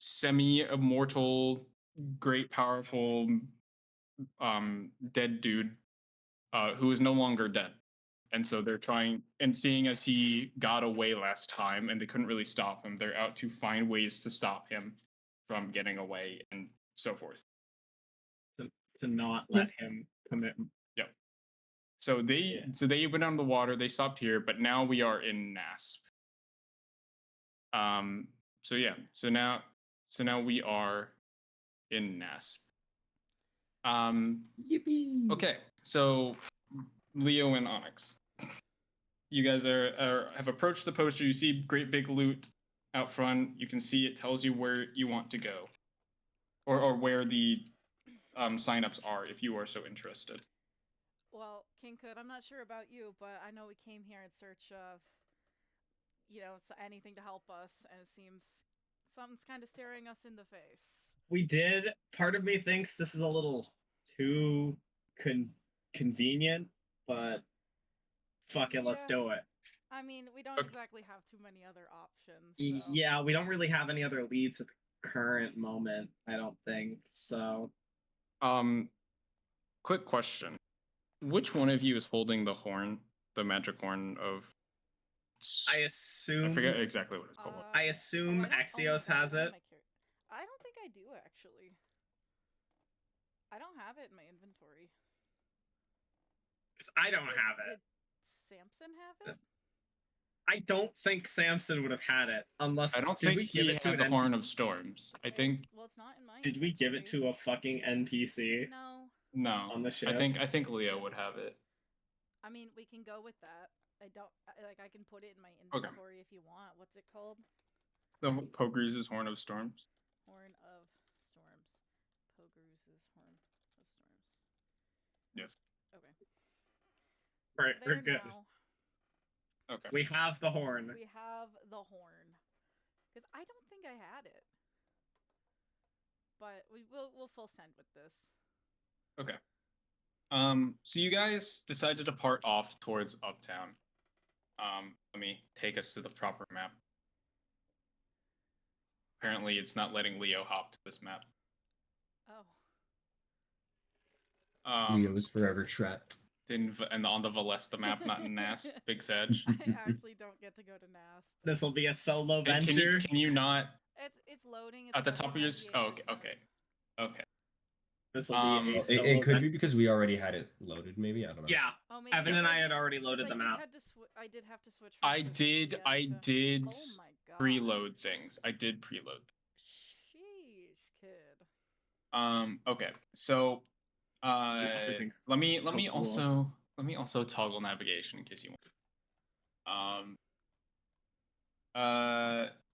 semi-immortal, great, powerful, dead dude who is no longer dead. And so they're trying, and seeing as he got away last time and they couldn't really stop him, they're out to find ways to stop him from getting away and so forth. To not let him commit. Yeah. So they went on the water, they stopped here, but now we are in NASP. So yeah, so now we are in NASP. Yippee! Okay, so Leo and Onyx, you guys have approached the poster. You see great big loot out front. You can see it tells you where you want to go, or where the signups are if you are so interested. Well, King Hood, I'm not sure about you, but I know we came here in search of, anything to help us, and it seems something's kind of staring us in the face. We did. Part of me thinks this is a little too convenient, but fuck it, let's do it. I mean, we don't exactly have too many other options. So. Yeah, we don't really have any other leads at the current moment, I don't think, so. Quick question. Which one of you is holding the horn, the magic horn of... I assume... I forget exactly what it's called. I assume Axios has it. I don't think I do, actually. I don't have it in my inventory. Because I don't have it. Did Samson have it? I don't think Samson would have had it, unless... I don't think he had the Horn of Storms. I think... Well, it's not in my Did we give it to a fucking NPC? No. On the ship? I think Leo would have it. I mean, we can go with that. I can put it in my inventory if you want. What's it called? The Pogre's Horn of Storms. Horn of Storms. Pogre's Horn of Storms. Yes. Okay. Right, we're good. Now. Okay. We have the horn. We have the horn. Because I don't think I had it. But we'll full send with this. Okay. So you guys decide to depart off towards Uptown. Let me take us to the proper map. Apparently, it's not letting Leo hop to this map. Oh. Leo is forever trapped. And on the Valesta map, not in NAS. Big Sag. I actually don't get to go to NAS. This will be a solo venture. Can you not? It's loading. It's at the top of your... Oh, okay. This will be a solo it could be because we already had it loaded, maybe? I don't know. Yeah. Evan and I had already loaded the map. I did have to switch. I did preload things. I did preload. Sheesh, kid. Okay. So let me also toggle navigation in case you want.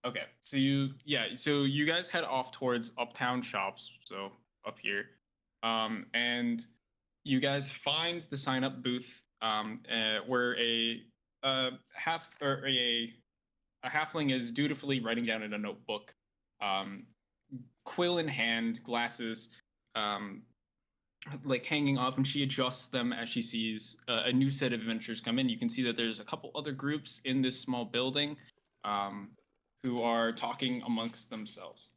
Okay. So you guys head off towards Uptown Shops, so up here. And you guys find the sign up booth where a halfling is dutifully writing down in a notebook, quill in hand, glasses like hanging off, and she adjusts them as she sees a new set of adventurers come in. You can see that there's a couple other groups in this small building who are talking amongst themselves.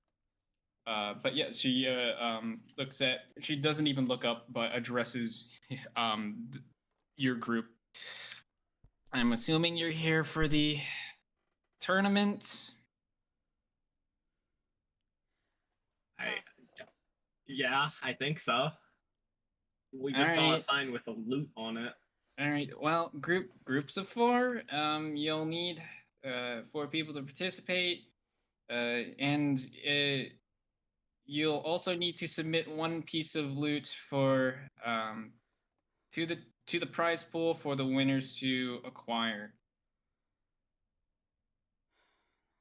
But yeah, she she doesn't even look up, but addresses your group. I'm assuming you're here for the tournament? Yeah, I think so. We just saw a sign with a loot on it. All right. Well, groups of 4. You'll need 4 people to participate, and you'll also need to submit 1 piece of loot for to the prize pool for the winners to acquire.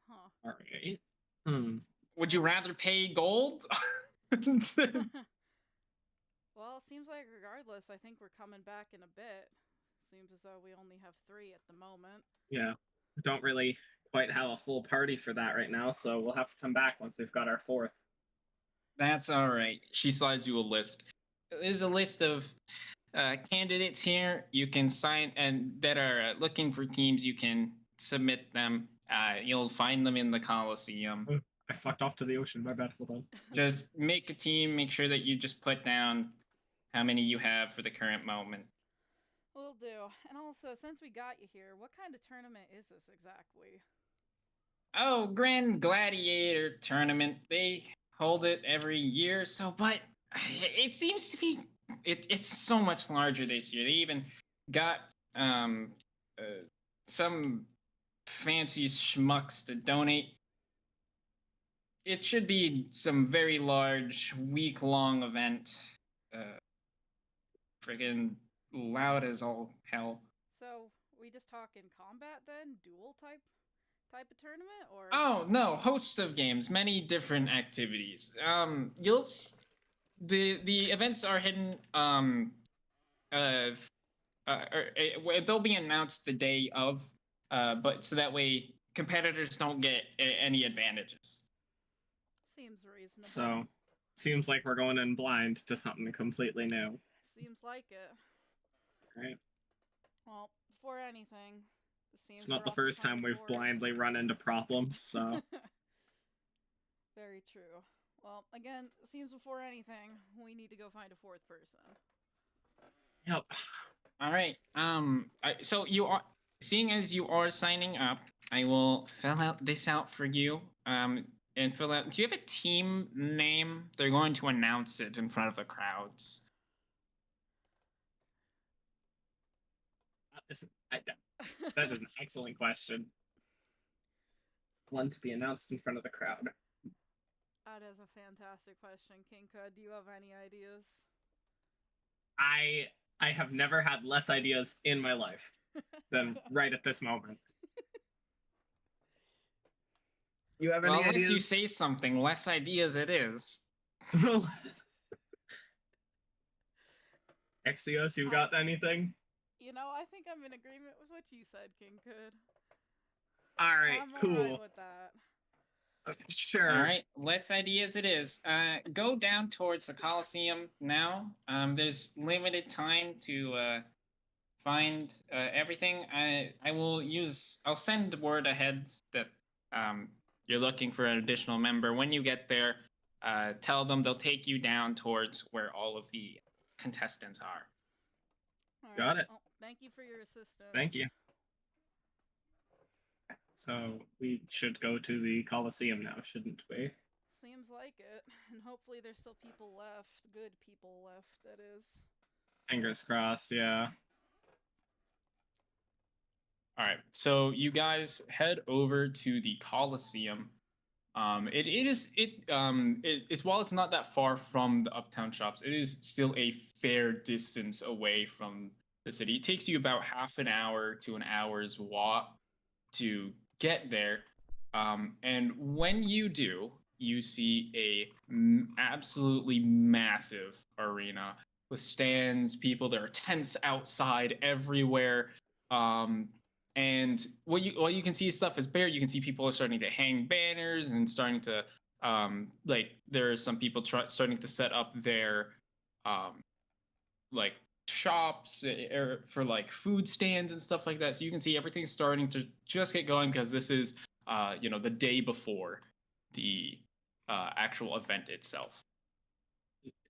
Huh. All right. Would you rather pay gold? Well, it seems like regardless, I think we're coming back in a bit. Seems as though we only have 3 at the moment. Yeah. We don't really quite have a full party for that right now, so we'll have to come back once we've got our 4th. That's all right. She slides you a list. There's a list of candidates here. You can sign and that are looking for teams. You can submit them. You'll find them in the Colesseum. I fucked off to the ocean. My bad. Hold on. Just make a team. Make sure that you just put down how many you have for the current moment. Will do. And also, since we got you here, what kind of tournament is this exactly? Oh, Grand Gladiator Tournament. They hold it every year. But it seems to be it's so much larger this year. They even got some fancy schmucks to donate. It should be some very large week-long event. Friggin' loud as all hell. So, we just talking combat then? Duel type of tournament, or? Oh no, host of games, many different activities. The events are hidden. They'll be announced the day of. But so that way competitors don't get any advantages. Seems reasonable. So, seems like we're going in blind to something completely new. Seems like it. Right? Well, before anything, it seems It's not we're the off to first find time a we've fourth. blindly run into problems, so. Very true. Well, again, it seems before anything, we need to go find a fourth person. Yep. All right. So you are seeing as you are signing up, I will fill out this out for you. And fill out. Do you have a team name? They're going to announce it in front of the crowds. That is an excellent question. One to be announced in front of the crowd. That is a fantastic question, Kinka. Do you have any ideas? I have never had less ideas in my life than right at this moment. You have any Well, ideas? once you say something, less ideas it is. Exios, you got anything? You know, I think I'm in agreement with what you said, Kinkud. Alright, I'm cool. alright with that. Sure. All right, less ideas it is. Go down towards the Colosseum now. There's limited time to find everything. I'll send word ahead that you're looking for an additional member. When you get there, tell them they'll take you down towards where all of the contestants are. All Got right. it. Well, thank you for your assistance. Thank you. So we should go to the Colosseum now, shouldn't we? Seems like it. And hopefully there's still people left. Good people left, that is. Fingers crossed, yeah. All right, so you guys head over to the Colosseum. It's while it's not that far from the uptown shops, it is still a fair distance away from the city. It takes you about half an hour to an hour's walk to get there. And when you do, you see a absolutely massive arena with stands, people. There are tents outside everywhere. And what you can see stuff is bare. You can see people are starting to hang banners and starting to like there are some people starting to set up their like shops for like food stands and stuff like that. So you can see everything's starting to just get going because this is the day before the actual event itself.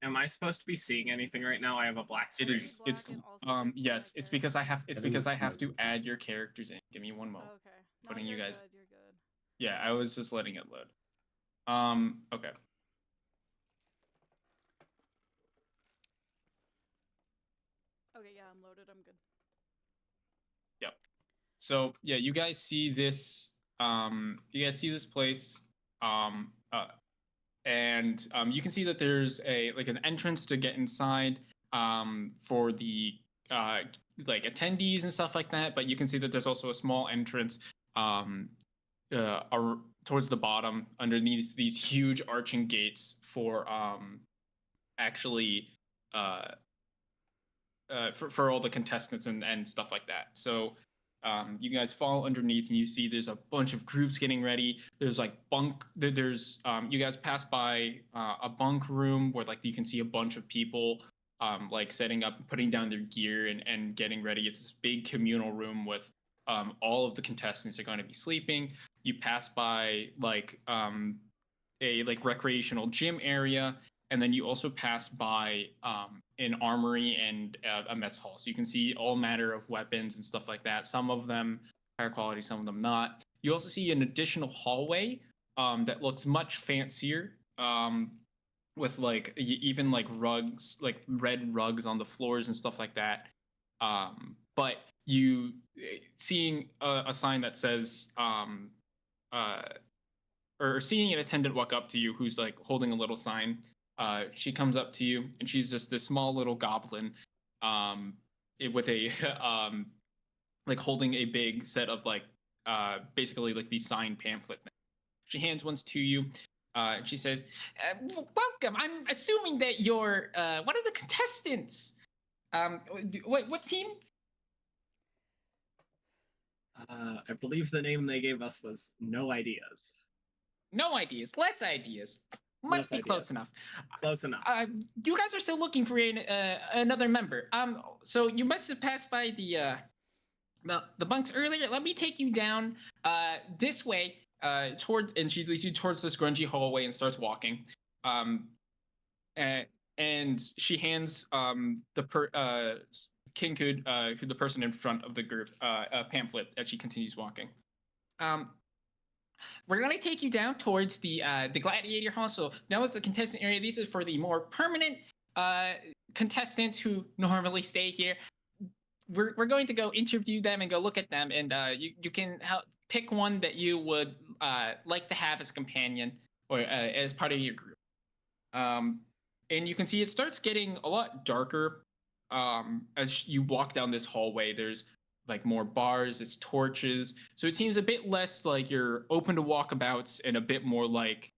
Am I supposed to be seeing anything right now? I have a black screen. It is. It's Black and also big yes. flag It's there. because I have. It's I think because I it's have to moved. add your characters in. Give me one moment. Okay. No, Putting you you're guys- good, you're good. Yeah, I was just letting it load. Okay. Okay, yeah, I'm loaded. I'm good. So yeah, you guys see this. You guys see this place. And you can see that there's an entrance to get inside. For the like attendees and stuff like that. But you can see that there's also a small entrance. Towards the bottom, underneath these huge arching gates for actually for all the contestants and stuff like that. So you guys fall underneath and you see there's a bunch of groups getting ready. There's like there's you guys pass by a bunk room where like you can see a bunch of people like setting up, putting down their gear and getting ready. It's this big communal room with all of the contestants are going to be sleeping. You pass by like a like recreational gym area, and then you also pass by an armory and a mess hall. So you can see all manner of weapons and stuff like that. Some of them higher quality, some of them not. You also see an additional hallway that looks much fancier. With like even like rugs, like red rugs on the floors and stuff like that. But you seeing a sign that says uh, or seeing an attendant walk up to you who's like holding a little sign. She comes up to you and she's just this small little goblin, with a like holding a big set of like basically like these signed pamphlet. She hands one to you. And she says, "Welcome. I'm assuming that you're one of the contestants. What team?" I believe the name they gave us was No Ideas. No ideas. Less ideas. Must Less be close ideas. enough. Close enough. You guys are still looking for another member. So you must have passed by the bunks earlier. Let me take you down this way and she leads you towards this grungy hallway and starts walking. And she hands Kinkud, who the person in front of the group, a pamphlet as she continues walking. We're gonna take you down towards the gladiator hall. So that was the contestant area. These are for the more permanent contestants who normally stay here. We're going to go interview them and go look at them, and you can pick one that you would like to have as a companion or as part of your group. And you can see it starts getting a lot darker as you walk down this hallway. There's like more bars, it's torches, so it seems a bit less like you're open to walkabouts and a bit more like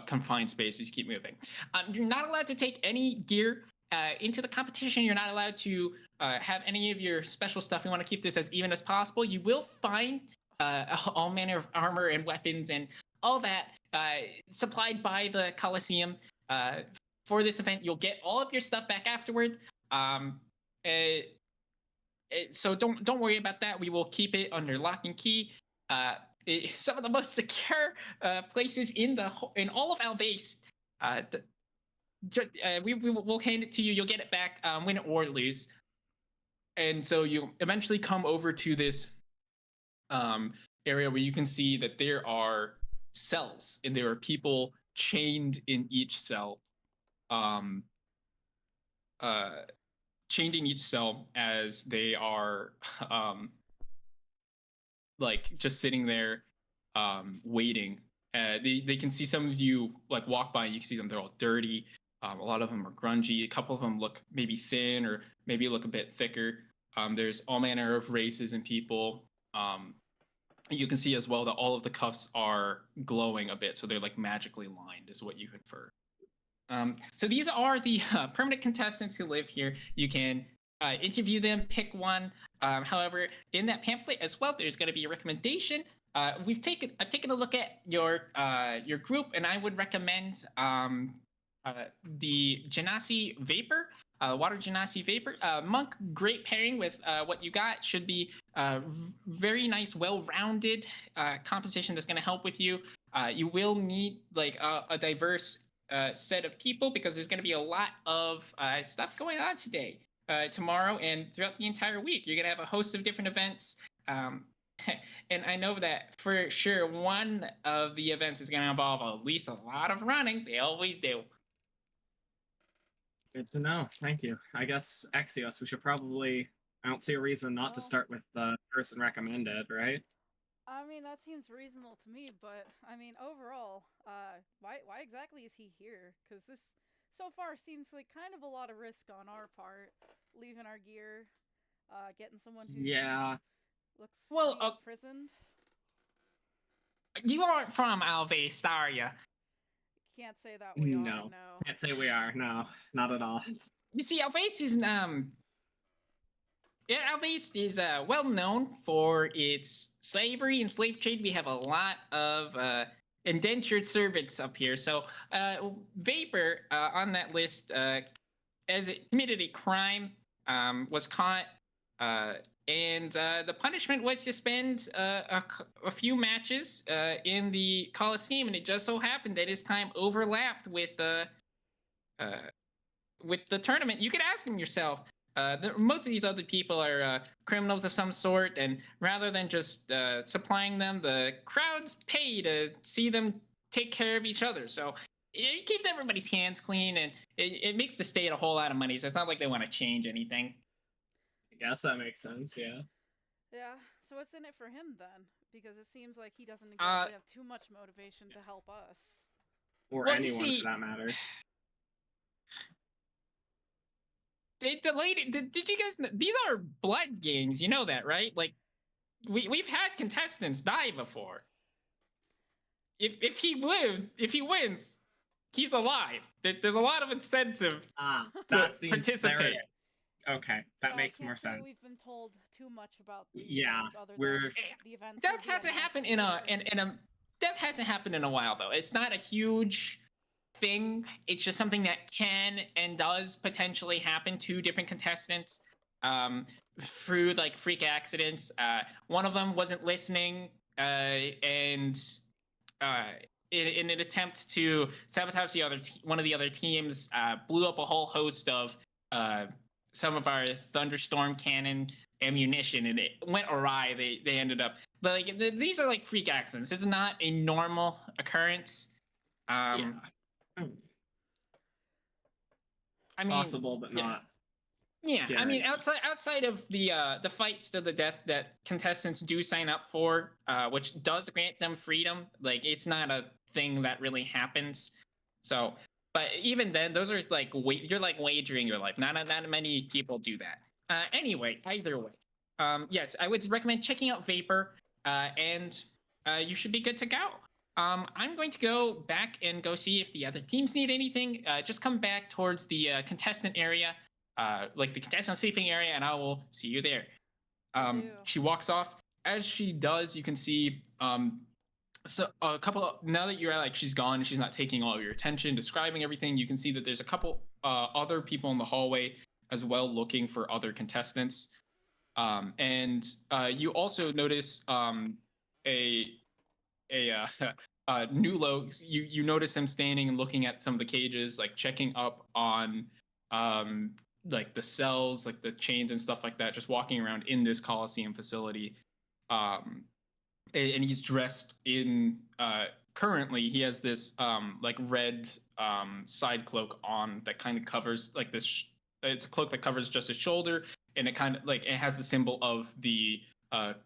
confined space as you keep moving. You're not allowed to take any gear into the competition. You're not allowed to have any of your special stuff. We want to keep this as even as possible. You will find all manner of armor and weapons and all that supplied by the Colesseum for this event. You'll get all of your stuff back afterward. So don't worry about that. We will keep it under lock and key. Some of the most secure places in all of Alvace. We'll hand it to you. You'll get it back, win or lose. And so you eventually come over to this area where you can see that there are cells and there are people chained in each cell. Chained in each cell as they are like just sitting there waiting. They can see some of you like walk by and you can see them. They're all dirty. A lot of them are grungy. A couple of them look maybe thin or maybe look a bit thicker. There's all manner of races and people. You can see as well that all of the cuffs are glowing a bit, so they're like magically lined is what you infer. So these are the permanent contestants who live here. You can interview them, pick one. However, in that pamphlet as well, there's going to be a recommendation. I've taken a look at your group, and I would recommend the Genasi Vapor, Water Genasi Vapor. Monk, great pairing with what you got. Should be very nice, well-rounded composition that's going to help with you. You will need like a diverse set of people because there's going to be a lot of stuff going on today, tomorrow, and throughout the entire week. You're going to have a host of different events. And I know that for sure one of the events is going to involve at least a lot of running. They always do. Good to know. Thank you. I guess Axios, we should probably. I don't see a reason not to start with the person recommended, right? I mean, that seems reasonable to me, but I mean, overall, why exactly is he here? Because this so far seems like kind of a lot of risk on our part, leaving our gear, getting someone who looks imprisoned. You aren't from Alvace, are you? Can't say that we are. No, can't say we are. No, not at all. You see, Alvace is Alvace is well known for its slavery and slave trade. We have a lot of indentured servants up here. So Vapor on that list, as it committed a crime, was caught And the punishment was to spend a few matches in the Colosseum, and it just so happened that his time overlapped uh, with the tournament. You could ask him yourself. Most of these other people are criminals of some sort, and rather than just supplying them, the crowds pay to see them take care of each other. So it keeps everybody's hands clean, and it makes the state a whole lot of money. So it's not like they want to change anything. I guess that makes sense. Yeah. Yeah. So what's in it for him then? Because it seems like he doesn't Uh, exactly have too much motivation to help us. Or Well, you anyone see- for that matter. Did you guys? These are blood games. You know that, right? Like we've had contestants die before. If he wins, he's alive. There's a lot of incentive Ah, to that's the participate. there it is. Okay, that Yeah, makes I more can't say sense. We've been told too much about these Yeah, games other we're- than the events. That will be hasn't happened announced later. in a that hasn't happened in a while though. It's not a huge thing. It's just something that can and does potentially happen to different contestants through like freak accidents. One of them wasn't listening, and in an attempt to sabotage one of the other teams, blew up a whole host of some of our thunderstorm cannon ammunition, and it went awry. They ended up, but like these are like freak accidents. It's not a normal occurrence. Yeah. I mean, Possible, but yeah. not. Yeah, I mean, guaranteed. outside of the fights to the death that contestants do sign up for, which does grant them freedom, like it's not a thing that really happens. So, but even then, those are like you're like wagering your life. Not many people do that. Anyway, either way, yes, I would recommend checking out Vapor, and you should be good to go. I'm going to go back and go see if the other teams need anything. Just come back towards the contestant area. Like the contestant sleeping area, and I will see you there. Will do. She walks off. As she does, you can see so a couple. Now that you're like she's gone, she's not taking all of your attention, describing everything. You can see that there's a couple other people in the hallway as well, looking for other contestants. And you also notice a Nulo. You notice him standing and looking at some of the cages, like checking up on like the cells, like the chains and stuff like that, just walking around in this Colosseum facility. And he's dressed in currently he has this like red side cloak on that kind of covers like this it's a cloak that covers just his shoulder, and it kind of like it has the symbol of the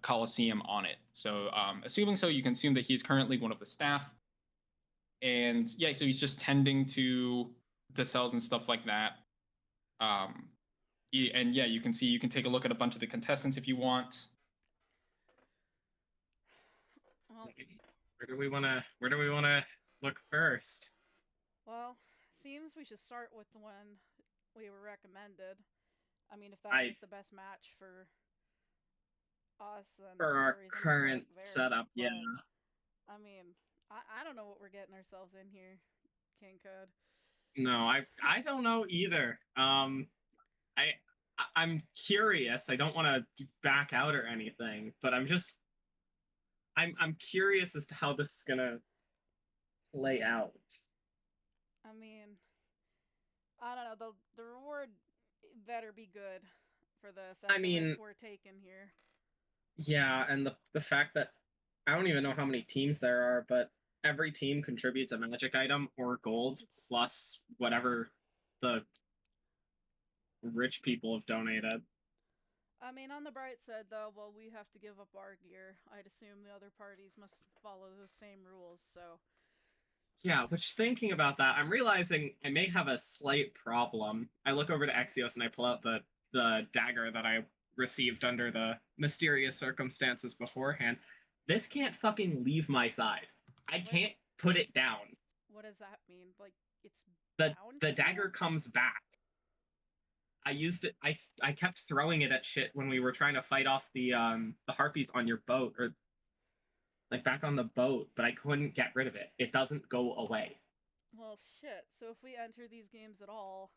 Colosseum on it. So assuming so, you can assume that he's currently one of the staff. And yeah, so he's just tending to the cells and stuff like that. And yeah, you can take a look at a bunch of the contestants if you want. Well, Where do we want to look first? well, seems we should start with the one we were recommended. I mean, if that I- is the best match for us, then For no our reason to start current there, setup, yeah. but, I mean, I don't know what we're getting ourselves in here, King Code. No, I don't know either. I'm curious. I don't want to back out or anything, but I'm curious as to how this is gonna play out. I mean, I don't know. The reward better be good for this. I The mean- risk we're taking here. Yeah, and the fact that I don't even know how many teams there are, but every team contributes a magic item or gold It's- plus whatever the rich people have donated. I mean, on the bright side, though, well, we have to give up our gear. I'd assume the other parties must follow those same rules. So Yeah, which thinking about that, I'm realizing I may have a slight problem. I look over to Exios and I pull out the dagger that I received under the mysterious circumstances beforehand. This can't fucking leave my side. I can't put it down. what does that mean? Like, it's The bound the to you? dagger comes back. I used it. I kept throwing it at shit when we were trying to fight off the harpies on your boat, or like back on the boat, but I couldn't get rid of it. It doesn't go away. Well, shit. So if we enter these games at all,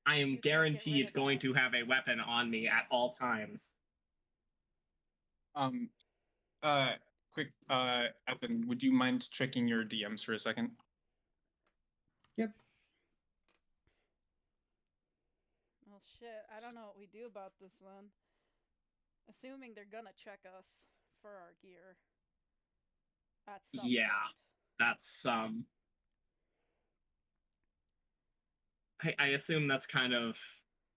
I am You can't get rid guaranteed of going that. to have a weapon on me at all times. Um, quick, Evan, would you mind checking your DMs for a second? Yep. Well, shit. I don't know what we do about this then. Assuming they're gonna check us for our gear. At some Yeah. point. That's I assume that's kind of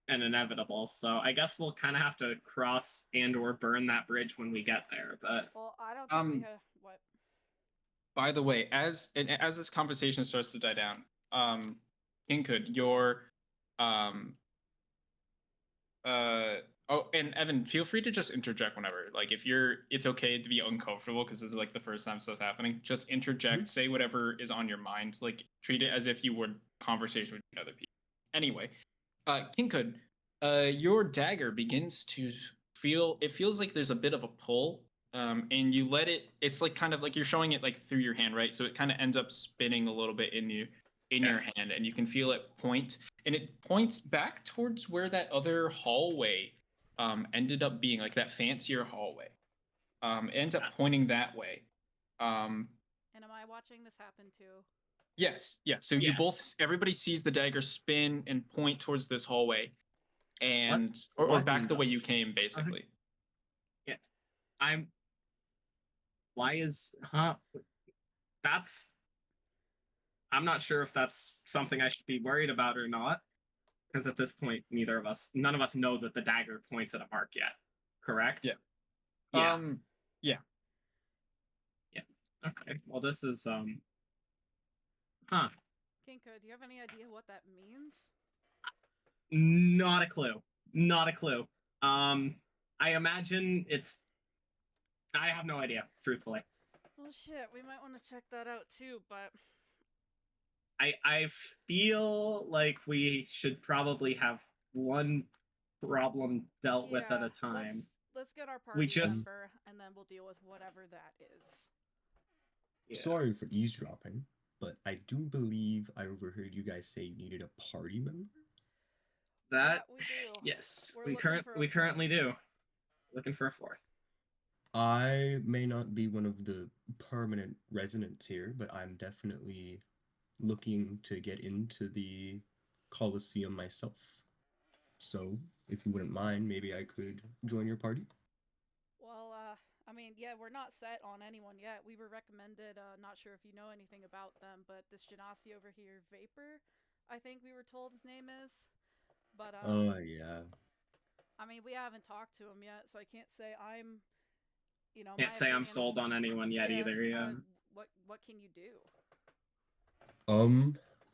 an inevitable. So I guess we'll kind of have to cross and or burn that bridge when we get there. But Well, I don't think we have what. By the way, as this conversation starts to die down, Kinkhood, your um oh, and Evan, feel free to just interject whenever. Like if it's okay to be uncomfortable because this is like the first time stuff happening. Just interject, say whatever is on your mind. Like treat it as if you would conversation with other people. Anyway, Kinkhood, your dagger begins to feel. It feels like there's a bit of a pull. And you let it. It's like kind of like you're showing it like through your hand, right? So it kind of ends up spinning a little bit in your hand, and you can feel it point, and it points back towards where that other hallway ended up being, like that fancier hallway. It ends up pointing that way. And am I watching this happen too? Yes, yeah. So you both, everybody sees the dagger spin and point towards this hallway, and or back the way you came, basically. Yeah, Why is That's. I'm not sure if that's something I should be worried about or not, because at this point, none of us know that the dagger points at a mark yet. Correct? Yeah. Yeah. Yeah. Yeah. Okay. Well, this is Kinko, do you have any idea what that means? Not a clue. Not a clue. I imagine it's. I have no idea, truthfully. Well, shit, we might want to check that out too, but I feel like we should probably have one problem dealt with at a time. Let's get our party member, and then we'll deal with whatever that is. Yeah. Sorry for eavesdropping, but I do believe I overheard you guys say you needed a party member. That we do. Yes, we currently do. Looking for a fourth. I may not be one of the permanent residents here, but I'm definitely looking to get into the Colesseum myself. So, if you wouldn't mind, maybe I could join your party. Well, I mean, yeah, we're not set on anyone yet. We were recommended, not sure if you know anything about them, but this Genasi over here, Vapor, I think we were told his name is. But, yeah. I mean, we haven't talked to him yet, so I can't say I'm, can't say I'm sold on anyone yet either, yeah. What can you do?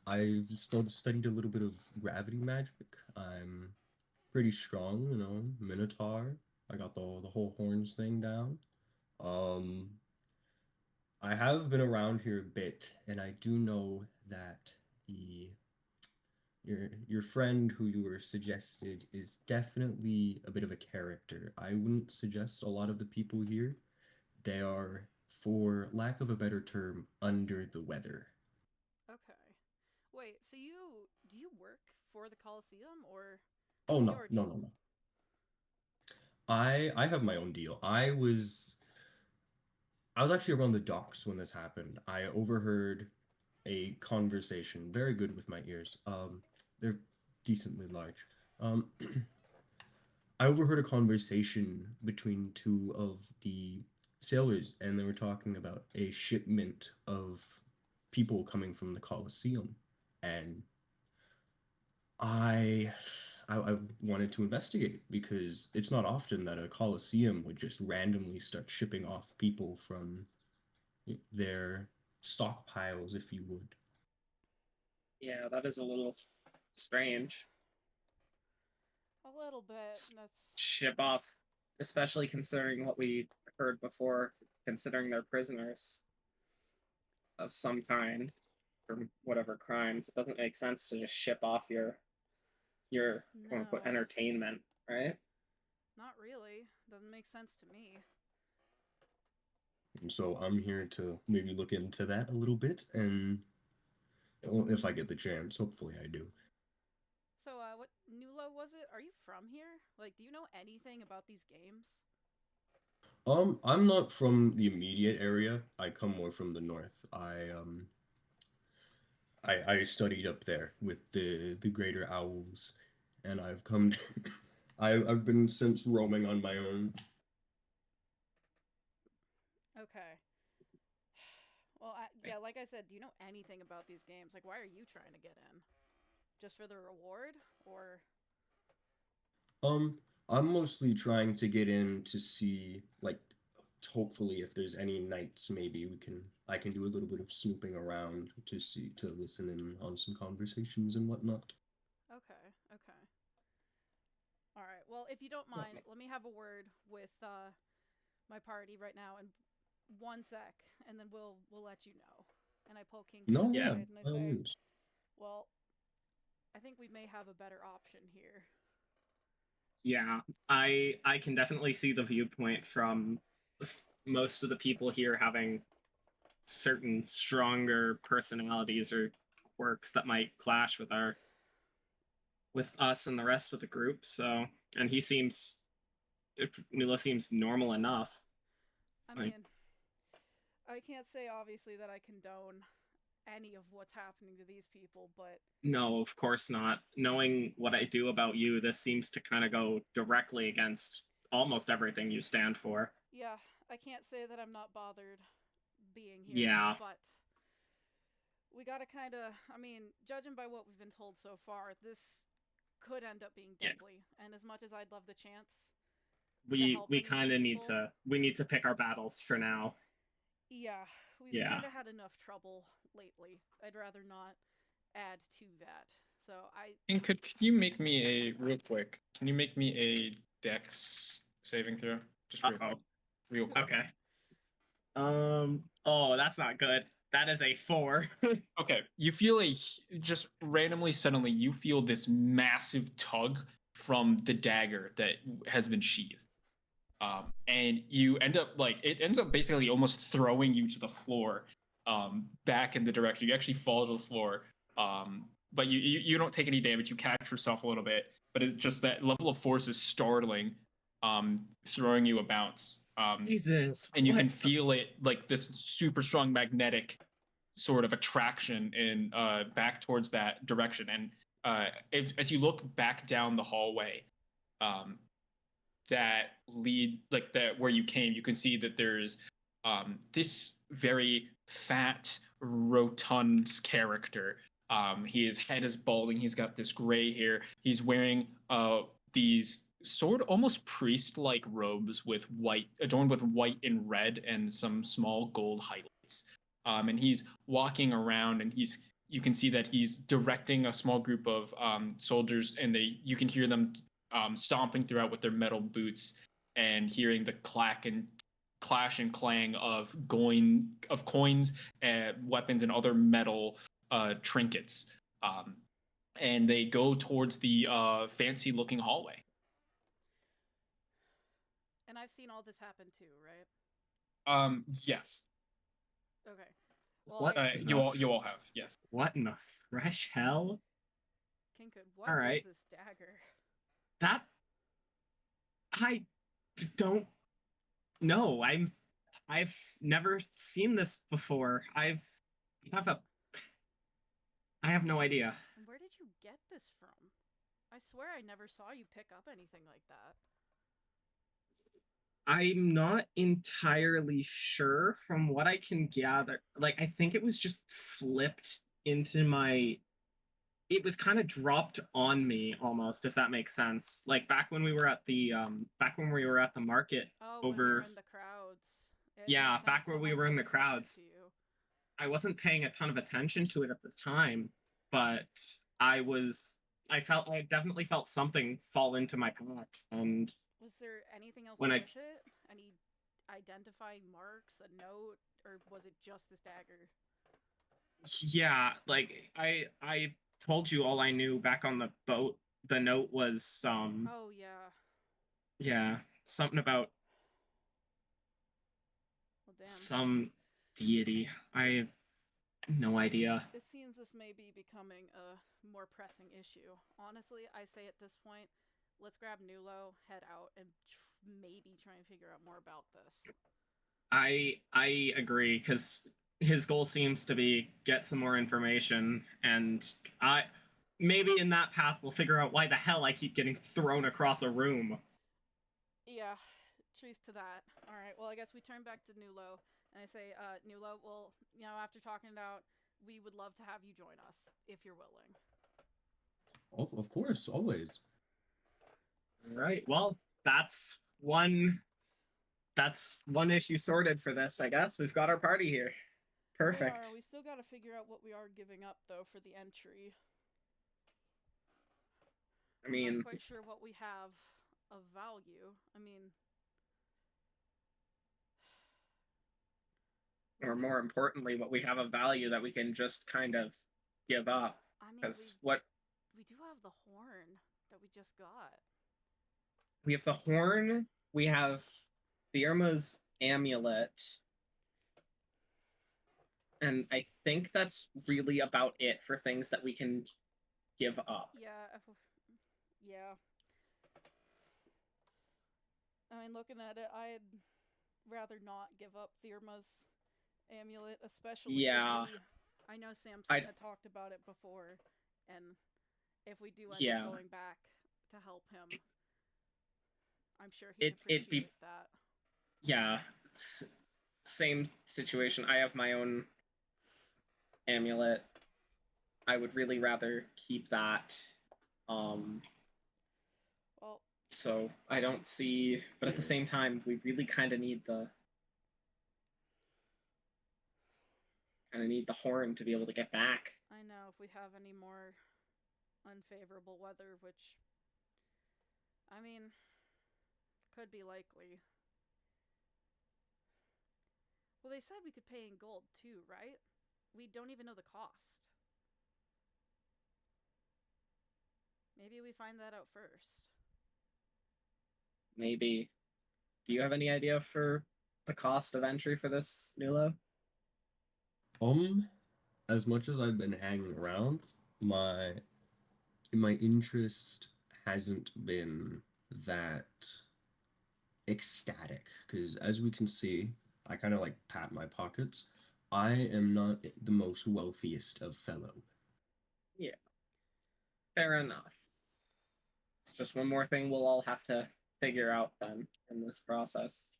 I've studied a little bit of gravity magic. I'm pretty strong, Minotaur. I got the whole horns thing down. I have been around here a bit, and I do know that your friend who you were suggested is definitely a bit of a character. I wouldn't suggest a lot of the people here. They are, for lack of a better term, under the weather. Okay. Wait, so do you work for the Colosseum, or? Oh, no. I have my own deal. I was actually around the docks when this happened. I overheard a conversation, very good with my ears. They're decently large. I overheard a conversation between two of the sailors, and they were talking about a shipment of people coming from the Colosseum, and I wanted to investigate because it's not often that a Colosseum would just randomly start shipping off people from their stockpiles, if you would. Yeah, that is a little strange. A little bit. That's ship off, especially considering what we heard before, considering they're prisoners of some kind for whatever crimes. It doesn't make sense to just ship off your quote unquote entertainment, right? Not really. Doesn't make sense to me. And so I'm here to maybe look into that a little bit, and if I get the chance, hopefully I do. So, what Nula was it? Are you from here? Like, do you know anything about these games? I'm not from the immediate area. I come more from the north. I studied up there with the greater owls, and I've come I've been since roaming on my own. Okay. Well, yeah, like I said, do you know anything about these games? Like, why are you trying to get in? Just for the reward, or Um, I'm mostly trying to get in to see, like, hopefully if there's any nights, maybe I can do a little bit of snooping around to listen in on some conversations and whatnot. okay, okay. All right. Well, if you don't mind, let me have a word with my party right now, and one sec, and then we'll let you know. And I pull Kinky No, Yeah. yeah, aside, and I by all say, means. "Well, I think we may have a better option here." Yeah, I can definitely see the viewpoint from most of the people here having certain stronger personalities or quirks that might clash with us and the rest of the group. So, and he seems Nula seems normal enough. I Like, mean, I can't say obviously that I condone any of what's happening to these people, but no, of course not. Knowing what I do about you, this seems to kind of go directly against almost everything you stand for. yeah, I can't say that I'm not bothered being here, Yeah, but we gotta kind of, I mean, judging by what we've been told so far, this could end up being yeah. deadly. And as much as I'd love the chance to help We any of these kind of need people, to pick our battles for now. yeah, we've Yeah. kind of had enough trouble lately. I'd rather not add to that. So And can you make me a real quick? Can you make me a Dex saving throw? Just real Uh-oh. quick. Real quick. Okay. Oh, that's not good. That is a 4. Okay. You feel just randomly, suddenly, you feel this massive tug from the dagger that has been sheathed. And you end up it ends up basically almost throwing you to the floor, back in the direction. You actually fall to the floor, but you don't take any damage. You catch yourself a little bit, but it's just that level of force is startling, throwing you a bounce. Jesus. And you What? can feel it like this super strong magnetic sort of attraction in back towards that direction. And as you look back down the hallway, um, that lead like that where you came, you can see that there's this very fat, rotund character. His head is balding. He's got this gray hair. He's wearing these sort of almost priest-like robes with white, adorned with white and red, and some small gold highlights. And he's walking around, and you can see that he's directing a small group of soldiers, and you can hear them stomping throughout with their metal boots, and hearing the clash and clang of coins, weapons, and other metal trinkets. Um, and they go towards the fancy looking hallway. and I've seen all this happen too, right? Yes. Okay. Well, What? You all have, yes. What in the fresh hell? Kinkud, what All is right. this dagger? That I don't know. I've never seen this before. Have a I have no idea. And where did you get this from? I swear I never saw you pick up anything like that. I'm not entirely sure from what I can gather. Like, I think it was just slipped into my. It was kind of dropped on me almost, if that makes sense. Like back when we were at the market Oh, when we were over. in the crowds. It Yeah, makes back sense where we someone were in would the have slipped it crowds. to you. I wasn't paying a ton of attention to it at the time, but I was. I definitely felt something fall into my pack, and Was there anything else when I with it? Any identifying marks, a note, or was it just this dagger? yeah, like I told you all I knew back on the boat. The note was Oh yeah. yeah, something about Well, damn. some deity. I No idea. It seems this may be becoming a more pressing issue. Honestly, I say at this point, let's grab Nulo, head out, and maybe try and figure out more about this. I agree because his goal seems to be get some more information, and I maybe in that path we'll figure out why the hell I keep getting thrown across a room. Yeah, truth to that. All right, well, I guess we turn back to Nulo, and I say, Nulo, well, after talking it out, we would love to have you join us if you're willing. Of course, always. All right. Well, that's one issue sorted for this, I guess. We've got our party here. Perfect. We still got to figure out what we are giving up though for the entry. I mean, I'm not quite sure what we have of value. I mean, or more importantly, what we have of value that we can just kind of give up. Because what we do have the horn that we just got. We have the horn. We have the Irma's amulet. And I think that's really about it for things that we can give up. Yeah. I mean, looking at it, I'd rather not give up Thirma's amulet, especially if I know Samson had talked about it before, and if we do end up going back to help him, I'm sure he'd appreciate that. Yeah, same situation. I have my own amulet. I would really rather keep that. Well, so I don't see, but at the same time, we really kind of need the horn to be able to get back. I know if we have any more unfavorable weather, which, I mean, could be likely. Well, they said we could pay in gold too, right? We don't even know the cost. Maybe we find that out first. Maybe. Do you have any idea for the cost of entry for this, Nulo? As much as I've been hanging around, my interest hasn't been that ecstatic, because as we can see, I kind of like pat my pockets. I am not the most wealthiest of fellow. Yeah. Fair enough. It's just one more thing we'll all have to figure out then in this process.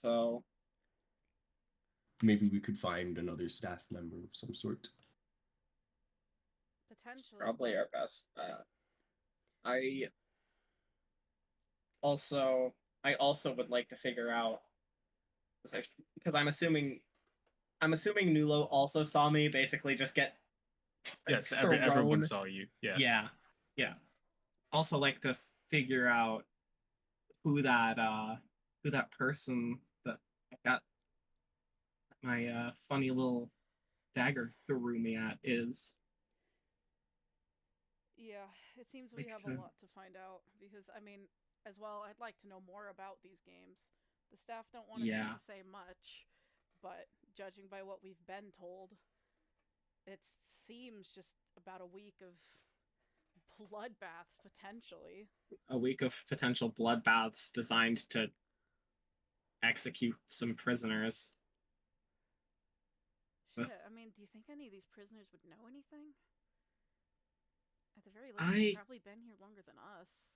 So maybe we could find another staff member of some sort. Potentially. Probably our best bet. I also would like to figure out, because I'm assuming Nulo also saw me basically just get yes, everyone saw you. Yeah. Also like to figure out who that person that got my funny little dagger threw me at is. Yeah, it seems we have a lot to find out, because I mean, as well, I'd like to know more about these games. The staff don't want to seem to say much, but judging by what we've been told, it seems just about a week of bloodbaths, potentially. A week of potential bloodbaths designed to execute some prisoners. Shit, I mean, do you think any of these prisoners would know anything? At the very least, they've probably been here longer than us.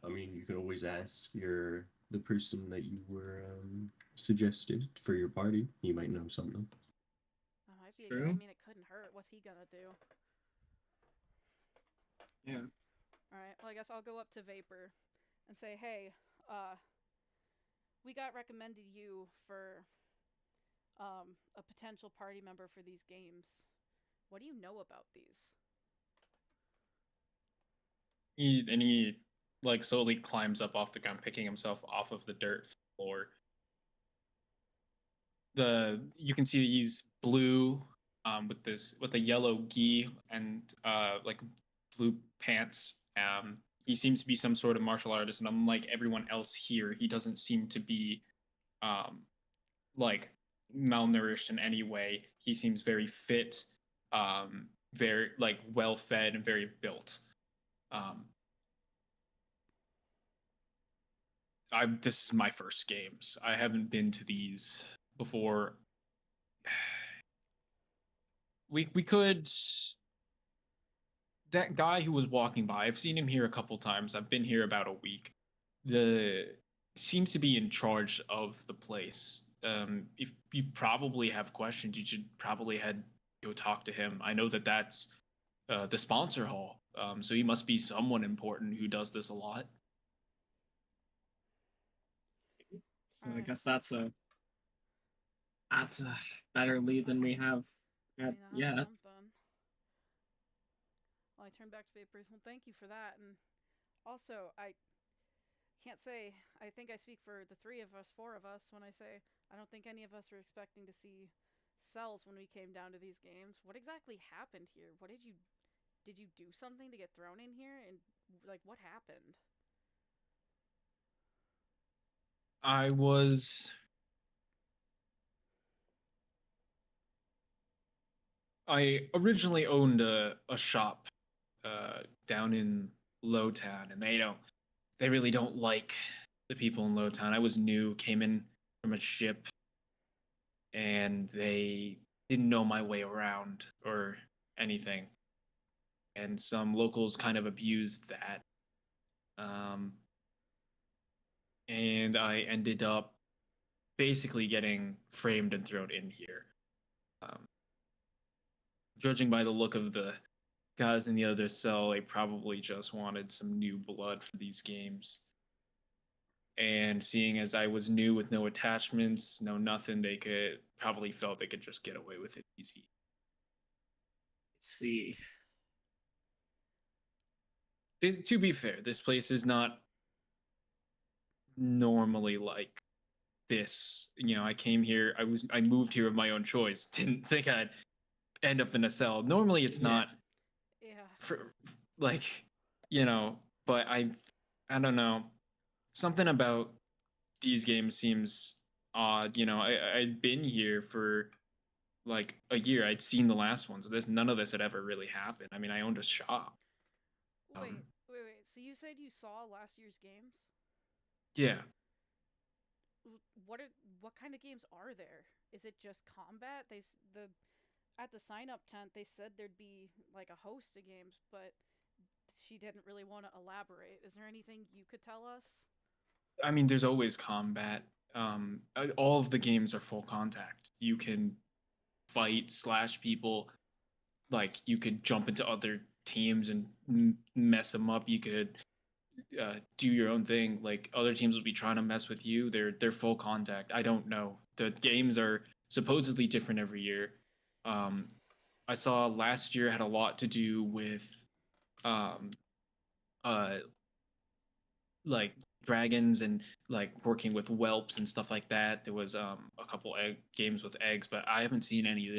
I mean, you could always ask the person that you were suggested for your party. You might know something. That might be I mean, it couldn't hurt. What's he gonna do? Yeah. Alright, well, I guess I'll go up to Vapor and say, hey, we got recommended you for a potential party member for these games. What do you know about these? He like slowly climbs up off the ground, picking himself off of the dirt floor. You can see he's blue, with a yellow gi and like blue pants. He seems to be some sort of martial artist, and unlike everyone else here, he doesn't seem to be like malnourished in any way. He seems very fit, very like well fed and very built. Um, I This is my first games. I haven't been to these before. We could that guy who was walking by. I've seen him here a couple times. I've been here about a week. The Seems to be in charge of the place. If you probably have questions, you should probably head go talk to him. I know that that's the sponsor hall. So he must be someone important who does this a lot. So I Alright. guess that's a better lead than we have I at mean, that's yet. something. Well, I turn back to Vapors. Well, thank you for that. And also, I can't say, I think I speak for the four of us, when I say I don't think any of us were expecting to see cells when we came down to these games. What exactly happened here? Did you do something to get thrown in here? And, like, what happened? I originally owned a shop down in Lowtown, and they really don't like the people in Lowtown. I was new, came in from a ship, and they didn't know my way around or anything. And some locals kind of abused that. Um, and I ended up basically getting framed and thrown in here. Um, Judging by the look of the guys in the other cell, they probably just wanted some new blood for these games. And seeing as I was new with no attachments, no nothing, they could probably felt they could just get away with it easy. Let's see. To be fair, this place is not normally like this. You know, I came here, I moved here of my own choice. Didn't think I'd end up in a cell. Normally it's not Yeah. for like, you know, but I don't know. Something about these games seems odd. You know, I'd been here for like a year. I'd seen the last ones. None of this had ever really happened. I mean, I owned a shop. Wait. So you said you saw last year's games? Yeah. What are what kind of games are there? Is it just combat? At the sign up tent they said there'd be like a host of games, but she didn't really want to elaborate. Is there anything you could tell us? I mean, there's always combat. All of the games are full contact. You can fight, slash people. Like you could jump into other teams and mess them up. You could do your own thing. Like other teams will be trying to mess with you. They're full contact. I don't know. The games are supposedly different every year. Um, I saw last year had a lot to do with um, uh, like dragons and like working with whelps and stuff like that. There was a couple games with eggs, but I haven't seen any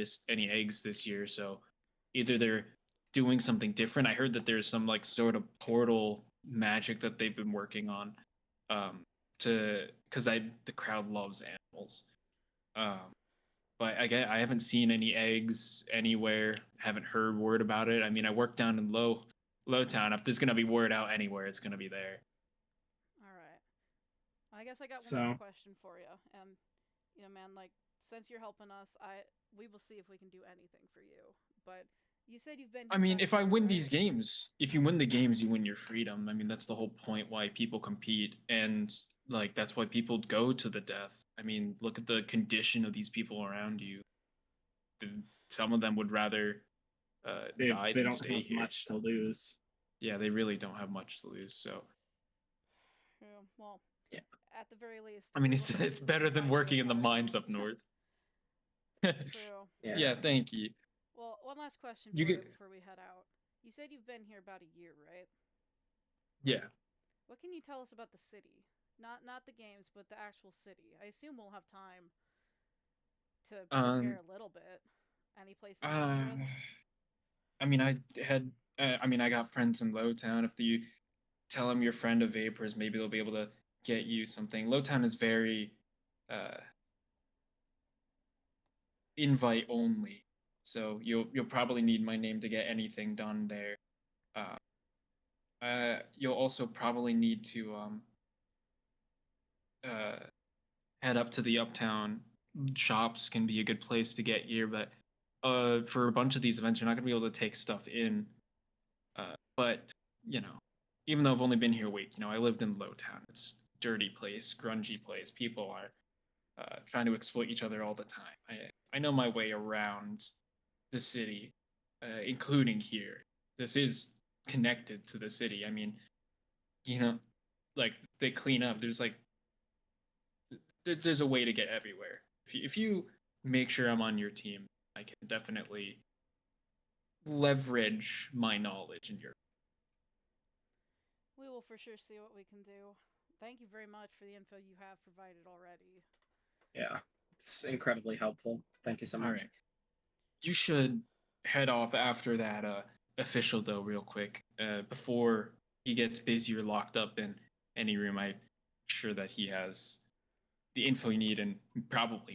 eggs this year. So either they're doing something different. I heard that there's some like sort of portal magic that they've been working on to because I the crowd loves animals. Um, but I haven't seen any eggs anywhere. Haven't heard word about it. I mean, I work down in Lowtown. If there's gonna be word out anywhere, it's gonna be there. All right. I guess I got one more So question for you. You know, man, like since you're helping us, we will see if we can do anything for you. But you said you've been I here mean, about a if I year, win right? these games, if you win the games, you win your freedom. I mean, that's the whole point why people compete, and like that's why people go to the death. I mean, look at the condition of these people around you. Some of them would rather die they than don't stay have here. much to lose. Yeah, they really don't have much to lose. So, Yeah, well, Yeah. at the very least, I mean, we it's will it's better than find you a working in the part. mines up north. True. Yeah. Yeah, thank you. Well, one last question You for you get before we head out. You said you've been here about a year, right? yeah. What can you tell us about the city? Not the games, but the actual city. I assume we'll have time to prepare a little bit. Any places of Uh, interest? I mean, I got friends in Lowtown. If you tell them you're friend of Vapors, maybe they'll be able to get you something. Lowtown is very, uh, invite only. So you'll probably need my name to get anything done there. Uh, you'll also probably need to uh, head up to the uptown. Shops can be a good place to get gear, but for a bunch of these events, you're not gonna be able to take stuff in. But you know, even though I've only been here a week, I lived in Lowtown. It's a dirty place, grungy place. People are trying to exploit each other all the time. I know my way around the city, including here. This is connected to the city. I mean, you know, like they clean up. There's like there's a way to get everywhere. If you make sure I'm on your team, I can definitely leverage my knowledge in your. We will for sure see what we can do. Thank you very much for the info you have provided already. Yeah, it's incredibly helpful. Thank you so much. All right. You should head off after that official though, real quick. Before he gets busy or locked up in any room, I'm sure that he has the info you need and probably.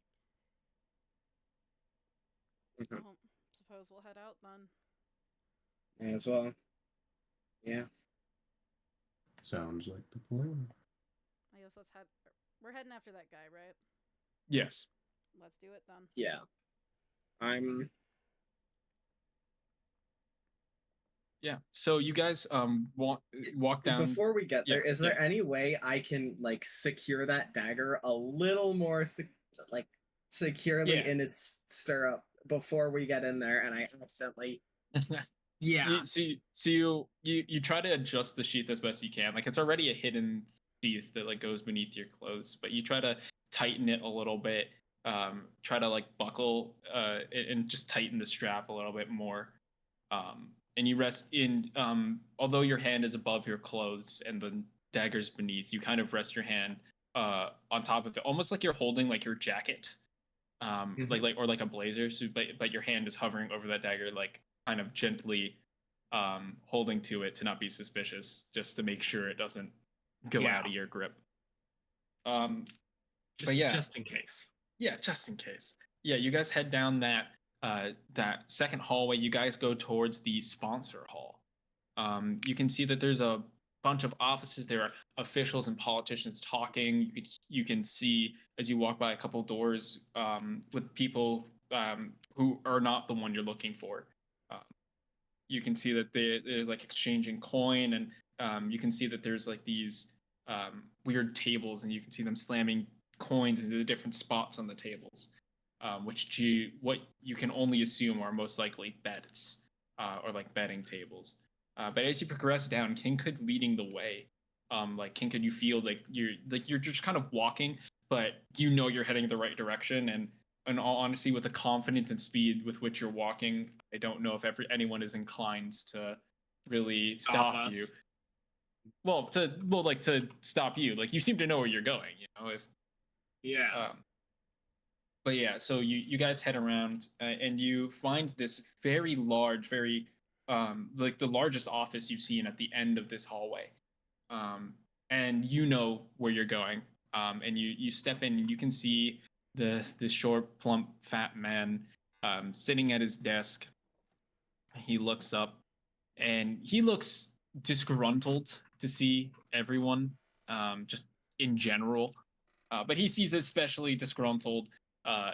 Mhm. Well, suppose we'll head out then. May as well. Yeah. Sounds like the plan. I guess let's head. We're heading after that guy, right? Yes. Let's do it then. Yeah. I'm. Yeah. So you guys walk down. Before we get there, Yeah, is there any way I can like secure that dagger a little more like securely Yeah. in its stirrup before we get in there and I accidentally Yeah. You try to adjust the sheath as best you can. Like it's already a hidden sheath that like goes beneath your clothes, but you try to tighten it a little bit. Try to like buckle and just tighten the strap a little bit more. And you rest in although your hand is above your clothes and the dagger's beneath, you kind of rest your hand on top of it, almost like you're holding like your jacket. Like or like a blazer, so, but your hand is hovering over that dagger, like kind of gently holding to it to not be suspicious, just to make sure it doesn't go Yeah. out of your grip. But yeah, just in case. yeah, just in case. Yeah, you guys head down that second hallway. You guys go towards the sponsor hall. You can see that there's a bunch of offices. There are officials and politicians talking. You can see as you walk by a couple doors with people who are not the one you're looking for. Um, you can see that they're like exchanging coin, and you can see that there's like these weird tables, and you can see them slamming coins into the different spots on the tables, what you can only assume are most likely bets or like betting tables. But as you progress down, Kinghood leading the way. Like Kinghood, you feel like you're just kind of walking, but you're heading in the right direction. And in all honesty, with the confidence and speed with which you're walking, I don't know if anyone is inclined to really stop you. To stop you. Like you seem to know where you're going. If Yeah. but yeah, so you guys head around and you find this very large, very like the largest office you've seen at the end of this hallway, and you know where you're going, and you step in and you can see this short, plump, fat man sitting at his desk. He looks up and he looks disgruntled to see everyone, just in general. But he sees especially disgruntled,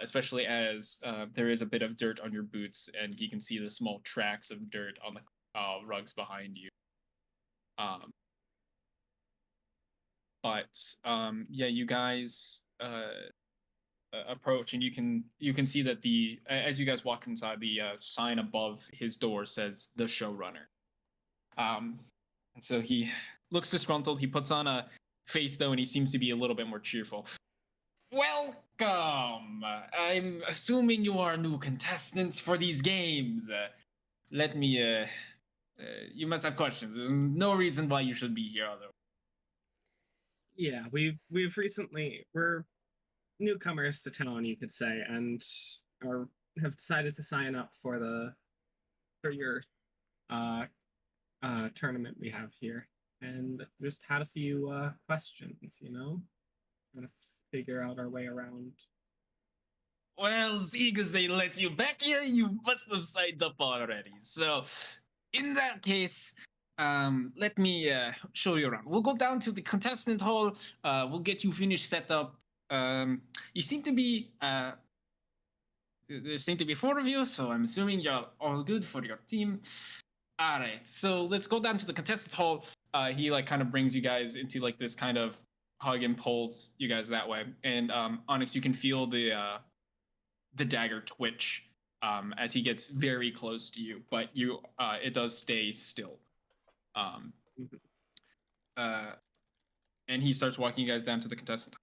especially as there is a bit of dirt on your boots, and he can see the small tracks of dirt on the rugs behind you. But yeah, you guys approach, and you can see that as you guys walk inside, the sign above his door says the showrunner. And so he looks disgruntled. He puts on a face though, and he seems to be a little bit more cheerful. Welcome. I'm assuming you are new contestants for these games. Let me. You must have questions. There's no reason why you should be here, otherwise. Yeah, we're newcomers to town, you could say, and have decided to sign up for your uh tournament we have here, and just had a few questions, trying to figure out our way around Well, seeing as they let you back here, you must have signed up already. So, in that case, let me show you around. We'll go down to the contestant hall. We'll get you finished set up. You seem to be there seem to be four of you, so I'm assuming you're all good for your team. All right, so let's go down to the contestants hall. He like kind of brings you guys into like this kind of hug and pulls you guys that way. And Onyx, you can feel the dagger twitch as he gets very close to you, but you it does stay still. Um, uh, and he starts walking you guys down to the contestant.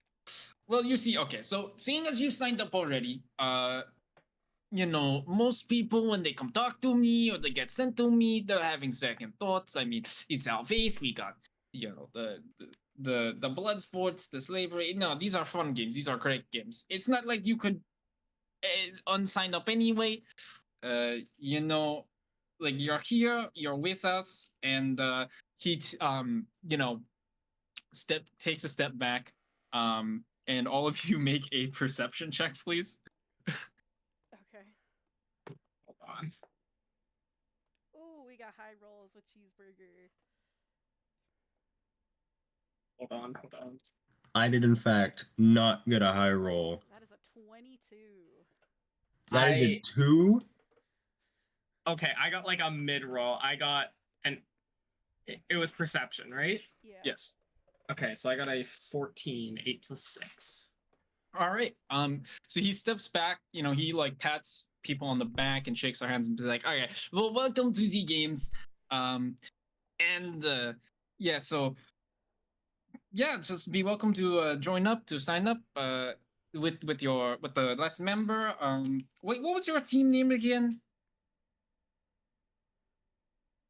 Well, you see, okay, so seeing as you signed up already, you know, most people when they come talk to me or they get sent to me, they're having second thoughts. I mean, it's our face. We got, you know, the blood sports, the slavery. No, these are fun games. These are great games. It's not like you could unsign up anyway. You know, like you're here, you're with us, and you know, takes a step back. And all of you make a perception check, please. Okay. Hold on. Ooh, we got high rolls with cheeseburger. Hold on. I did, in fact, not get a high roll. That is a 22. That is a 2? Okay, I got like a mid roll. I got it was perception, right? Yeah. Yes. Okay, so I got a 14, 8 plus 6. All right. So he steps back, you know, he like pats people on the back and shakes their hands and be like, okay, well, welcome to the games. And yeah, so yeah, just be welcome to join up, to sign up with the last member. Wait, what was your team name again?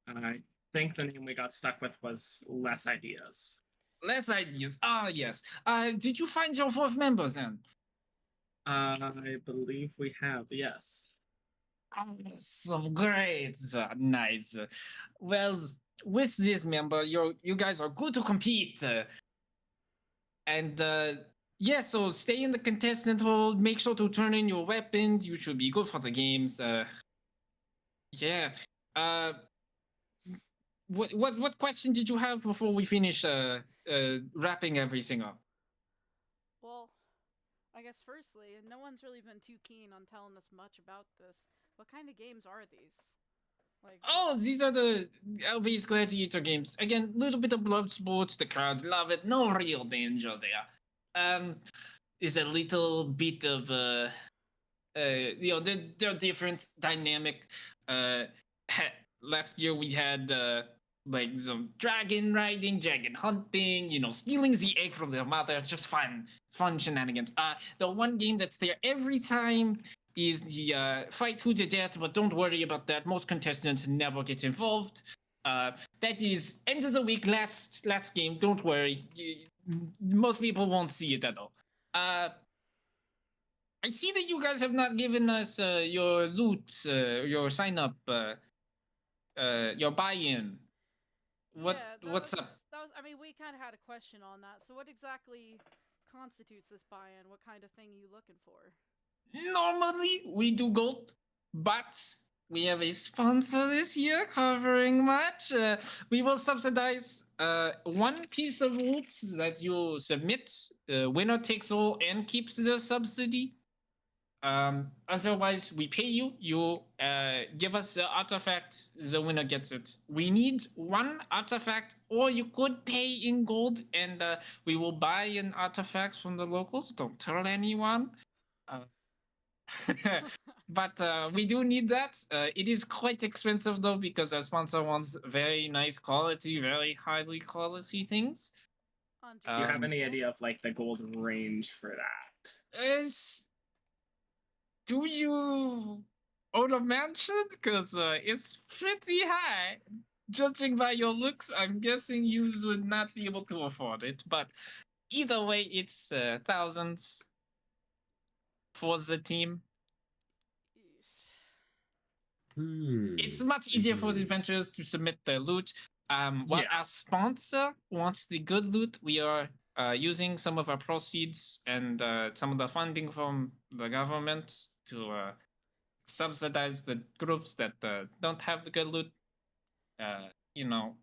I think the name we got stuck with was Less Ideas. Less ideas. Ah, yes. Did you find your fourth member then? I believe we have, yes. Awesome, great, nice. Well, with this member, you guys are good to compete. And yeah, so stay in the contestant hold. Make sure to turn in your weapons. You should be good for the games. Yeah. Uh, what question did you have before we finish wrapping everything up? Well, I guess firstly, no one's really been too keen on telling us much about this. What kind of games are these? Like, Oh, these are the LV's Gladiator games. Again, little bit of blood sports. The crowds love it. No real danger there. Is a little bit of you know, they're different, dynamic. Uh, last year we had like some dragon riding, dragon hunting. You know, stealing the egg from their mother. Just fun shenanigans. The one game that's there every time is the fight to the death, but don't worry about that. Most contestants never get involved. That is end of the week, last game. Don't worry. Most people won't see it at all. I see that you guys have not given us your loot, your sign up, your buy-in. What's up? That was. I mean, we kind of had a question on that. So, what exactly constitutes this buy-in? What kind of thing are you looking for? Normally we do gold, but we have a sponsor this year covering much. We will subsidize one piece of loot that you submit. Winner takes all and keeps the subsidy. Otherwise, we pay you. You give us the artifact. The winner gets it. We need one artifact, or you could pay in gold, and we will buy an artifact from the locals. Don't tell anyone. But we do need that. It is quite expensive though, because our sponsor wants very nice quality, very highly quality things. Do you have any idea of like the gold range for that? Do you own a mansion? Because it's pretty high. Judging by your looks, I'm guessing you would not be able to afford it. But either way, it's thousands for the team. It's much easier for the adventurers to submit their loot. While our sponsor wants the good loot, we are using some of our proceeds and some of the funding from the government to subsidize the groups that don't have the good loot. You know,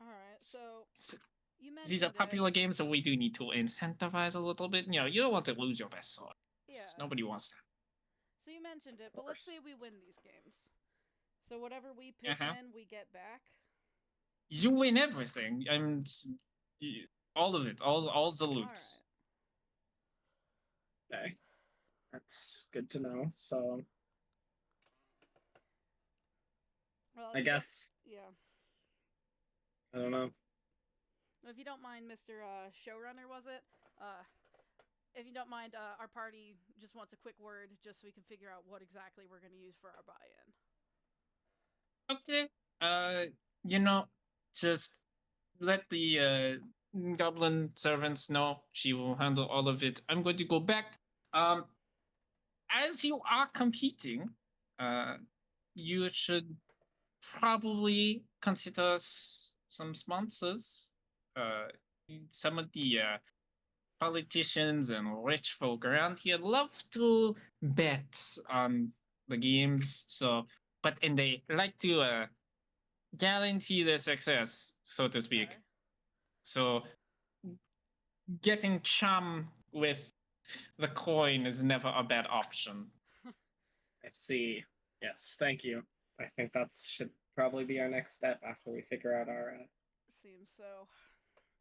All right. So you these are mentioned popular games, so we do need to incentivize a little bit. You know, you don't want to lose your best sword. Yeah. Nobody wants that. So you mentioned it, but let's say we win these games. So whatever we pitch Uh-huh. in, we get back. You win everything. All of it, all the loots. Okay. That's good to know. So Well, I guess yeah. I don't know. If you don't mind, Mr. Showrunner, was it? If you don't mind, our party just wants a quick word just so we can figure out what exactly we're going to use for our buy-in. Okay. You know, just let the goblin servants know. She will handle all of it. I'm going to go back. As you are competing, you should probably consider some sponsors. Some of the politicians and rich folk around here love to bet on the games. And they like to guarantee their success, so to speak. Okay. So getting chum with the coin is never a bad option. I see. Yes, thank you. I think that should probably be our next step after we figure out our Seems so.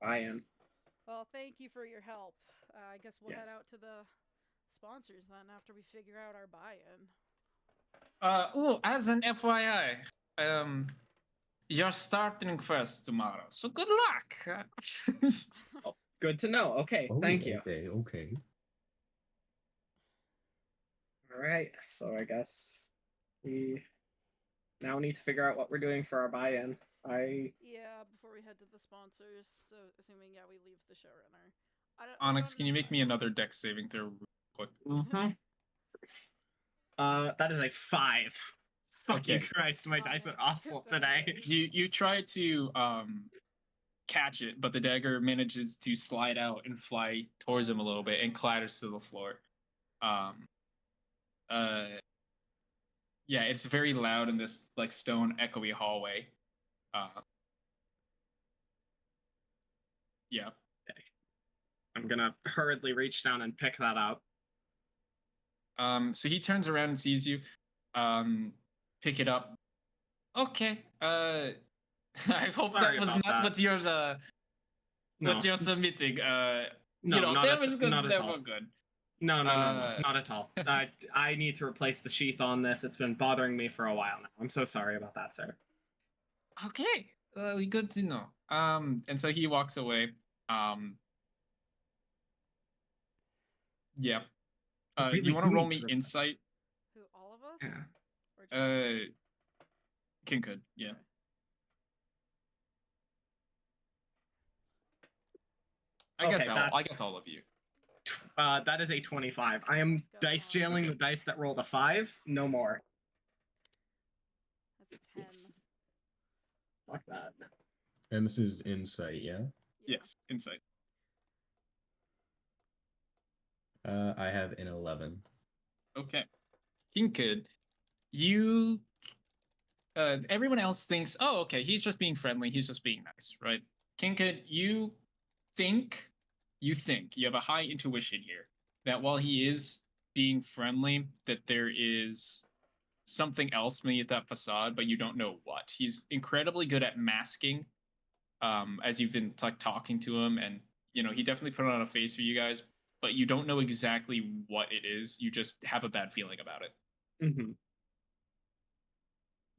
buy-in. Well, thank you for your help. I guess we'll head Yes. out to the sponsors then after we figure out our buy-in. As an FYI, you're starting first tomorrow, so good luck. Oh, good to know. Okay, thank you. Okay. All right, so I guess we now need to figure out what we're doing for our buy-in. Yeah, before we head to the sponsors. So, assuming we leave the showrunner. Onyx, can you make me another dex saving throw real quick? That is a 5. Fucking Okay. Christ, my dice are awful today. You try to catch it, but the dagger manages to slide out and fly towards him a little bit and clatters to the floor. Yeah, it's very loud in this like stone echoey hallway. Yeah. Okay. I'm gonna hurriedly reach down and pick that up. So he turns around and sees you. Pick it up. Okay. I hope Sorry that was about not that. what you're No. what you're submitting. No, you know, not damage at goes all. never good. No, not at all. I need to replace the sheath on this. It's been bothering me for a while now. I'm so sorry about that, sir. Okay. Good to know. And so he walks away. Yeah. Really you want to roll good me trip. insight? Who, all of us? Yeah. Or just King could, yeah. Okay. I guess that's- all of you. That is a 25. I am Let's go. dice jailing the dice that rolled a 5. No more. That's a 10. Fuck that. And this is insight, yeah? Yes, insight. I have an 11. Okay. King Kid, you everyone else thinks, oh, okay, he's just being friendly, he's just being nice, right? King Kid, you think you have a high intuition here that while he is being friendly, that there is something else beneath that facade, but you don't know what. He's incredibly good at masking, as you've been like talking to him, and you know he definitely put on a face for you guys, but you don't know exactly what it is. You just have a bad feeling about it. Mm-hmm.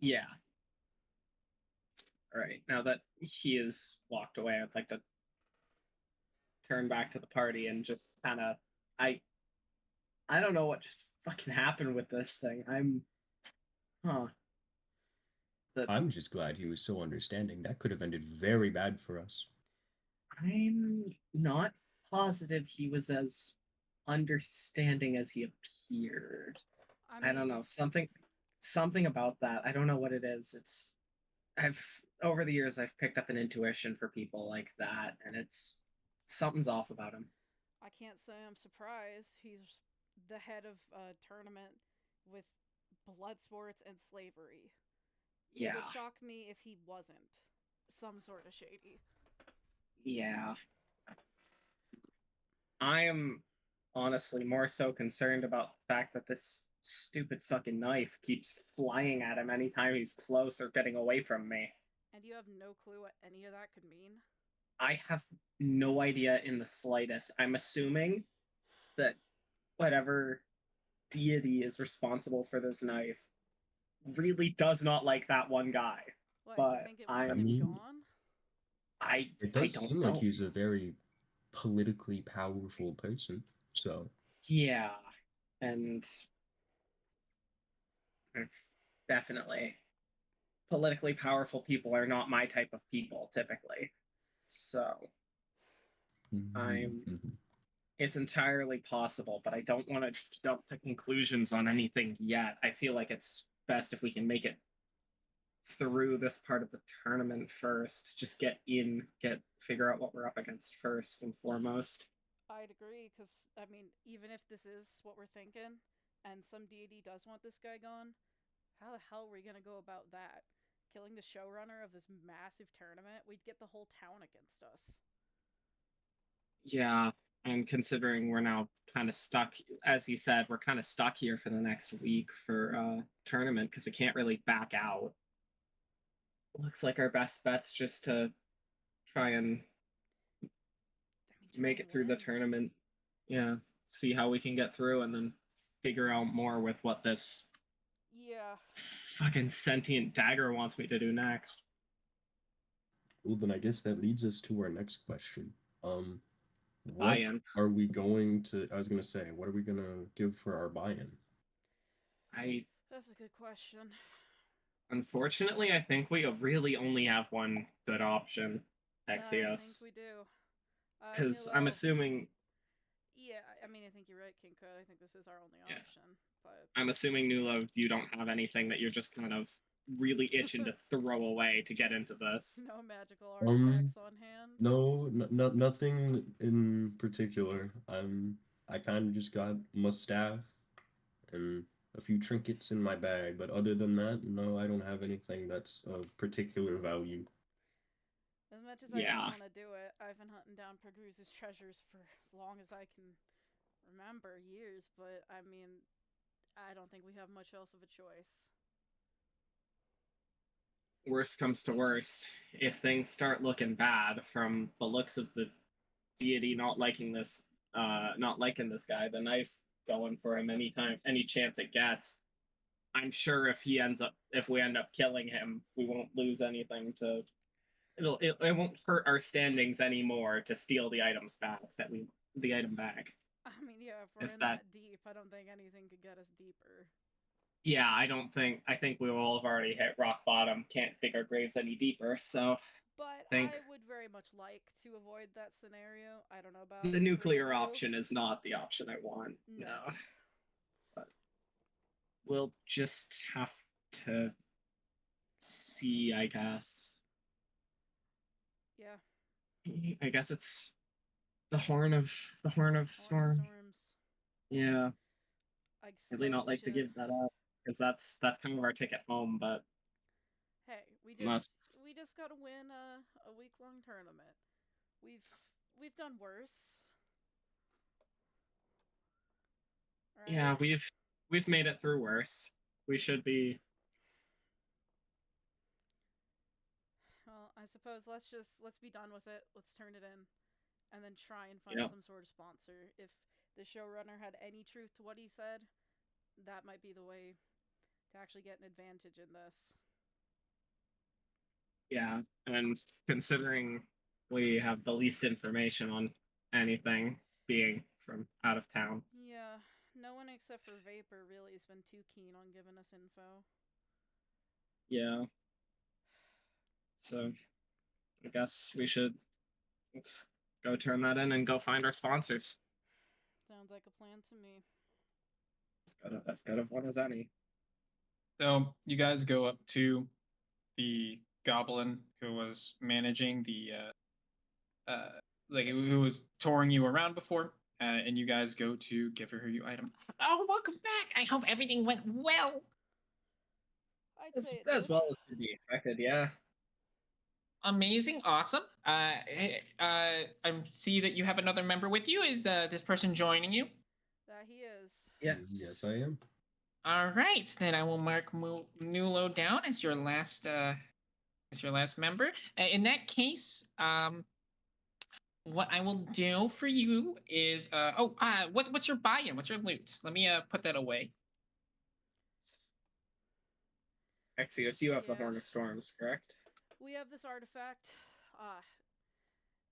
Yeah. All right. Now that he has walked away, I'd like to turn back to the party and just kind of I don't know what just fucking happened with this thing. I'm just glad he was so understanding. That could have ended very bad for us. I'm not positive he was as understanding as he appeared. I don't know, something about that. I don't know what it is. Over the years I've picked up an intuition for people like that, and it's Something's off about him. I can't say I'm surprised. He's the head of a tournament with blood sports and slavery. It Yeah. would shock me if he wasn't some sort of shady. Yeah. I am honestly more so concerned about the fact that this stupid fucking knife keeps flying at him anytime he's close or getting away from me. And you have no clue what any of that could mean? I have no idea in the slightest. I'm assuming that whatever deity is responsible for this knife really does not like that one guy. What, you But think it I wants I him mean, gone? It I does don't seem know. like he's a very politically powerful person. So Yeah, and definitely politically powerful people are not my type of people typically. So I'm Mhm. it's entirely possible, but I don't want to jump to conclusions on anything yet. I feel like it's best if we can make it through this part of the tournament first. Just figure out what we're up against first and foremost. I'd agree, because, I mean, even if this is what we're thinking, and some deity does want this guy gone, how the hell are we gonna go about that? Killing the showrunner of this massive tournament? We'd get the whole town against us. Yeah, and considering we're now kind of stuck, as he said, we're kind of stuck here for the next week for tournament because we can't really back out. Looks like our best bet's just to try and I mean, make it through the tournament. Yeah, see how we can get through and then figure out more with what this Yeah. fucking sentient dagger wants me to do next. Well, then I guess that leads us to our next question. What Buy-in. are we going to? I was gonna say, what are we gonna give for our buy-in? That's a good question. Unfortunately, I think we really only have one good option, I think Axios. we do. Because I'm assuming Yeah, I mean, I think you're right, King Code. I think this is our only Yeah. option. But I'm assuming Nulo, you don't have anything that you're just kind of really itching to throw away to get into this. no magical artifacts on hand. No, nothing in particular. I kind of just got my staff and a few trinkets in my bag, but other than that, no, I don't have anything that's of particular value. As much as I Yeah. don't want to do it, I've been hunting down Pergruse's treasures for as long as I can remember, years, but I mean, I don't think we have much else of a choice. Worst comes to worst, if things start looking bad from the looks of the deity not liking this guy, the knife going for him any chance it gets. I'm sure if we end up killing him, we won't lose anything to it won't hurt our standings anymore to steal the items back the item back. I mean, yeah, if we're If in that- that deep, I don't think anything could get us deeper. Yeah, I think we will all have already hit rock bottom. Can't dig our graves any deeper. So But Think- I would very much like to avoid that scenario. I don't know about the for nuclear you. option is not the option I want. No. But we'll just have to see, I guess. Yeah. I guess it's the horn of storm. Storms. Yeah, I really not suppose we like to should- give that up because that's kind of our ticket home. But Hey, Must- we just gotta win a week-long tournament. We've done worse. Right? yeah, we've made it through worse. We should be. Well, I suppose let's be done with it. Let's turn it in, and then try and find Yep. some sort of sponsor. If the showrunner had any truth to what he said, that might be the way to actually get an advantage in this. Yeah, and considering we have the least information on anything being from out of town. Yeah, no one except for Vapor really has been too keen on giving us info. Yeah. So I guess let's go turn that in and go find our sponsors. Sounds like a plan to me. As good of one as any. So you guys go up to the goblin who was managing the who was touring you around before, and you guys go to give her your item. Oh, welcome back. I hope everything went well. I'd As, say it as did. well as could be expected, yeah. Amazing, awesome. I see that you have another member with you. Is this person joining you? That he is. Yes, I am. All right, then I will mark Nulo down as your last member. In that case, what I will do for you is what's your buy-in? What's your loot? Let me put that away. Axios, you have the Yeah. Horn of Storms, correct? We have this artifact.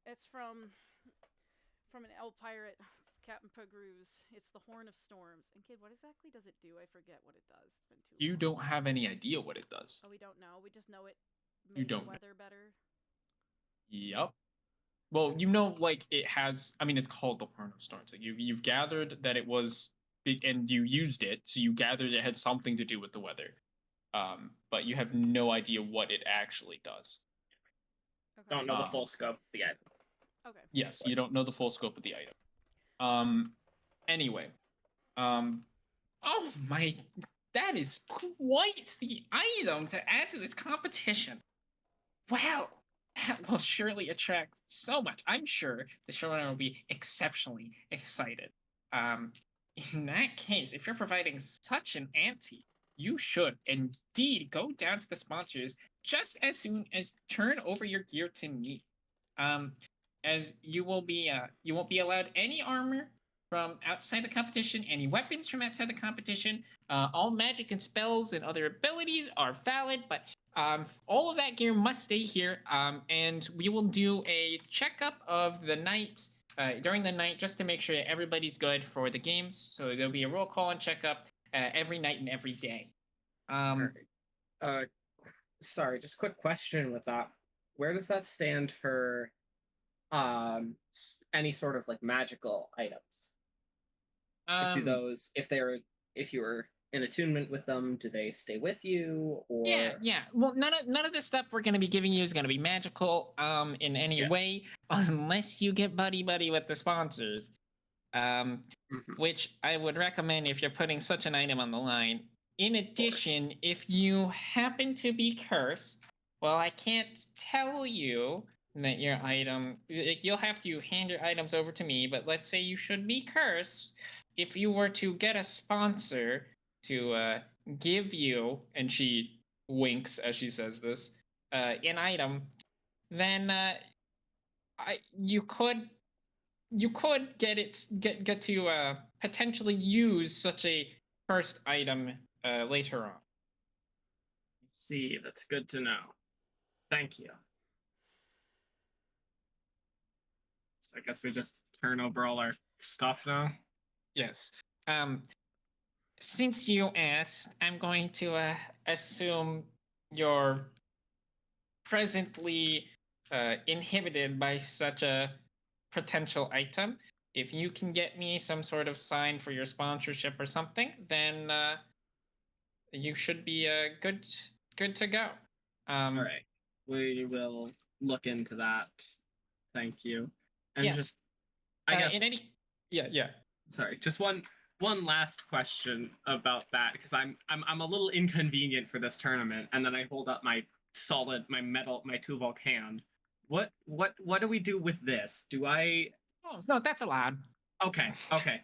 It's from an elf pirate, Captain Pagruz. It's the Horn of Storms. And kid, what exactly does it do? I forget what it does. It's been too You long. don't have any idea what it does. Oh, we don't know. We just know it You made the don't know. weather better. Yep. Well, you know, like it has. I mean, it's called the Horn of Storms. Like you've gathered that it was big, and you used it, so you gathered it had something to do with the weather. But you have no idea what it actually does. Okay. Don't know the full scope of the item. Okay. Yes, you don't know the full scope of the item. Anyway, oh my, that is quite the item to add to this competition. Well, that will surely attract so much. I'm sure the showrunner will be exceptionally excited. In that case, if you're providing such an ante, you should indeed go down to the sponsors just as soon as you turn over your gear to me. As you won't be allowed any armor from outside the competition, any weapons from outside the competition. All magic and spells and other abilities are valid, but all of that gear must stay here. And we will do a checkup of the night during the night just to make sure that everybody's good for the games. So there'll be a roll call and checkup every night and every day. Sorry, just quick question with that. Where does that stand for any sort of like magical items? Like, do those, if you were in attunement with them, do they stay with you, or Yeah. Well, none of the stuff we're going to be giving you is going to be magical in any way, unless you get buddy with the sponsors. Which I would recommend if you're putting such an item on the line. In addition, if you happen to be cursed, well, I can't tell you that your item, you'll have to hand your items over to me, but let's say you should be cursed. If you were to get a sponsor to give you, and she winks as she says this, an item, then you could get to potentially use such a first item later on. See, that's good to know. Thank you. So I guess we just turn over all our stuff now. Yes. Since you asked, I'm going to assume you're presently inhibited by such a potential item. If you can get me some sort of sign for your sponsorship or something, then you should be good to go. All right, we will look into that. Thank you. And yes. just, I guess, in any, yeah. Sorry, just one last question about that, because I'm a little inconvenient for this tournament, and then I hold up my Tuvok hand. What do we do with this? Do I? Oh no, that's allowed. Okay,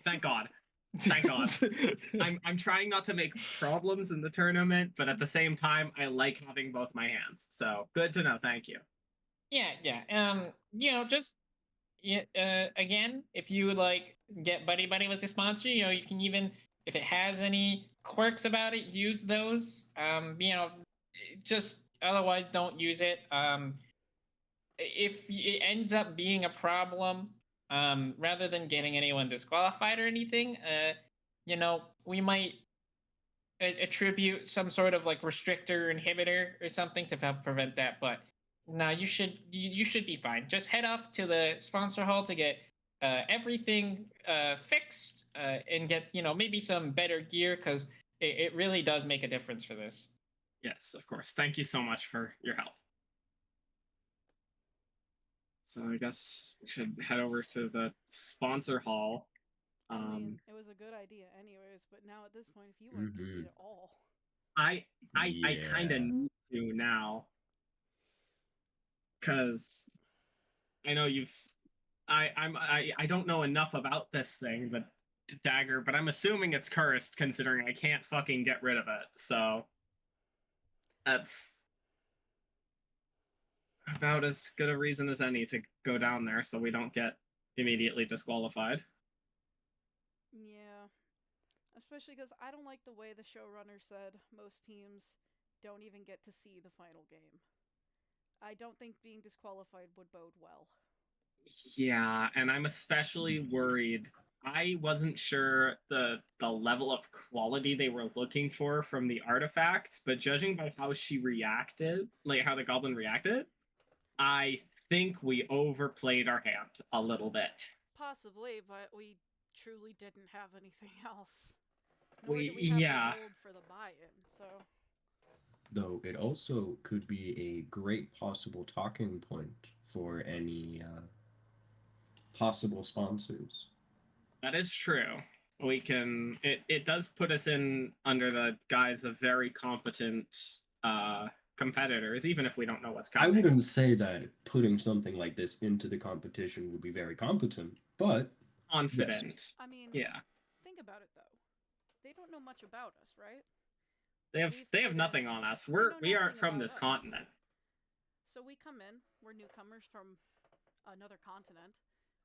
thank God. Thank God. I'm trying not to make problems in the tournament, but at the same time, I like having both my hands. So good to know. Thank you. Yeah. Just again, if you like get buddy with the sponsor, you can even, if it has any quirks about it, use those. Just otherwise don't use it. If it ends up being a problem, rather than getting anyone disqualified or anything, we might attribute some sort of like restrictor inhibitor or something to help prevent that. But no, you should be fine. Just head off to the sponsor hall to get everything fixed and get maybe some better gear, because it really does make a difference for this. Yes, of course. Thank you so much for your help. So I guess we should head over to the sponsor hall. I mean, it was a good idea, anyways. But now at this point, if you want to compete at all, I kind of Yeah. need to now, because I know you've. I don't know enough about this thing, the dagger, but I'm assuming it's cursed, considering I can't fucking get rid of it. So that's about as good a reason as any to go down there, so we don't get immediately disqualified. yeah. Especially because I don't like the way the showrunner said most teams don't even get to see the final game. I don't think being disqualified would bode well. Yeah, and I'm especially worried. I wasn't sure the level of quality they were looking for from the artifacts, but judging by how she reacted, like how the goblin reacted, I think we overplayed our hand a little bit. Possibly, but we truly didn't have anything else. Nor did we have Yeah. the gold for the buy-in, so... Though it also could be a great possible talking point for any possible sponsors. That is true. We can it does put us in under the guise of very competent competitors, even if we don't know what's I coming. wouldn't say that putting something like this into the competition would be very competent, but Confident. yes. I mean, Yeah. think about it, though. They don't know much about us, right? They have We've they have put nothing in- on us. they know We aren't nothing from about this us. continent. So we come in, we're newcomers from another continent.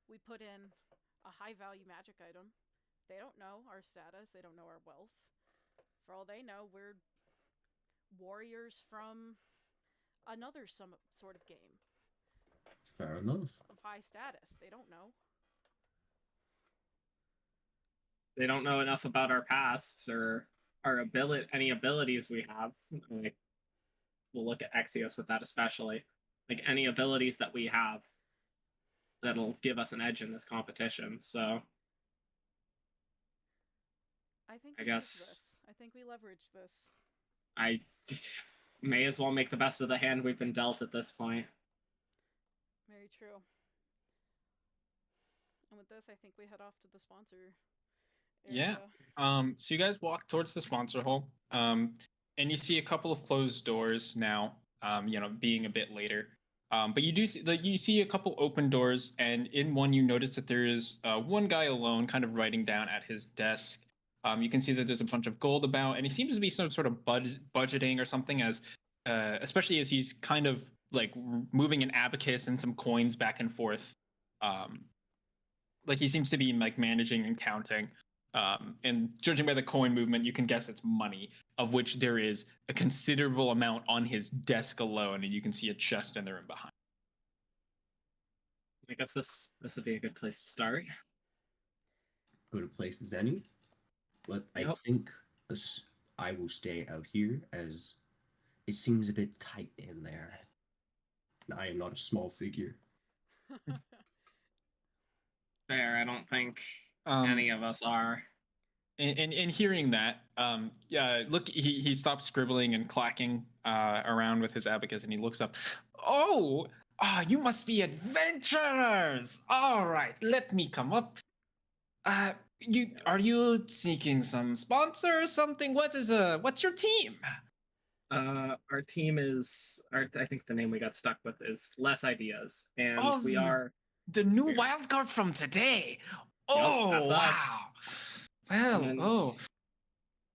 We put in a high-value magic item. They don't know our status, they don't know our wealth. For all they know, we're warriors from another sort of game Fair enough. of high status. They don't know. They don't know enough about our pasts or our any abilities we have. Like, we'll look at Axios with that especially. Like any abilities that we have that'll give us an edge in this competition. So I think I we guess- use this. I think we leverage this. I may as well make the best of the hand we've been dealt at this point. Very true. And with this, I think we head off to the sponsor Yeah. area. So you guys walk towards the sponsor hall, and you see a couple of closed doors now. Being a bit later, but you do see you see a couple open doors, and in one you notice that there is one guy alone, kind of writing down at his desk. You can see that there's a bunch of gold about, and he seems to be some sort of budgeting or something, as especially as he's kind of like moving an abacus and some coins back and forth. Like he seems to be like managing and counting. And judging by the coin movement, you can guess it's money, of which there is a considerable amount on his desk alone, and you can see a chest in the room behind. I guess this would be a good place to start. Good a place as any. But I Yep. think I will stay out here as it seems a bit tight in there. I am not a small figure. Fair. I don't think Um, any of us are. and hearing that, look, he stops scribbling and clacking around with his abacus, and he looks up. Oh, you must be adventurers. All right, let me come up. Are you seeking some sponsor or something? What's your team? Our team is I think the name we got stuck with is Less Ideas, and Oh, we are the new wildcard from today. Oh, that's us. wow. Well, And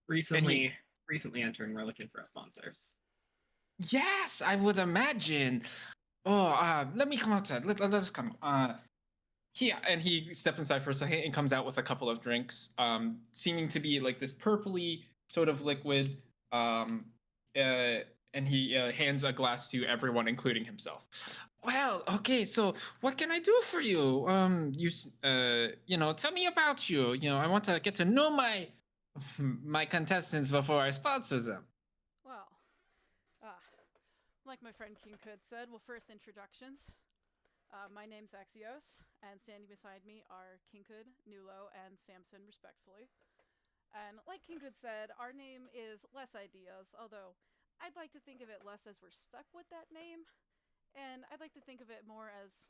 recently entering. We're looking for sponsors. yes, I would imagine. Oh, let me come outside. Let's come. Here, and he steps inside for a second and comes out with a couple of drinks, seeming to be like this purpley sort of liquid. And he hands a glass to everyone, including himself. Well, okay, so what can I do for you? Tell me about you. I want to get to know my contestants before I sponsor them. Well, like my friend King Kud said, well, first introductions. My name's Axios, and standing beside me are King Kud, Nulo, and Samson, respectfully. And like King Kud said, our name is Less Ideas, although I'd like to think of it less as we're stuck with that name, and I'd like to think of it more as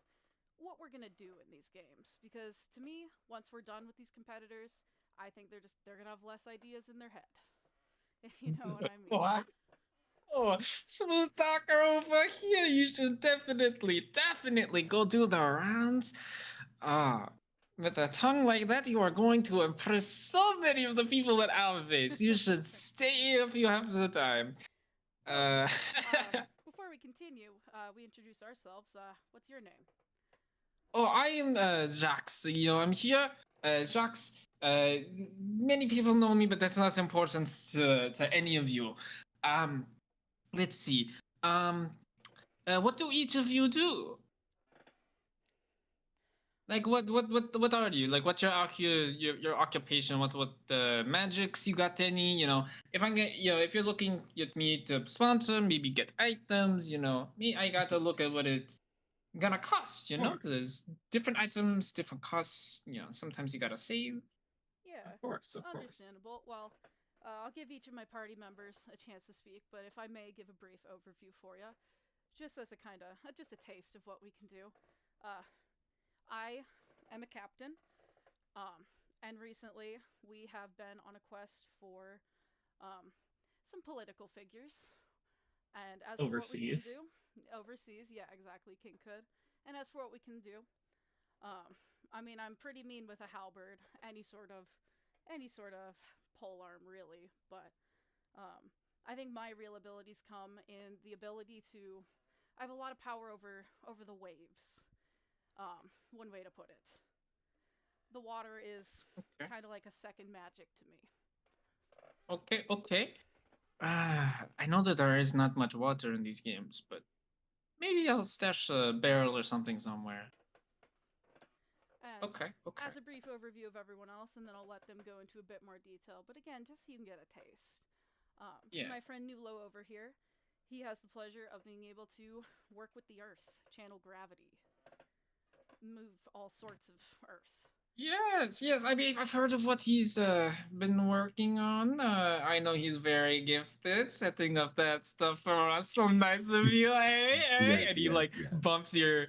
what we're gonna do in these games. Because to me, once we're done with these competitors, I think they're gonna have less ideas in their head. If you know what I mean. What? Oh, smooth talker over here. You should definitely go do the rounds. Ah, with a tongue like that, you are going to impress so many of the people at our base. You should stay here if you have the time. Well, before we continue, we introduce ourselves. What's your name? Oh, I am Jacques. I'm here. Jacques. Many people know me, but that's not important to any of you. Um, let's see. What do each of you do? Like, what are you? Like, what's your occupation? What magics you got? Any? If I get, if you're looking at me to sponsor, maybe get items. Me, I got to look at what it's gonna cost. Of course. Because there's different items, different costs. Sometimes you gotta save. Yeah, Of course. understandable. Well, I'll give each of my party members a chance to speak, but if I may give a brief overview for you, just as a kind of, just a taste of what we can do. I am a captain, and recently we have been on a quest for some political figures. And as for what we can Overseas. do, overseas, yeah, exactly, King could. And as for what we can do, I mean, I'm pretty mean with a halberd, any sort of pole arm, really. But I think my real abilities come in the ability to. I have a lot of power over the waves. One way to put it. The water is kind of like a second magic to me. Okay. I know that there is not much water in these games, but maybe I'll stash a barrel or something somewhere. And Okay. as a brief overview of everyone else, and then I'll let them go into a bit more detail. But again, just so you can get a taste. Yeah. My friend Nulo over here, he has the pleasure of being able to work with the earth, channel gravity, move all sorts of earth. Yes. I mean, I've heard of what he's been working on. I know he's very gifted setting up that stuff for us. So nice of you, hey. Yes, And he yes, like yeah. bumps your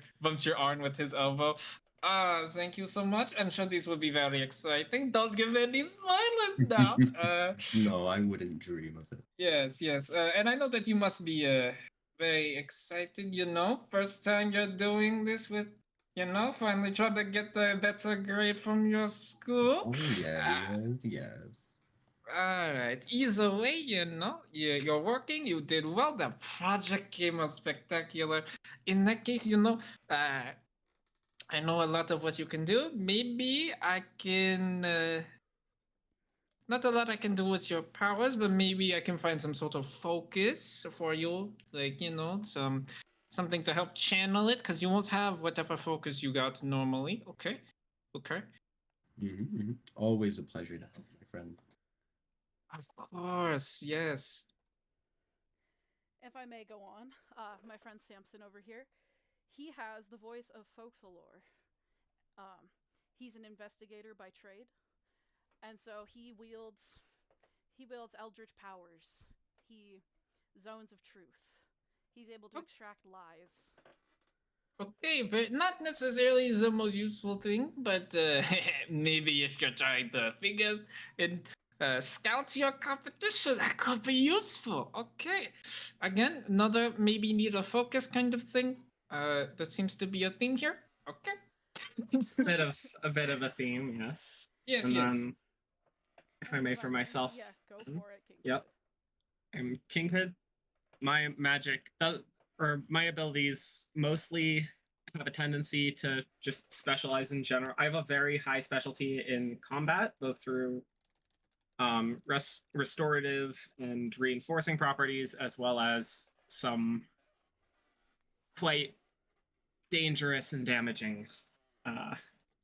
arm with his elbow. Thank you so much. I'm sure this will be very exciting. Don't give any spoilers now. No, I wouldn't dream of it. Yes. And I know that you must be very excited. First time you're doing this with. Finally trying to get the better grade from your school. Oh yeah, Uh, yes. all right. Either way, you're working. You did well. The project came out spectacular. In that case, I know a lot of what you can do. Maybe I can. Not a lot I can do with your powers, but maybe I can find some sort of focus for you. Like, something to help channel it, because you won't have whatever focus you got normally. Okay. Always a pleasure to help, my friend. Of course, yes. If I may go on, my friend Samson over here, he has the voice of Folklore. He's an investigator by trade, and so he wields eldritch powers. Zones of truth. He's able to extract lies. Okay, but not necessarily the most useful thing, but maybe if you're trying to figure and scout your competition, that could be useful. Okay. Again, another maybe need a focus kind of thing. That seems to be a theme here. Okay. a bit of a theme, yes. Yes, And yes. then, if I may, for myself. Yeah, go for it, King. Yep. I'm Kinghood. My magic, or my abilities mostly have a tendency to just specialize in general. I have a very high specialty in combat, both through restorative and reinforcing properties, as well as some quite dangerous and damaging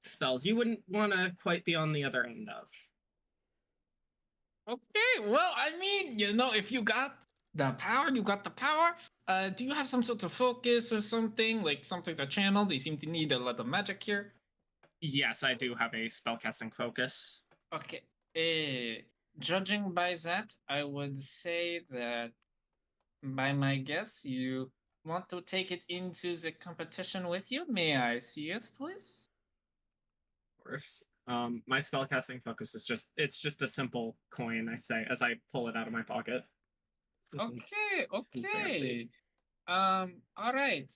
spells you wouldn't want to quite be on the other end of. Okay, well, I mean, if you got the power, you got the power. Do you have some sort of focus or something? Like something to channel? They seem to need a lot of magic here. Yes, I do have a spellcasting focus. Okay. Judging by that, I would say that, by my guess, you want to take it into the competition with you? May I see it, please? Of course. My spellcasting focus is just a simple coin, I say, as I pull it out of my pocket. Nothing Okay. fancy. All right.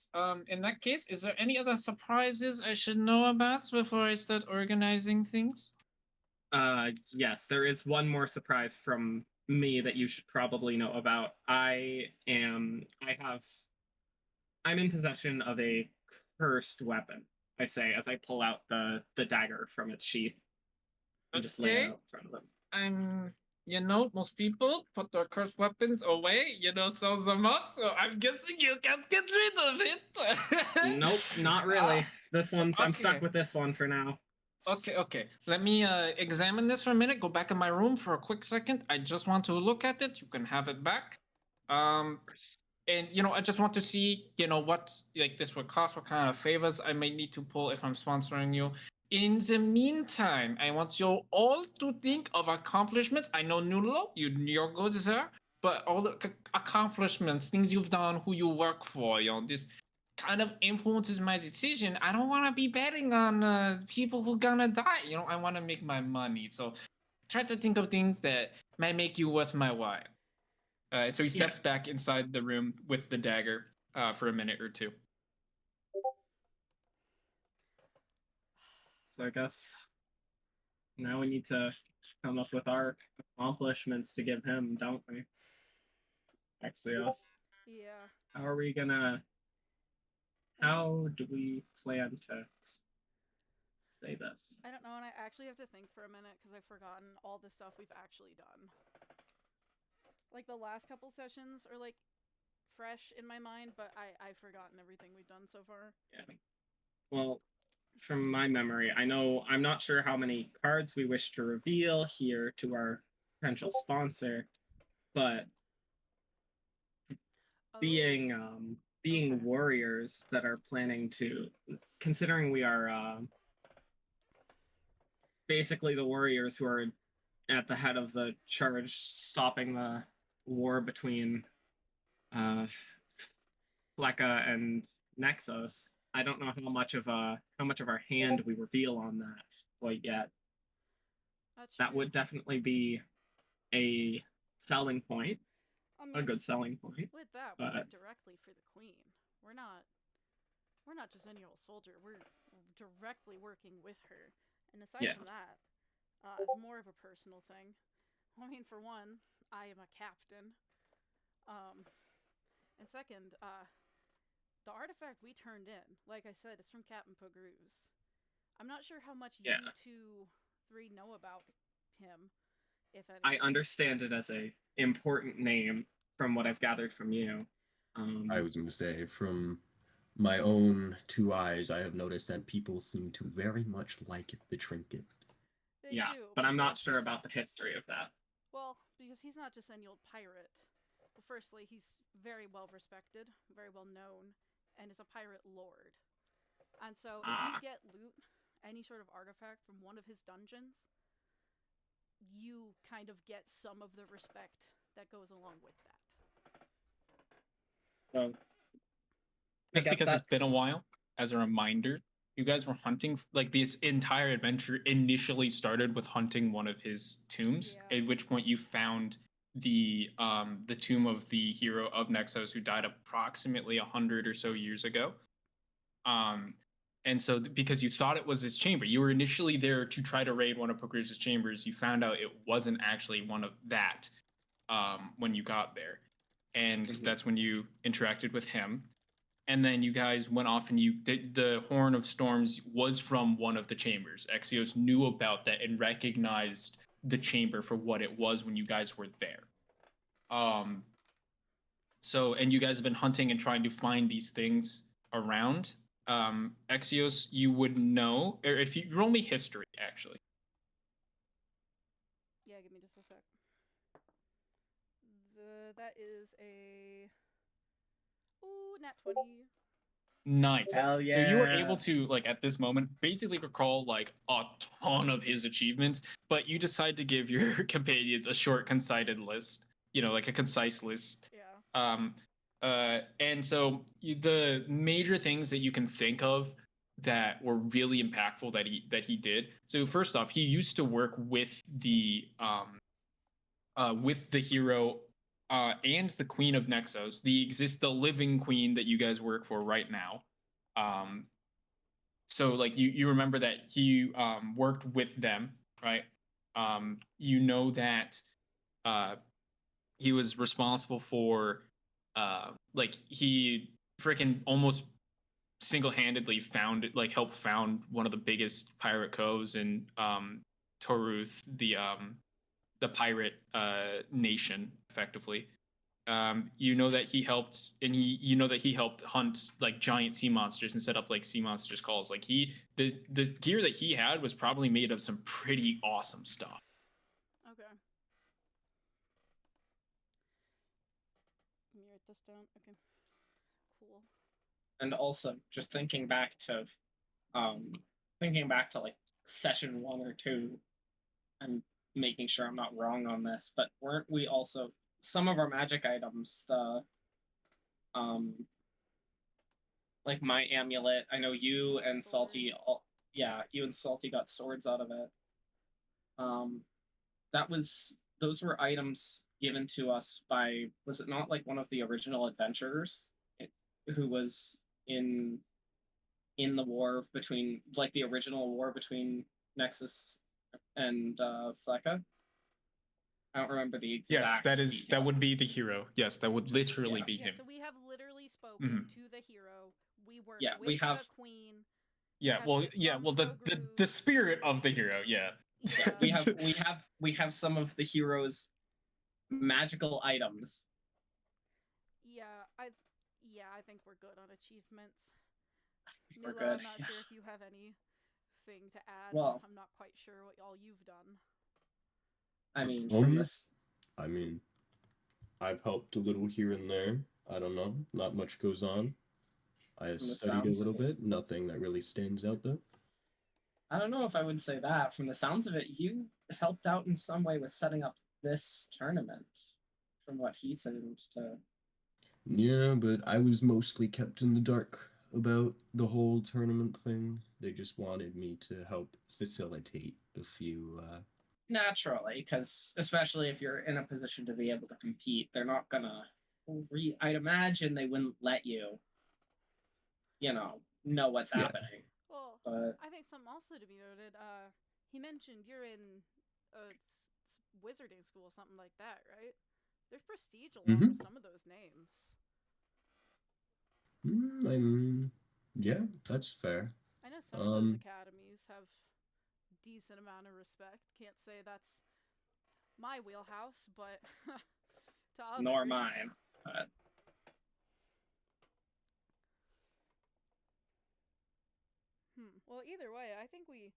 In that case, is there any other surprises I should know about before I start organizing things? Yes, there is one more surprise from me that you should probably know about. I'm in possession of a cursed weapon, I say, as I pull out the dagger from its sheath and just lay it Okay. out in front of them. Most people put their cursed weapons away, sell them off, so I'm guessing you can't get rid of it. Nope, not really. I'm stuck okay. with this one for now. Okay. Let me examine this for a minute. Go back in my room for a quick second. I just want to look at it. You can have it back. And I just want to see, what like this would cost, what kind of favors I might need to pull if I'm sponsoring you. In the meantime, I want you all to think of accomplishments. I know Nulo, you're good there, but all the accomplishments, things you've done, who you work for, this kind of influences my decision. I don't want to be betting on people who gonna die. I want to make my money. So try to think of things that might make you worth my while. So he steps back inside the room with the dagger for a minute or two. So I guess now we need to come up with our accomplishments to give him, don't we? Axios. Yeah. How do we plan to say this? I don't know, and I actually have to think for a minute because I've forgotten all the stuff we've actually done. Like the last couple sessions are like fresh in my mind, but I've forgotten everything we've done so far. Yeah. Well, from my memory, I'm not sure how many cards we wish to reveal here to our potential sponsor, but being Okay. warriors that are planning to, considering we are basically the warriors who are at the head of the charge stopping the war between Flecka and Nexos. I don't know how much of our hand we reveal on that quite yet. That true. would definitely be a selling point, I mean, a good selling point. With that, we work directly for the queen. We're not just any old soldier. We're directly working with her. And aside from that, it's more of a personal thing. I mean, for one, I am a captain. And second, the artifact we turned in, like I said, it's from Captain Pogruz. I'm not sure how much you 2-3 know about him, if anything. I understand it as a important name from what I've gathered from you. I was going to say, from my own 2 eyes, I have noticed that people seem to very much like the trinket. They do, but I'm not sure about the history of that. Well, because he's not just any old pirate. Well, firstly, he's very well respected, very well known, and is a pirate lord. And so if you get loot, any sort of artifact from one of his dungeons, you kind of get some of the respect that goes along with that. So, just because it's been a while, as a reminder, you guys were hunting, like this entire adventure initially started with hunting one of his tombs, at which point you found the tomb of the hero of Nexos who died approximately 100 or so years ago. And so because you thought it was his chamber, you were initially there to try to raid one of Poker's chambers. You found out it wasn't actually one of that when you got there. And that's when you interacted with him. And then you guys went off and the Horn of Storms was from one of the chambers. Axios knew about that and recognized the chamber for what it was when you guys were there. So, and you guys have been hunting and trying to find these things around. Axios, you would know, or if you roll me history, actually. Yeah, give me just a sec. That is a nat 20. Nice. Hell yeah. So you were able to, like, at this moment, basically recall like a ton of his achievements, but you decide to give your companions a short, concise list. Like a concise list. Yeah. And so the major things that you can think of that were really impactful that he did. So first off, he used to work with the hero and the Queen of Nexos, the living queen that you guys work for right now. So like you remember that he worked with them, right? You know that he was responsible for like he freaking almost single-handedly helped found one of the biggest pirate coves in Toruth, the pirate nation, effectively. You know that he helped, and you know that he helped hunt like giant sea monsters and set up like sea monsters calls. Like the gear that he had was probably made of some pretty awesome stuff. Okay. Let me write this down. Okay. Cool. And also, just thinking back to like session 1 or 2, and making sure I'm not wrong on this, but weren't we also some of our magic items, the like my amulet, I know you and Salty you and Salty got swords out of it. Those were items given to us by, was it not like one of the original adventurers who was in the war between, like the original war between Nexus and Flecka? I don't remember the exact. Yes, that would be the hero. Yes, that would literally be him. So we have literally spoken to the hero. We work with we have the queen. The spirit of the hero. Yeah. we have some of the hero's magical items. I think we're good on achievements. We're good. I'm not sure if you have anything to add. Well, I'm not quite sure what all you've done. I mean, from this, I mean, I've helped a little here and there. I don't know. Not much goes on. I studied a little bit. Nothing that really stands out though. I don't know if I would say that. From the sounds of it, you helped out in some way with setting up this tournament, from what he seemed to. Yeah, but I was mostly kept in the dark about the whole tournament thing. They just wanted me to help facilitate a few. Naturally, because especially if you're in a position to be able to compete, they're not gonna. I'd imagine they wouldn't let you, know what's happening. Well, but I think something also to be noted. He mentioned you're in wizarding school, something like that, right? There's prestige along with some of those names. Yeah, that's fair. I know some of those academies have decent amount of respect. Can't say that's my wheelhouse, but to others. Nor mine. But... Well, either way, I think we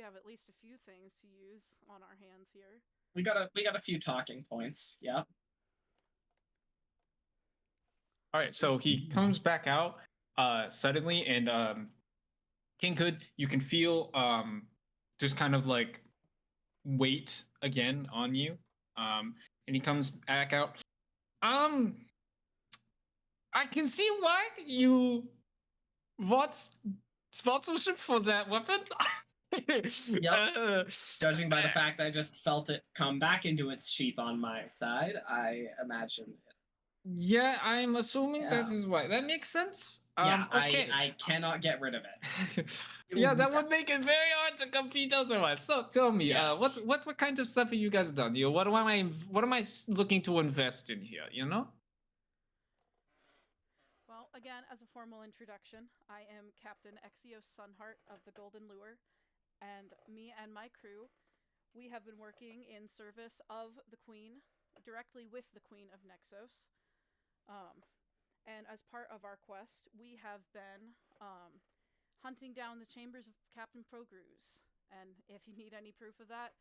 have at least a few things to use on our hands here. We got a few talking points. Yeah. All right, so he comes back out suddenly, and King Hood, you can feel just kind of like weight again on you, and he comes back out. I can see why you want sponsorship for that weapon. Yep. Judging by the fact I just felt it come back into its sheath on my side, I imagine it. Yeah, I'm assuming that is why. That makes sense. Okay. I cannot get rid of it. Yeah, that would make it very hard to compete otherwise. So tell me, what kind of stuff have you guys done? What am I looking to invest in here? Well, again, as a formal introduction, I am Captain Exios Sunheart of the Golden Lure, and me and my crew, we have been working in service of the Queen, directly with the Queen of Nexos. And as part of our quest, we have been hunting down the chambers of Captain Progruse. And if you need any proof of that,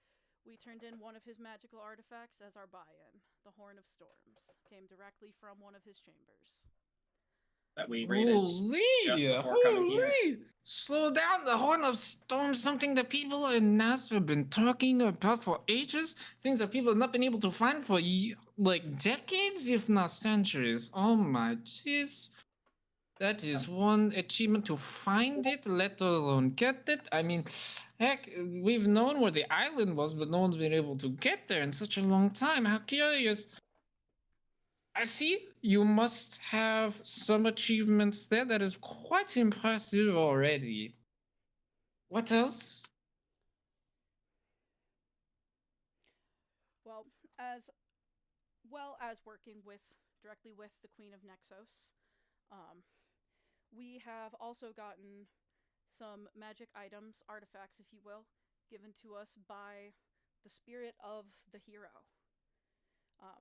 we turned in one of his magical artifacts as our buy-in. The Horn of Storms came directly from one of his chambers. That we raided just before coming here. Slow down, the Horn of Storms, something that people in Nas have been talking about for ages, things that people have not been able to find for like decades, if not centuries. Oh my jeez. That is one achievement to find it, let alone get it. I mean, heck, we've known where the island was, but no one's been able to get there in such a long time. How curious. I see you must have some achievements there. That is quite impressive already. What else? Well, as well as working with directly with the Queen of Nexos, um, we have also gotten some magic items, artifacts, if you will, given to us by the spirit of the hero.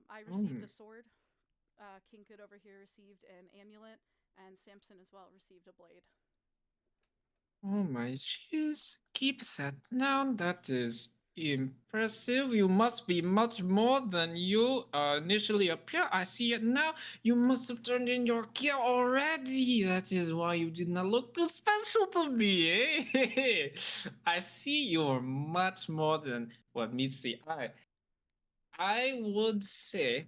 I received a sword. Kinkut over here received an amulet, and Samson as well received a blade. Oh my jeez. Keep that down. That is impressive. You must be much more than you initially appear. I see it now. You must have turned in your gear already. That is why you did not look too special to me, eh? I see you're much more than what meets the eye. I would say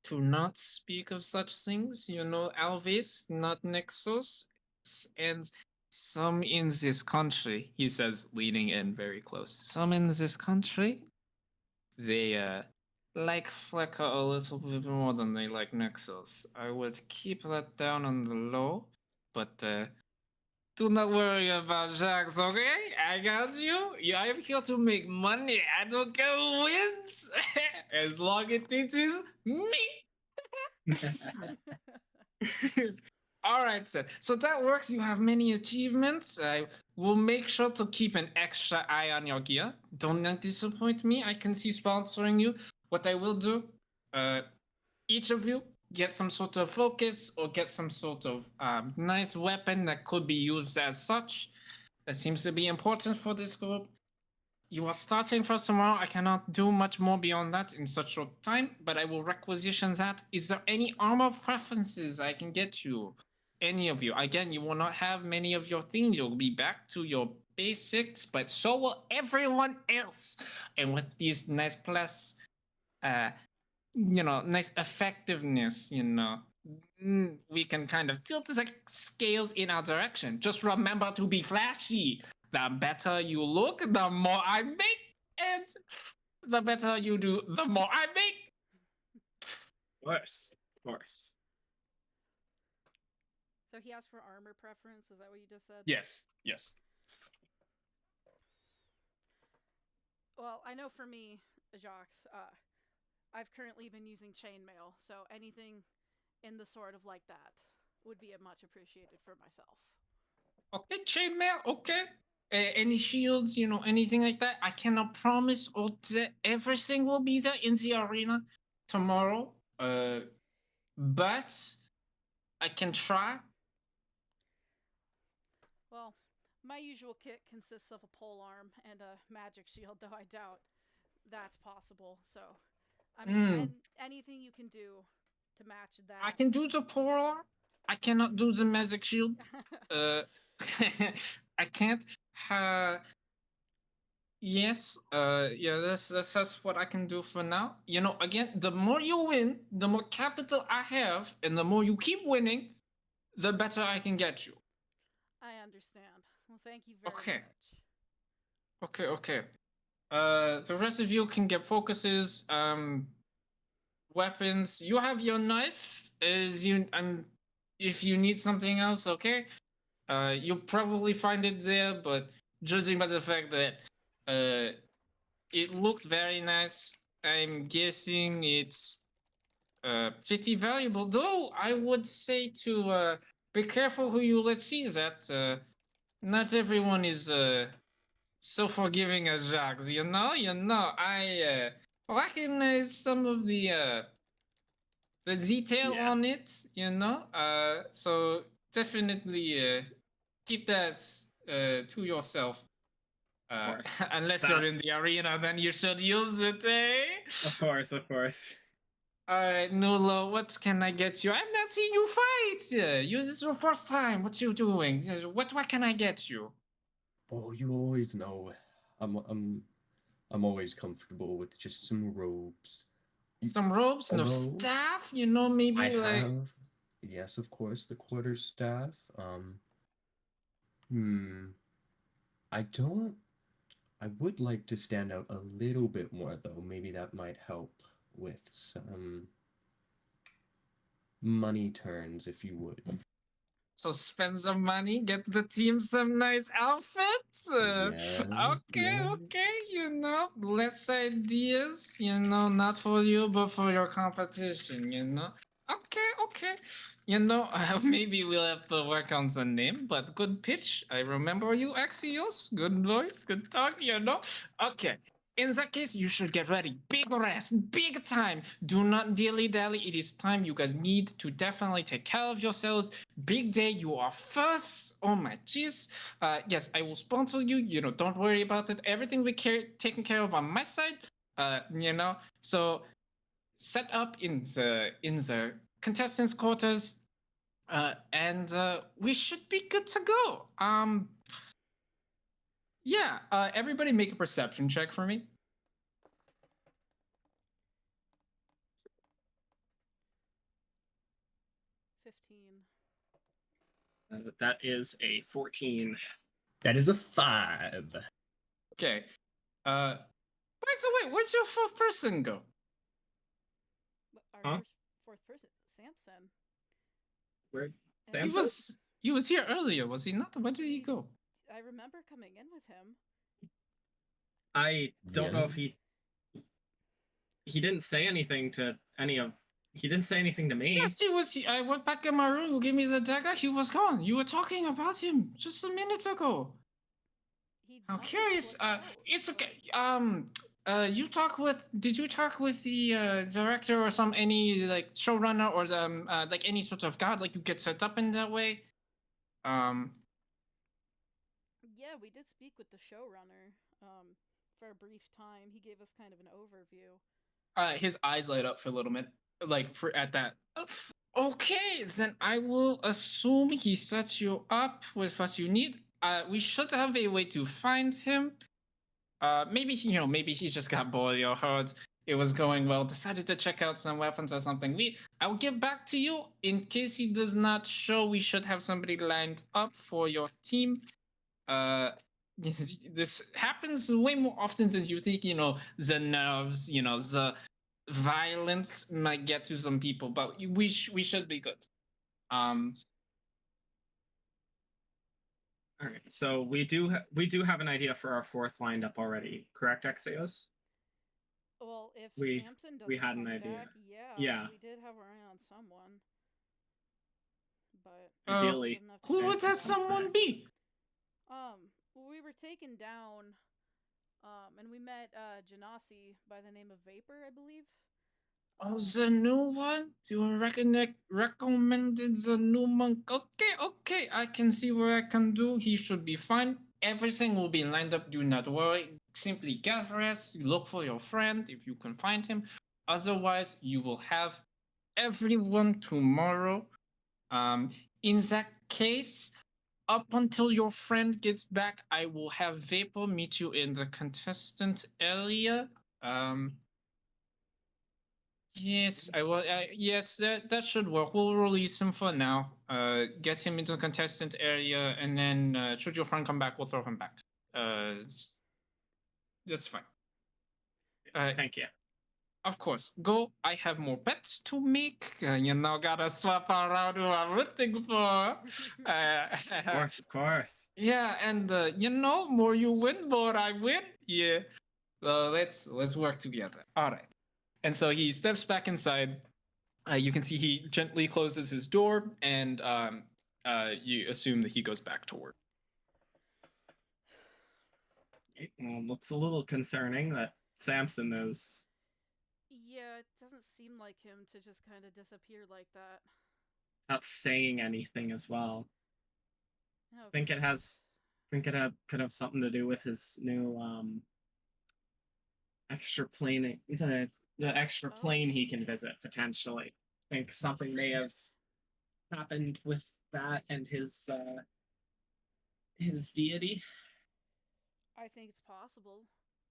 to not speak of such things, Alves, not Nexus, and some in this country, he says, leaning in very close. Some in this country, they like Flecker a little bit more than they like Nexus. I would keep that down on the low, but do not worry about Jax, okay? I got you. Yeah, I am here to make money. I don't care who wins, as long as it is me. All right, Seth. So that works. You have many achievements. I will make sure to keep an extra eye on your gear. Don't disappoint me. I can see sponsoring you. What I will do, each of you get some sort of focus or get some sort of nice weapon that could be used as such. That seems to be important for this group. You are starting first tomorrow. I cannot do much more beyond that in such short time, but I will requisition that. Is there any armor preferences I can get you? Any of you? Again, you will not have many of your things. You'll be back to your basics, but so will everyone else. And with these nice plus, nice effectiveness, we can kind of tilt the scales in our direction. Just remember to be flashy. The better you look, the more I make, and the better you do, the more I make. Of course. So he asked for armor preference. Is that what you just said? Yes. Well, I know for me, Jacques, I've currently been using chainmail, so anything in the sort of like that would be much appreciated for myself. Okay, chainmail. Okay. Any shields, anything like that. I cannot promise or everything will be there in the arena tomorrow. But I can try. Well, my usual kit consists of a polearm and a magic shield, though I doubt that's possible. So, I mean, anything you can do to match that. I can do the polearm. I cannot do the magic shield. I can't. Yes. Yeah. That's what I can do for now. Again, the more you win, the more capital I have, and the more you keep winning, the better I can get you. I understand. Well, thank you very much. Okay. The rest of you can get focuses, weapons. You have your knife. If you need something else, okay. You'll probably find it there, but judging by the fact that it looked very nice, I'm guessing it's pretty valuable. Though I would say to be careful who you let see that. Not everyone is so forgiving as Jacques. I recognize some of the detail on it. So definitely keep that to yourself. Unless you're in the arena, then you should use it, eh? Of course. Alright, Nulo, what can I get you? I've not seen you fight! This is your first time. What you doing? What can I get you? Oh, you always know. I'm always comfortable with just some robes. some ropes, enough Although staff, you know, maybe I like have, yes, of course, the quarterstaff. Hmm. I don't. I would like to stand out a little bit more, though. Maybe that might help with some money turns, if you would. so spend some money, get the team some nice outfits. Yes, Okay, yes. okay, you know, less ideas, you know, not for you, but for your competition, you know. Okay, okay. You know, maybe we'll have to work on the name, but good pitch. I remember you, Axios. Good voice, good talk, you know. Okay. In that case, you should get ready. Big rest, big time. Do not dilly dally. It is time. You guys need to definitely take care of yourselves. Big day. You are first. Oh my jeez. Yes, I will sponsor you. You know, don't worry about it. Everything we taken care of on my side. You know. So set up in the contestants' quarters, and we should be good to go. Yeah. Everybody, make a perception check for me. 15. That is a 14. That is a 5. Okay. By the way, where's your fourth person go? Our Huh? fourth person, Samson. Where? And Samson? He was here earlier, was he not? Where did he go? I remember coming in with him. I don't know Really? if he didn't say anything to any of. He didn't say anything to me. Yes, he was. I went back in my room. You gave me the dagger. He was gone. You were talking about him just a minute ago. He How must have curious. slipped out, It's but- okay. You talk with? Did you talk with the director or any like showrunner or like any sort of god? Like you get set up in that way? Yeah, we did speak with the showrunner for a brief time. He gave us kind of an overview. His eyes light up for a little bit, like for at that. Okay, then I will assume he sets you up with what you need. We should have a way to find him. Maybe maybe he just got bored or heard it was going well, decided to check out some weapons or something. I'll get back to you in case he does not show. We should have somebody lined up for your team. This happens way more often than you think. You know, the nerves, you know, the violence might get to some people, but we should be good. All right, so we do have an idea for our fourth lined up already, correct, Axios? Well, if We- Samson doesn't we had an come idea. back, Yeah. we did have our eye on someone. But Ideally, doesn't have to Who be would that Samson comes someone back. be? We were taken down, and we met Genasi by the name of Vapor, I believe. Oh, the new one? You recommended the new monk. Okay, I can see what I can do. He should be fine. Everything will be lined up. Do not worry. Simply get rest. Look for your friend if you can find him. Otherwise, you will have everyone tomorrow. In that case, up until your friend gets back, I will have Vapor meet you in the contestant area. Yes, I will. Yes, that should work. We'll release him for now. Get him into the contestant area, and then should your friend come back, we'll throw him back. That's fine. Thank you. Of course. Go. I have more bets to make. Gotta swap around who I'm rooting for. Of course. Yeah, and more you win, more I win. Yeah. So let's work together. All right. And so he steps back inside. You can see he gently closes his door, and you assume that he goes back to work. Looks a little concerning that Samson is. Yeah, it doesn't seem like him to just kind of disappear like that. Not saying anything as well. No, Think it could have something to do with his new extra plane, the extra plane he can visit potentially. Think something may have happened with that and his deity. I think it's possible.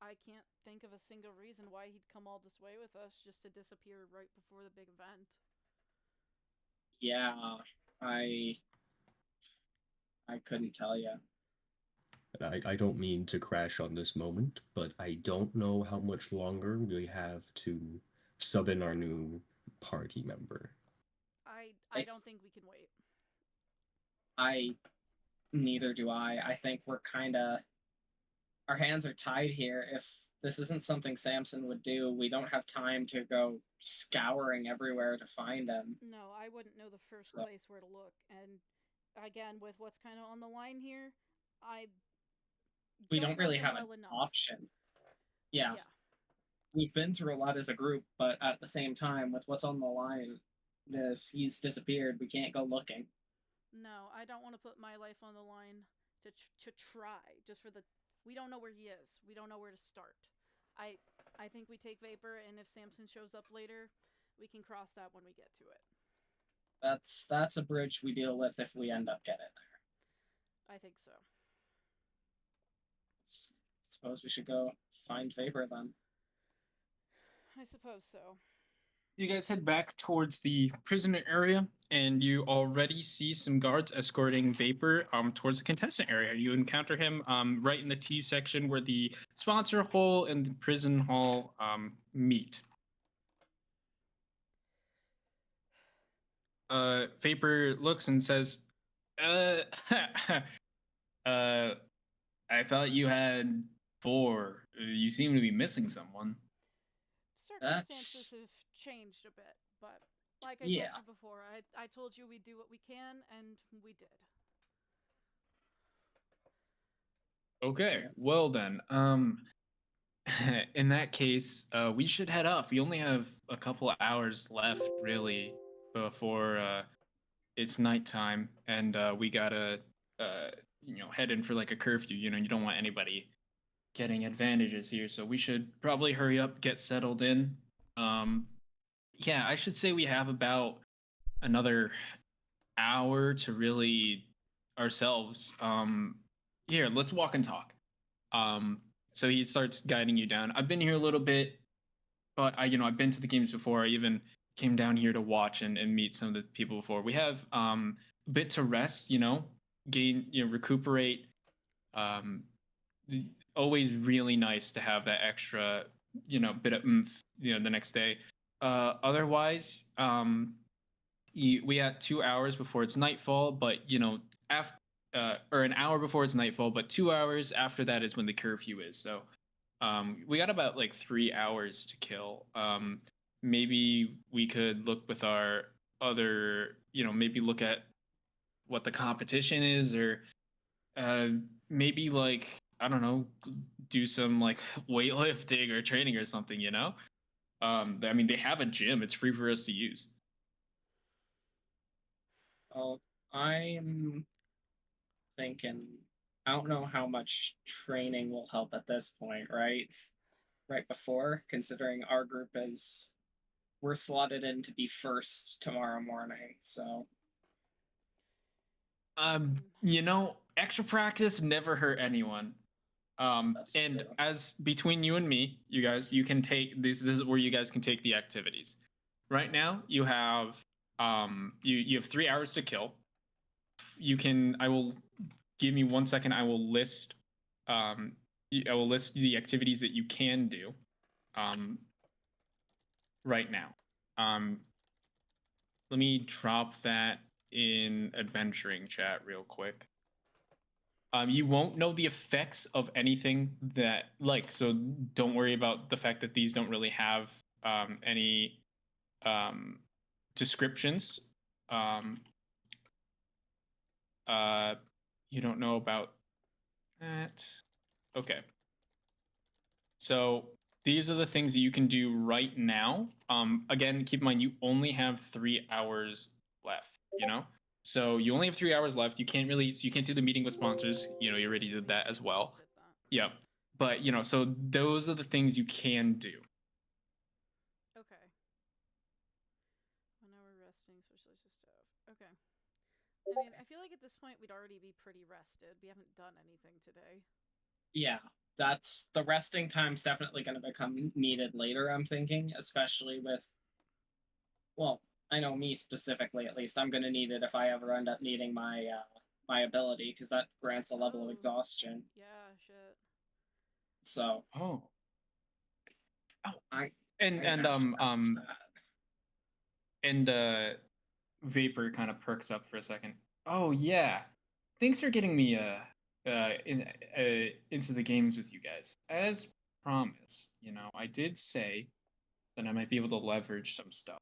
I can't think of a single reason why he'd come all this way with us just to disappear right before the big event. Yeah, I I couldn't tell you. I don't mean to crash on this moment, but I don't know how much longer we have to sub in our new party member. I don't think we can wait. I neither do I. I think we're kind of our hands are tied here. If this isn't something Samson would do, we don't have time to go scouring everywhere to find him. No, I wouldn't know the first So- place where to look. And again, with what's kind of on the line here, I We don't don't know really him have well an enough. option. Yeah, we've been through a lot as a group, but at the same time, with what's on the line, if he's disappeared, we can't go looking. No, I don't want to put my life on the line to try just for the. We don't know where he is. We don't know where to start. I think we take Vapor, and if Samson shows up later, we can cross that when we get to it. That's a bridge we deal with if we end up getting there. I think so. Suppose we should go find Vapor then. I suppose so. You guys head back towards the prisoner area, and you already see some guards escorting Vapor towards the contestant area. You encounter him right in the T section where the sponsor hall and the prison hall meet. Vapor looks and says, uh, I thought you had 4. You seem to be missing someone. Circumstances have changed a bit, but like I Yeah. told you before, I told you we'd do what we can, and we did. Okay, well then, in that case, we should head off. We only have a couple of hours left, really, before it's nighttime, and we gotta, head in for like a curfew. You know, you don't want anybody getting advantages here, so we should probably hurry up, get settled in. Um, yeah, I should say we have about another hour to really ourselves. Here, let's walk and talk. Um, so he starts guiding you down. I've been here a little bit, but I've been to the games before. I even came down here to watch and meet some of the people before. We have a bit to rest, gain, recuperate. Um, Always really nice to have that extra, bit of oomph, the next day. Otherwise, we got 2 hours before it's nightfall, but after or an hour before it's nightfall, but 2 hours after that is when the curfew is. So we got about like 3 hours to kill. Maybe we could look with our other, maybe look at what the competition is, or maybe like I don't know, do some like weightlifting or training or something. I mean, they have a gym; it's free for us to use. Well, I'm thinking I don't know how much training will help at this point, right? Right before, considering our group is we're slotted in to be first tomorrow morning, so Extra practice never hurt anyone. That's And true. as between you and me, you guys, you can take this. This is where you guys can take the activities. Right now, you have you have 3 hours to kill. You can. I will give me 1 second. I will list the activities that you can do. Right now. Um, Let me drop that in adventuring chat real quick. You won't know the effects of anything so don't worry about the fact that these don't really have any um, descriptions. Um, you don't know about that. Okay. So these are the things that you can do right now. Again, keep in mind you only have 3 hours left. So you only have 3 hours left. You can't do the meeting with sponsors. You already did that as well. Did that. Yep. But so those are the things you can do. Okay. 1 hour resting, specialized stuff. Okay. I mean, I feel like at this point we'd already be pretty rested. We haven't done anything today. yeah. that's the resting time's definitely going to become needed later, I'm thinking, especially with, well, I know me specifically, at least I'm going to need it if I ever end up needing my ability, because that grants a level of Oh. exhaustion. Yeah, shit. So Oh. I And I have to balance that. and Vapor kind of perks up for a second. Oh yeah, thanks for getting me into the games with you guys. As promised, I did say that I might be able to leverage some stuff.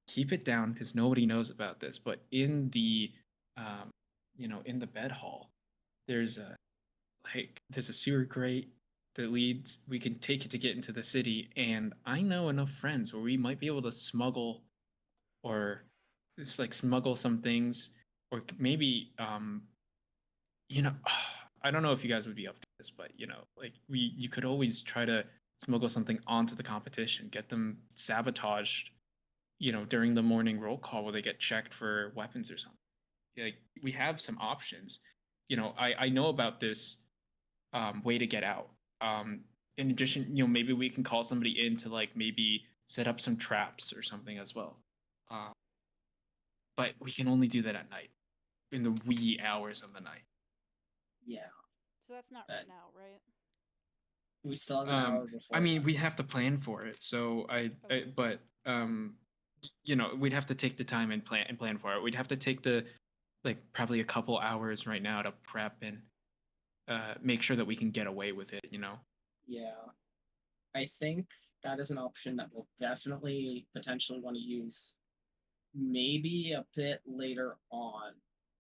Keep it down because nobody knows about this. But in the in the bed hall, there's a sewer grate that leads. We can take it to get into the city, and I know enough friends where we might be able to smuggle or just like smuggle some things, or maybe I don't know if you guys would be up to this, but like you could always try to smuggle something onto the competition, get them sabotaged, during the morning roll call where they get checked for weapons or something. Like we have some options. I know about this way to get out. In addition, maybe we can call somebody in to like maybe set up some traps or something as well. Uh, but we can only do that at night, in the wee hours of the night. Yeah, So that's not right now, right? we still have an hour before. I mean, we have to plan for it. So but we'd have to take the time and plan for it. We'd have to take probably a couple hours right now to prep and make sure that we can get away with it. Yeah, I think that is an option that we'll definitely potentially want to use maybe a bit later on.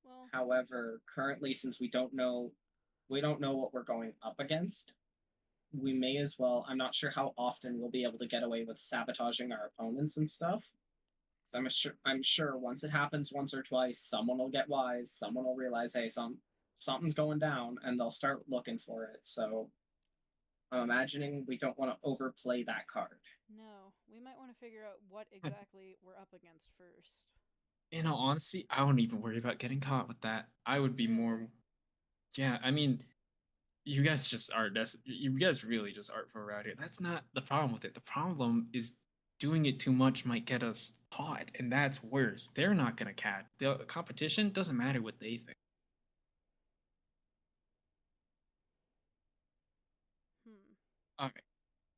Well, However, currently, since we don't know what we're going up against, we may as well. I'm not sure how often we'll be able to get away with sabotaging our opponents and stuff. I'm sure once it happens once or twice, someone will get wise. Someone will realize, hey, something's going down, and they'll start looking for it. So I'm imagining we don't want to overplay that card. no. We might want to figure out what exactly we're up against first. In all honesty, I wouldn't even worry about getting caught with that. I would be more. Yeah, I mean, you guys just aren't. You guys really just aren't for around here. That's not the problem with it. The problem is doing it too much might get us caught, and that's worse. They're not gonna catch. The competition doesn't matter what they think. Okay.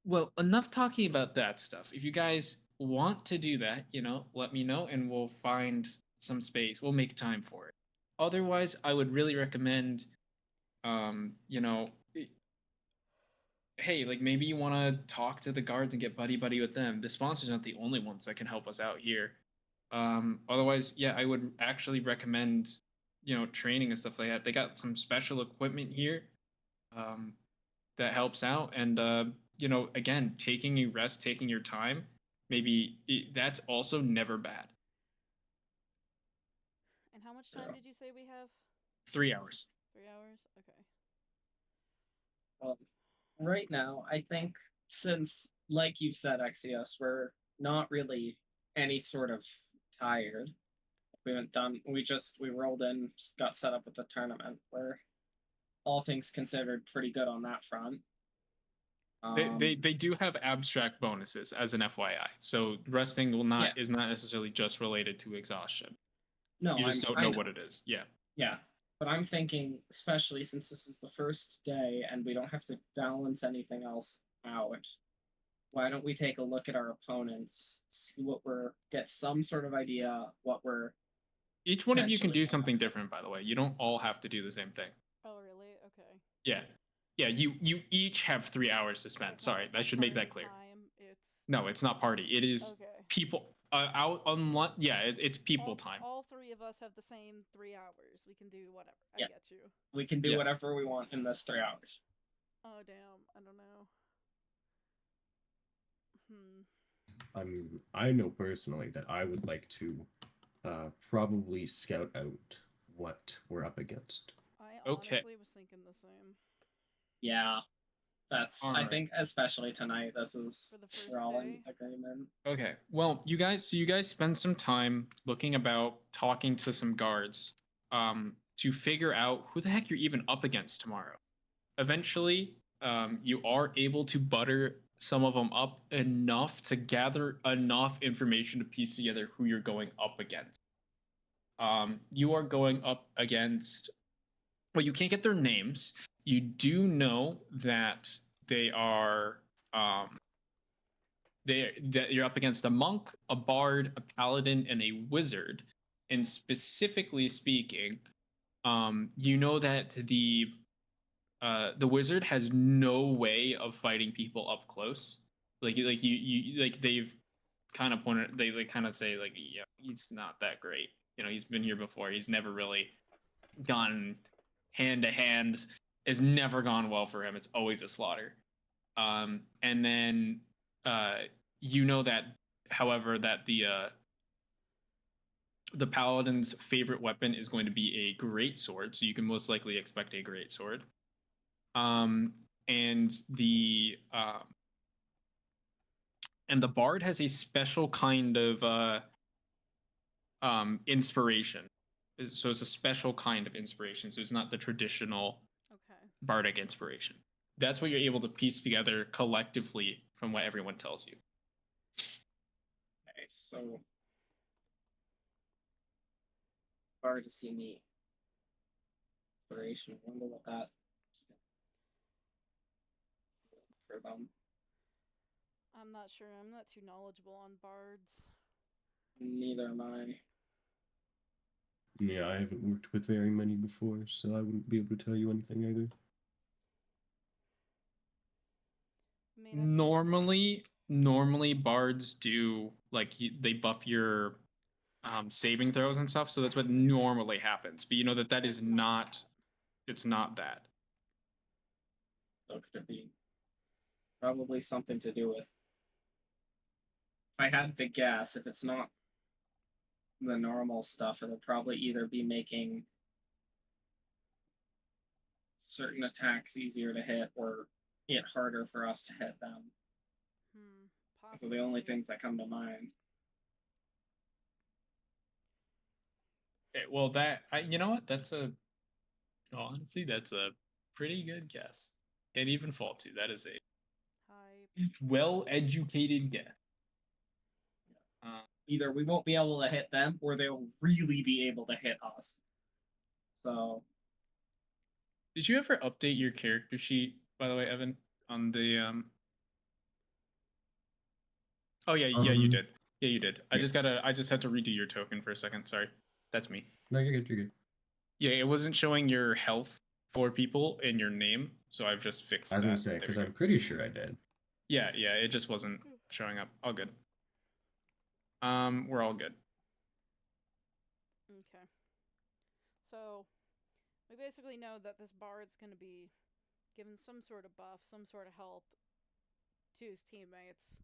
Well, enough talking about that stuff. If you guys want to do that, let me know and we'll find some space. We'll make time for it. Otherwise, I would really recommend, um, you know, i- hey, like maybe you want to talk to the guards and get buddy with them. The sponsors aren't the only ones that can help us out here. Otherwise, yeah, I would actually recommend, training and stuff like that. They got some special equipment here. Um, that helps out. And again, taking a rest, taking your time, that's also never bad. And how much time did you say we have? 3 hours. 3 hours? Okay. Well, right now, I think since, like you've said, Axios, we're not really any sort of tired. We haven't done. We rolled in, got set up with the tournament. We're all things considered pretty good on that front. They do have abstract bonuses as an FYI. So resting is not necessarily just related to exhaustion. No, you just don't know what it is. Yeah. Yeah. But I'm thinking, especially since this is the first day and we don't have to balance anything else out, why don't we take a look at our opponents, see get some sort of idea what we're. Each one of you can do something different, by the way. You don't all have to do the same thing. Oh, really? Okay. Yeah. Yeah, you each have 3 hours to spend. Sorry, I should make that clear. No, it's not party. It is people out on what? Yeah, it's people time. All three of us have the same 3 hours. We can do whatever. Yeah. I get you. We can do whatever we want in this 3 hours. Oh damn! I don't know. I know personally that I would like to probably scout out what we're up against. I honestly was thinking the same. Yeah. I think, especially tonight, this is we're all in agreement. Okay. Well, you guys spend some time looking about, talking to some guards, to figure out who the heck you're even up against tomorrow. Eventually, you are able to butter some of them up enough to gather enough information to piece together who you're going up against. You are going up against, well, you can't get their names. You do know that they are that you're up against a monk, a bard, a paladin, and a wizard. And specifically speaking, you know that the wizard has no way of fighting people up close. Like they've kind of pointed, they like kind of say like, yeah, he's not that great. You know, he's been here before. He's never really gone hand to hand. Has never gone well for him. It's always a slaughter. And then you know that, however, that the paladin's favorite weapon is going to be a great sword, so you can most likely expect a great sword. And the bard has a special kind of inspiration. So it's a special kind of inspiration. So it's not the traditional bardic inspiration. That's what you're able to piece together collectively from what everyone tells you. Okay, so bard to see me. Inspiration. I wonder what that for them. I'm not sure. I'm not too knowledgeable on bards. Neither am I. Yeah, I haven't worked with very many before, so I wouldn't be able to tell you anything either. I mean, Normally bards do like they buff your saving throws and stuff, so that's what normally happens. But you know that is not. It's not that. So could it be probably something to do with? If I had to guess, if it's not the normal stuff, it'll probably either be making certain attacks easier to hit or it harder for us to hit them. So the only things that come to mind. Okay, well, you know what? Honestly, that's a pretty good guess. Can't even fault you. That is a well-educated guess. Either we won't be able to hit them, or they'll really be able to hit us. So, did you ever update your character sheet, by the way, Evan, on the Oh yeah, you did. Yeah, you did. Yeah. I just had to redo your token for a second. Sorry, that's me. No, you're good. You're good. Yeah, it wasn't showing your health for people in your name, so I've just fixed that. I was gonna say, because I'm pretty sure I did. Yeah, it just wasn't showing up. All good. We're all good. Okay. So, we basically know that this bard's going to be given some sort of buff, some sort of help to his teammates.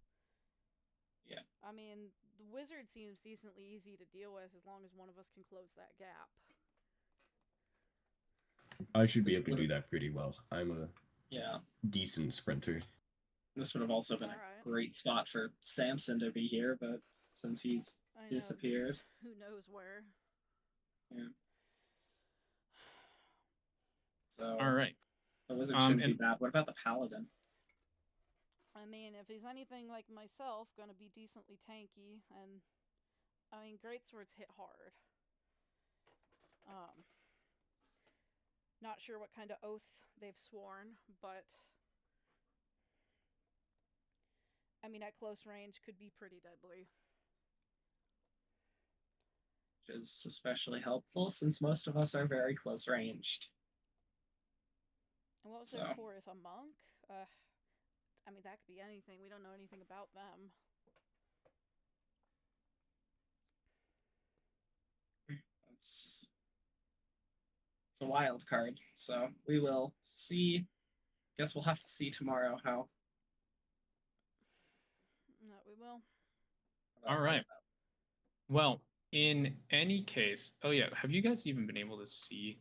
Yeah. I mean, the wizard seems decently easy to deal with as long as one of us can close that gap. I should be able to do that pretty well. I'm a yeah, decent sprinter. This would have also been a great spot for Samson to be here, but since he's disappeared. Who knows where. Yeah. So, all right. The wizard shouldn't be bad. What about the paladin? I mean, if he's anything like myself, gonna be decently tanky, and I mean, greatswords hit hard. Not sure what kind of oath they've sworn, but I mean, at close range could be pretty deadly. Which is especially helpful since most of us are very close ranged. And what was their fourth? A monk? I mean, that could be anything. We don't know anything about them. It's a wild card, so we will see. Guess we'll have to see tomorrow how. No, we will. All right. Well, in any case, oh yeah, have you guys even been able to see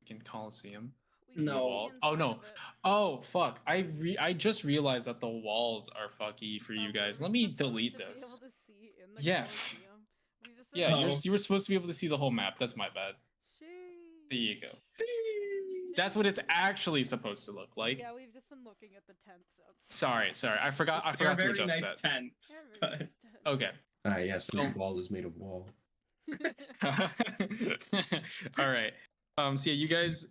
in Colosseum? No. Oh no. Oh fuck. I just realized that the walls are fucky for you guys. Let me delete those. Be able to see in the yeah. Oh. You were supposed to be able to see the whole map. That's my bad. There you go. That's what it's actually supposed to look like. Yeah, we've just been looking at the tents outside. Sorry, I forgot They're to very adjust nice that. tents, They're but very nice tents. Okay. Yes, So- this wall is made of wall. All right. So yeah, you guys,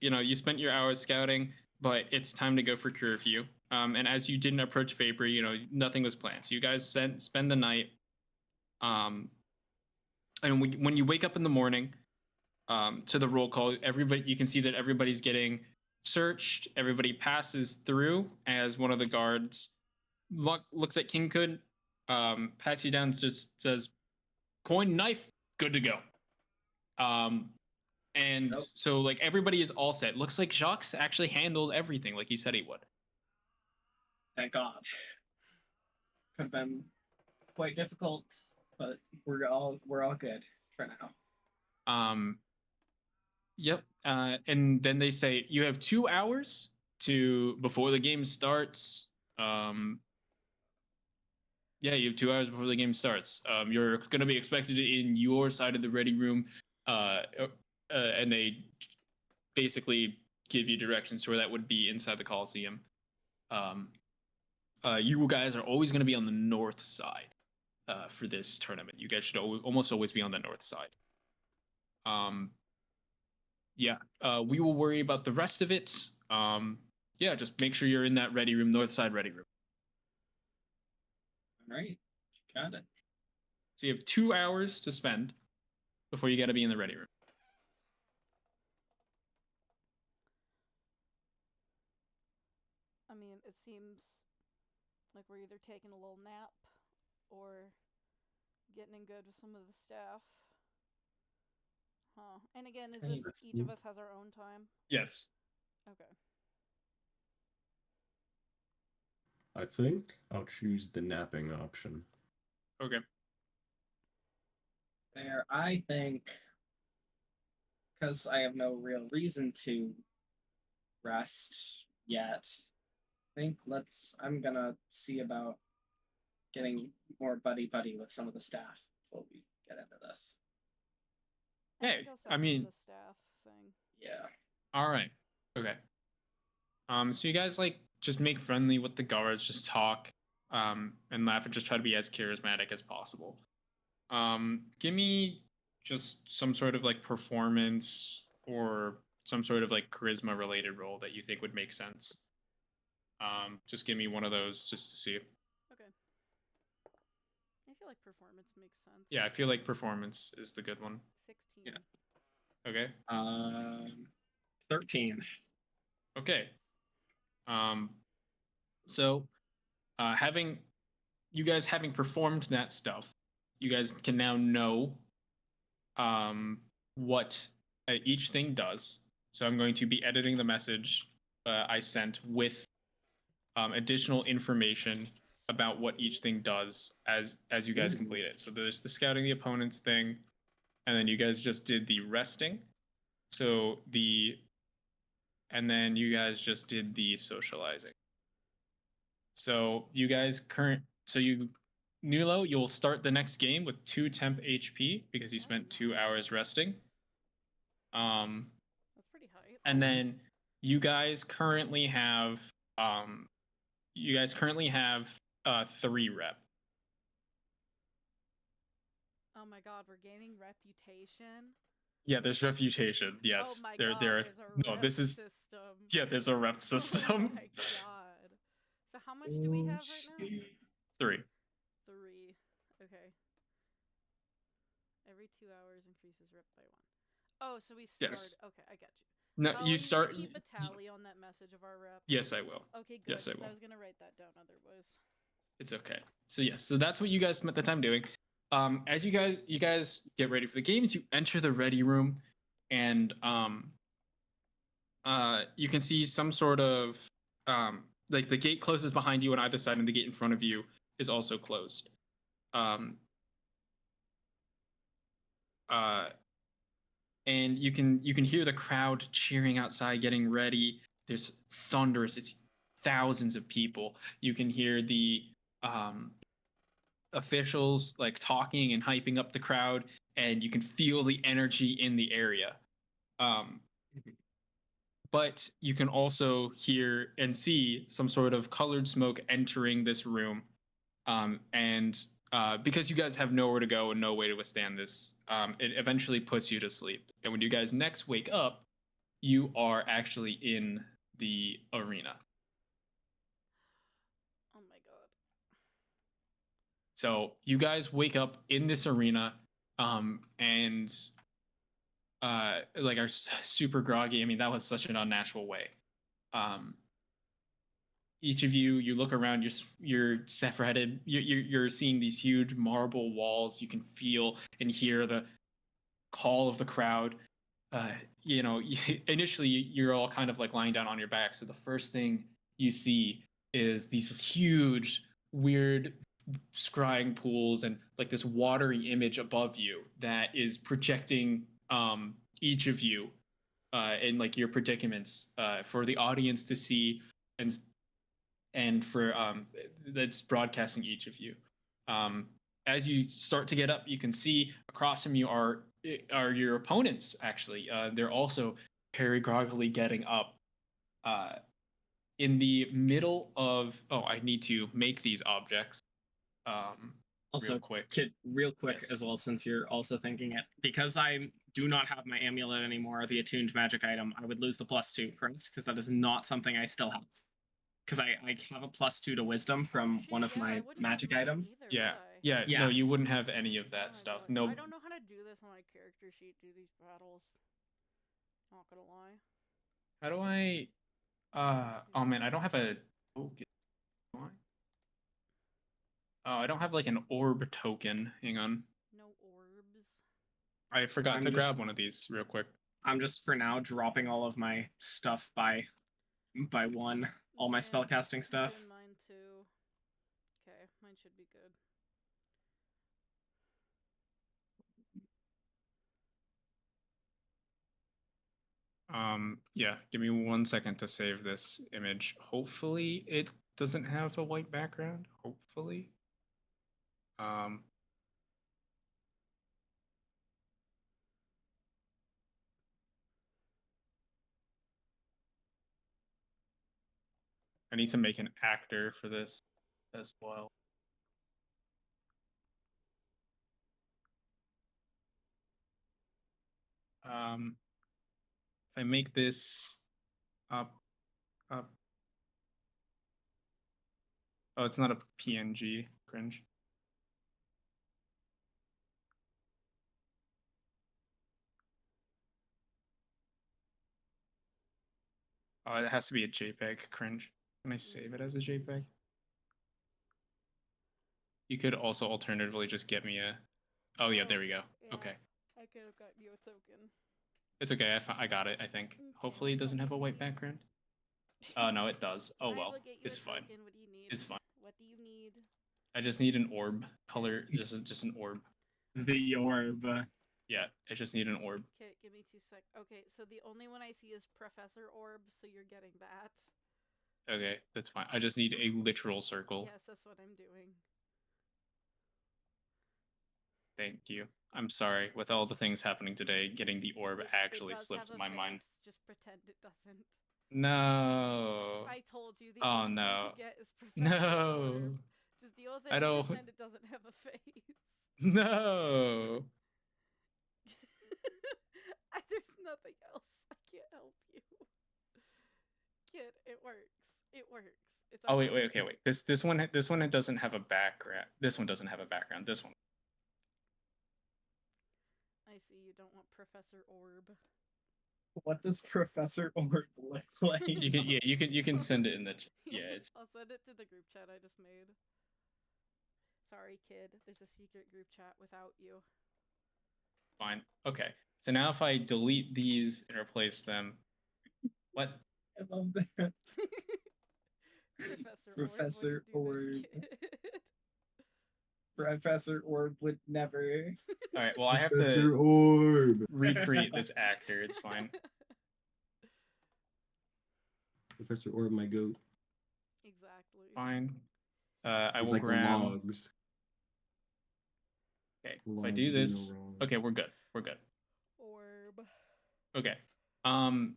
you spent your hours scouting, but it's time to go for curfew. And as you didn't approach Vapor, nothing was planned. So you guys spend the night. And when you wake up in the morning, to the roll call, you can see that everybody's getting searched. Everybody passes through as one of the guards looks at King Hood, pats you down, just says, "Coin, knife, good to go." And Nope. so like everybody is all set. Looks like Jacques actually handled everything like he said he would. thank God. Could have been quite difficult, but we're all good for now. Yep. And then they say you have 2 hours before the game starts. Yeah, you have 2 hours before the game starts. You're going to be expected in your side of the ready room, and they basically give you directions to where that would be inside the Colosseum. You guys are always going to be on the north side for this tournament. You guys should almost always be on the north side. Yeah, we will worry about the rest of it. Yeah, just make sure you're in that ready room, north side ready room. All right, got it. So you have 2 hours to spend before you got to be in the ready room. I mean, it seems like we're either taking a little nap or getting in good with some of the staff. Huh. And again, is this each of us has our own time? Yes. Okay. I think I'll choose the napping option. Okay. There, I think, because I have no real reason to rest yet, I think I'm gonna see about getting more buddy with some of the staff before we get into this. Hey, think I'll I mean- the staff thing. Yeah. All right. Okay. So you guys just make friendly with the guards, just talk, and laugh, and just try to be as charismatic as possible. Give me just some sort of performance or some sort of charisma related role that you think would make sense. Just give me one of those just to see. Okay. I feel like performance makes sense. Yeah, I feel like performance is the good one. 16. Yeah. Okay. 13. Okay. So, having performed that stuff, you guys can now know, what each thing does. So I'm going to be editing the message I sent with additional information about what each thing does as you guys complete it. So there's the scouting the opponents thing, and then you guys just did the resting. And then you guys just did the socializing. So Nulo, you'll start the next game with 2 temp HP because you spent 2 hours resting. That's pretty high. And then you guys currently have 3 rep. Oh my god, we're gaining reputation. Yeah, there's reputation. Yes. Oh my there god, are there's a rep system. Yeah, there's a rep system. Oh my god. So how much do we have right now? 3. 3. Okay. Every 2 hours increases rep by 1. Oh, so we start. Yes. Okay, I got you. No, Oh, you and start. Keep a tally on that message of our rep. Yes, I will. Okay, good. Yes, I 'cause will. I was gonna write that down otherwise. It's okay. So yes, so that's what you guys spent the time doing. As you guys get ready for the games, you enter the ready room, and you can see some sort of the gate closes behind you on either side, and the gate in front of you is also closed. And you can hear the crowd cheering outside, getting ready. There's thunderous. It's thousands of people. You can hear the officials talking and hyping up the crowd, and you can feel the energy in the area. but you can also hear and see some sort of colored smoke entering this room. And because you guys have nowhere to go and no way to withstand this, it eventually puts you to sleep. And when you guys next wake up, you are actually in the arena. Oh my god. So you guys wake up in this arena, and like are super groggy. I mean, that was such an unnatural way. Um, each of you look around. You're separated. You're seeing these huge marble walls. You can feel and hear the call of the crowd. You know, initially you're all kind of like lying down on your back. So the first thing you see is these huge, weird scrying pools and like this watery image above you that is projecting each of you in like your predicaments for the audience to see, and for that's broadcasting each of you. Um, as you start to get up, you can see across from you are your opponents. Actually, they're also very groggily getting up. Uh, in the middle of I need to make these objects. Also, real quick. Kid, real quick Yes. as well, since you're also thinking it, because I do not have my amulet anymore, the attuned magic item, I would lose the +2, correct? Because that is not something I still have. Because I have a +2 to wisdom from Shit, one of yeah, I my wouldn't magic have mine items. either, Yeah, would I? yeah, Yeah. no, you wouldn't have any of Oh that my stuff. God. No, I don't know how to do this on my character sheet, do these battles. Not gonna lie. how do I? Oh man, I don't have a token. Do I? Oh, I don't have like an orb token. Hang on, No orbs. I forgot I'm to just- grab one of these real quick. I'm just for now dropping all of my stuff by one, all my Yeah, spellcasting I'm stuff. doing mine too. Okay, mine should be good. Yeah, give me 1 second to save this image. Hopefully, it doesn't have a white background. Hopefully. Um. I need to make an actor for this as well. If I make this up. Oh, it's not a PNG. Cringe. Oh, it has to be a JPEG. Cringe. Can I save it as a JPEG? You could also alternatively just get me a. Oh yeah, there we go. Yeah, Okay, I could have got you a token. it's okay. I got it. I think. Okay, Hopefully, it what's doesn't up have a with white you? background. Oh no, it does. Oh I well, will get you it's a fine. token. What do you need? It's fine. What do you need? I just need an orb color. Just an orb. The orb. Yeah, I just need an orb. Okay, give me 2 sec. Okay, so the only one I see is Professor Orb, so you're getting that. Okay, that's fine. I just need a literal circle. Yes, that's what I'm doing. Thank you. I'm sorry. With all the things happening today, getting the orb It actually does slipped have a my mind. face, just pretend it doesn't. No. I told you the Oh, only thing no. you get is Professor No. Orb. Just deal with it I and don't. pretend it doesn't have a face. No. There's nothing else. I can't help you. Kid, it works. It works. It's Oh wait, okay. okay, wait. This one it doesn't have a background. This one doesn't have a background. This one. I see you don't want Professor Orb. What does Professor Orb look like? You can send it in the yeah. It's I'll send it to the group chat I just made. Sorry, kid. There's a secret group chat without you. fine. Okay. So now if I delete these and replace them, what? I love that. Professor Orb wouldn't do this, kid. Professor Orb would never. All right. Well, I have Professor to Orb. recreate this actor. It's fine. Professor Orb, my goat. Exactly. Fine. I He's will like grab. logs. Okay. If I Logs do do no this. wrong. Okay, we're good. We're good. Orb. Okay.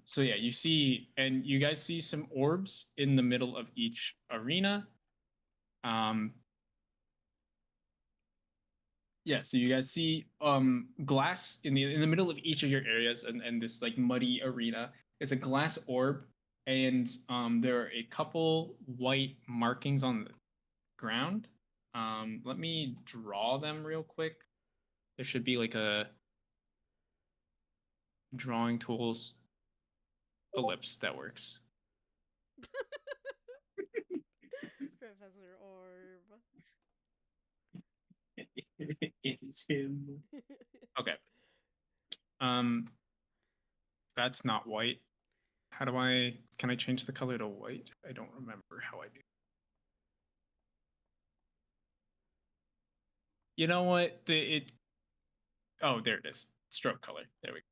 So yeah, you see, and you guys see some orbs in the middle of each arena. Yeah, so you guys see glass in the middle of each of your areas, and this like muddy arena. It's a glass orb, and there are a couple white markings on the ground. Let me draw them real quick. There should be like a drawing tools ellipse that works. Professor Orb. It's him. Okay. That's not white. How do can I change the color to white? I don't remember how I do. You know what? Oh, there it is. Stroke color. There we go.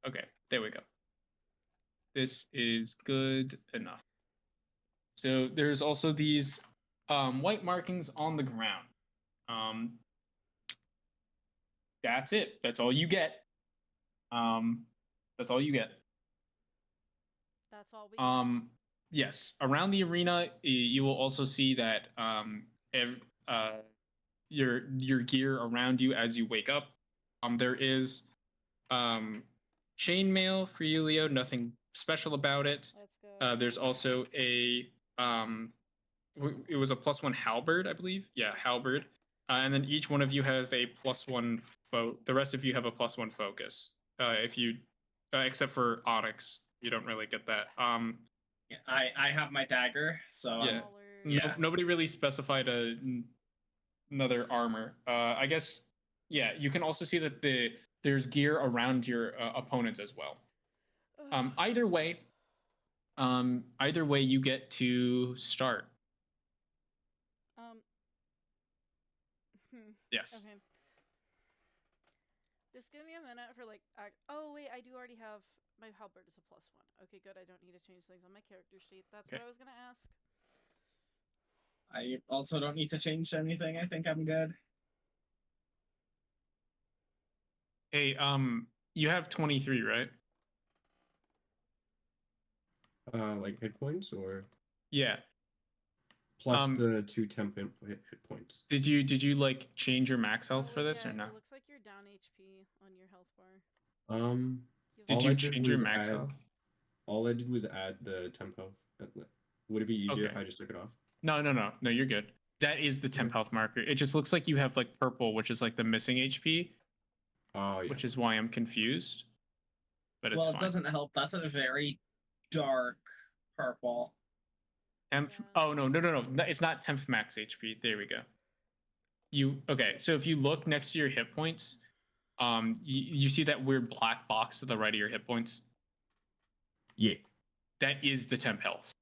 Okay, there we go. This is good enough. So there's also these white markings on the ground. That's it. That's all you get. That's all you get. That's all we get. Yes. Around the arena, you will also see that your gear around you as you wake up. There is chainmail for you, Leo. Nothing special about it. Let's go. There's also a it was a +1 halberd, I believe. Yeah, halberd. And then each one of you have a +1 the rest of you have a +1 focus. If you except for Onyx, you don't really get that. Yeah, I have my dagger, so Yeah. Baller. Yeah. Nobody really specified another armor. I guess yeah, you can also see that there's gear around your opponents as well. Either way, you get to start. Yes. Okay. Just give me a minute for like. Oh wait, I do already have my halberd is a +1. Okay, good. I don't need to change things on my character sheet. That's Okay. what I was gonna ask. I also don't need to change anything. I think I'm good. Hey, you have 23, right? Like hit points or Yeah. plus the 2 temp hit points. Did you like change your max health Oh, for this yeah, or no? It looks like you're down HP on your health bar. Did all you I did change your was max add- health? All I did was add the temp health. Would it be easier if Okay. I just took it off? No, you're good. That is the temp health marker. It just looks like you have like purple, which is like the missing HP, Oh yeah. which is why I'm confused. But it's Well, it fine. doesn't help. That's a very dark purple. Temp. Yeah. Oh no! It's not temp max HP. There we go. Okay? So if you look next to your hit points, you see that weird black box to the right of your hit points. Yeah. That is the temp health.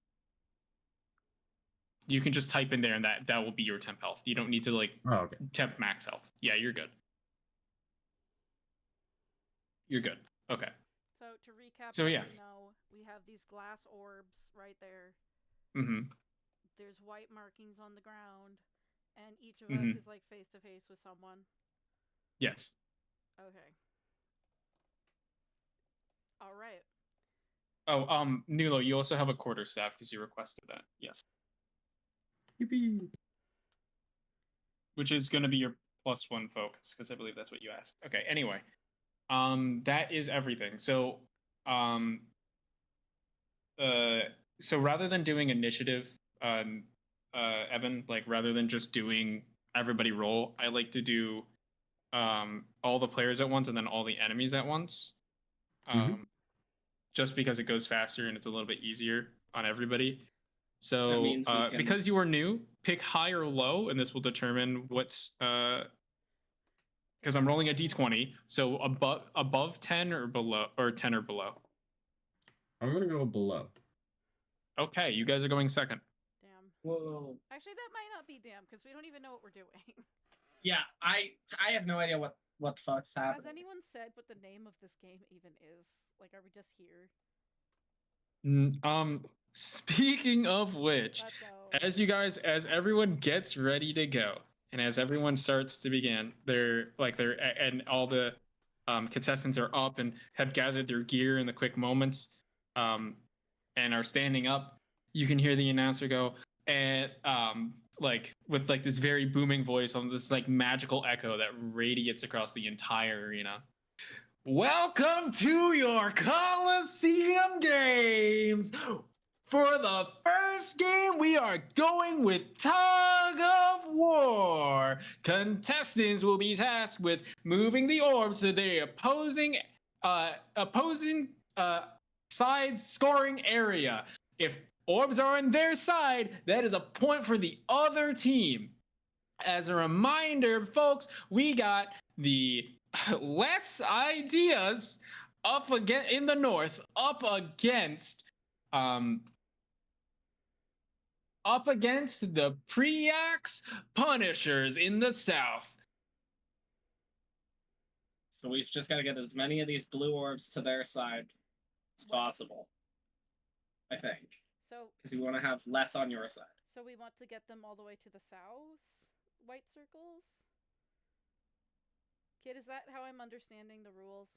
You can just type in there, and that will be your temp health. You don't need to like Oh, okay. temp max health. Yeah, you're good. You're good. Okay. So to recap, So, yeah. we have these glass orbs right there. Mm-hmm. There's white markings on the ground, and each of Mhm. us is like face to face with someone. Yes. Okay. All right. Oh, Nulo, you also have a quarterstaff because you requested that. Yes. Yippee. Which is going to be your +1 focus because I believe that's what you asked. Okay. Anyway, that is everything. So, so rather than doing initiative, Evan, like rather than just doing everybody roll, I like to do all the players at once and then all the enemies at once. Just because it goes faster and it's a little bit easier on everybody. So That means we can- because you are new, pick high or low, and this will determine what's because I'm rolling a d20. So above 10 or below, or 10 or below. I'm gonna go below. Okay, you guys are going second. Damn. Whoa. Actually, that might not be damn because we don't even know what we're doing. Yeah, I have no idea what the fuck's Has happening. anyone said what the name of this game even is? Like, are we just here? Speaking of which, Let's go. as everyone gets ready to go, And as everyone starts to begin, and all the contestants are up and have gathered their gear in the quick moments, and are standing up. You can hear the announcer go, and like with like this very booming voice on this like magical echo that radiates across the entire arena. Welcome to your Colosseum games. For the first game, we are going with Tug of War. Contestants will be tasked with moving the orbs to the opposing side's scoring area. If orbs are on their side, that is a point for the other team. As a reminder, folks, we got the less ideas up again in the north, up against the Preax Punishers in the south. So we've just got to get as many of these blue orbs to their side as possible. I think. So, Because you want to have less on your side. so we want to get them all the way to the south, white circles? Kid, is that how I'm understanding the rules?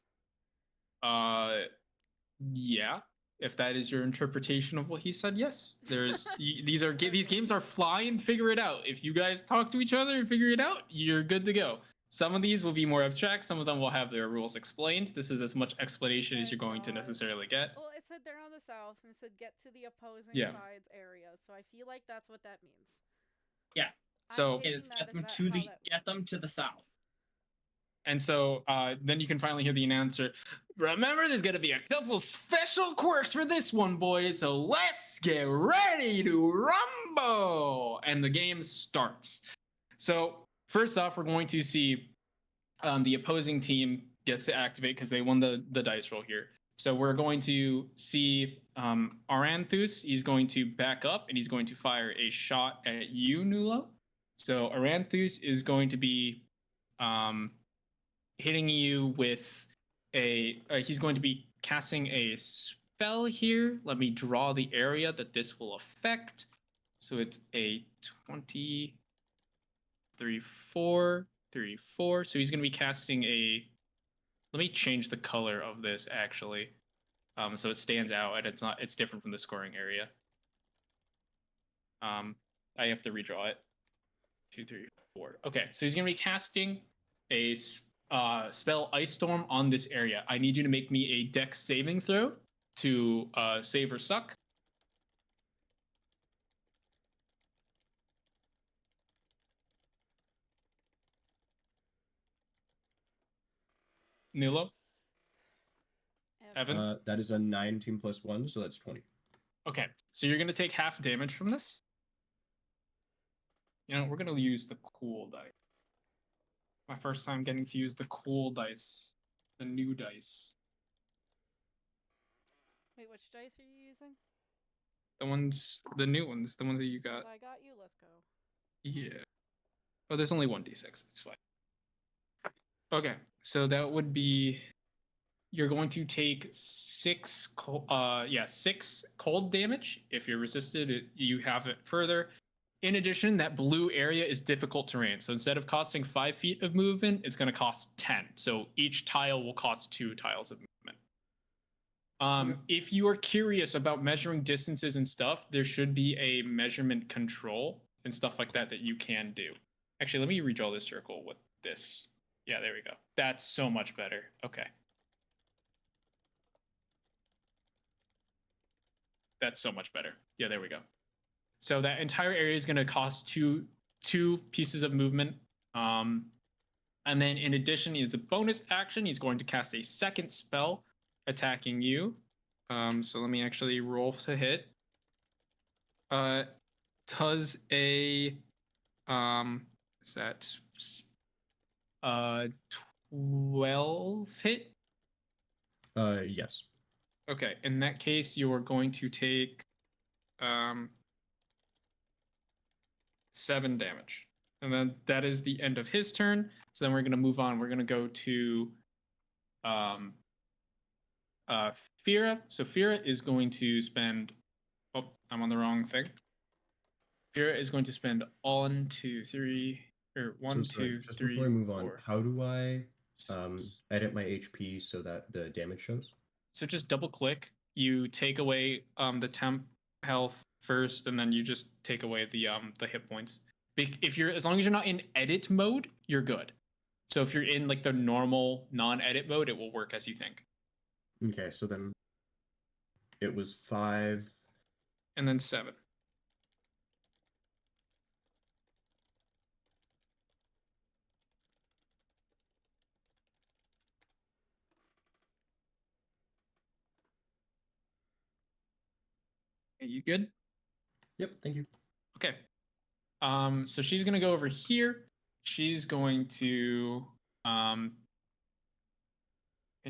Yeah. If that is your interpretation of what he said, yes. There's these games are fly and figure it out. If you guys talk to each other and figure it out, you're good to go. Some of these will be more abstract. Some of them will have their rules explained. This is as much explanation as you're going to necessarily get. Well, it said they're on the south, and it said get to the opposing Yeah. side's area. So I feel like that's what that means. Yeah. So- I'm It taking is that get as them that- to how the that works. to the south. And so then you can finally hear the announcer. Remember, there's going to be a couple special quirks for this one, boys. So let's get ready to rumble. And the game starts. So first off, we're going to see the opposing team gets to activate because they won the dice roll here. So we're going to see Aranthus. He's going to back up and he's going to fire a shot at you, Nulo. So Aranthus is going to be hitting you with he's going to be casting a spell here. Let me draw the area that this will affect. So it's a 20, 4. So he's going to be casting a, let me change the color of this actually. So it stands out and it's different from the scoring area. I have to redraw it. 2, 3, 4. Okay, so he's going to be casting a spell Ice Storm on this area. I need you to make me a Dex saving throw to save or suck. Nilo? Evan? That is a 19 plus 1, so that's 20. Okay, so you're going to take half damage from this. You know, we're going to use the cool dice. My first time getting to use the cool dice. The new dice. Wait, which dice are you using? The new ones, the ones that you got. I got you. Let's go. Yeah. Oh, there's only 1d6. It's fine. Okay, so that would be, you're going to take 6 cold damage. If you're resisted, you have it further. In addition, that blue area is difficult terrain. So instead of costing 5 feet of movement, it's going to cost 10. So each tile will cost 2 tiles of movement. If you are curious about measuring distances and stuff, there should be a measurement control and stuff like that that you can do. Actually, let me redraw this circle with this. Yeah, there we go. That's so much better. Okay. That's so much better. Yeah, there we go. So that entire area is going to cost two pieces of movement. And then in addition, as a bonus action, he's going to cast a second spell attacking you. So let me actually roll to hit. Does a is that 12 hit? Yes. Okay, in that case, you are going to take 7 damage. And then that is the end of his turn. So then we're going to move on. We're going to go to Fira. So Fira is going to spend, oh, I'm on the wrong thing. Fira is going to spend 1, 2, 3, Or one, sorry, two, just three, before I move on, four, how do I six. edit my HP so that the damage shows? So just double click. You take away the temp health first, and then you just take away the hit points. If you're as long as you're not in edit mode, you're good. So if you're in like the normal non-edit mode, it will work as you think. Okay, so then it was 5. And then 7. Are you good? Yep, thank you. Okay. So she's gonna go over here. She's going to can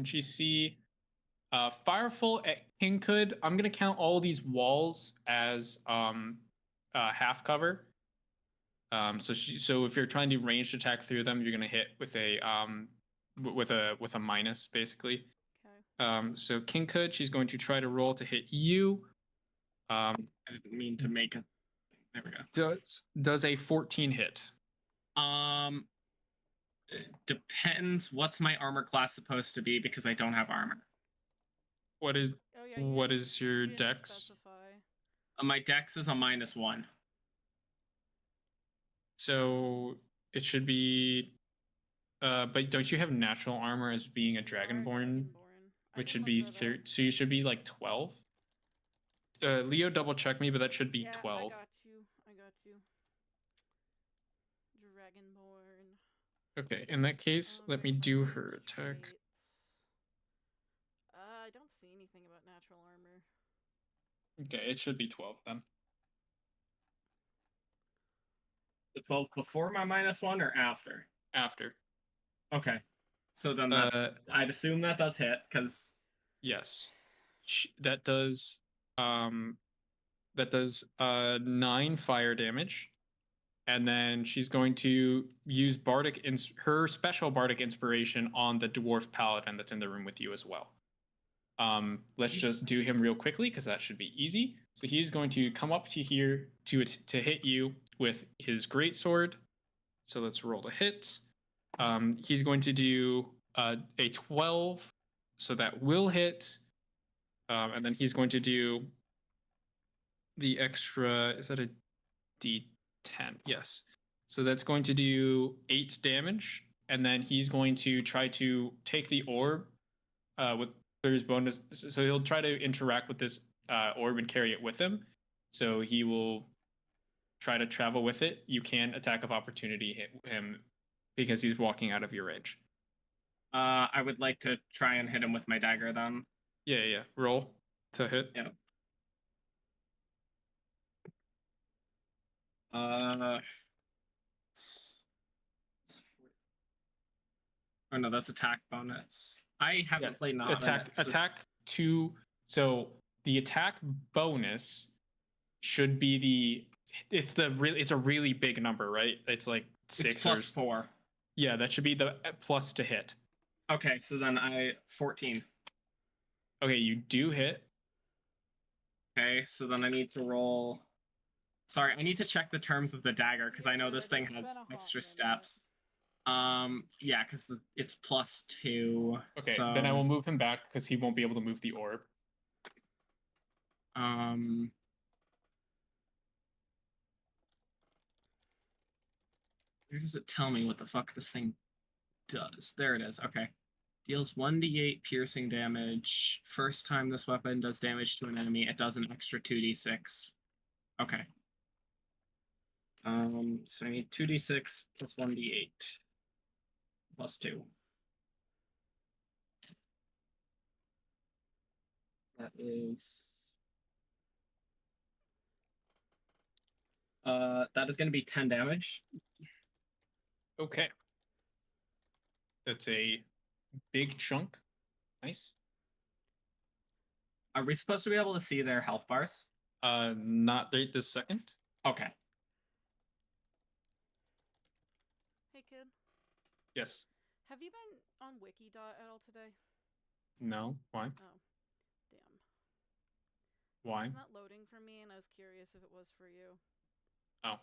she see Firefall at Kinghood? I'm gonna count all these walls as half cover. So if you're trying to ranged attack through them, you're gonna hit with a with a minus basically. Okay. So Kinghood, she's going to try to roll to hit you. I didn't mean to make it. There we go. Does a 14 hit? It depends. What's my armor class supposed to be? Because I don't have armor. What is Oh yeah. what is your you didn't dex? Specify. My dex is a -1. So it should be. But don't you have natural armor as being a You are dragonborn, I which can should look be that up. 30? So you should be like 12. Leo, double check me, but that should be Yeah, 12. I got you. Dragonborn. Okay, in that case, let me do her attack. Traits. I don't see anything about natural armor. Okay, it should be 12 then. The 12 before my -1 or after? After. Okay. So then I'd assume that does hit, because Yes, that does 9 fire damage, and then she's going to use her special bardic inspiration on the dwarf paladin that's in the room with you as well. Let's just do him real quickly because that should be easy. So he's going to come up to here to hit you with his greatsword. So let's roll to hit. He's going to do a 12, so that will hit. And then he's going to do the extra. Is that a D10? Yes. So that's going to do 8 damage, and then he's going to try to take the orb with his bonus. So he'll try to interact with this orb and carry it with him. So he will try to travel with it. You can attack of opportunity hit him because he's walking out of your range. I would like to try and hit him with my dagger then. Yeah. Roll to hit. Yeah. Oh no, that's attack bonus. I haven't played non attack 2. So the attack bonus should be it's a really big number, right? It's like 6 it's +4. Yeah, that should be the plus to hit. Okay, so then 14. Okay, you do hit. Okay, so then I need to roll. Sorry, I need to check the terms of the dagger because I know this thing has extra steps. Yeah, because it's +2. Okay, so... then I will move him back because he won't be able to move the orb. Where does it tell me what the fuck this thing does? There it is. Okay. Deals 1d8 piercing damage. First time this weapon does damage to an enemy, it does an extra 2d6. Okay. So I need 2d6 plus 1d8 plus 2. That is going to be 10 damage. Okay. That's a big chunk. Nice. Are we supposed to be able to see their health bars? Not right this second. Okay. Hey kid. Yes. Have you been on Wikidot at all today? No. Why? Oh, damn. Why? It's not loading for me, and I was curious if it was for you. Oh.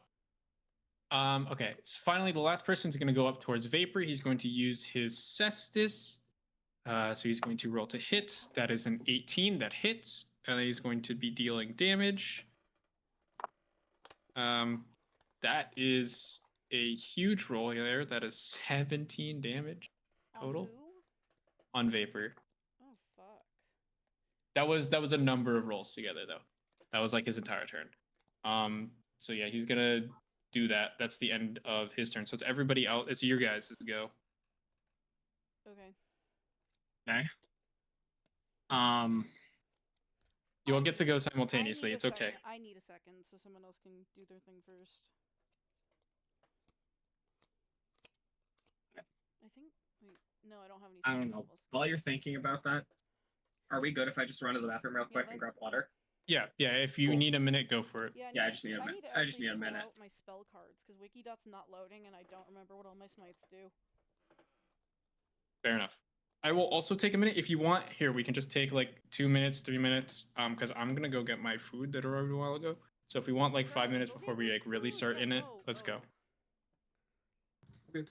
Okay. So finally, the last person's going to go up towards Vapor. He's going to use his Cestus. So he's going to roll to hit. That is an 18. That hits. And he's going to be dealing damage. That is a huge roll there. That is 17 damage total On who? on Vapor. Oh fuck. That was a number of rolls together though. That was like his entire turn. So yeah, he's gonna do that. That's the end of his turn. So it's everybody else. It's your guys' go. Okay. Okay. You all I get to go need simultaneously. a It's okay. second. I need a second so someone else can do their thing first. I think. Wait, no, I don't have any. I don't know. spells. While you're thinking about that, are we good if I just run to the bathroom real quick and grab water? Yeah. If you Cool. need a minute, go for it. Yeah, I just need a minute. I I just need a pull minute. out my spell cards because Wikidot's not loading and I don't remember what all my smites do. Fair enough. I will also take a minute if you want. Here, we can just take like 2 minutes, 3 minutes. Because I'm gonna go get my food that arrived a while ago. So if we want like 5 Right, minutes go before get we your like really food. start Yeah, in it, go, let's go. Okay.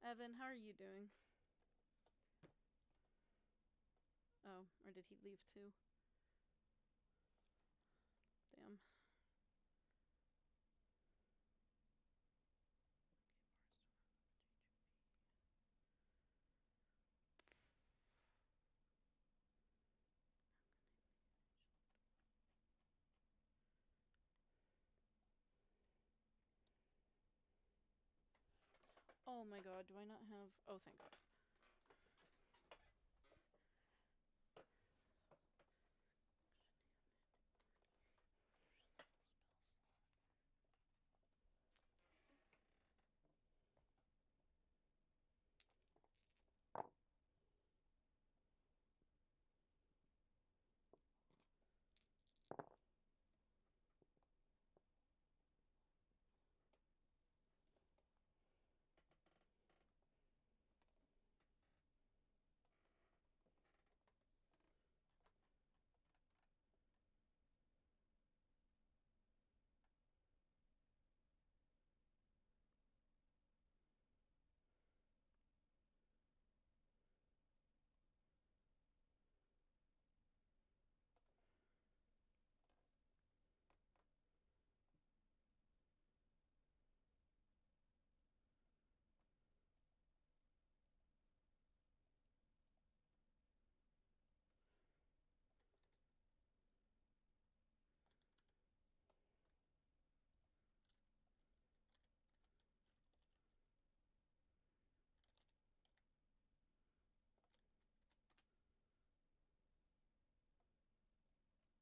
Evan, how are you doing? Oh, or did he leave too? Damn. Oh my god, do I not have... Oh, thank god.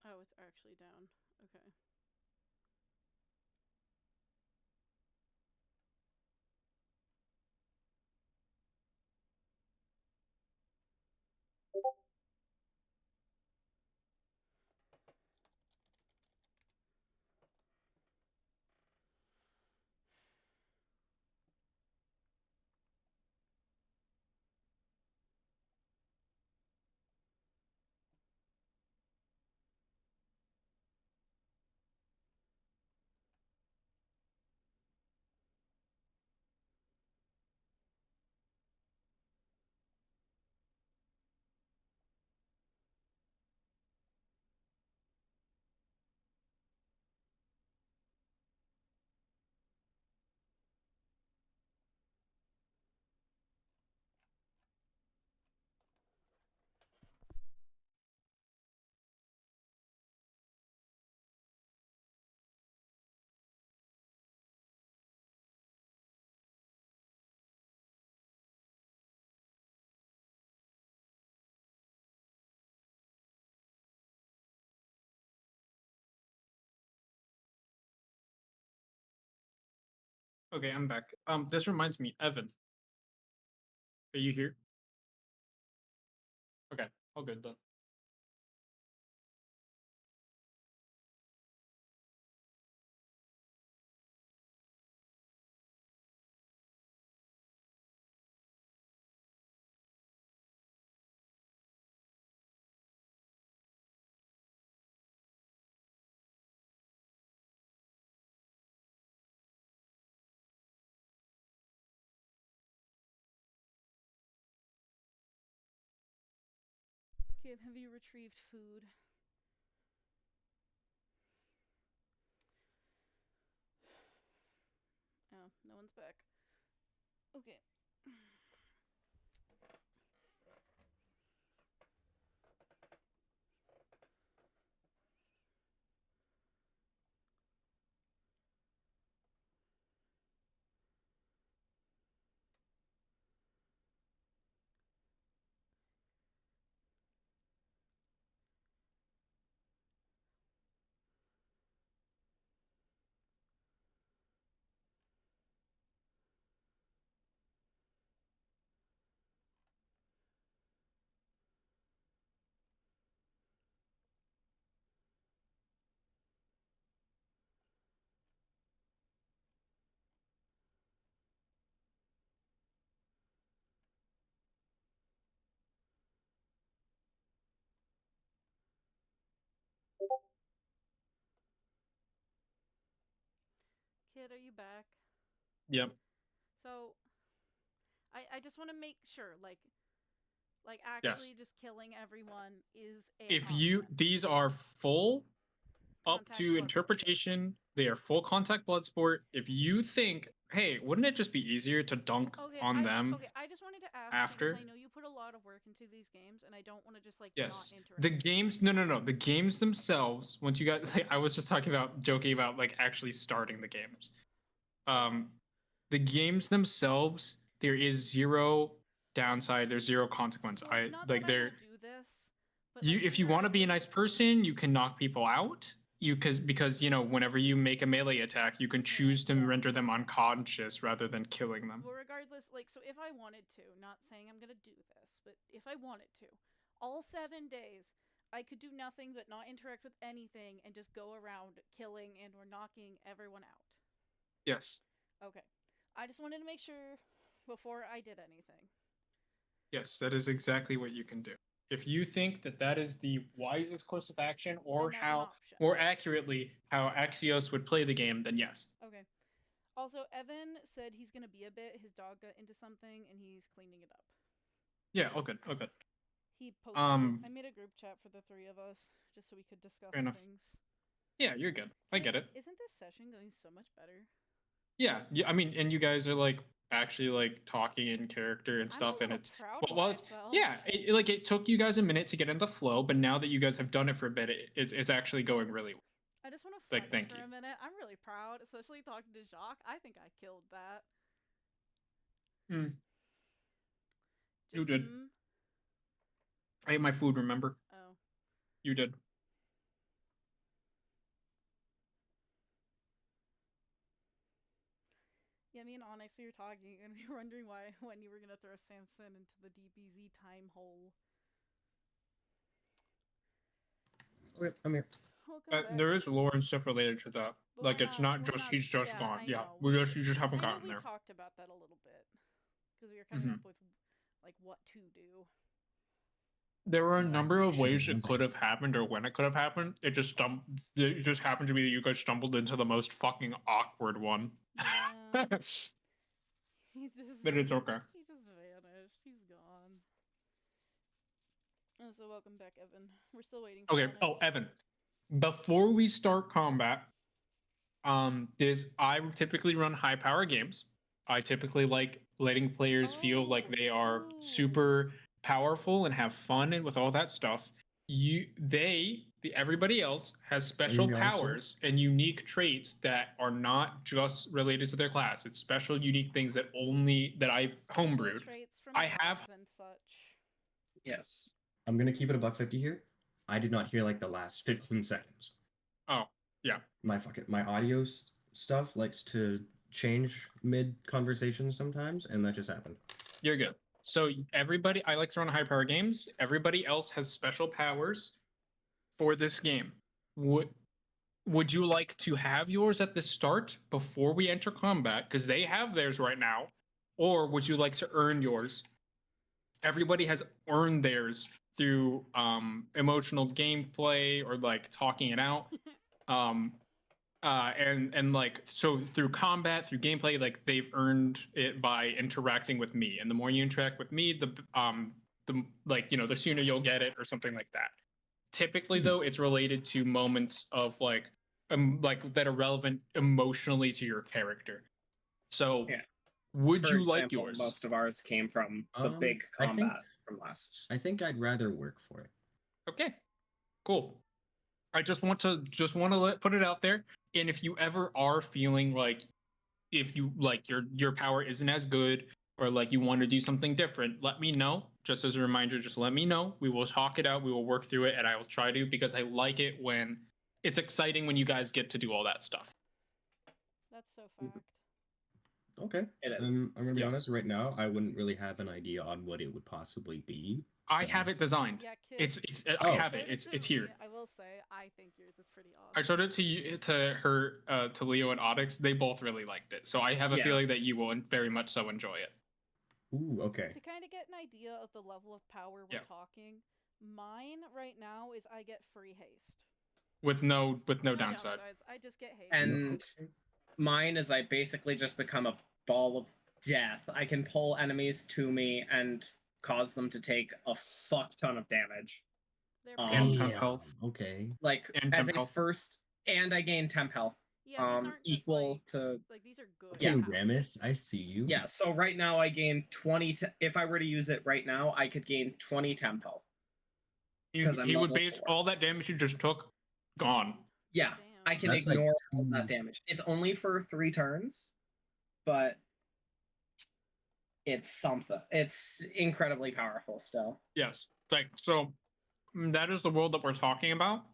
Oh, it's actually down. Okay. Okay, I'm back. This reminds me, Evan. Are you here? Okay, all good then. Kid, have you retrieved food? Oh, no one's back. Okay. Kid, are you back? Yep. So, I just want to make sure, like Yes. actually just killing everyone is a If you option. these are full up Contact to blood interpretation, they are full contact blood sport. If you think, hey, wouldn't it just be easier to dunk Okay, on them? Okay, I just wanted to ask after? because I know you put a lot of work into these games, and I don't want to just like Yes. not interact. The games, no. The games themselves, once you got, like, I was just joking about like actually starting the games. The games themselves, there is zero downside. There's zero consequence. So, I not like that I there. will do this, but You, like, if you want to be a theoretically- nice person, you can knock people out. You because whenever you make a melee attack, you can choose to yeah. render them unconscious rather than killing them. Well, regardless, like, so if I wanted to, not saying I'm gonna do this, but if I wanted to, all 7 days, I could do nothing but not interact with anything and just go around killing and or knocking everyone out. Yes. Okay. I just wanted to make sure before I did anything. Yes, that is exactly what you can do. If you think that that is the wisest course of action, or Then that's an how, option. more accurately, how Axios would play the game, then yes. Okay. Also, Evan said he's gonna be a bit. His dog got into something and he's cleaning it up. Yeah, all good, all good. He posted it. I made a group chat for the 3 of us just so we could discuss Fair enough. things. Yeah, you're good. I get it. Isn't this session going so much better? Yeah, I mean, and you guys are like actually like talking in character and stuff, I'm a and little it's proud of well, myself. yeah, it took you guys a minute to get in the flow, but now that you guys have done it for a bit, it's actually going really well. I just want to Like, flex thank for you. a minute. I'm really proud, especially talking to Jacques. I think I killed that. You did. I ate my food, remember? Oh. You did. Yeah, me and Onyx, we were talking, and we were wondering when you were gonna throw Samson into the DBZ time hole. Okay, I'm here. Welcome back. There is lore and stuff related to that. But Like, it's not just he's just yeah, gone. I Yeah, know. you just haven't I know gotten we there. talked about that a little bit because we were coming up with like what to do. There were a number of ways it could have happened or when it could have happened. It just happened to be that you guys stumbled into the most fucking awkward one. Yeah. He just. But it's okay. He just vanished. He's gone. So welcome back, Evan. We're still waiting for Okay. Onyx. Oh, Evan. Before we start combat, I typically run high power games. I typically like letting players feel like they are super powerful and have fun and with all that stuff. Everybody else has special powers and unique traits that are not just related to their class. It's special, unique things that I've homebrewed. Traits from I have and such. yes. I'm gonna keep it $150 here. I did not hear like the last 15 seconds. Oh, yeah. My audio stuff likes to change mid conversation sometimes, and that just happened. You're good. So I like to run high power games. Everybody else has special powers for this game. Would you like to have yours at the start before we enter combat? Because they have theirs right now. Or would you like to earn yours? Everybody has earned theirs through emotional gameplay or like talking it out. And like, so through combat, through gameplay, like they've earned it by interacting with me. And the more you interact with me, the sooner you'll get it or something like that. Typically, Mhm. though, it's related to moments of like that are relevant emotionally to your character. So, Yeah. would For you like example, yours? most of ours came from the big I think combat from last. I think I'd rather work for it. Okay, cool. I just want to put it out there. And if you ever are feeling like if you like your power isn't as good or like you want to do something different, let me know. Just as a reminder, just let me know. We will talk it out. We will work through it, and I will try to because I like it when it's exciting when you guys get to do all that stuff. That's so fact. Okay. It is. I'm gonna be Yeah. honest. Right now, I wouldn't really have an idea on what it would possibly be. I so- have it designed. Yeah, kid. It's I Oh. have it. Showed It's to it's me. here. I will say, I think yours is pretty awesome. I showed it to you to her to Leo and Onyx. They both really liked it. So I have a Yeah. feeling that you will very much so enjoy it. Ooh. Okay. To kind of get an idea of the level of power we're Yeah. talking, mine right now is I get free haste. With no No downside. downsides. I just get haste. And mine is I basically just become a ball of death. I can pull enemies to me and cause them to take a fuck ton of damage. They're And pretty- temp Damn, health. Okay. Like And as temp a health. first, and I gain temp health. Yeah, these aren't just Equal like, to these are good. Okay, powers. Ramus, I see you. yeah. So right now I gain 20. If I were to use it right now, I could gain 20 temp health. He 'Cause I'm would level base 4. all that damage you just took gone. Yeah, Damn. I can That's like ignore all that two- damage. It's only for 3 turns, but it's something. It's incredibly powerful still. Yes. Like so that is the world that we're talking about.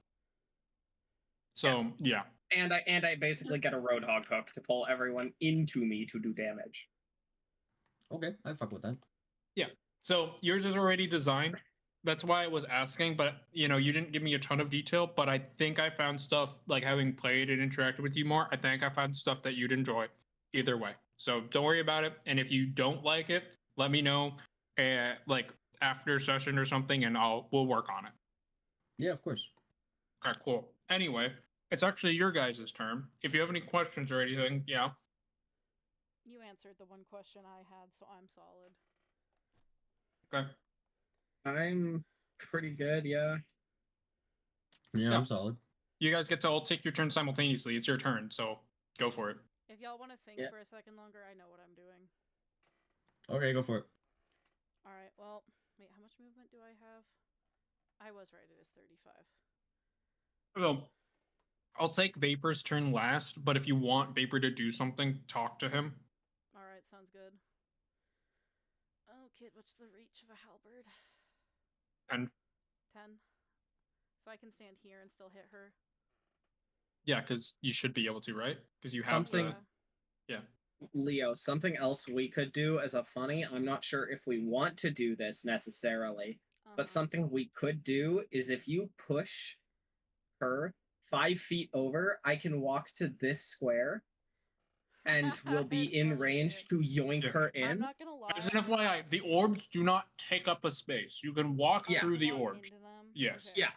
So yeah. And I basically get a roadhog hook to pull everyone into me to do damage. Okay, I fuck with that. So yours is already designed. That's why I was asking, but you didn't give me a ton of detail, but I think I found stuff like having played and interacted with you more. I think I found stuff that you'd enjoy either way. So don't worry about it. And if you don't like it, let me know like after session or something and we'll work on it. Yeah, of course. Okay, cool. Anyway, it's actually your guys' turn. If you have any questions or anything, yeah. You answered the one question I had, so I'm solid. Okay. I'm pretty good, yeah. Yeah, Yeah. I'm solid. You guys get to all take your turn simultaneously. It's your turn, so go for it. If y'all want to think Yeah. for a second longer, I know what I'm doing. Okay, go for it. All right. Well, wait. How much movement do I have? I was right. It is 35. So I'll take Vapor's turn last, but if you want Vapor to do something, talk to him. All right. Sounds good. Oh, kid, what's the reach of a halberd? And 10. So I can stand here and still hit her. yeah, because you should be able to, right? Because you have Something- Yeah. Leo, something else we could do as a funny, I'm not sure if we want to do this necessarily, but Uh-huh. something we could do is if you push her 5 feet over, I can walk to this square and we'll be in range to yoink Yeah. her I'm in. not gonna lie. As an FYI, the orbs do not take up a space. You can walk Yeah. through the Walk orbs. into them? Yes. Okay. Yeah.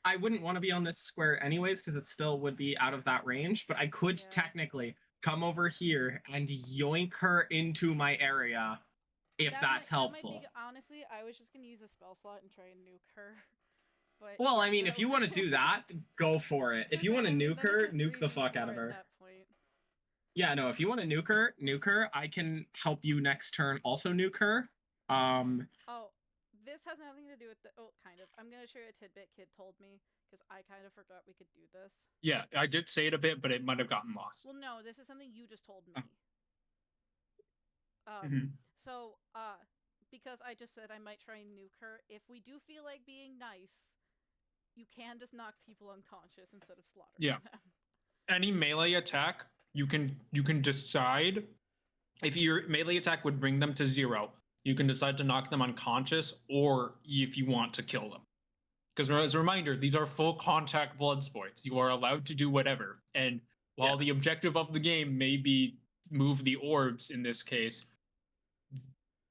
I wouldn't want to be on this square anyways because it still would be out of that range, but I could Yeah. technically come over here and yoink her into my area if That that's might helpful. be, honestly, I was just gonna use a spell slot and try and nuke her. But Well, I yeah, mean, if you want to do that, go for it. If you want to nuke her, nuke the fuck out of her. At that point. Yeah, no, if you want to nuke her, I can help you next turn also nuke her. Oh, this has nothing to do with the. Oh, kind of. I'm gonna share a tidbit kid told me because I kind of forgot we could do this. Yeah, I did say it a bit, but it might have gotten lost. Well, no, this is something you just told me. Mhm. So, because I just said I might try and nuke her, if we do feel like being nice, you can just knock people unconscious instead of slaughtering Yeah. them. Any melee attack, you can decide if your melee attack would bring them to 0. You can decide to knock them unconscious, or if you want to kill them. Because as a reminder, these are full contact blood sports. You are allowed to do whatever. And while the objective of the game may be move the orbs in this case,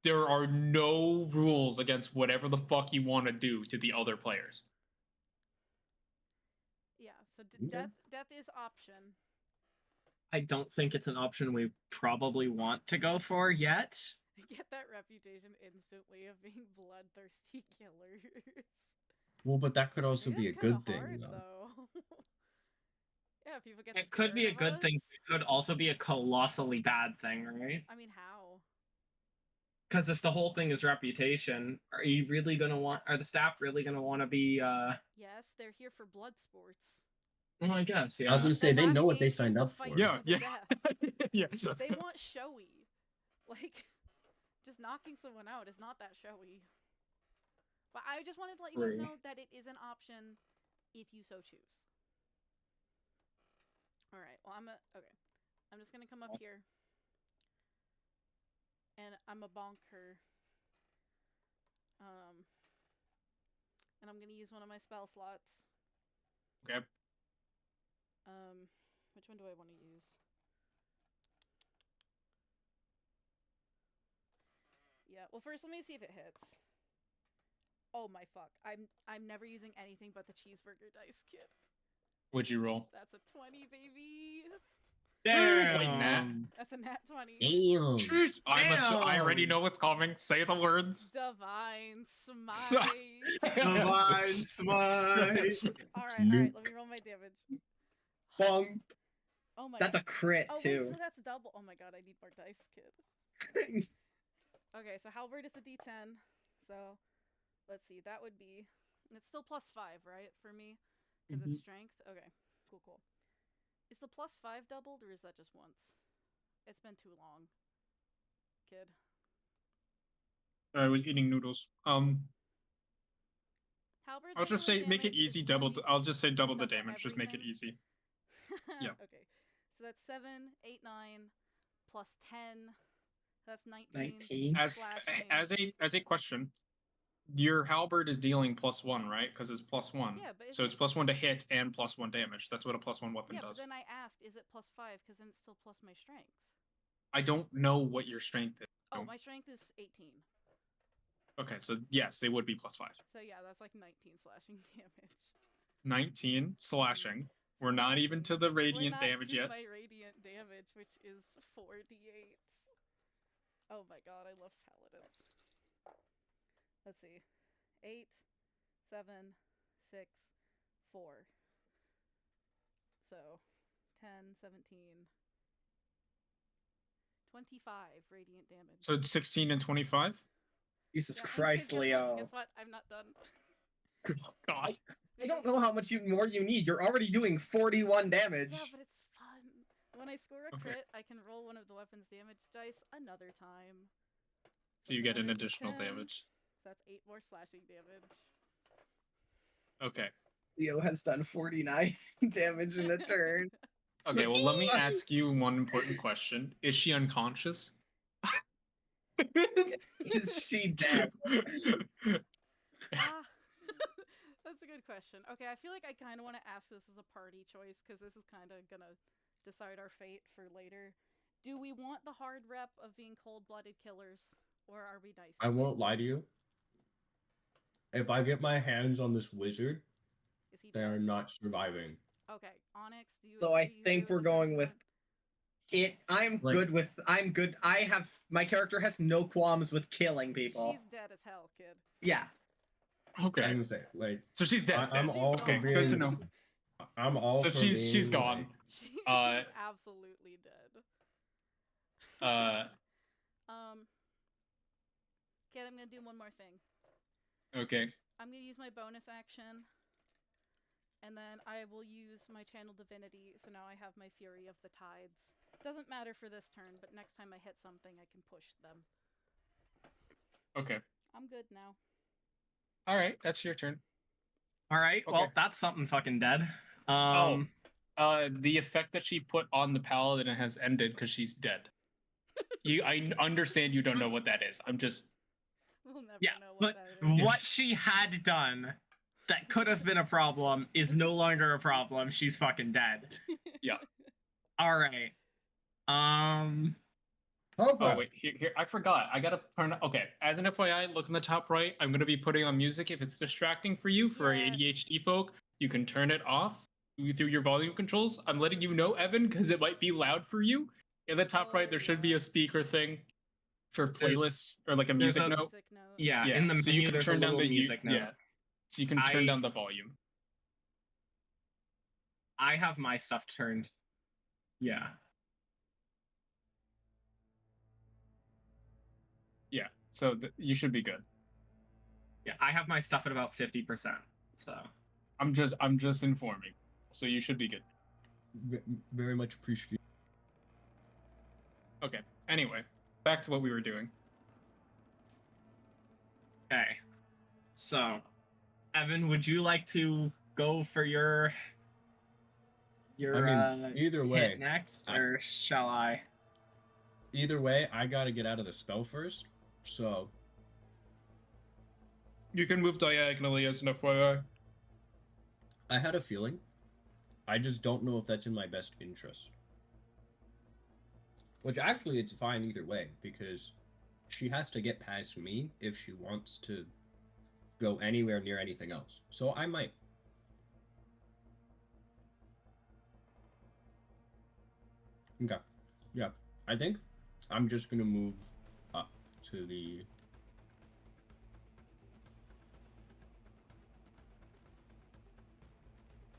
there are no rules against whatever the fuck you want to do to the other players. Yeah. So Okay. death is option. I don't think it's an option we probably want to go for yet. get that reputation instantly of being bloodthirsty killers. Well, but that could also Maybe be a that's kinda good thing, hard, though. Yeah, people get It could be a scared of good thing. us. It could also be a colossally bad thing, right? I mean, how? Because if the whole thing is reputation, are you really gonna want? Are the staff really gonna want to be? Yes, they're here for blood sports. Well, I guess, I was yeah. gonna say Their they know last what they game signed is a up fight for. Yeah, to the yeah. death. Yeah. They want showy. Like, just knocking someone out is not that showy. But I just wanted to let you guys True. know that it is an option if you so choose. All right. Well, okay. I'm just gonna come up here, and I'm a bonk her. And I'm gonna use one of my spell slots. Okay. Which one do I want to use? Yeah. Well, first let me see if it hits. Oh my fuck! I'm never using anything but the cheeseburger dice, kid. What'd you roll? That's a 20, baby. Damn. That's a nat 20. Damn. I already know what's coming. Say the words. Divine smite. Divine smite. All right. Let me roll my damage. Bonk. Oh my. That's a crit Oh wait, too. so that's double. Oh my god, I need more dice, kid. Okay, so halberd is the D10. So, let's see. That would be. It's still +5, right, for me, because it's strength. Okay, cool. Is the +5 doubled, or is that just once? It's been too long, kid. I was eating noodles. Halberds I'll are just double say make it damage, easy. it's Double. 1d I'll just say double the double damage. Just make it everything? easy. Yeah. Okay, so that's 7, 8, 9, plus 10. That's 19. 19. As a question, your halberd is dealing +1, right? Because it's +1. Yeah, but so it's +1 to hit and +1 damage. That's what a +1 weapon Yeah, does. but then I asked, is it +5? Because then it's still plus my strength. I don't know what your strength is. Oh, my strength is 18. Okay, so yes, they would be +5. So yeah, that's like 19 slashing damage. 19 slashing. We're not even to the radiant damage We're yet. not to my radiant damage, which is 4d8. Oh my god, I love paladins. Let's see. 8, 7, 6, 4. So, 10, 17, 25 radiant damage. So it's 16 and 25? Jesus Yeah, and Christ, guess Leo. What? Guess what? I'm not done. Oh, God. I don't know how much more you need. You're already doing 41 damage. Yeah, but it's fun. When I score a Okay. crit, I can roll one of the weapon's damage dice another time. So you With get an another additional D10. damage. So that's 8 more slashing damage. Okay. Leo has done 49 damage in a turn. Okay, well, let me ask you one important question. Is she unconscious? Is she dead? Ah, that's a good question. Okay, I feel like I kind of want to ask this as a party choice because this is kind of gonna decide our fate for later. Do we want the hard rep of being cold-blooded killers, or are we nice? I won't lie to you. If I get my hands on this wizard, Is he they are dead? not surviving. Okay, Onyx, do you? So I do you think agree we're the going with sentiment? I'm Like- good with. I'm good. My character has no qualms with killing people. She's dead as hell, kid. Yeah. Okay. I'm gonna say, like, So she's dead. I'm She's all gone. for Okay, good to being. know. I'm all So for she's being, gone. like, She's absolutely dead. Kid, I'm gonna do one more thing. Okay. I'm gonna use my bonus action, and then I will use my channel divinity. So now I have my Fury of the Tides. Doesn't matter for this turn, but next time I hit something, I can push them. Okay. I'm good now. All right, that's your turn. All right. Okay. Well, that's something fucking dead. The effect that she put on the paladin has ended because she's dead. I understand you don't know what that is. I'm just. We'll never Yeah, know but what that is. what she had done that could have been a problem is no longer a problem. She's fucking dead. Yeah. All right. Oh wait, here I forgot. I gotta turn. Okay, as an FYI, look in the top right. I'm gonna be putting on music. If it's distracting for you, for Yes. ADHD folk, you can turn it off through your volume controls. I'm letting you know, Evan, because it might be loud for you. In the top right, there should be yeah. a speaker thing for playlists or like a there's music a- note. Music note. Yeah, in the so menu you can there's turn a down little the music note. Yeah, so you can turn down the volume. I have my stuff turned. Yeah. Yeah, so you should be good. Yeah, I have my stuff at about 50%. So I'm just informing, so you should be good. Very much appreciate. Okay. Anyway, back to what we were doing. okay. So, Evan, would you like to go for your either hit way, next, or shall I? Either way, I gotta get out of the spell first. So You can move diagonally as an FYI. I had a feeling. I just don't know if that's in my best interest. Which actually, it's fine either way, because she has to get past me if she wants to go anywhere near anything else. So I might. Okay. Yeah. I think I'm just gonna move up to the.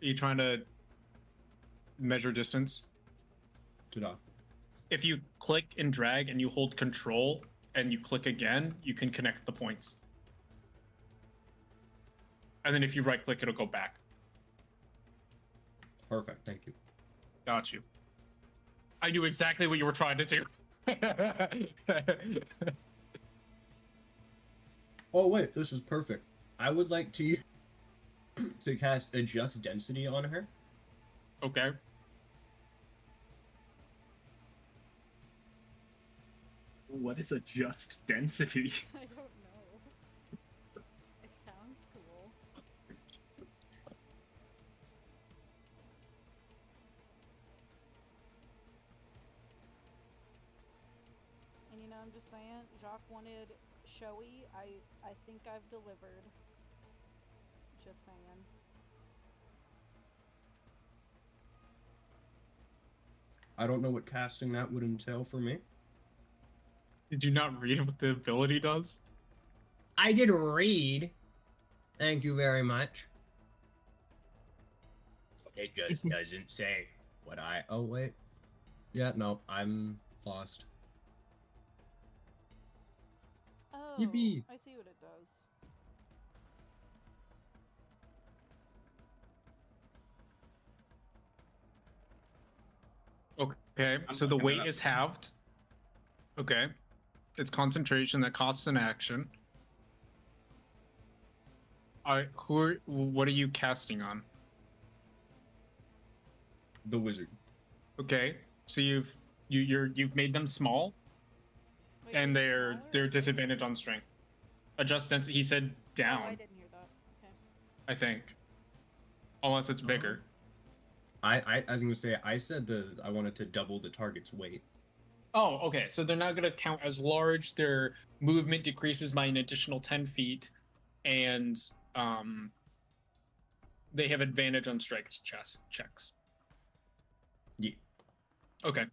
Are you trying to measure distance? Ta-da. If you click and drag and you hold control and you click again, you can connect the points. And then if you right click, it'll go back. Perfect. Thank you. Got you. I knew exactly what you were trying to do. Oh wait, this is perfect. I would like to cast adjust density on her. Okay. What is adjust density? I don't know. It sounds cool. And you know, I'm just saying, Jacques wanted showy. I think I've delivered. Just saying. I don't know what casting that would entail for me. Did you not read what the ability does? I did read. Thank you very much. It just doesn't say what I. Oh wait. Yeah, no, I'm lost. Oh, Yippee. I see what it does. Okay, I'm so the looking it weight up. is halved. Okay. It's concentration that costs an action. Alright, what are you casting on? The wizard. Okay. So you've made them small Wait, and is it they're smaller? disadvantaged on strength. Adjust density, he said Oh, down, I didn't hear that. Okay. I think. Unless it's bigger. I was gonna say I said I wanted to double the target's weight. Oh, okay. So they're not going to count as large. Their movement decreases by an additional 10 feet, and they have advantage on strength checks. Yeah. Okay.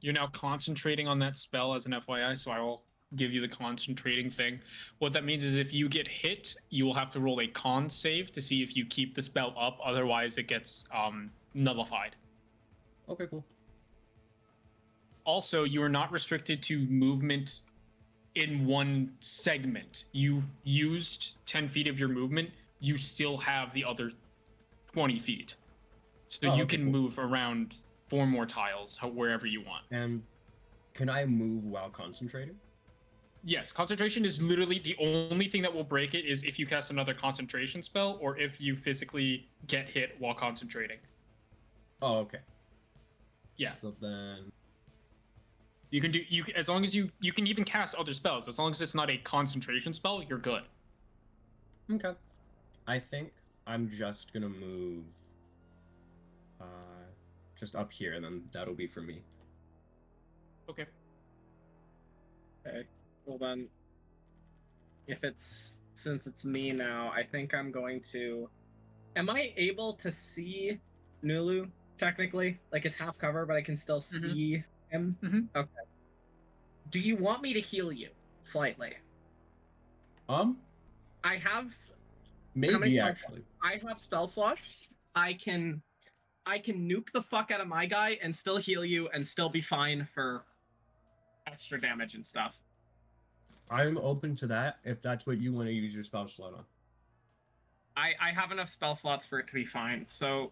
You're now concentrating on that spell as an FYI, so I will give you the concentrating thing. What that means is if you get hit, you will have to roll a con save to see if you keep the spell up. Otherwise, it gets nullified. Okay, cool. Also, you are not restricted to movement in one segment. You used 10 feet of your movement, you still have the other 20 feet. So Oh, you okay, can cool. move around 4 more tiles wherever you want. And can I move while concentrating? Yes, concentration is literally the only thing that will break it is if you cast another concentration spell or if you physically get hit while concentrating. Oh, okay. Yeah. So then You can do as long as you can even cast other spells. As long as it's not a concentration spell, you're good. okay. I think I'm just gonna move just up here, and then that'll be for me. Okay. Okay. Well then, since it's me now, I think I'm going to. Am I able to see Nulu technically? Like it's half cover, but I can still see him. Mhm. Okay. Do you want me to heal you slightly? I have many Maybe spell actually. I have spell slots. I can nuke the fuck out of my guy and still heal you and still be fine for extra damage and stuff. I'm open to that if that's what you want to use your spell slot on. I have enough spell slots for it to be fine. So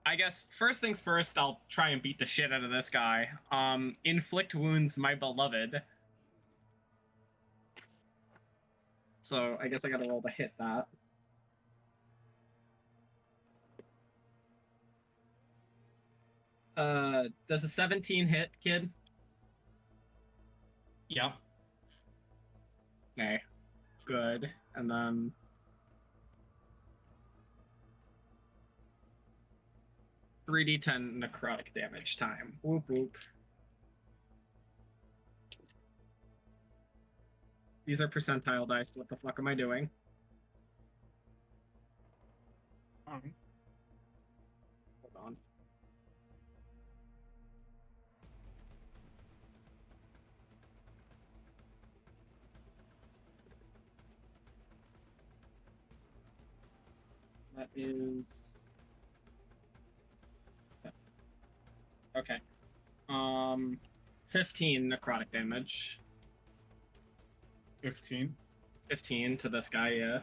I guess first things first, I'll try and beat the shit out of this guy. Inflict wounds, my beloved. So I guess I gotta roll to hit that. Does a 17 hit, kid? Yeah. Okay, good. And then 3d10 necrotic damage time. Whoop whoop. These are percentile dice. What the fuck am I doing? Hold on. That is... Okay. 15 necrotic damage. 15. 15 to this guy, yeah.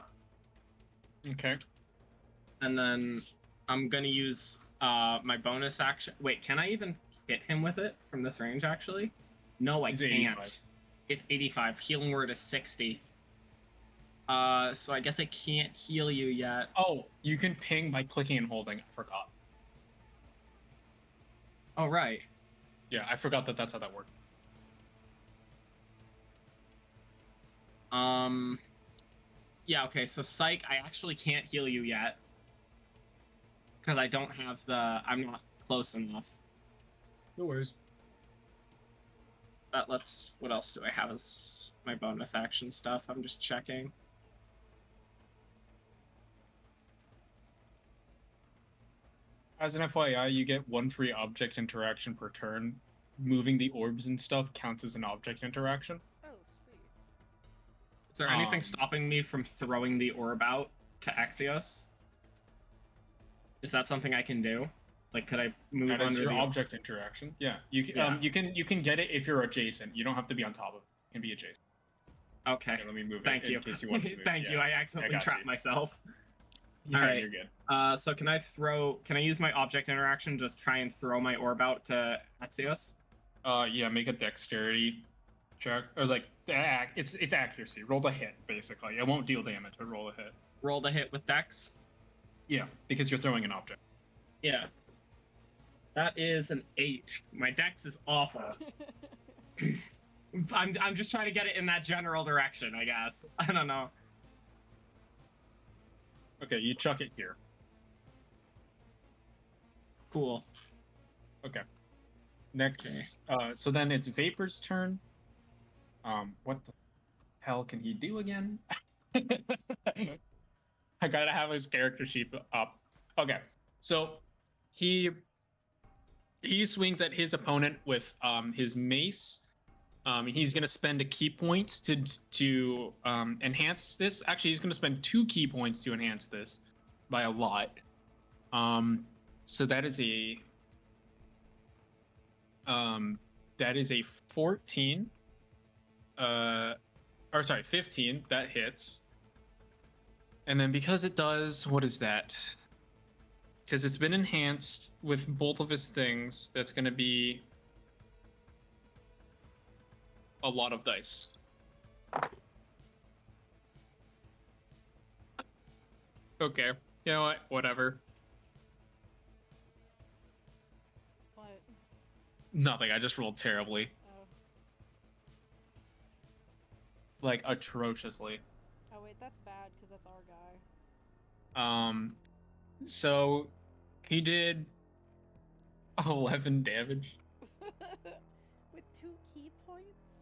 Okay. And then I'm gonna use my bonus action. Wait, can I even hit him with it from this range, actually? No, I It's can't. 85. It's 85. Healing word is 60. So I guess I can't heal you yet. Oh, you can ping by clicking and holding. I forgot. Oh, right. Yeah, I forgot that that's how that worked. Yeah, okay, so Psych, I actually can't heal you yet. Because I don't have the... I'm not close enough. No worries. But let's... What else do I have as my bonus action stuff? I'm just checking. As an FYI, you get 1 free object interaction per turn. Moving the orbs and stuff counts as an object interaction. Oh, sweet. Is there anything stopping me from throwing the orb out to Axios? Is that something I can do? Like, could I move That is under your the object interaction. Yeah, you can. Yeah. You can get it if you're adjacent. You don't have to be on top of it. You can be adjacent. Okay. Okay, let me move Thank it you. in case you want to move. Thank you. I accidentally got trapped you. myself. Yeah, Alright. you're good. So can I use my object interaction to just try and throw my orb out to Axios? Yeah, make a dexterity check, or like it's accuracy. Roll the hit, basically. It won't deal damage, but roll a hit. Roll the hit with Dex? Yeah, because you're throwing an object. Yeah. That is an 8. My Dex is awful. I'm just trying to get it in that general direction, I guess. I don't know. Okay, you chuck it here. Cool. Okay. Next, so then it's Vapor's turn. What the hell can he do again? I gotta have his character sheet up. Okay, so he swings at his opponent with his mace. He's gonna spend a key point to enhance this. Actually, he's gonna spend 2 key points to enhance this by a lot. So that is a 14. Or sorry, 15. That hits. And then because it does, what is that? Because it's been enhanced with both of his things, that's going to be a lot of dice. Okay, you know what? Whatever. What? Nothing. I just rolled terribly, Oh. like atrociously. Oh wait, that's bad because that's our guy. So he did 11 damage. With 2 key points?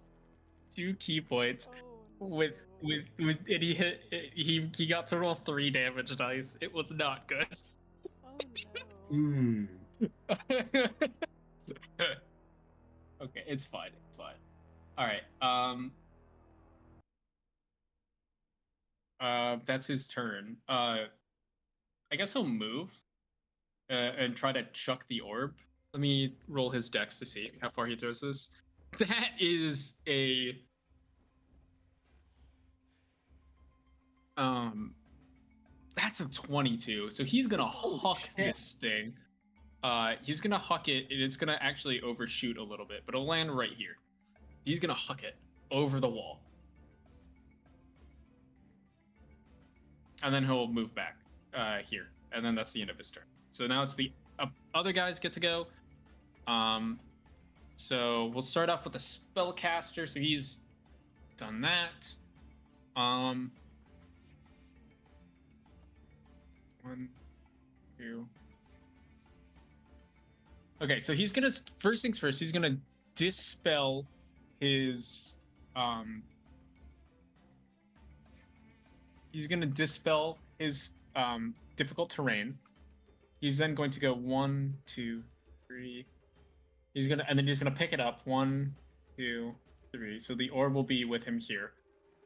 2 key points. Oh, With no. and he got to roll 3 damage dice. It was not good. Oh no. Hmm. Okay, it's fine. It's fine. All right. That's his turn. I guess he'll move and try to chuck the orb. Let me roll his dex to see how far he throws this. That is a that's a 22. So he's gonna huck shit. this thing. He's gonna huck it, and it's gonna actually overshoot a little bit, but it'll land right here. He's gonna huck it over the wall. And then he'll move back here. And then that's the end of his turn. So now it's the other guys get to go. So we'll start off with the spellcaster. So he's done that. 1, 2. Okay, so he's gonna first things first. He's gonna dispel his difficult terrain. He's then going to go 1, 2, 3. He's gonna pick it up 1, 2, 3. So the orb will be with him here,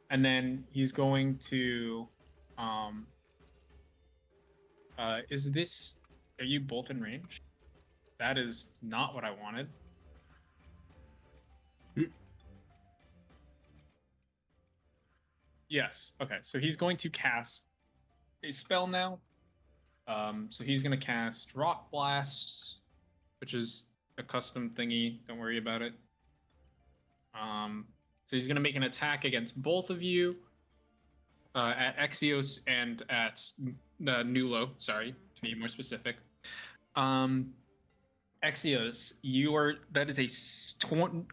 and then he's going to is this? Are you both in range? That is not what I wanted. Yes. Okay. So he's going to cast a spell now. So he's going to cast Rock Blast, which is a custom thingy. Don't worry about it. So he's going to make an attack against both of you, at Exios and at Nulo. Sorry, to be more specific. Exios, that is a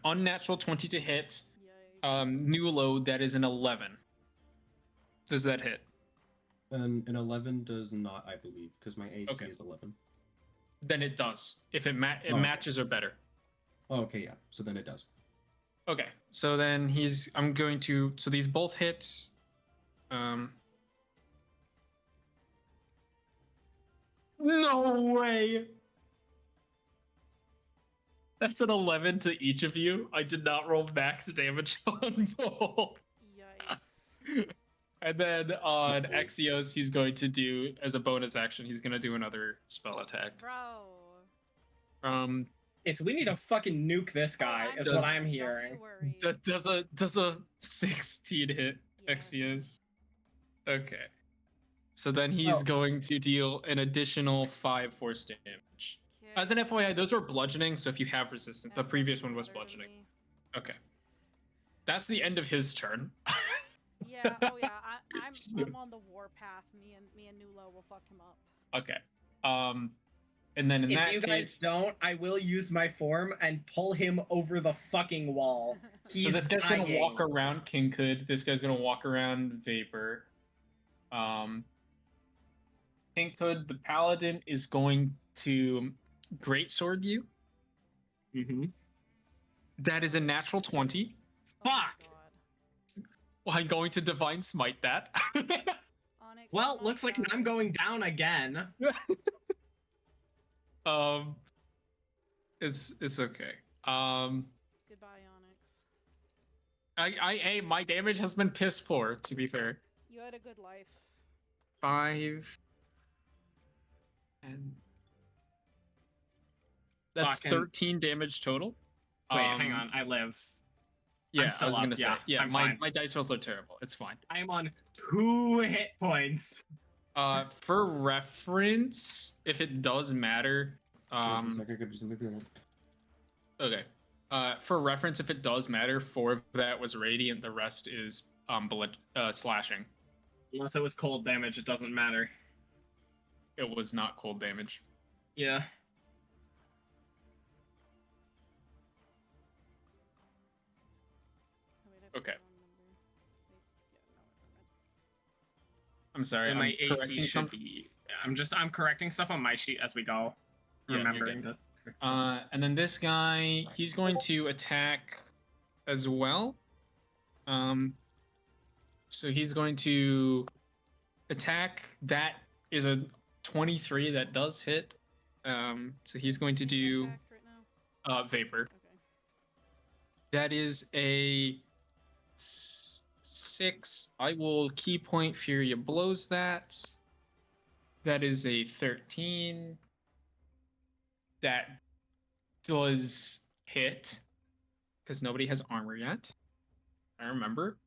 unnatural 20 to hit. Yikes. Nulo, that is an 11. Does that hit? An 11 does not, I believe, because my AC Okay. is 11. Then it does. If it Oh. matches or better. Oh, okay, yeah. So then it does. Okay. So then so these both hits. No way. That's an 11 to each of you. I did not roll max damage on both. Yikes. And then on Uh-oh. Exios, he's going to do, as a bonus action, he's going to do another spell attack. Bro. Okay, so we need to fucking nuke this guy, I'm is Does- what I'm don't hearing. you worry. Does a 16 hit Yes. Exios? Okay. So then he's Oh. going to deal an additional 5 force damage. As an FYI, those were bludgeoning, so if you have resistance, the previous one was bludgeoning. Okay. That's the end of his turn. Yeah, oh yeah, I'm on the warpath. Me and Nulo will fuck him up. Okay. And then in If that you guys case, don't, I will use my form and pull him over the fucking wall. He's so this guy's dying. gonna walk around King Hood. This guy's gonna walk around Vapor. King Hood, the paladin, is going to greatsword you. Mm-hmm. That is a natural 20. Oh my Fuck! God. Well, I'm going to divine smite that. Onyx, Well, oh my looks like God. I'm going down again. It's okay. Goodbye, Onyx. Hey, my damage has been piss poor, to be fair. You had a good life. 5 and that's Fucking- 13 damage total. Wait, hang on. I live. Yeah, still I was up, gonna say. yeah, Yeah, I'm my fine. dice rolls are terrible. It's fine. I'm on 2 hit points. For reference, if it does matter, okay. For reference, if it does matter, 4 of that was radiant. The rest is slashing. Unless it was cold damage, it doesn't matter. It was not cold damage. Yeah. Oh, wait, I Okay. put the wrong number. Wait, yeah, no, never mind. I'm sorry. And I'm my AC correcting should some- be. I'm correcting stuff on my sheet as we go. Yeah, you're Remembering good. to. And then this guy, he's going to attack as well. So he's going to attack. That is a 23 that does hit. So he's going to Being do attacked right now? Vapor. Okay. That is a 6. I will key point Furia blows that. That is a 13. That does hit because nobody has armor yet. I remember.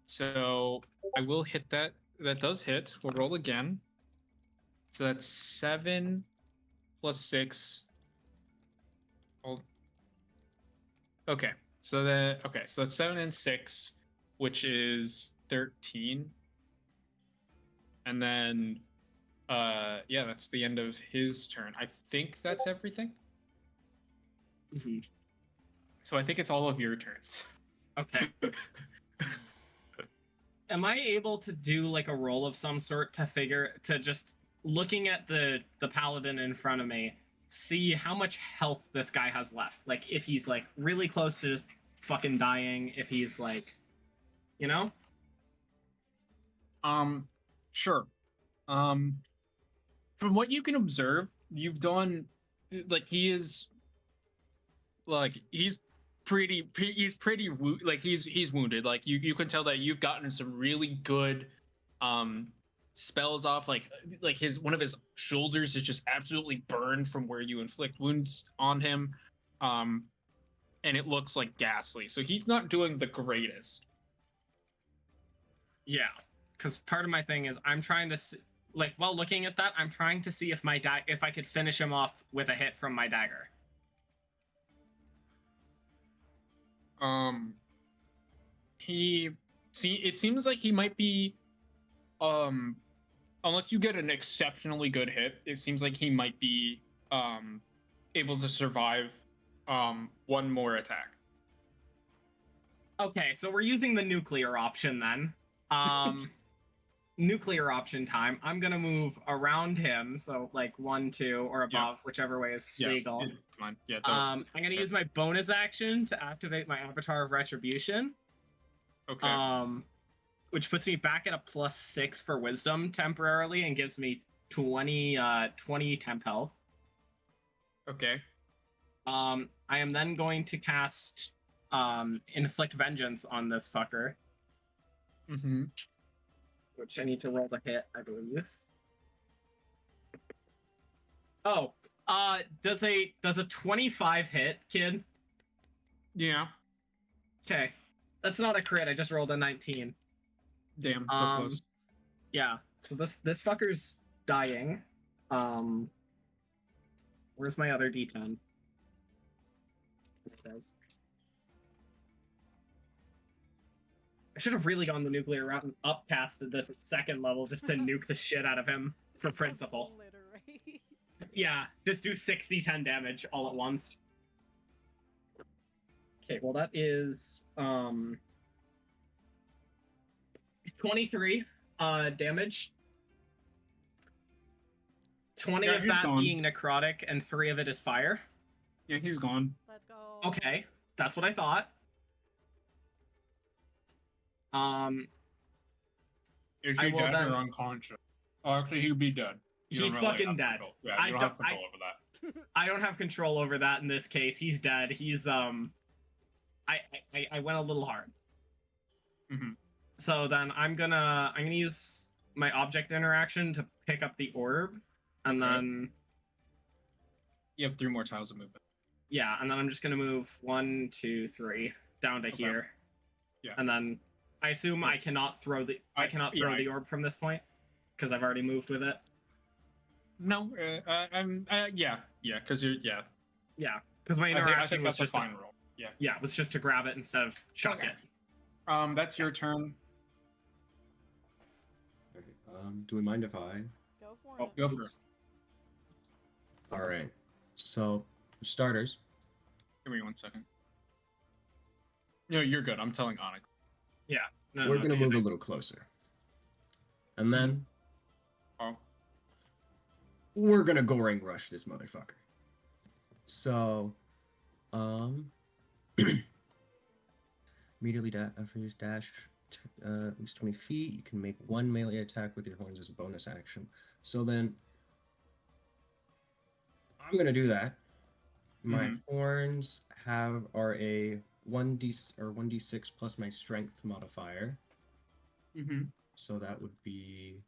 So I will hit that. That does hit. We'll roll again. So that's 7 plus 6. Okay. So that's 7 and 6, which is 13. And then yeah, that's the end of his turn. I think that's everything. Mhm. So I think it's all of your turns. Okay. Am I able to do like a roll of some sort to just looking at the paladin in front of me, see how much health this guy has left? Like if he's like really close to just fucking dying, if he's like, you know? Sure. From what you can observe, you've done like he's wounded. Like you can tell that you've gotten some really good spells off. Like his one of his shoulders is just absolutely burned from where you inflict wounds on him. And it looks like ghastly. So he's not doing the greatest. Yeah. Because part of my thing is I'm trying to like while looking at that, I'm trying to see if if I could finish him off with a hit from my dagger. It seems like he might be unless you get an exceptionally good hit, it seems like he might be able to survive one more attack. Okay, so we're using the nuclear option then. Nuclear option time. I'm gonna move around him, so like 1, 2, or above, whichever way is legal. It's fine. Yeah. I'm gonna use my bonus action to activate my Avatar of Retribution. Okay. Which puts me back at a +6 for Wisdom temporarily and gives me 20 temp health. Okay. I am then going to cast Inflict Vengeance on this fucker. Mm-hmm. Which I need to roll the hit, I believe. Oh, does a 25 hit, kid? Yeah. Okay, that's not a crit. I just rolled a 19. Damn. So close. Yeah. So this fucker's dying. Where's my other D10? I should have really gone the nuclear route and upcasted this at 2nd level just to nuke the shit out of him for principle. Obliterate. Yeah, just do 60-10 damage all at once. Okay, well that is 23 damage. 20 of that being necrotic and 3 of it is fire. Yeah, he's gone. Let's go. Okay, that's what I thought. Is I he will dead then- or unconscious? Oh, actually, he'd be dead. You He's don't really fucking have dead. control. Yeah, I you don't don't- have control over that. I don't have control over that in this case. He's dead. He's I went a little hard. Mm-hmm. So then I'm gonna use my object interaction to pick up the orb, and Okay. then You have 3 more tiles of movement. yeah, and then I'm just gonna move 1, 2, 3 down to Okay. here. Yeah. And then I assume I cannot throw the the orb from this point because I've already moved with it. No, yeah, because you're Yeah, because my I interaction think was that's a just fine roll. Yeah. it was just to grab it instead of chuck Okay. it. That's your turn. Okay, do we mind if I? Go for Oh, it. Go for it. All right. So, for starters, Give me 1 second. No, you're good. I'm telling Onyx. No, we're no, gonna no, move no. a little closer, and then Oh. we're gonna goring rush this motherfucker. So, immediately after his dash, at least 20 feet, you can make 1 melee attack with your horns as a bonus action. So then, I'm gonna do that. my Mhm. horns are a 1d6 plus my strength modifier. Mm-hmm. So that would be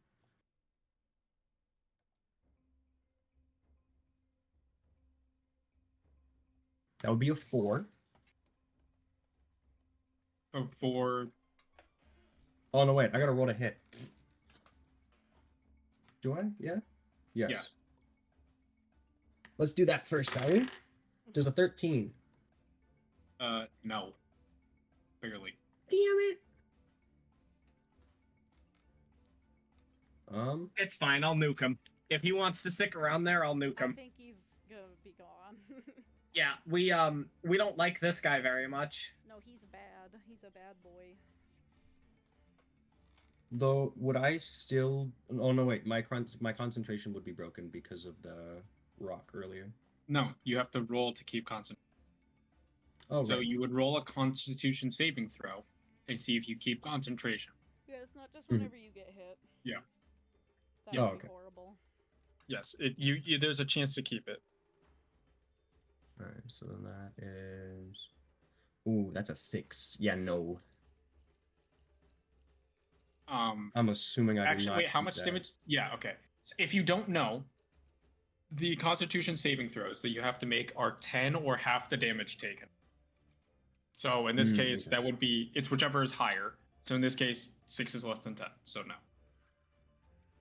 a 4. Oh, for Oh no, wait, I gotta roll to hit. Do I? Yeah. Yes. Yeah. Let's do that first, shall we? There's a 13. no, barely. Damn it. It's fine. I'll nuke him. If he wants to stick around there, I'll nuke I him. think he's gonna be gone. Yeah, we don't like this guy very much. No, he's bad. He's a bad boy. Though, would I still? Oh no, wait. My concentration would be broken because of the rock earlier. No, you have to roll to keep constant. Oh, So right. you would roll a Constitution saving throw and see if you keep concentration. Yeah, it's not just Mhm. whenever you get hit. Yeah. That Yeah. would Oh, be okay. horrible. Yes, you there's a chance to keep it. All right. So then that is. Ooh, that's a 6. Yeah, no. I'm assuming I do Actually, not wait, how keep much that. damage? Yeah, okay. So if you don't know, the Constitution saving throws that you have to make are 10 or half the damage taken. So in this case, okay. that would be it's whichever is higher. So in this case, 6 is less than 10. So no.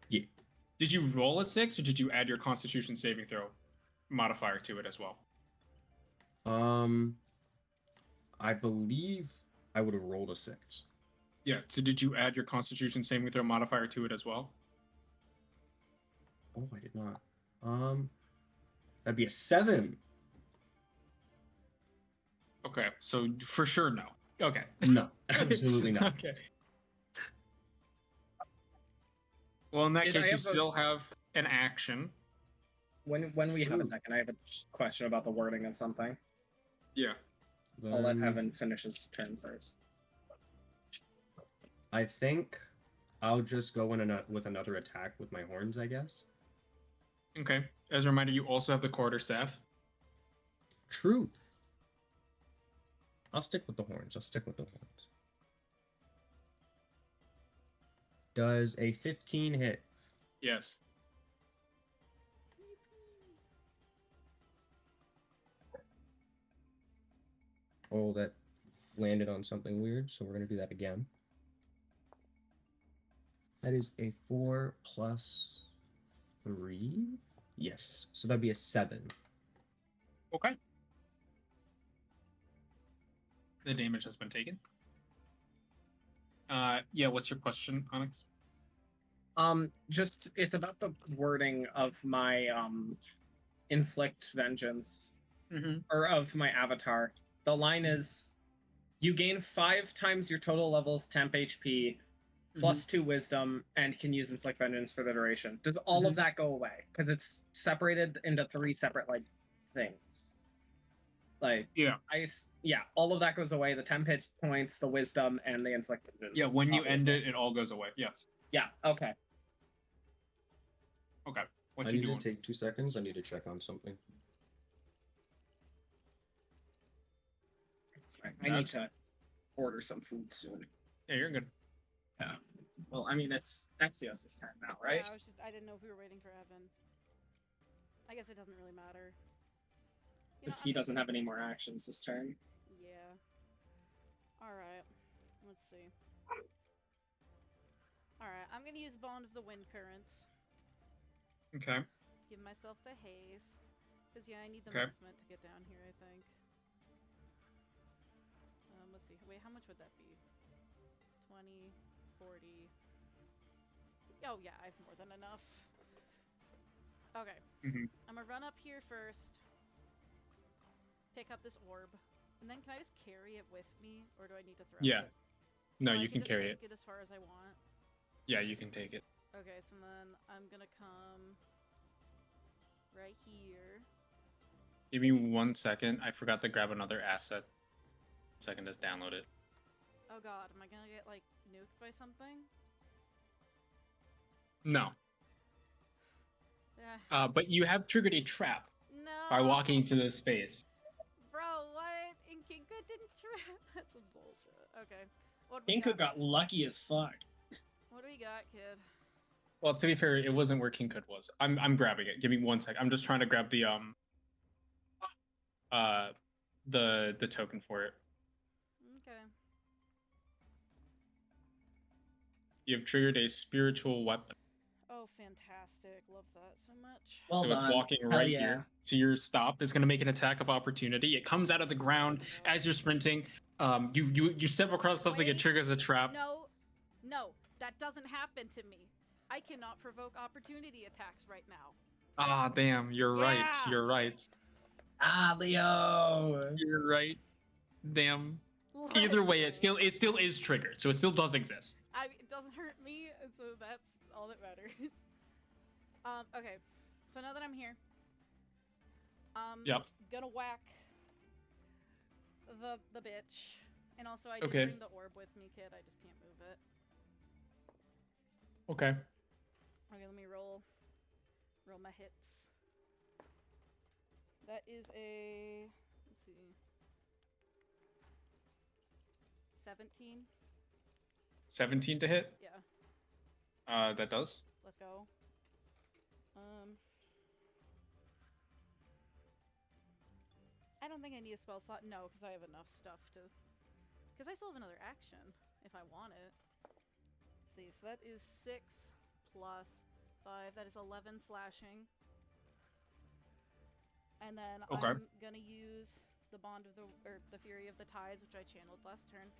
Yeah. Did you roll a 6 or did you add your Constitution saving throw modifier to it as well? I believe I would have rolled a 6. Yeah. So did you add your Constitution saving throw modifier to it as well? Oh, I did not. That'd be a 7. Okay. So for sure, no. Okay. No, absolutely not. Okay. Well, in that Did case, I you have a- still have an action. When we have a True. second, I have a question about the wording of something. Yeah. I'll let Then Evan finish his turn first. I think I'll just go in with another attack with my horns, I guess. Okay. As a reminder, you also have the quarterstaff. True. I'll stick with the horns. Does a 15 hit? Yes. Oh, that landed on something weird, so we're going to do that again. That is a 4 plus 3? Yes. So that'd be a 7. Okay. The damage has been taken. Yeah, what's your question, Onyx? Just it's about the wording of my inflict vengeance Mm-hmm. or of my avatar. The line is you gain 5 times your total level's temp HP plus 2 wisdom and can use inflict vengeance for the duration. Does all of that go away? Because it's separated into 3 separate like things. Like Yeah. all of that goes away. The temp hit points, the wisdom, and the inflict vengeance. Yeah, when you end obviously. it all goes away. Yes. Yeah, okay. Okay. What I you need doing? to take 2 seconds. I need to check on something. That's right. I need to order some food soon. Yeah, you're good. Yeah. Well, I mean, it's Axios' turn now, right? Yeah, I didn't know if we were waiting for Evan. I guess it doesn't really matter. You know, Because he doesn't have any more actions this turn. Yeah. Alright. Let's see. Alright, I'm gonna use Bond of the Wind Currents. Okay. Give myself the haste. Because, yeah, I need the Okay. movement to get down here, I think. Let's see. Wait, how much would that be? 20, 40. Oh, yeah, I have more than enough. Okay. Mhm. I'm gonna run up here first. Pick up this orb. And then can I just carry it with me? Or do I need to throw Yeah. it? No, Oh, I you can just carry take it. it as far as I want. Yeah, you can take it. Okay, so then I'm gonna come right here. Give me 1 second. I forgot to grab another asset. Second, just download it. Oh god, am I gonna get, like, nuked by something? No. Yeah. But you have triggered a trap No! by walking into this space. didn't trip. That's some bullshit. Okay. What do we Kinko got? got lucky as fuck. What do we got, kid? Well, to be fair, it wasn't where King Hood was. I'm grabbing it. Give me 1 sec. I'm just trying to grab the the token for it. Okay. You have triggered a spiritual weapon. Oh, fantastic. Love that so much. Well So it's done. walking Hell right yeah. here. So your stop is going to make an attack of opportunity. It comes out of the ground as you're sprinting. You step across something, it Wait. triggers a trap. No, that doesn't happen to me. I cannot provoke opportunity attacks right now. Ah, damn, you're right. Yeah. You're right. Ah, Leo. You're right. Damn. Either way, it still is triggered, so it still does exist. It doesn't hurt me, and so that's all that matters. Okay. So now that I'm here, Yep. gonna whack the bitch, and also I did Okay. bring the orb with me, kid. I just can't move it. Okay. Okay, let me roll my hits. That is a, let's see, 17. 17 to hit. Yeah, That does. let's go. I don't think I need a spell slot. No, because I have enough stuff to. Because I still have another action if I want it. Let's see, so that is 6 plus 5. That is 11 slashing. And then Okay. I'm gonna use the bond of the fury of the tides, which I channeled last turn,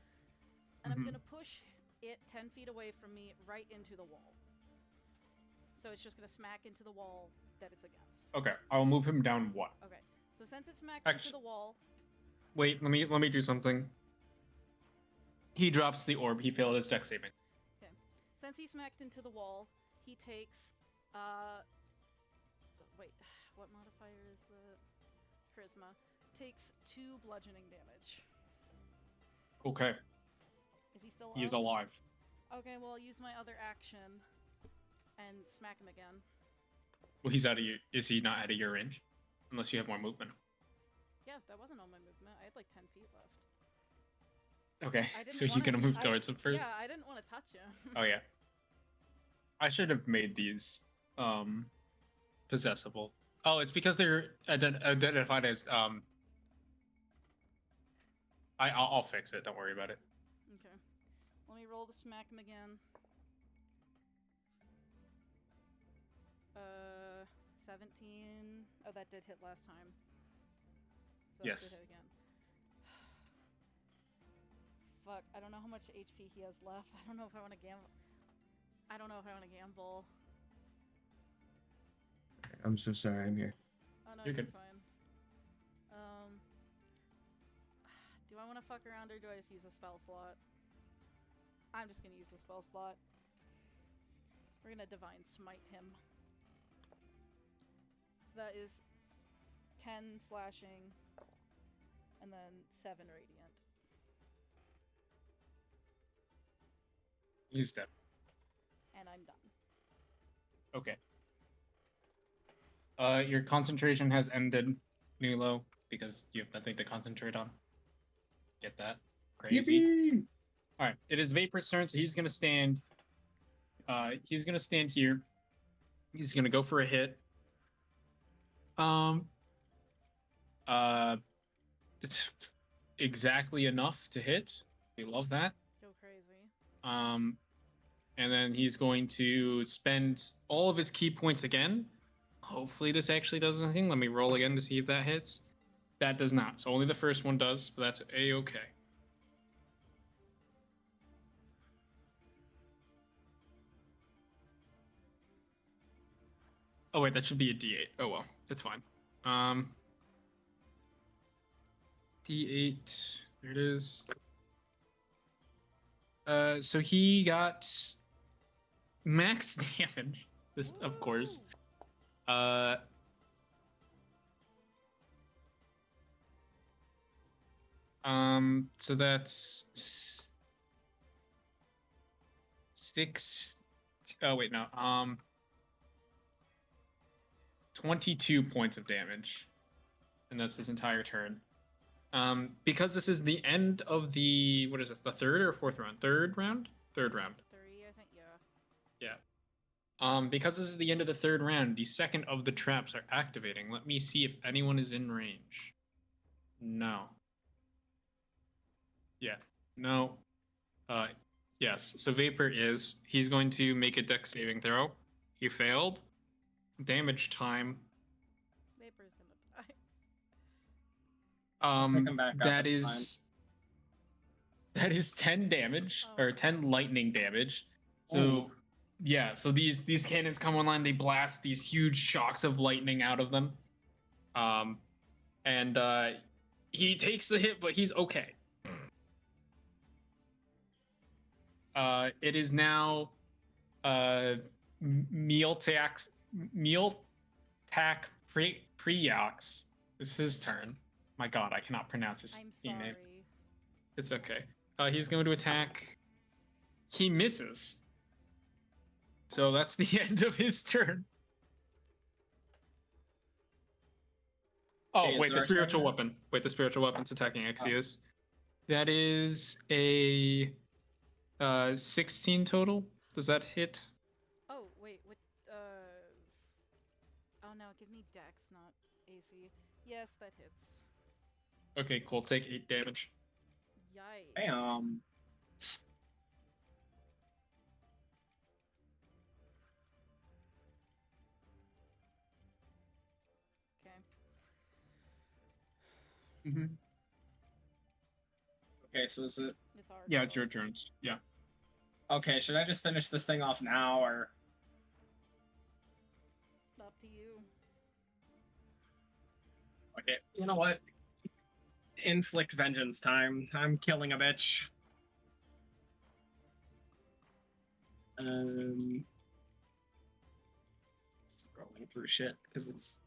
and I'm Mhm. gonna push it 10 feet away from me, right into the wall. So it's just gonna smack into the wall that it's against. Okay. I'll move him down 1. Okay. So since it's smacked into the wall, Wait. Let me do something. He drops the orb. He failed his deck saving. since he's smacked into the wall, he takes wait, what modifier is the charisma? Takes 2 bludgeoning damage. Okay. Is he still He is up? alive. Okay, well, I'll use my other action and smack him again. Well, he's out of your. Is he not out of your range? Unless you have more movement. Yeah, that wasn't all my movement. I had like 10 feet left. Okay. I didn't So you're wanna- gonna move I- towards him first. Yeah, I didn't want to touch him. Oh yeah. I should have made these possessible. Oh, it's because they're identified as I'll fix it. Don't worry about it. Okay. Let me roll to smack him again. 17. Oh, that did hit last time. So Yes. that did hit again. Fuck, I don't know how much HP he has left. I don't know if I want to gamble. I'm so sorry, I'm here. Oh no, You're you're good. fine. Do I want to fuck around or do I just use a spell slot? I'm just gonna use a spell slot. We're gonna divine smite him. So that is 10 slashing and then 7 radiant. He's dead. And I'm done. Okay. Your concentration has ended, Nulo, because you have nothing to concentrate on. Get that? Crazy. Yippee! All right. It is Vapor's turn, so he's gonna stand. He's gonna stand here. He's gonna go for a hit. It's exactly enough to hit. We love that. Go crazy. And then he's going to spend all of his key points again. Hopefully this actually does anything. Let me roll again to see if that hits. That does not. So only the first one does, but that's a-okay. Oh wait, that should be a D8. Oh well, it's fine. D8. There it is. So he got max damage. This, of course. Woo! So that's 6. Oh wait, no. 22 points of damage, and that's his entire turn. Because this is the end of the, what is this, the third or fourth round? Third round? Third round. 3, I think, yeah. Yeah. Because this is the end of the third round, the second of the traps are activating. Let me see if anyone is in range. No. Yeah. No. Yes. So Vapor is. He's going to make a dex saving throw. He failed. Damage time. Vapor's gonna die. Pick him back up, That it's is. That is 10 damage Oh, or 10 lightning damage. So Ooh. yeah, so these cannons come online, they blast these huge shocks of lightning out of them. And he takes the hit, but he's okay. It is now Mealtac Preox. It's his turn. My god, I cannot pronounce his I'm name. sorry. It's okay. He's going to attack. He misses. So that's the end of his turn. Oh, Okay, wait, is the our spiritual turn? weapon. Wait, the spiritual weapon's attacking Exius. That is a 16 total. Does that hit? Oh, wait, what, oh no, give me Dex, not AC. Yes, that hits. Okay, cool. Take 8 damage. Yikes. Bam. Okay. Mm-hmm. Okay, so is it... It's our Yeah, go. it's your turns. Yeah. Okay, should I just finish this thing off now, or... Up to you. Okay, you know what? Inflict vengeance time. I'm killing a bitch. Scrolling through shit, because it's...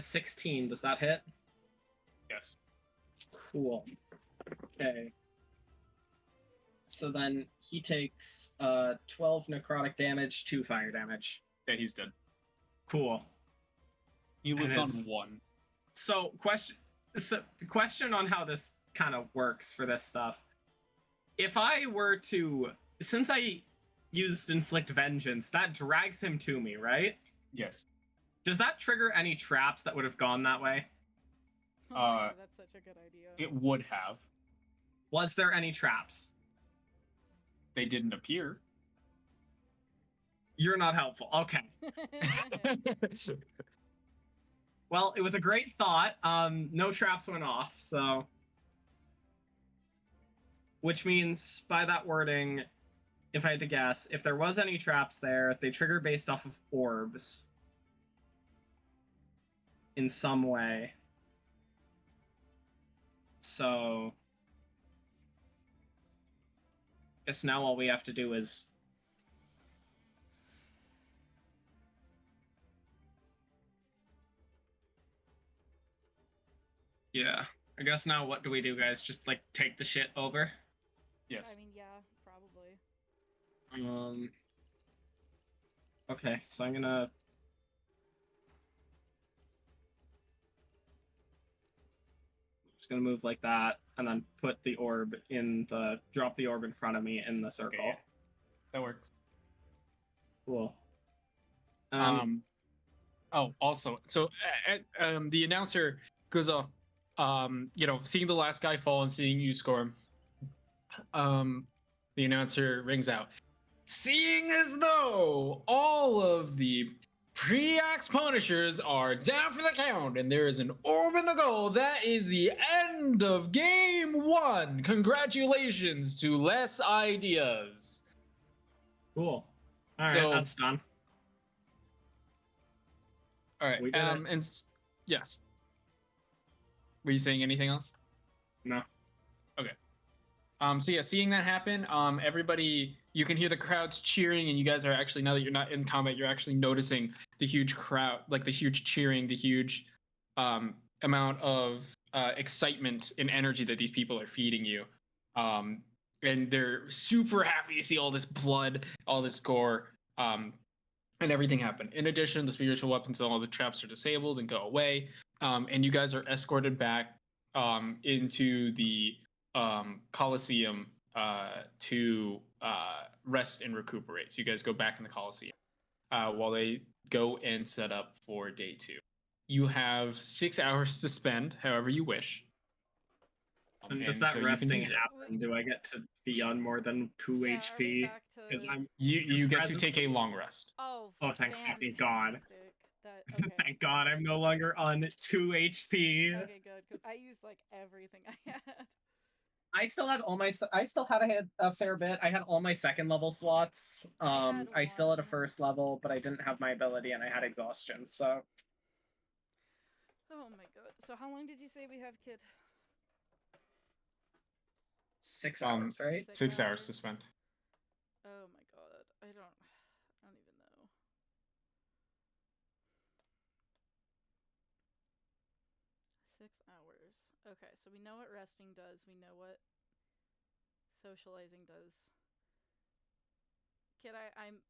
16, does that hit? Yes. Cool. Okay. So then he takes 12 necrotic damage, 2 fire damage. Yeah, he's dead. Cool. He lived And on his- 1. So question on how this kind of works for this stuff. If I were to, since I used inflict vengeance, that drags him to me, right? Yes. Does that trigger any traps that would have gone that way? Oh my God, that's such a good idea. It would have. Was there any traps? They didn't appear. You're not helpful. Okay. Well, it was a great thought. No traps went off, so... Which means, by that wording, if I had to guess, if there was any traps there, they trigger based off of orbs. In some way. So... guess now all we have to do is... Yeah. I guess now what do we do, guys? Just, like, take the shit over? Yes. I mean, yeah, probably. Okay, so I'm gonna... just gonna move like that, and then put the orb in the... drop the orb in front of me in the circle. Okay, yeah. That works. Cool. Oh, also, so the announcer goes off. Seeing the last guy fall and seeing you score. The announcer rings out. Seeing as though all of the Preox Punishers are down for the count and there is an orb in the goal, that is the end of game 1. Congratulations to Less Ideas. Cool. All right, So- that's done. All right. We did it. Yes. Were you saying anything else? No. Okay. So yeah, seeing that happen, everybody, you can hear the crowds cheering, and you guys are actually, now that you're not in combat, you're actually noticing the huge crowd, like the huge cheering, the huge amount of excitement and energy that these people are feeding you. And they're super happy to see all this blood, all this gore. And and everything happened. In addition, the spiritual weapons and all the traps are disabled and go away, and you guys are escorted back into the Colosseum to rest and recuperate. So you guys go back in the Colosseum while they go and set up for day 2. You have 6 hours to spend however you wish. And does that so you can resting do that. happen? Do I get to be on more than 2 Yeah, are we HP? back Because to- I'm You get to present- take a long rest. Oh, thank fucking God. fantastic. That okay. Thank God I'm no longer on 2 HP. Okay, good. 'Cause I used like everything I had. I still had a fair bit. I had all my second level slots. had I still had a one. first level, but I didn't have my ability and I had exhaustion. So Oh my god. So how long did you say we have, kid? 6 hours, right? 6 hours to spend. Oh my god. I don't even know. Six hours. Okay, so we know what resting does. We know what socializing does. Kid,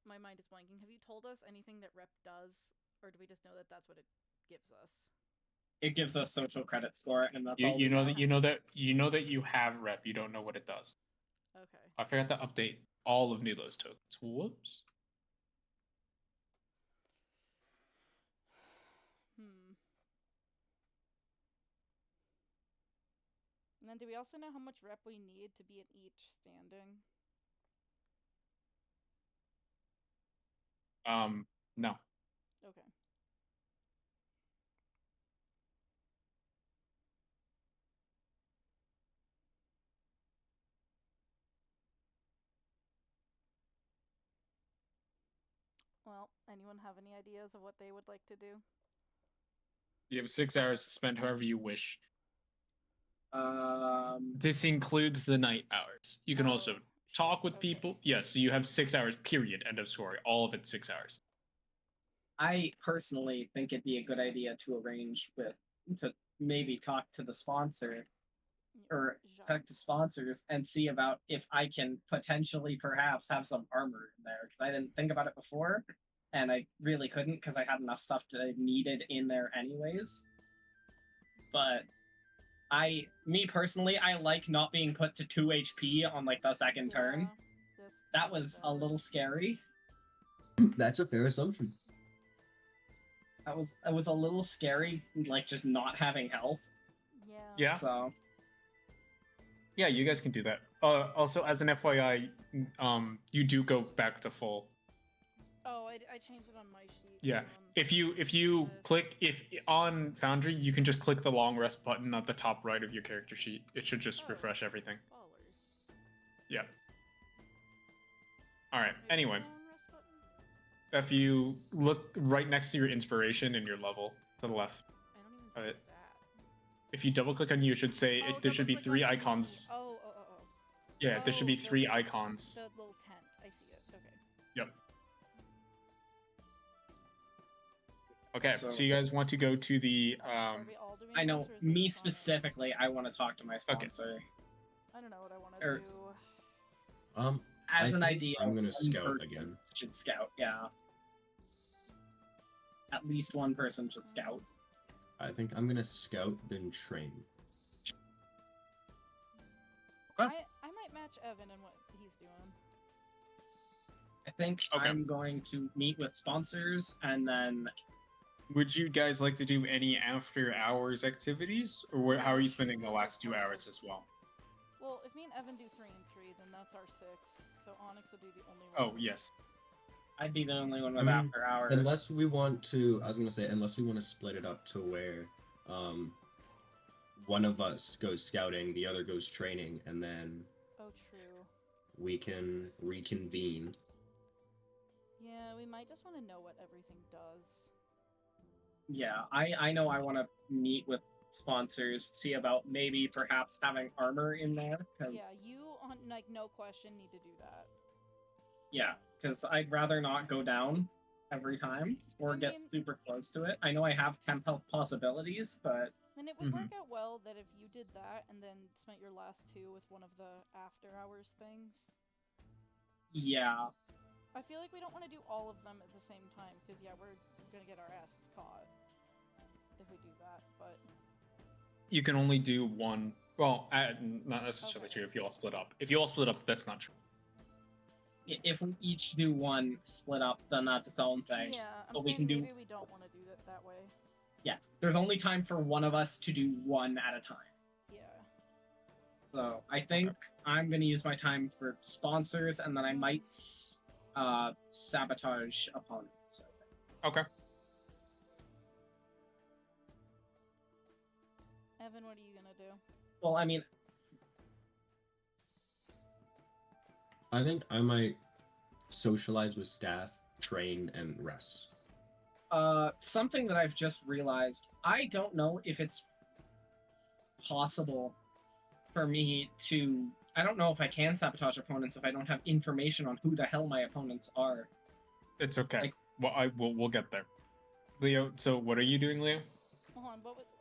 my mind is blanking. Have you told us anything that rep does, or do we just know that that's what it gives us? It gives us social credit score, and that's all. You know that you have rep. You don't know what it does. Okay. I forgot to update all of Nilo's tokens. Whoops. And then do we also know how much rep we need to be in each standing? No. Okay. Well, anyone have any ideas of what they would like to do? You have 6 hours to spend however you wish. This includes the night hours. You can also talk with people. Yes, so you have 6 hours, period. End of story. All of it 6 hours. I personally think it'd be a good idea to maybe talk to the sponsor or talk to sponsors and see about if I can potentially perhaps have some armor in there, because I didn't think about it before and I really couldn't because I had enough stuff that I needed in there anyways. But me personally, I like not being put to 2 HP on like the second turn. That was a little scary. That's a fair assumption. It was a little scary, like just not having health. Yeah. So Yeah, you guys can do that. Also, as an FYI, you do go back to full. Oh, I changed it on my sheet. Yeah. If you click on Foundry, you can just click the long rest button at the top right of your character sheet. It should just refresh everything. Baller. Yeah. All right. Wait, Anyway, what's the long rest button? if you look right next to your inspiration and your level to the left, I don't even see that. if you double click on you, it should say there should be 3 icons. Oh. Yeah, there should be Oh, 3 icons. The little tent. I see it. Okay. Yep. Okay, so So- you guys want to go to the Are we all doing I know this, or is this me just on us? specifically, I want to talk to my sponsor. I don't know what I want to Or- do. As I an think idea, I'm gonna one scout person again. should scout, yeah. At least one person should scout. I think I'm gonna scout, then train. Okay. I might match Evan in what he's doing. I think Okay. I'm going to meet with sponsors and then Would you guys like to do any after hours activities, or how are you spending the last 2 hours as well? Well, if me and Evan do 3 and 3, then that's our 6. So Onyx will do the only one. Oh yes. I'd be the only one I with mean, after hours. Unless we want to, I was gonna say, unless we want to split it up to where, one of us goes scouting, the other goes training, and then Oh, true. we can reconvene. Yeah, we might just want to know what everything does. Yeah, I know I want to meet with sponsors, see about maybe perhaps having armor in there, Yeah, because you, on like, no question, need to do that. I'd rather not go down every time or I get mean- super close to it. I know I have temp health possibilities, but Then it would work out well that if you did that and then spent your last 2 with one of the after hours things. yeah, I feel like we don't want to do all of them at the same time, because yeah, we're gonna get our asses caught if we do that, but... You can only do one. Well, not necessarily Okay. true if you all split up. If you all split up, that's not true. If we each do one split up, then that's its own thing. Yeah, I'm But we saying can do- maybe we don't want to do it that way. Yeah, there's only time for one of us to do one at a time. Yeah. So I think I'm gonna use my time for sponsors, and then I might sabotage opponents. Okay. Evan, what are you gonna do? Well, I mean, I think I might socialize with staff, train, and rest. something that I've just realized, I don't know if it's possible for me to... I don't know if I can sabotage opponents if I don't have information on who the hell my opponents are. It's okay. Like- Well, we'll get there. Leo, so what are you doing, Leo? Hold on,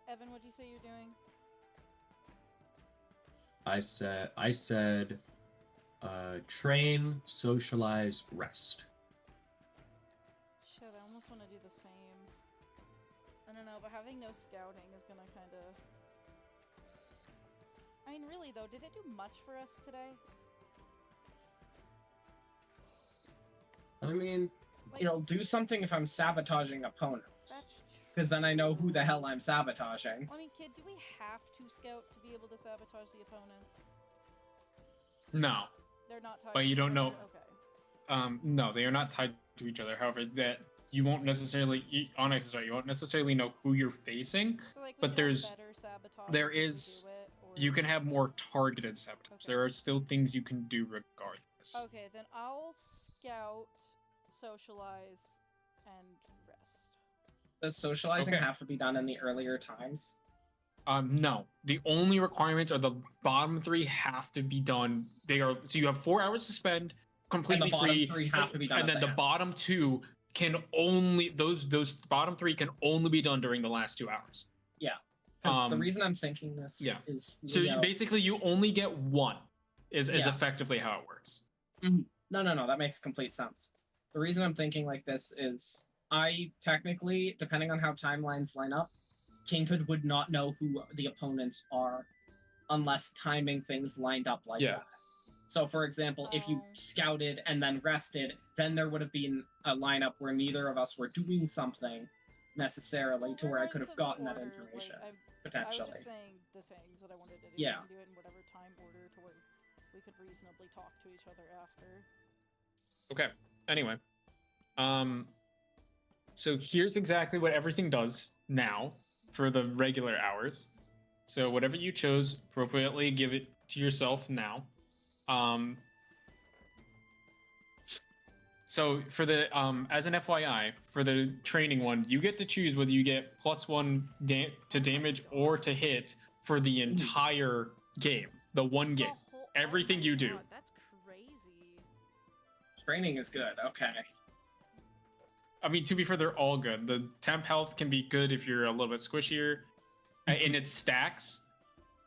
Evan, what'd you say you're doing? I said, train, socialize, rest. Shit, I almost want to do the same. I don't know, but having no scouting is gonna kind of... I mean, really though, did it do much for us today? I mean, Like, It'll do something if I'm sabotaging opponents. that's Because then I know who the hell I'm sabotaging. I mean, kid, do we have to scout to be able to sabotage the opponents? No. They're not tied But to you each don't know- other? Okay. No, they are not tied to each other. However, that you won't necessarily you won't necessarily know who you're facing. So, like, we But could have there's- better sabotage there if we is- do it, or... You can have more targeted sabotage. Okay. There are still things you can do regardless. Okay, then I'll scout, socialize, and rest. Does socializing Okay. have to be done in the earlier times? No. The only requirements are the bottom three have to be done. They are so you have 4 hours to spend And completely the bottom free. three have to be done. and at then the end. bottom two can only those bottom three can only be done during the last 2 hours. Because the um, reason I'm thinking this yeah. is So Leo- basically, you only get one. Is Yeah. effectively how it works. No, that makes complete sense. The reason I'm thinking like this is I technically, depending on how timelines line up, King Hood would not know who the opponents are unless timing things lined up like Yeah. that. So, for example, if you Oh. scouted and then rested, then there would have been a lineup where neither of us were doing something necessarily to where I could have Regardless of the gotten that order, information, I was potentially. just saying the things that I wanted to do. Yeah. We can do it in whatever time order to where we could reasonably talk to each other after. Okay. Anyway, so here's exactly what everything does now for the regular hours. So whatever you chose, appropriately give it to yourself now. So for the as an FYI, for the training one, you get to choose whether you get +1 to damage or to hit for the entire game, the one game. The whole- Everything oh my you do. God, that's crazy. Training is good. Okay. I mean, to be fair, they're all good. The temp health can be good if you're a little bit squishier, and it stacks,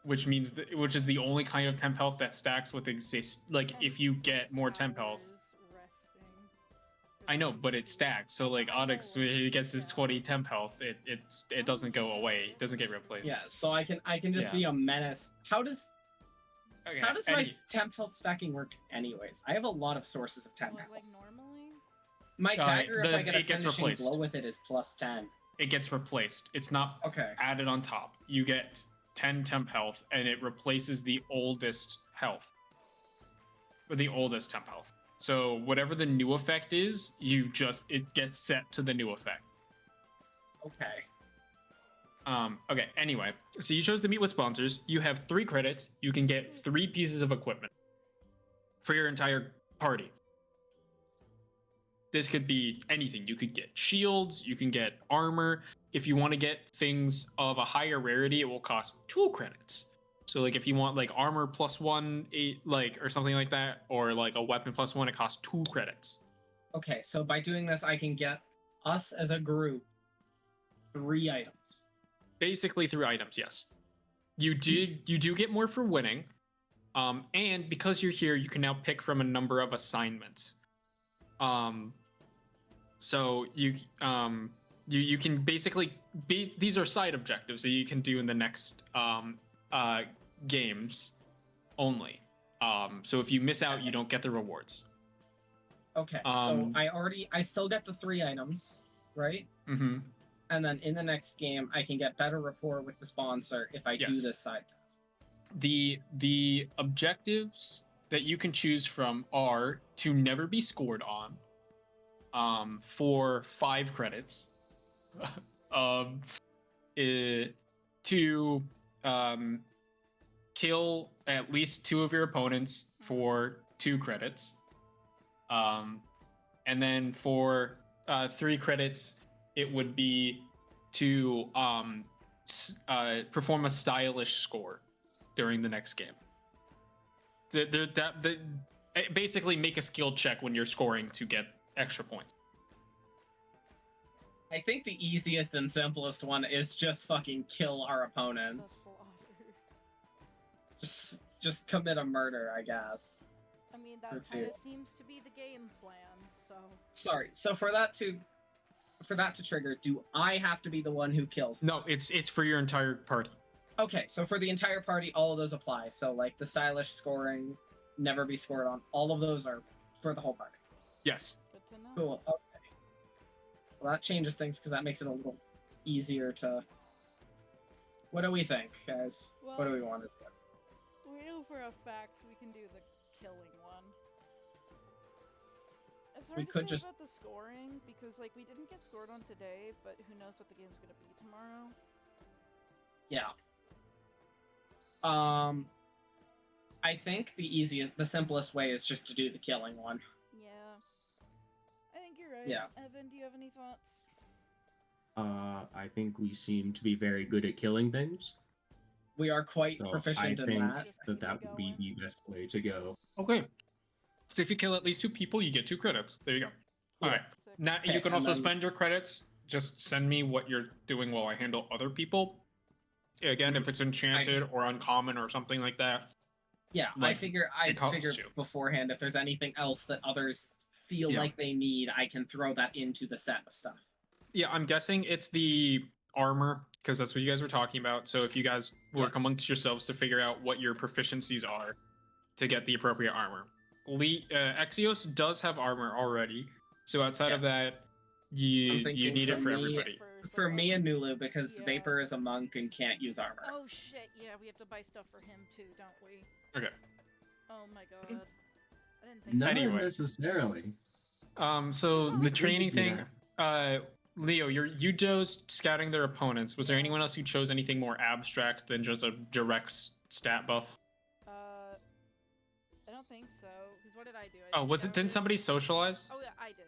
which means which is the only kind of temp health that stacks with exist. Like And if you get 6 more temp health, hours resting for I know, those but of it you- stacks. So like I Onyx, know, when he gets his yeah. 20 temp health, it doesn't go away. It doesn't get replaced. Yeah, so I can just Yeah. be a menace. How does Okay. my temp health stacking work anyways? I have a lot of sources of temp What, health. like normally? My dagger, if I get a it gets finishing replaced. blow with it, is +10. It gets replaced. It's not Okay. added on top. You get 10 temp health, and it replaces the oldest health with the oldest temp health. So whatever the new effect is, it gets set to the new effect. Okay. Okay, anyway, so you chose to meet with sponsors. You have 3 credits. You can get 3 pieces of equipment for your entire party. This could be anything. You could get shields, you can get armor. If you want to get things of a higher rarity, it will cost 2 credits. So like if you want like armor +1, 8, like or something like that, or like a weapon +1, it costs 2 credits. Okay, so by doing this, I can get us as a group 3 items. Basically 3 items, yes. You do get more for winning. And because you're here, you can now pick from a number of assignments. So you can basically these are side objectives that you can do in the next games only. So if you miss out, you don't get the rewards. Okay, so I still get the 3 items, right? Mm-hmm. And then in the next game, I can get better rapport with the sponsor if I do Yes. this side task. The objectives that you can choose from are to never be scored on, for 5 credits, to kill at least 2 of your opponents for 2 credits, and then for 3 credits, it would be to perform a stylish score during the next game. Basically make a skill check when you're scoring to get extra points. I think the easiest and simplest one is just fucking kill our The opponents. slaughter. Just commit a murder, I guess. I mean, that Let's kind see. of seems to be the game plan. So Sorry. So for that to trigger, do I have to be the one who kills? No, it's for your entire party. Okay, so for the entire party, all of those apply. So like the stylish scoring, never be scored on, all of those are for the whole party. Yes. good to know. Cool. Okay. Well, that changes things because that makes it a little easier to. What do we think, guys? What do we want to do? We know for a fact we can do the killing one. It's hard We to could say just- about the scoring because, like, we didn't get scored on today, but who knows what the game's gonna be tomorrow. Yeah. I think the simplest way is just to do the killing one. Yeah, I think you're right. Yeah. Evan, do you have any thoughts? I think we seem to be very good at killing things. We are quite So I proficient in think that. that would be the best way to go. Okay. So if you kill at least 2 people, you get 2 credits. There you go. All right. Sick. Now Okay, you can and also then- spend your credits. Just send me what you're doing while I handle other people. Again, if it's enchanted just- or uncommon or something like that. Yeah, Like, I figure costs you. beforehand if there's anything else that others feel Yeah. like they need, I can throw that into the set of stuff. Yeah, I'm guessing it's the armor because that's what you guys were talking about. So if you guys work amongst yourselves to figure out what your proficiencies are to get the appropriate armor. Axios does have armor already. So outside of that, I'm you thinking need it for for me- everybody. For me and Nulu, because Yeah. Vapor is a monk and can't use armor. Oh shit! Yeah, we have to buy stuff for him too, don't we? Okay. Oh my god. I didn't think. Not about Anyway. necessarily. So the training thing, Yeah. Leo, you chose scouting their opponents. Was there anyone else who chose anything more abstract than just a direct stat buff? I don't think so. Because what did I do? Oh, was it? Didn't scouted- somebody socialize? Oh yeah, I did.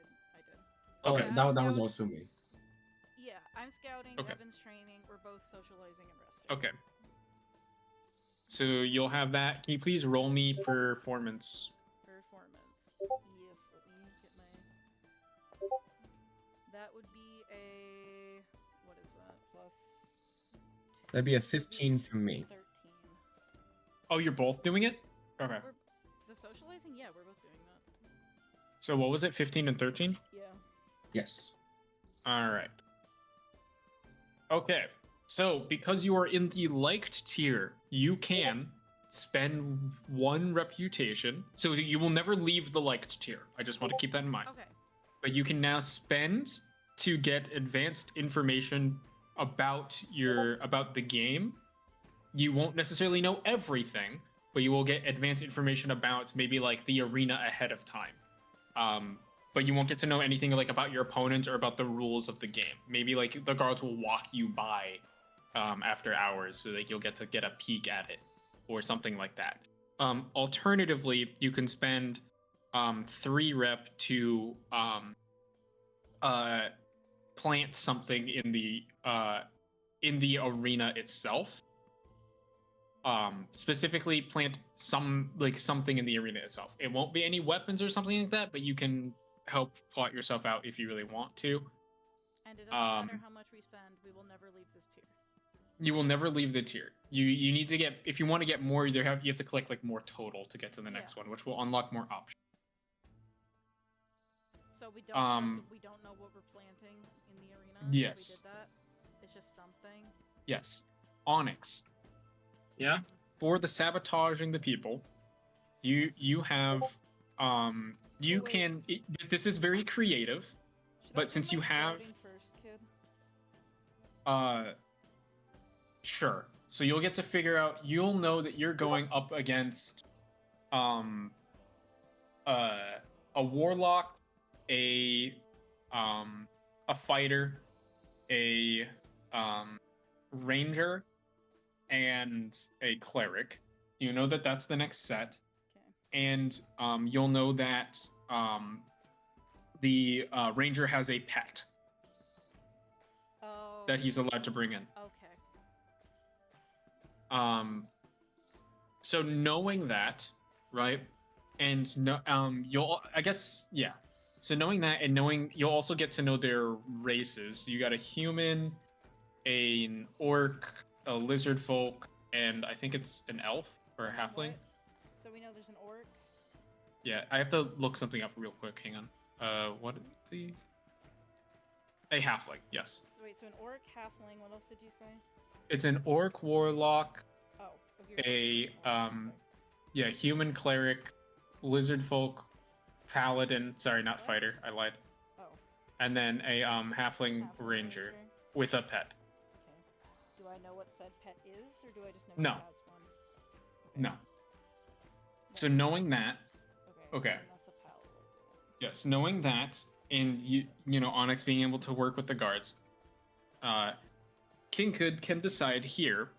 Oh, Okay. that was Scouted- also me. Yeah, I'm scouting. Okay. Evan's training. We're both socializing and resting. Okay. So you'll have that. Can you please roll me performance? Performance. Yes, let me get my. That would be a. What is that? Plus. That'd be a 15 from me. 13. Oh, you're both doing it? Okay. The socializing? Yeah, we're both doing that. So what was it? 15 and 13? Yeah. Yes. All right. Okay. So because you are in the liked tier, you can spend 1 reputation. So you will never leave the liked tier. I just want to keep that in mind. Okay. But you can now spend to get advanced information about the game. You won't necessarily know everything, but you will get advanced information about maybe like the arena ahead of time. But you won't get to know anything like about your opponent or about the rules of the game. Maybe like the guards will walk you by after hours, so like you'll get to get a peek at it or something like that. Alternatively, you can spend 3 rep to plant something in the arena itself. Specifically plant something in the arena itself. It won't be any weapons or something like that, but you can help plot yourself out if you really want to. And it doesn't matter how much we spend, we will never leave this tier. You will never leave the tier. You need to get, if you want to get more, you have to collect like more total to get to the next one, which will unlock more options. So we don't we don't know what we're planting in the arena. Yes. We did that. It's just something. Yes. Onyx. Yeah. For the sabotaging the people, you have you Wait. can this is very creative, Should I but do since my you have scouting first, kid? sure. So you'll get to figure out, you'll know that you're going up against a warlock, a fighter, a ranger, and a cleric. You know that that's the next set. Okay. And you'll know that the ranger has a pet Oh. that he's allowed to bring in. Okay. So knowing that, right, and no, you'll, I guess, yeah. So knowing that, and knowing, you'll also get to know their races. You got a human, an orc, a lizard folk, and I think it's an elf or a halfling. What? So we know there's an orc. Yeah, I have to look something up real quick. Hang on. What is the? A halfling. Yes. Wait, so an orc, halfling. What else did you say? It's an orc warlock, Oh. a yeah, human cleric, lizard folk, paladin. Sorry, not What? fighter. I lied. Oh. And then a halfling Halfling ranger with a pet. Okay. Do I know what said pet is, or do I just know No. he has one? Okay. No. So Then- knowing that, Okay. okay. So that's a paladin. yes, knowing that, and you know, Onyx being able to work with the guards, King can decide here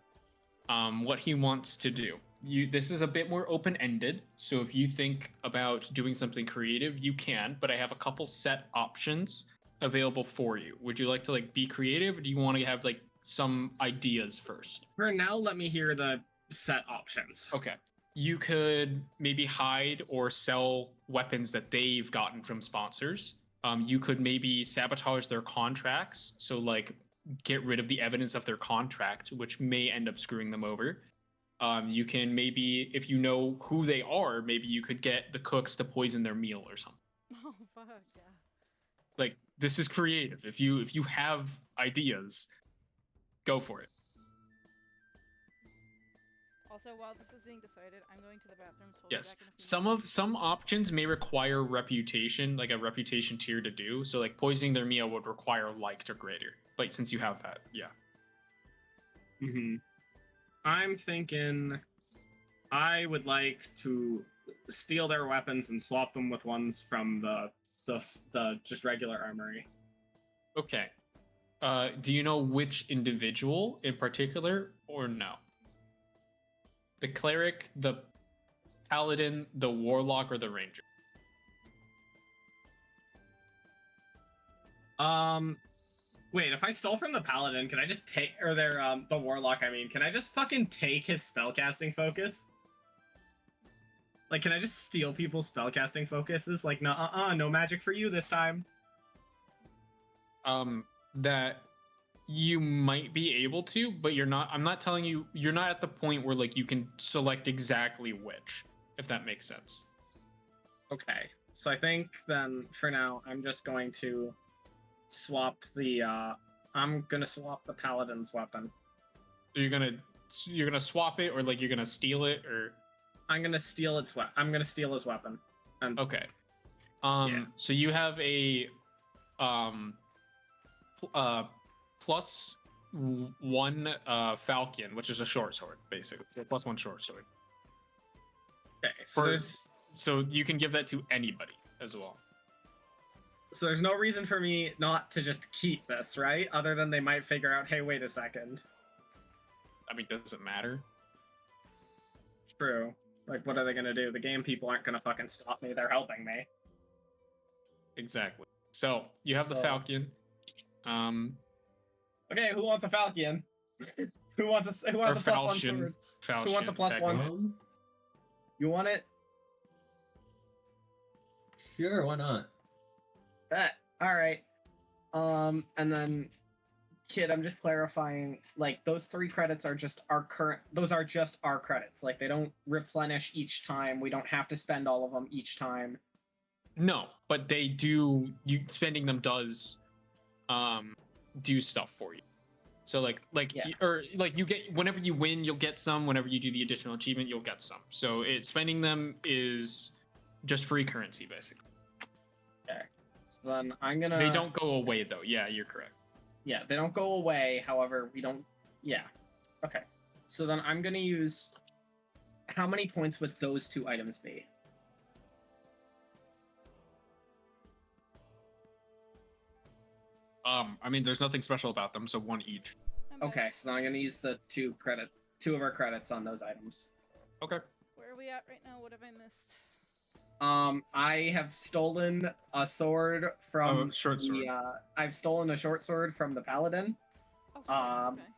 what he wants to do. This is a bit more open-ended, so if you think about doing something creative, you can, but I have a couple set options available for you. Would you like to like be creative, or do you want to have like some ideas first? For now, let me hear the set options. Okay. You could maybe hide or sell weapons that they've gotten from sponsors. You could maybe sabotage their contracts, so like get rid of the evidence of their contract, which may end up screwing them over. You can maybe, if you know who they are, maybe you could get the cooks to poison their meal or something. Oh fuck yeah. Like, this is creative. If you have ideas, go for it. Also, while this is being decided, I'm going to the bathroom. So I'll be Yes, back in a few minutes. some options may require reputation, like a reputation tier to do. So like poisoning their meal would require liked or greater. But since you have that, yeah. Mm-hmm. I'm thinking I would like to steal their weapons and swap them with ones from the just regular armory. Okay. Do you know which individual in particular, or no? The cleric, the paladin, the warlock, or the ranger? Wait, if I stole from the paladin, can I just take, or their the warlock, I mean, can I just fucking take his spellcasting focus? Like, can I just steal people's spellcasting focuses? Like, no magic for you this time. That you might be able to, but you're not. I'm not telling you. You're not at the point where like you can select exactly which, if that makes sense. Okay, so I think then for now I'm just going to swap the I'm gonna swap the paladin's weapon. You're gonna swap it, or like you're gonna steal it, or I'm gonna steal I'm gonna steal his weapon. And okay. Yeah. So you have a +1 falcon, which is a short sword, basically. It's a +1 short sword. okay, so For- So you can give that to anybody as well. there's no reason for me not to just keep this, right? Other than they might figure out, hey, wait a second. I mean, does it matter? True. Like, what are they gonna do? The game people aren't gonna fucking stop me. They're helping me. Exactly. So you have the So- falcon. Okay, who wants a falcon? who wants a Or +1 falchion. sword? Falchion, wants a +1? technically. You want it? Sure, why not? Bet. All right. And then, kid, I'm just clarifying. Like, those 3 credits are just our current. Those are just our credits. Like, they don't replenish each time. We don't have to spend all of them each time. No, but they do. You spending them does do stuff for you. So Yeah. or like you get whenever you win, you'll get some. Whenever you do the additional achievement, you'll get some. So spending them is just free currency basically. Okay. So then I'm gonna. They don't go away though. Yeah, you're correct. Yeah, they don't go away. However, we don't. Yeah. Okay. So then I'm gonna use. How many points would those two items be? I mean, there's nothing special about them, so one each. I'm back. Okay, so then I'm gonna use the two of our credits on those items. Okay. Where are we at right now? What have I missed? I have stolen a sword from short sword. I've stolen a short sword from the paladin. Oh, sick, okay.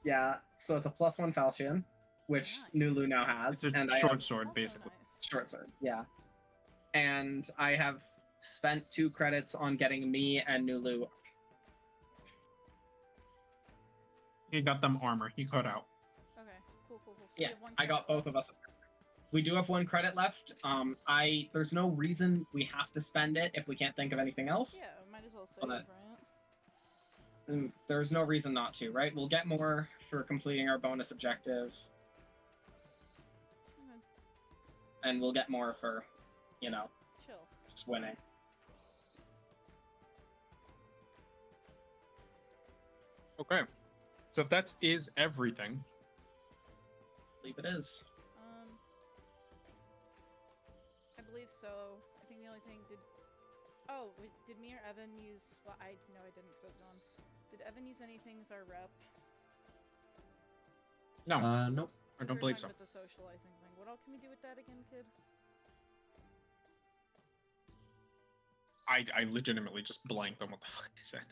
Yeah, so it's a +1 falchion, which Nice. Nulu now has, It's a and I short have sword, Also basically. nice. short sword. Yeah, and I have spent 2 credits on getting me and Nulu. He got them armor. He cut out. Okay, cool. So we Yeah, have one I got credit both of us. We do have 1 credit left. There's no reason we have to spend it if we can't think of anything else. Yeah, might as well save, Hold on. right? There's no reason not to, right? We'll get more for completing our bonus objective, Okay, and we'll get more for, chill. just winning. Okay. So if that is everything, I believe it is. I believe so. I think the only thing did me or Evan use? Well, I didn't because I was gone. Did Evan use anything with our rep? no, Nope. I 'Cause don't we were believe talking so. about the socializing thing. What all can we do with that again, kid? I legitimately just blanked on what the fuck I said.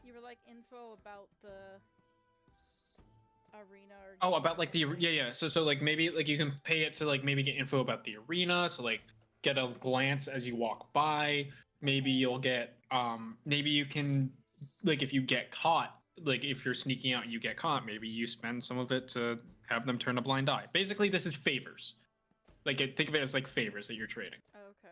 You were like info about the arena or Oh, about like the yeah. So like maybe like you can pay it to like maybe get info about the arena. So like get a glance as you walk by. Maybe you'll get maybe you can like if you get caught, like if you're sneaking out and you get caught, maybe you spend some of it to have them turn a blind eye. Basically, this is favors. Like think of it as like favors that you're trading. Okay.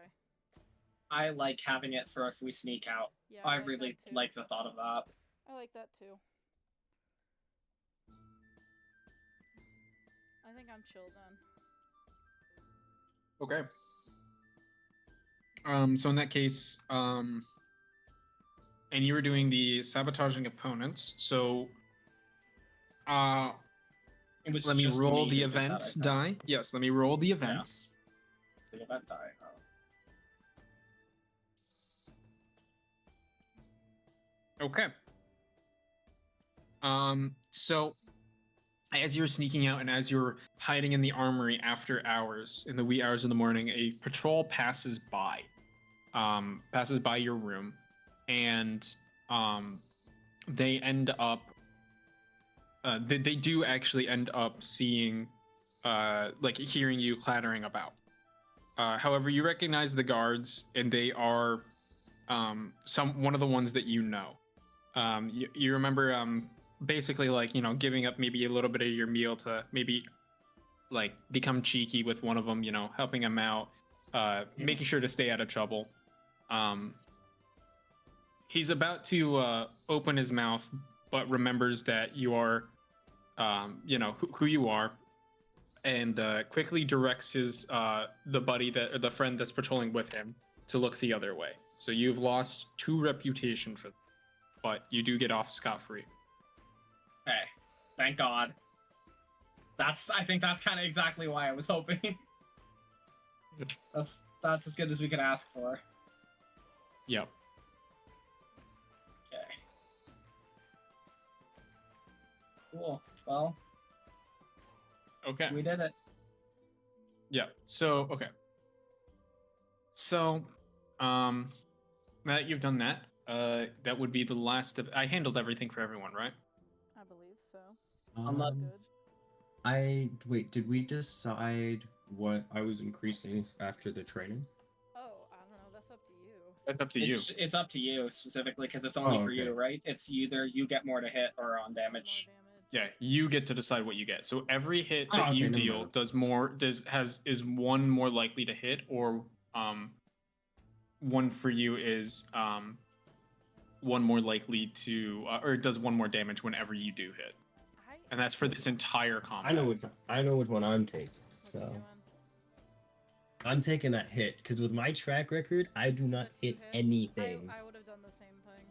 I like having it for if we sneak out. Yeah, I like really that too. like the thought of that. I like that too. I think I'm chill then. Okay. So in that case, and you were doing the sabotaging opponents. So, It was let me just roll the who did that, event I think. die. Yes, let me roll the events. The event die. Okay. So as you're sneaking out and as you're hiding in the armory after hours, in the wee hours of the morning, a patrol passes by your room, and they end up they do actually end up seeing like hearing you clattering about. However, you recognize the guards, and they are one of the ones that you know. You remember basically like giving up maybe a little bit of your meal to maybe like become cheeky with one of them, helping him out, making sure to stay out of trouble. He's about to open his mouth, but remembers that you are who you are, and quickly directs his the friend that's patrolling with him to look the other way. So you've lost 2 reputation for, but you do get off scot-free. Okay, thank God. I think that's kind of exactly why I was hoping. That's as good as we could ask for. Yep. Okay. Cool. Well, Okay. we did it. Yeah. So okay. So, now that you've done that, that would be the last of. I handled everything for everyone, right? I believe so. I'm not- Good. Wait, did we decide what I was increasing after the training? Oh, I don't know. That's up to you. That's up to you. It's up to you specifically because it's only Oh, for you, okay. right? It's either you get more to hit or on More damage. Yeah, you get to decide what you get. So every hit Oh, that okay, you never deal mind. is one more likely to hit, or one for you is one more likely to, or it does one more damage whenever you do hit, and that's for this entire combat. I know which one I'm taking. What are you So doing? I'm taking that hit because with my track record, I do not The hit 2 anything. I would have done the same thing.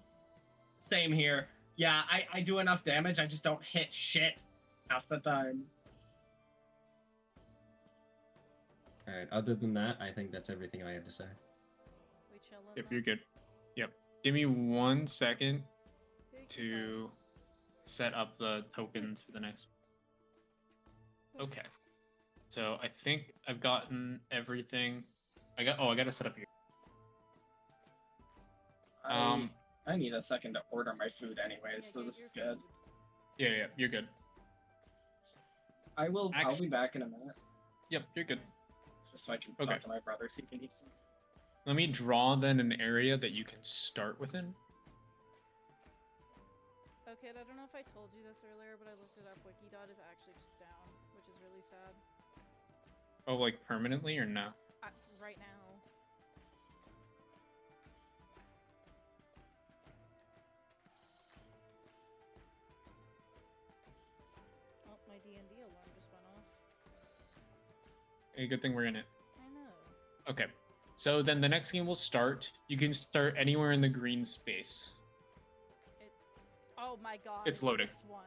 Same here. Yeah, I do enough damage. I just don't hit shit half the time. All right. Other than that, I think that's everything I have to say. We chilling? Yep, then? you're good. Yep. Give me 1 second Take your time. to set up the tokens for the next. Okay. So I think I've gotten everything. I gotta set up here. I need a second to order my food anyways, Yeah, so get this your is good. food. Yeah, you're good. I'll be Actually- back in a minute, Yep, you're good. just so I can Okay. talk to my brother, see if he needs some. Let me draw then an area that you can start within. Okay, I don't know if I told you this earlier, but I looked it up. Wikidot is actually just down, which is really sad. Oh, like permanently or no? Right now. Oh, my D&D alarm just went off. A good thing we're in it. I know. Okay. So then the next game will start. You can start anywhere in the green space. Oh my god. It's loading. This one.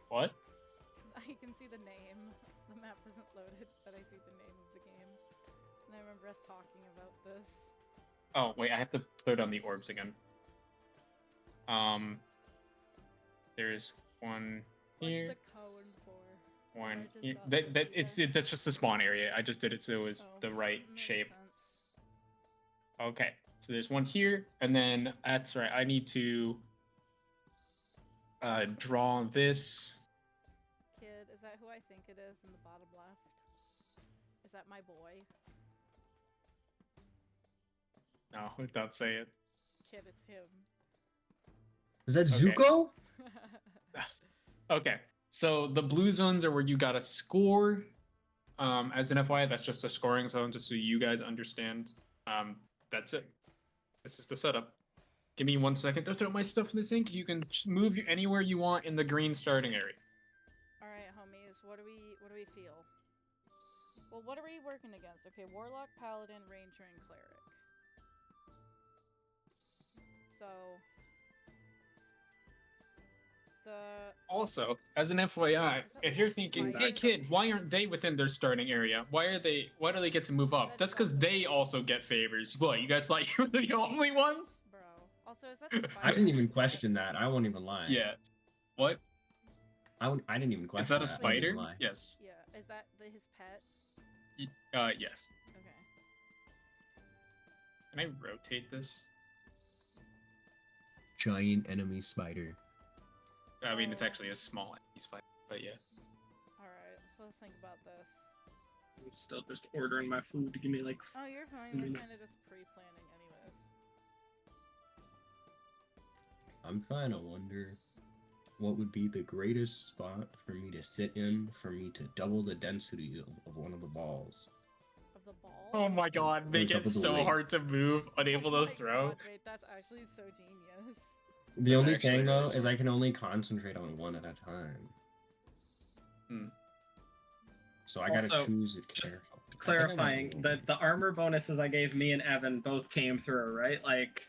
What? I can see the name. The map isn't loaded, but I see the name of the game. And I remember us talking about this. Oh, wait, I have to put on the orbs again. There's one What's here, the code for? one I just here. thought this was there. That's just the spawn area. I just did it so it was Oh, the right makes shape. sense. Okay, so there's one here, and then that's right. I need to draw this. Kid, is that who I think it is in the bottom left? Is that my boy? No, don't say it. Kid, it's him. Is that Okay. Zuko? Okay, so the blue zones are where you gotta score. As an FYI, that's just a scoring zone, just so you guys understand. That's it. This is the setup. Give me 1 second to throw my stuff in the sink. You can move anywhere you want in the green starting area. Alright, homies, what do we feel? Well, what are we working against? Okay, Warlock, Paladin, Ranger, and Cleric. So Also, as an FYI, if you're thinking, hey kid, why aren't they within their starting area? Why do they get to move up? That's because they also get favors. What, you guys thought you were the only ones? Bro. Also, is that spider? I didn't even question that. I won't even lie. Yeah. What? I didn't even question Is that a I won't spider? even lie. Yes. Yeah, is that his pet? Yes. Okay. Can I rotate this? Giant enemy spider. I mean, it's So- actually a small enemy spider, but yeah. Alright, so let's think about this. I'm still just ordering my food to give me like. Oh, you're fine. We're kind of just pre-planning anyways. I'm trying to wonder what would be the greatest spot for me to sit in for me to double the density of one of the balls. Of the balls? Oh my god, make Double it the so weight. hard to move, unable Oh to my throw. God, wait, that's actually so genius. The That's only actually thing though really is smart. I can only concentrate on one at a time. Hmm. So I gotta Also, choose it just carefully. I think I Clarifying, might- the armor bonuses I gave me and Evan both came through, right? Like,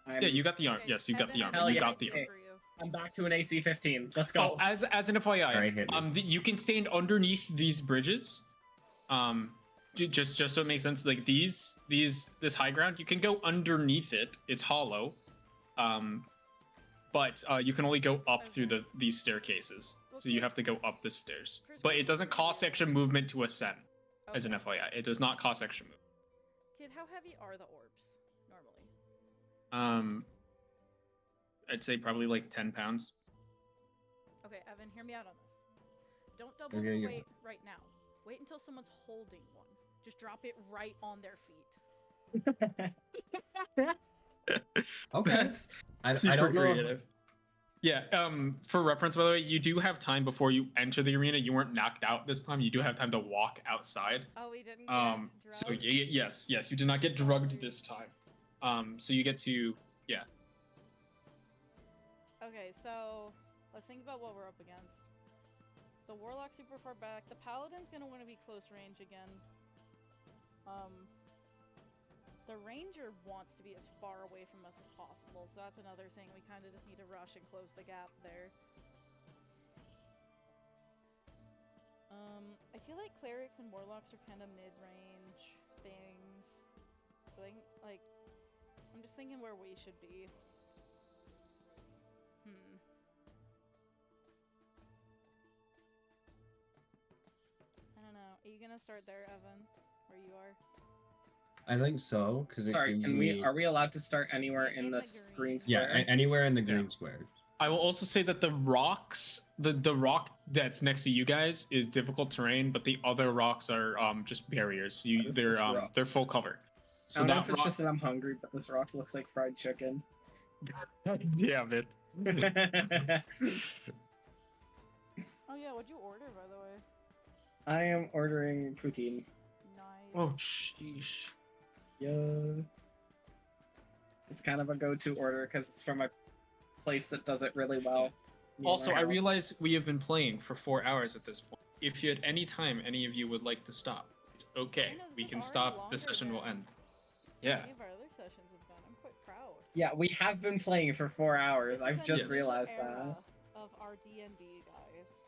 Yeah, you got the armor. Okay, Yes, you got the Evan, armor. Hell You yeah. got the idea armor. for you. I'm back to an AC 15. Let's go. Oh, as an FYI, Alright, hit me. you can stand underneath these bridges. Just so it makes sense, like this high ground, you can go underneath it. It's hollow. But you can only go up through these staircases. So you Okay. have to go up the stairs. First But it question doesn't for cost you. extra movement to ascend. As an Okay. FYI, it does not cost extra movement. Kid, how heavy are the orbs normally? I'd say probably like 10 pounds. Okay, Evan, hear me out on this. Don't double Okay, the yeah. weight right now. Wait until someone's holding one. Just drop it right on their feet. Okay. That's I super don't know. creative. Yeah. For reference, by the way, you do have time before you enter the arena. You weren't knocked out this time. You do have time to walk outside. Oh, we didn't get So drugged? yes, you did not get drugged this time. So you get to Okay, so let's think about what we're up against. The Warlock's super far back. The Paladin's gonna want to be close range again. The Ranger wants to be as far away from us as possible, so that's another thing. We kind of just need to rush and close the gap there. I feel like Clerics and Warlocks are kind of mid-range things. So they, like, I'm just thinking where we should be. I don't know. Are you gonna start there, Evan? Where you are? I think so, because it Sorry, gives can me... we? Are we allowed to start anywhere In in the this green. green Yeah, square? anywhere in the green square. I will also say that the rocks, the rock that's next to you guys is difficult terrain, but the other rocks are just barriers. What is this rock? They're full cover. I So don't know that if it's rock, just that I'm hungry, but this rock looks like fried chicken. yeah, man. Oh yeah, what'd you order, by the way? I am ordering poutine. Nice. Oh, sheesh. Yeah. It's kind of a go-to order because it's from a place that does it really well. near Also, my I house. realize we have been playing for 4 hours at this point. If you at any time any of you would like to stop, it's okay. I know, this We is can already stop. The longer session will than end. Yeah. Any of our other sessions have been. I'm quite proud. Yeah, we have been playing for 4 hours. This is I've a just new realized era of our D&D, guys.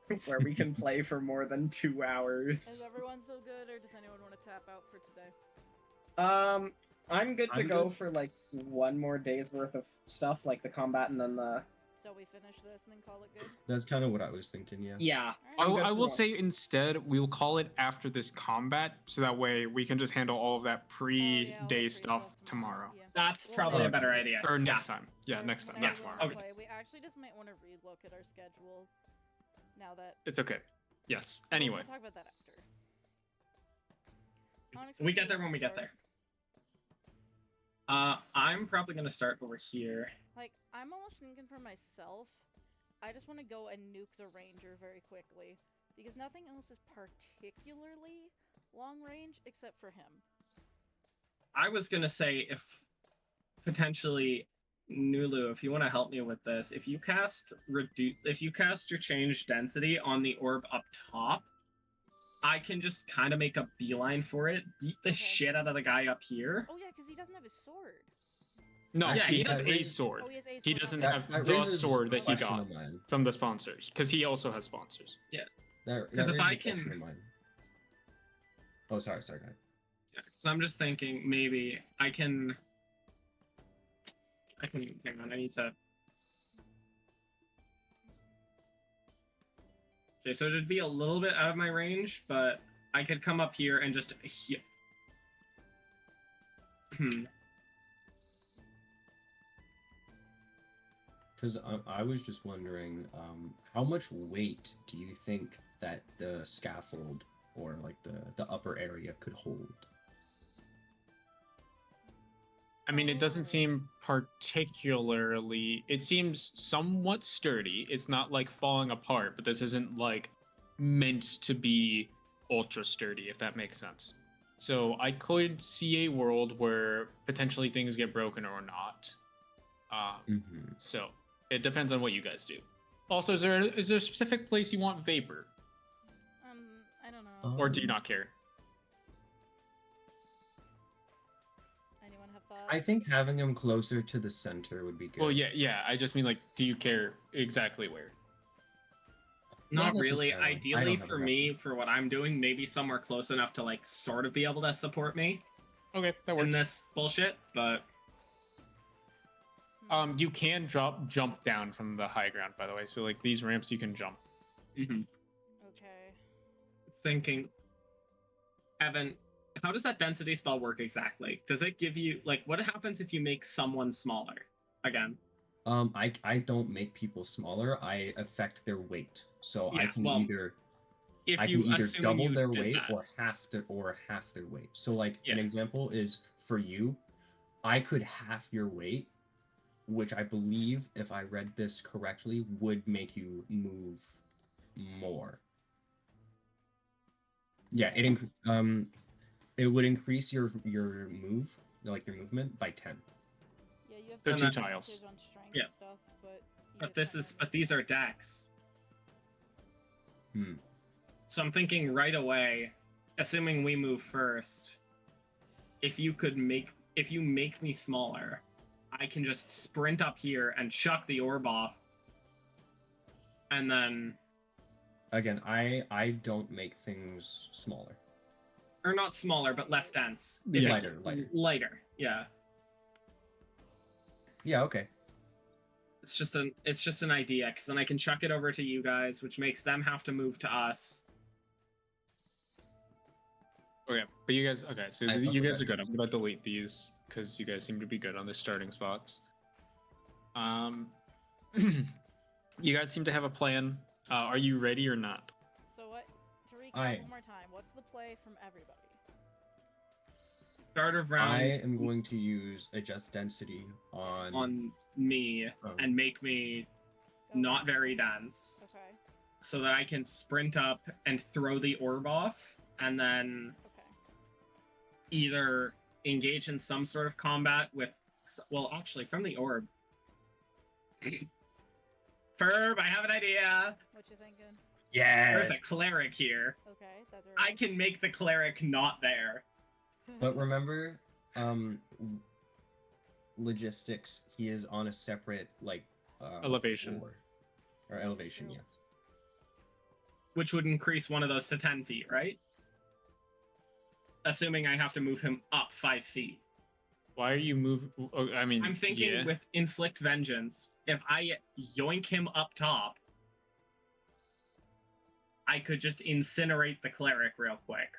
that. Where we can play for more than 2 Is hours. everyone still good, or does anyone want to tap out for today? I'm good to I'm go good. for like 1 more day's worth of stuff, like the combat and then the... So we finish this and then call it good? That's kind of what I was thinking, yeah. Yeah. I, I'm good I for will one. say instead we'll call it after this combat, so that way we can just handle all of that all the pre-day pre stuff tomorrow. Yeah. That's Well, probably a next- better idea. Or next time. Yeah, Or next time, whenever not we tomorrow. wanna Okay. play. We actually just might want to relook at our schedule now that... It's okay. Yes. Well, Anyway. We'll talk about that after. We get there when we get there. I'm probably gonna start over here. Like, I'm almost thinking for myself, I just want to go and nuke the Ranger very quickly. Because nothing else is particularly long range except for him. I was gonna say if potentially Nulu, if you want to help me with this, if you cast your change density on the orb up top, I can just kind of make a beeline for it, beat the Okay. shit out of the guy up here. Oh yeah, because he doesn't have his sword. No, Yeah, he he has does- a he's- sword. Oh, he has a sword. He doesn't okay. have That the raises sword a that he question got of mine. from the sponsors, because he also has sponsors. That 'Cause if raises I a question can- of mine. Oh, sorry, go ahead. So I'm just thinking maybe I can hang on, I need to. Okay, so it'd be a little bit out of my range, but I could come up here and just Because I was just wondering, how much weight do you think that the scaffold or like the upper area could hold? I mean, it doesn't seem particularly. It seems somewhat sturdy. It's not like falling apart, but this isn't like meant to be ultra sturdy, if that makes sense. So I could see a world where potentially things get broken or not. Mm-hmm. So it depends on what you guys do. Also, is there a specific place you want vapor, I don't know. or do you not care? Anyone have thoughts? I think having him closer to the center would be good. Well, yeah. I just mean like, do you care exactly where? Not really. necessarily. I Ideally, don't have for a me, for what I'm doing, maybe somewhere close enough to like sort of be able to support me Okay, that works. in this bullshit. But You can jump down from the high ground, by the way. So like these ramps, you can jump. mhm. Okay. Thinking, Evan, how does that density spell work exactly? Does it give you like what happens if you make someone smaller? Again, I don't make people smaller. I affect their weight, so I Yeah, can well, either if I you can either assume double you their did weight that. or half their weight. So like an Yeah. example is for you, I could half your weight which I believe, if I read this correctly, would make you move more. Yeah, it would increase your move, like your movement by 10. Yeah, you have So And two that- tiles. on strength Yeah. stuff, but you But get that but these are decks. Hmm. So I'm thinking right away, assuming we move first, if you make me smaller, I can just sprint up here and chuck the orb off. And then Again, I don't make things smaller. or not smaller, but less dense. Yeah. Lighter. Yeah. Yeah, okay. It's just an idea, because then I can chuck it over to you guys, which makes them have to move to us. Okay, but you guys, okay, so I fuck you with guys that are good. choice. I'm gonna delete these because you guys seem to be good on the starting spots. You guys seem to have a plan. Are you ready or not? So what? To recap I- one more time, what's the play from everybody? Start of round I am going to use adjust density on me Oh. and make me Go not next. very dense, Okay. so that I can sprint up and throw the orb off, and then Okay. either engage in some sort of combat with. Well, actually, from the orb. Ferb, I have an idea. What you thinking? Yes. There's a cleric here. Okay, that's I can make the cleric not there. But remember, logistics. He is on a separate Elevation. floor. Or elevation, True. yes. Which would increase one of those to 10 feet, right? Assuming I have to move him up 5 feet. Why are you moving? Oh, I mean, I'm thinking yeah. with Inflict Vengeance, if I yoink him up top, I could just incinerate the cleric real quick.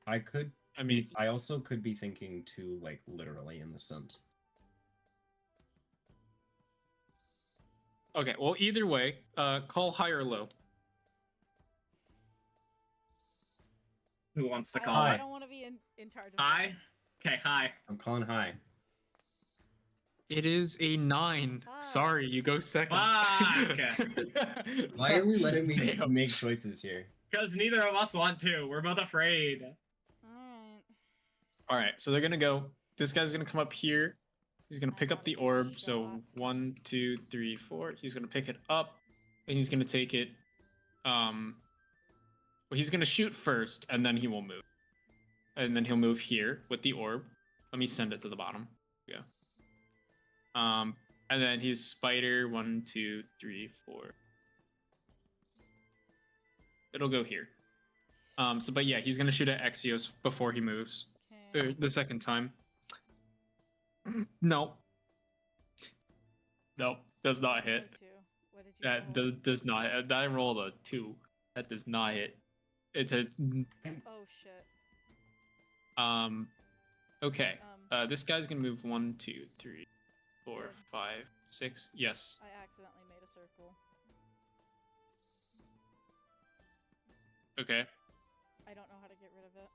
I could. I mean, I also could be thinking too, like literally in the sense. okay. Well, either way, call high or low. Who wants to call Hi. I it? don't want to be in charge of Hi? Okay, hi. I'm calling high. It is a 9. Fuck. Sorry, you go second. Fuck. Why are we letting me Damn. make choices here? Because neither of us want to. We're both afraid. Alright. All right, so they're gonna go. This guy's gonna come up here. He's gonna I pick up have the a orb. So shot. 1, 2, 3, 4. He's gonna pick it up, and he's gonna take it. Well, he's gonna shoot first, and then he will move, and then he'll move here with the orb. Let me send it to the bottom. Yeah. And then he's spider 1, 2, 3, 4. It'll go here. But yeah, he's gonna shoot at Axios before he moves. Okay. The second time. No. No, does not hit. What did you That roll? does not hit. I rolled a 2. That does not hit. It's a Oh shit. okay. Um, This guy's gonna move 1, 2, 3, 4, Good. 5, 6. Yes. I accidentally made a circle. Okay. I don't know how to get rid of it.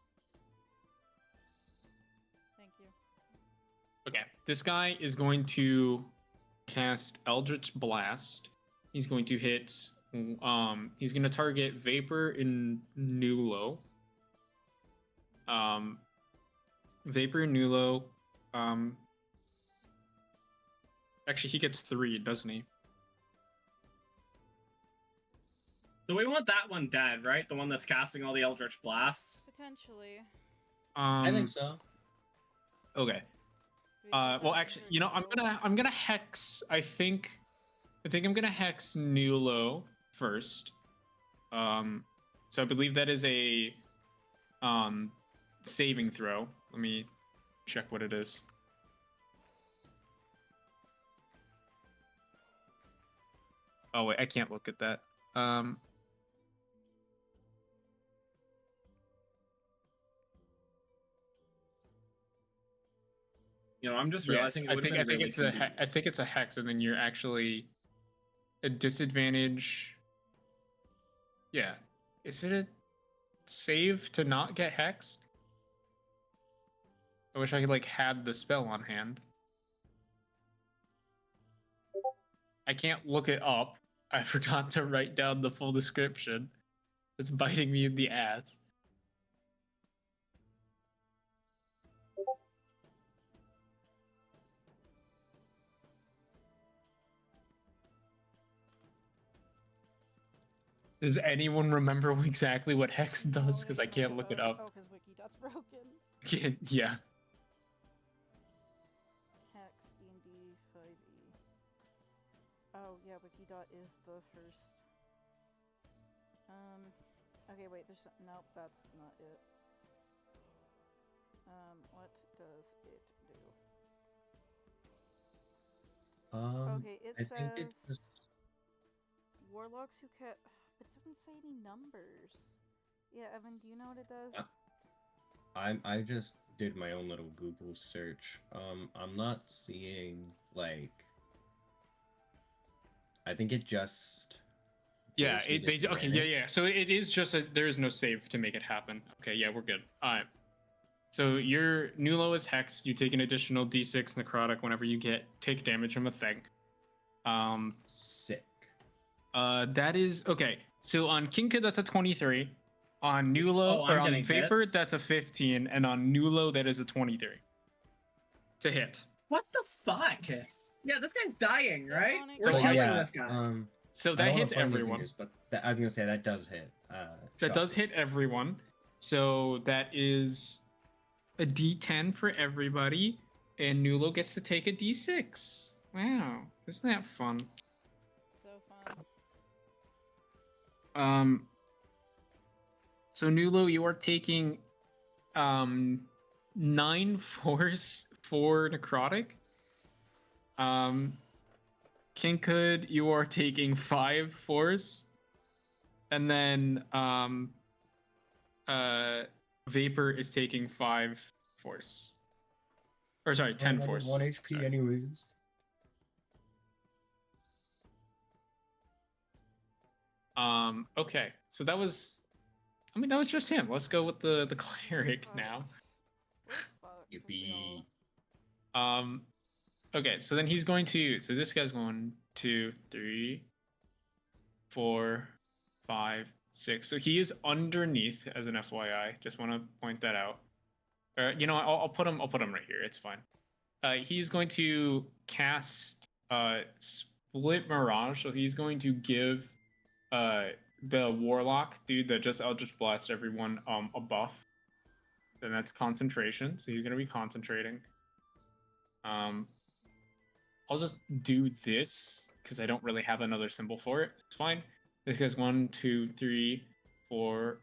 Thank you. Okay. This guy is going to cast Eldritch Blast. He's going to hit. He's going to target Vapor and Nulo. Vapor and Nulo. Actually, he gets 3, doesn't he? So we want that one dead, right? The one that's casting all the Eldritch Blasts. Potentially. I think so. Okay. Do we still Well, have actually, Andrew you know, Nulo? I'm gonna hex. I think I'm gonna hex Nulo first. So I believe that is a saving throw. Let me check what it is. Oh wait, I can't look at that. You know, I'm just Yes, realizing it I would think have been really it's a convenient. I think it's a hex, and then you're actually a disadvantage. Yeah, is it a save to not get hexed? I wish I could like had the spell on hand. I can't look it up. I forgot to write down the full description. It's biting me in the ass. Does anyone remember exactly what Hex does? Because I can't look it up. Oh, because Wikidot's broken. Yeah. Hex D&D 5e. Oh yeah, Wikidot is the first. Okay, wait. There's nope. That's not it. What does it do? Okay, it I think it says just warlocks who can, but it doesn't say any numbers. Yeah, Evan, do you know what it does? I just did my own little Google search. I'm not seeing like. I think it just. Yeah, gives me okay, disadvantage. yeah. So it is just there is no save to make it happen. Okay, yeah, we're good. All right. So your Nulo is hexed. You take an additional D6 necrotic whenever you take damage from a thing. Sick. That is okay. So on Kinka, that's a 23. On Nulo I'm or on getting hit. Vapor, that's a 15, and on Nulo, that is a 23. To hit. What the fuck? Yeah, this guy's dying, right? Onyx. We're So killing yeah, this guy. So I that don't wanna hits point any everyone. fingers, but I was gonna say that does hit. That does shocker. hit everyone. So that is a D10 for everybody, and Nulo gets to take a D6. Wow, isn't that fun? So fun. So Nulo, you are taking 9 force for necrotic. Kinkhood, you are taking 5 force. And then Vapor is taking 5 force. Or sorry, 10 I'm force. 1 HP Sorry. anyways. Okay. So that was just him. Let's go with the cleric now. We're fucked. if we Yippee. all- Okay, so then he's going to. So this guy's going 2, 3, 4, 5, 6. So he is underneath as an FYI. Just want to point that out. You know, I'll put him right here. It's fine. He's going to cast Split Mirage. So he's going to give the Warlock dude that just Eldritch Blast everyone a buff. Then that's concentration. So he's going to be concentrating. I'll just do this because I don't really have another symbol for it. It's fine. This goes 1, 2, 3, 4,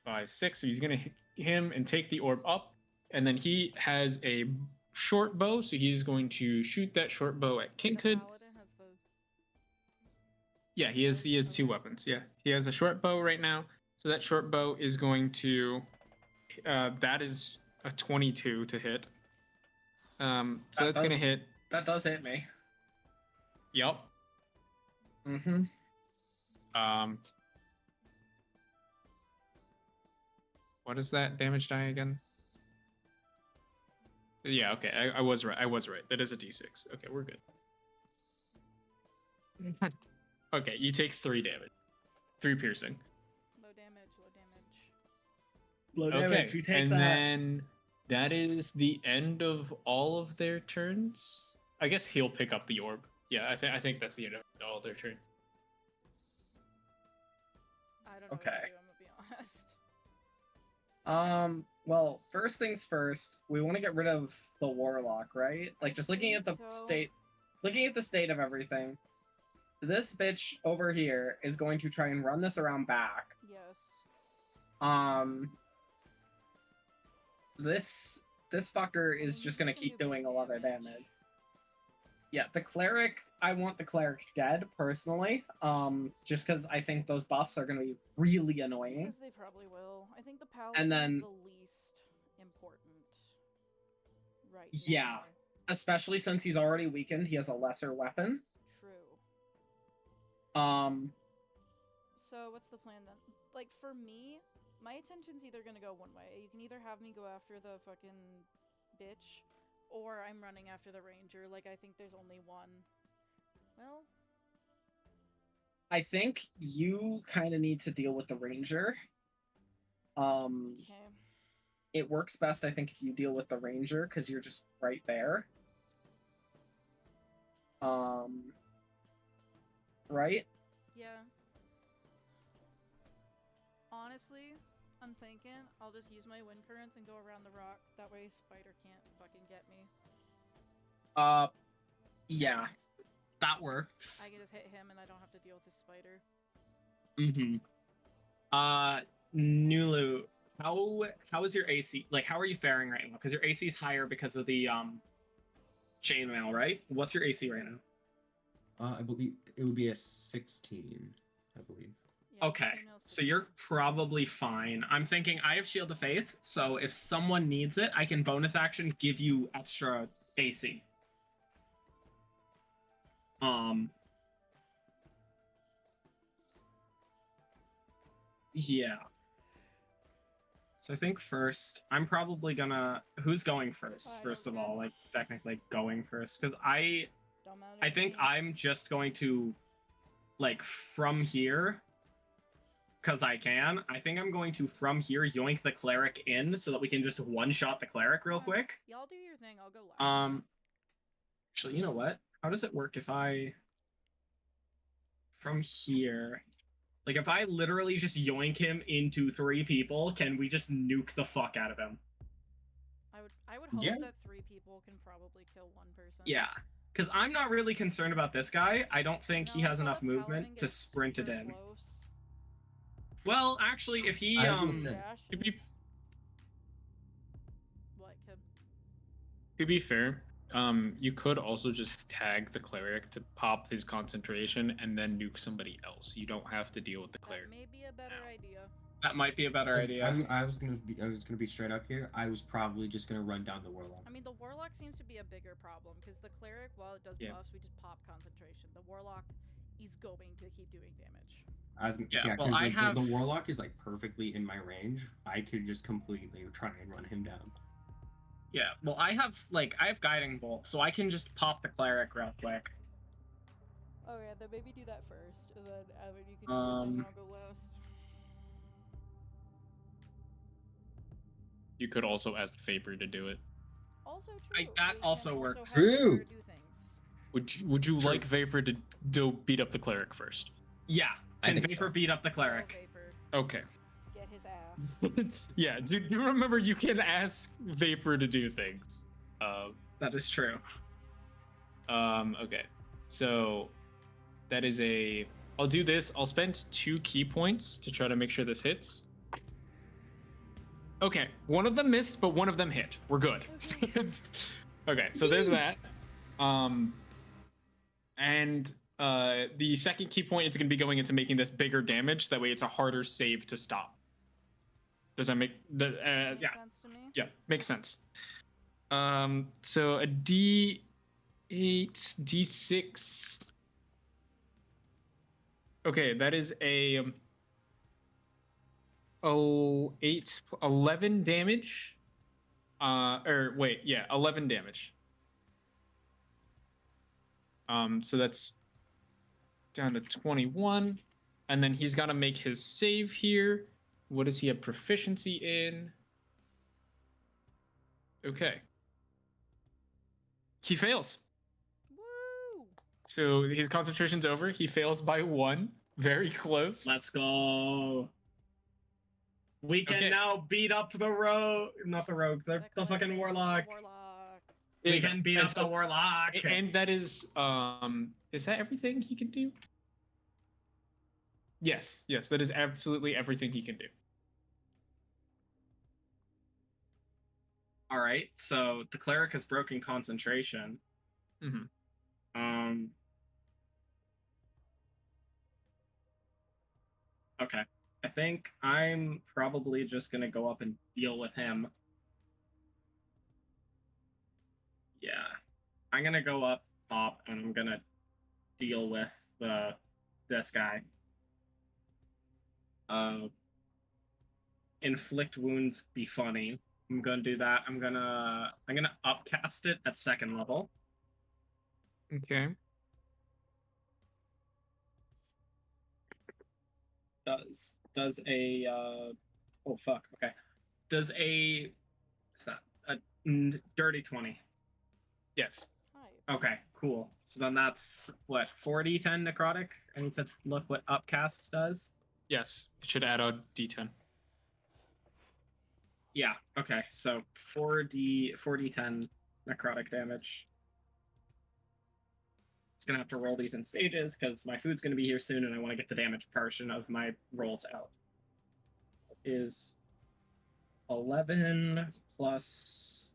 5, 6. So he's gonna hit him and take the orb up, and then he has a short bow, so he's going to shoot that short bow at The Kinkhood. paladin has the. Yeah, he has 2 weapons. Yeah, he has a short bow right now. So that short bow is going to. That is a 22 to hit. So that's gonna hit. That does hit me. Yup. Mm-hmm. What is that damage die again? Yeah, okay, I was right. That is a d6. Okay, we're good. Okay, you take 3 damage. 3 piercing. Low damage. Low damage. Low Okay, damage. You take and that. then that is the end of all of their turns. I guess he'll pick up the orb. Yeah, I think that's the end of all their turns. I don't know Okay. what to do, I'm gonna be honest. Well, first things first, we want to get rid of the warlock, right? Like, just looking at the think so. state of everything. This bitch over here is going to try and run this around back. Yes. This fucker is just gonna keep doing a lot of damage. Yeah, the cleric, I want the cleric dead, personally. Just because I think those buffs are gonna be really annoying. Because they probably will. I think the paladin And then- is the least important right Yeah. now. Especially since he's already weakened, he has a lesser weapon. True. So what's the plan then? Like for me, my attention's either gonna go one way. You can either have me go after the fucking bitch, or I'm running after the ranger. Like I think there's only one. Well, I think you kind of need to deal with the ranger. okay. It works best, I think, if you deal with the ranger because you're just right there. Right? Yeah. Honestly, I'm thinking I'll just use my wind currents and go around the rock. That way Spider can't fucking get me. Yeah. That works. I can just hit him and I don't have to deal with this spider. Mm-hmm. Nulu, how is your AC? Like, how are you faring right now? Because your AC is higher because of the chainmail, right? What's your AC right now? I believe it would be a 16. I believe. Yeah, Okay, female so you're 16. probably fine. I'm thinking I have Shield of Faith, so if someone needs it, I can bonus action give you extra AC. Yeah. So I think first, I'm probably gonna. Who's going first? I First don't of all, care. like technically going first, because Don't matter I to think me. I'm just going to, like, from here, because I can. I think I'm going to from here yoink the cleric in so that we can just one shot the cleric real Okay. quick. Y'all do your thing. I'll go last. Actually, you know what? How does it work if I from here? Like, if I literally just yoink him into 3 people, can we just nuke the fuck out of him? I would hope Yeah. that 3 people can probably kill 1 person. Yeah, because I'm not really concerned about this guy. I don't think he No, has until enough the paladin movement to gets sprint it super in. close. Well, actually, if he I was gonna say. To be, What, Kib? to be fair, you could also just tag the cleric to pop his concentration and then nuke somebody else. You don't have to deal with the That cleric. may be a better idea. that might be a better idea. I was gonna be straight up here. I was probably just gonna run down the warlock. I mean, the warlock seems to be a bigger problem because the cleric, while it does Yeah. buffs, we just pop concentration. The warlock is going to keep doing damage. Yeah, well, because I like, have- the warlock is like perfectly in my range. I could just completely try and run him down. Yeah, well, I have guiding bolt, so I can just pop the cleric real quick. Okay, then maybe do that first, and then Evan, you can do your thing, and I'll go last. You could also ask Vapor to do it. Also true. that we also can works. have True. Vapor do things. Would you True. like Vapor to do beat up the cleric first? Yeah, I and think Vapor so. beat up the Go cleric. Vapor. Okay. Get his ass. Yeah, do remember you can ask Vapor to do things. That is true. Okay. So that is a. I'll do this. I'll spend 2 key points to try to make sure this hits. Okay, one of them missed, but one of them hit. We're good. Okay. Okay, so there's that. And the second key point is going to be going into making this bigger damage. That way, it's a harder save to stop. Does that make the? Makes Yeah. sense to me. Yeah, makes sense. So a D8, D6. Okay, that is a 11 damage. Or wait, yeah, 11 damage. So that's down to 21, and then he's got to make his save here. What does he have proficiency in? Okay. He fails. Woo! So his concentration's over. He fails by 1. Very close. Let's go. We can Okay. now beat up the rogue. Not the rogue, the fucking cleric, warlock. The warlock. There We you go. can beat And up so- the warlock. And that is that everything he can do? Yes, that is absolutely everything he can do. All right, so the cleric has broken concentration. Mhm. Okay. I think I'm probably just gonna go up and deal with him. Yeah. I'm gonna go up top and I'm gonna deal with this guy. Inflict wounds be funny. I'm gonna do that. I'm gonna upcast it at 2nd level. Okay. does a oh fuck, okay. Does a what's that? A dirty 20. Yes. Hi. Okay, cool. So then that's what, 4d10 necrotic? I need to look what upcast does. Yes. It should add a d10. Yeah, okay. So 4d10 necrotic damage. It's gonna have to roll these in stages because my food's gonna be here soon and I want to get the damage portion of my rolls out. Is 11 plus,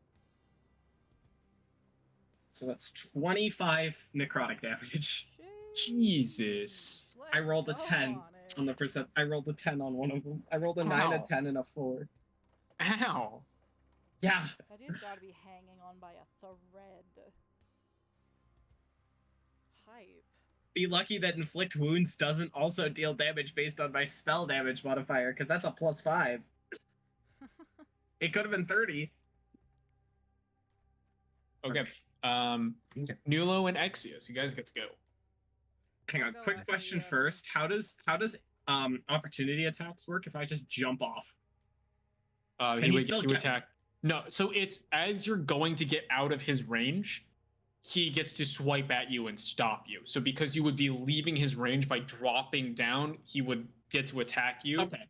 so that's 25 necrotic damage. Jesus. I rolled a Let's go 10 on it. on the percent. I rolled a 10 on one of them. I rolled a 9, a Ow. 10, and a 4. Ow. Yeah. That dude's got to be hanging on by a thread. Hype. Be lucky that inflict wounds doesn't also deal damage based on my spell damage modifier, because that's a +5. It could have been 30. Okay. Okay. Nulo and Exius, you guys get to go. Hang on. Go Quick after question you. first. How does opportunity attacks work if I just jump off? He he would still get to get- attack. No, so it's as you're going to get out of his range, he gets to swipe at you and stop you. So because you would be leaving his range by dropping down, he would get to attack you. Okay.